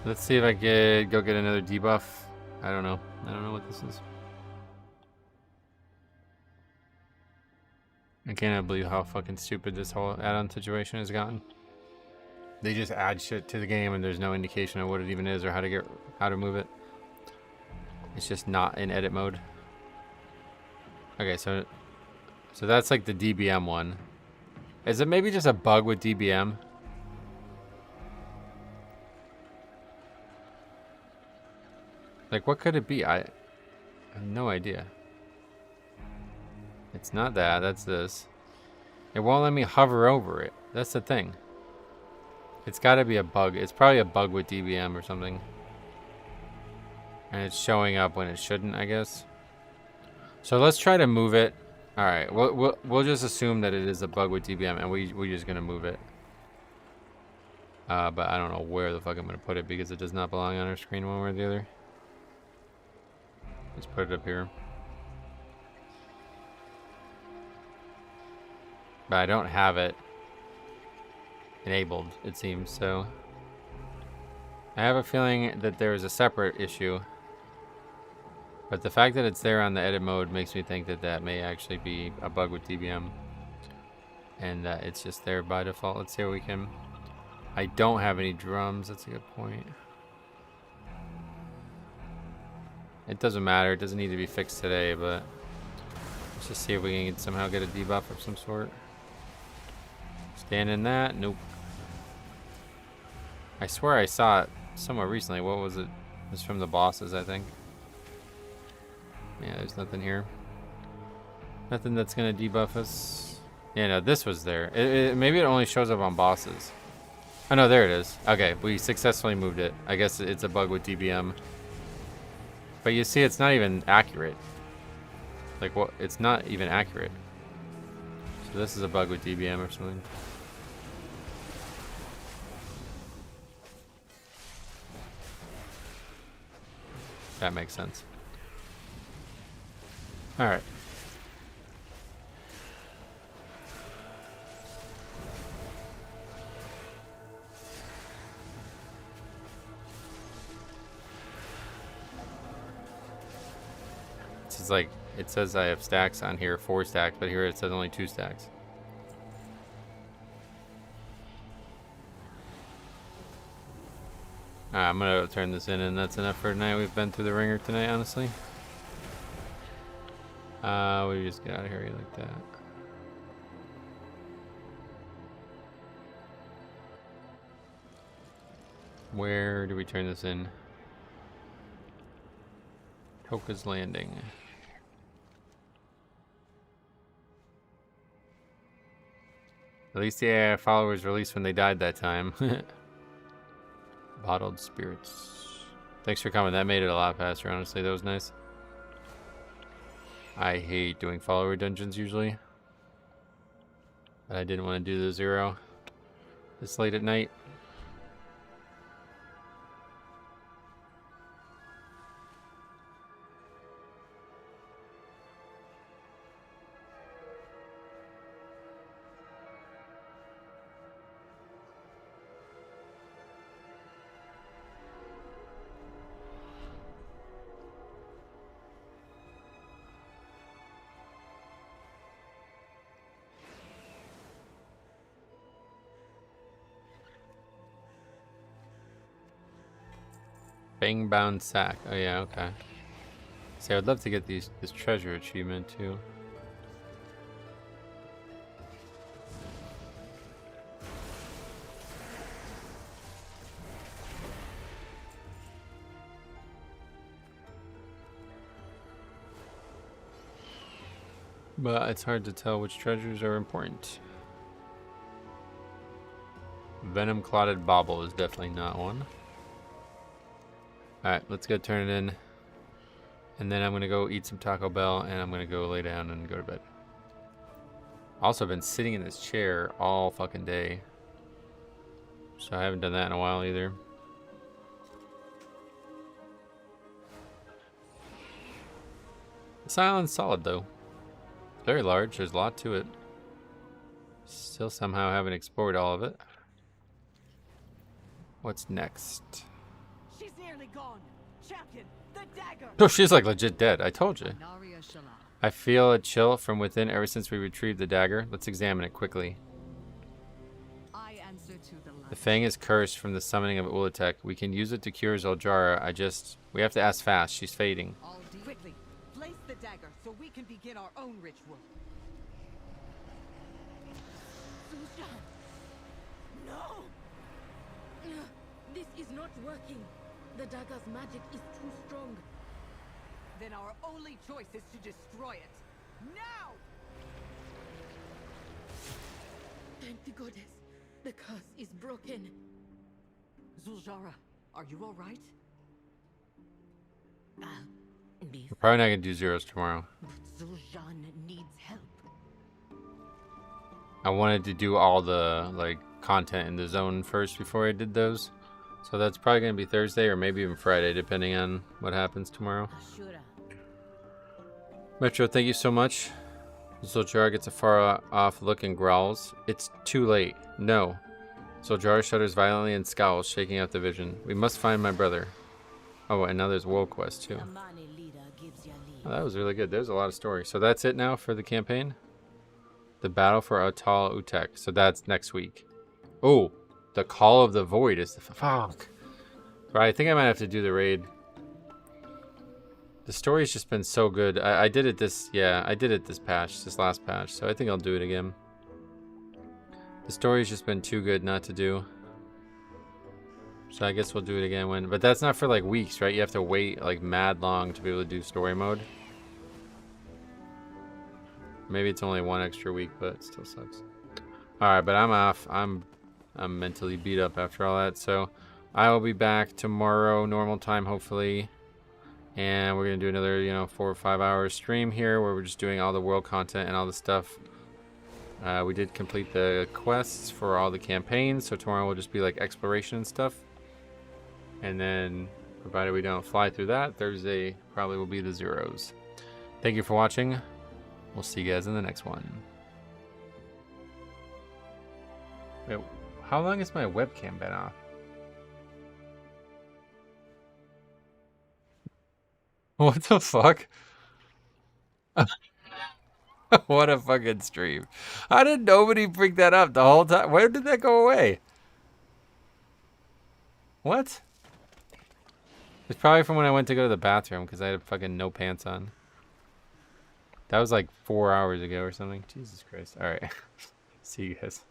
Let's see if I can go get another debuff. I don't know. I don't know what this is. I cannot believe how fucking stupid this whole add-on situation has gotten. They just add shit to the game and there's no indication of what it even is or how to move it. It's just not in edit mode. Okay, so that's like the DBM one. Is it maybe just a bug with DBM? Like, what could it be? I have no idea. It's not that, that's this. It won't let me hover over it. That's the thing. It's gotta be a bug. It's probably a bug with DBM or something. And it's showing up when it shouldn't, I guess. So let's try to move it. Alright, we'll just assume that it is a bug with DBM and we're just gonna move it. But I don't know where the fuck I'm gonna put it because it does not belong on our screen one way or the other. Let's put it up here. But I don't have it enabled, it seems, so I have a feeling that there is a separate issue. But the fact that it's there on the edit mode makes me think that that may actually be a bug with DBM. And that it's just there by default. Let's see what we can... I don't have any drums, that's a good point. It doesn't matter, it doesn't need to be fixed today, but let's just see if we can somehow get a debuff of some sort. Stand in that? Nope. I swear I saw it somewhere recently. What was it? It was from the bosses, I think. Yeah, there's nothing here. Nothing that's gonna debuff us. Yeah, no, this was there. Maybe it only shows up on bosses. Oh no, there it is. Okay, we successfully moved it. I guess it's a bug with DBM. But you see, it's not even accurate. Like, what? It's not even accurate. So this is a bug with DBM or something. That makes sense. All right. It's like, it says I have stacks on here, 4 stacks, but here it says only 2 stacks. I'm gonna turn this in, and that's enough for tonight. We've been through the ringer tonight, honestly. We just get out of here like that. Where do we turn this in? Toka's Landing. At least the AI followers released when they died that time. Bottled spirits. Thanks for coming. That made it a lot faster, honestly. That was nice. I hate doing follower dungeons usually. But I didn't want to do the 0 this late at night. Bang-bound sack. Oh yeah, okay. See, I would love to get this treasure achievement too. But it's hard to tell which treasures are important. Venom Clotted Bauble is definitely not one. Alright, let's go turn it in. And then I'm going to go eat some Taco Bell, and I'm going to go lay down and go to bed. Also, been sitting in this chair all fucking day. So I haven't done that in a while either. This island's solid though. Very large, there's a lot to it. Still somehow haven't explored all of it. What's next? She's nearly gone. Champion, the dagger. Oh, she's like legit dead. I told you. I feel a chill from within ever since we retrieved the dagger. Let's examine it quickly. I answer to the light. The Fang is cursed from the summoning of Ula'tek. We can use it to cure Zul'jara. We have to ask fast. She's fading. Quickly, place the dagger so we can begin our own ritual. Sushan! No! This is not working. The dagger's magic is too strong. Then our only choice is to destroy it. Now! Thank the goddess. The curse is broken. Zul'jara, are you all right? We're probably not gonna do zeros tomorrow. But Zul'jan needs help. I wanted to do all the content in the zone first before I did those. So that's probably gonna be Thursday or maybe even Friday, depending on what happens tomorrow. Ashura. Metro, thank you so much. Zul'jara gets a far off look and growls. It's too late. No. Zul'jara shudders violently and scowls, shaking out the vision. We must find my brother. Oh, and now there's WoW quest too. Oh, that was really good. There's a lot of story. So that's it now for the campaign. The battle for Ula'tek. So that's next week. Oh, the Call of the Void is the fuck. Right, I think I might have to do the raid. The story's just been so good. I did it this last patch. So I think I'll do it again. The story's just been too good not to do. So I guess we'll do it again when, but that's not for like weeks, right? You have to wait like mad long to be able to do story mode. Maybe it's only one extra week, but it still sucks. All right, but I'm off. I'm mentally beat up after all that. So I will be back tomorrow, normal time, hopefully. And we're gonna do another, 4 or 5 hour stream here where we're just doing all the world content and all the stuff. We did complete the quests for all the campaigns, so tomorrow will just be like exploration and stuff. And then, provided we don't fly through that, Thursday probably will be the zeros. Thank you for watching. We'll see you guys in the next one. Wait, how long has my webcam been off? What the fuck? What a fucking stream. How did nobody bring that up the whole time? Where did that go away? What? It's probably from when I went to go to the bathroom because I had fucking no pants on. That was like 4 hours ago or something. Jesus Christ. Alright. See you guys.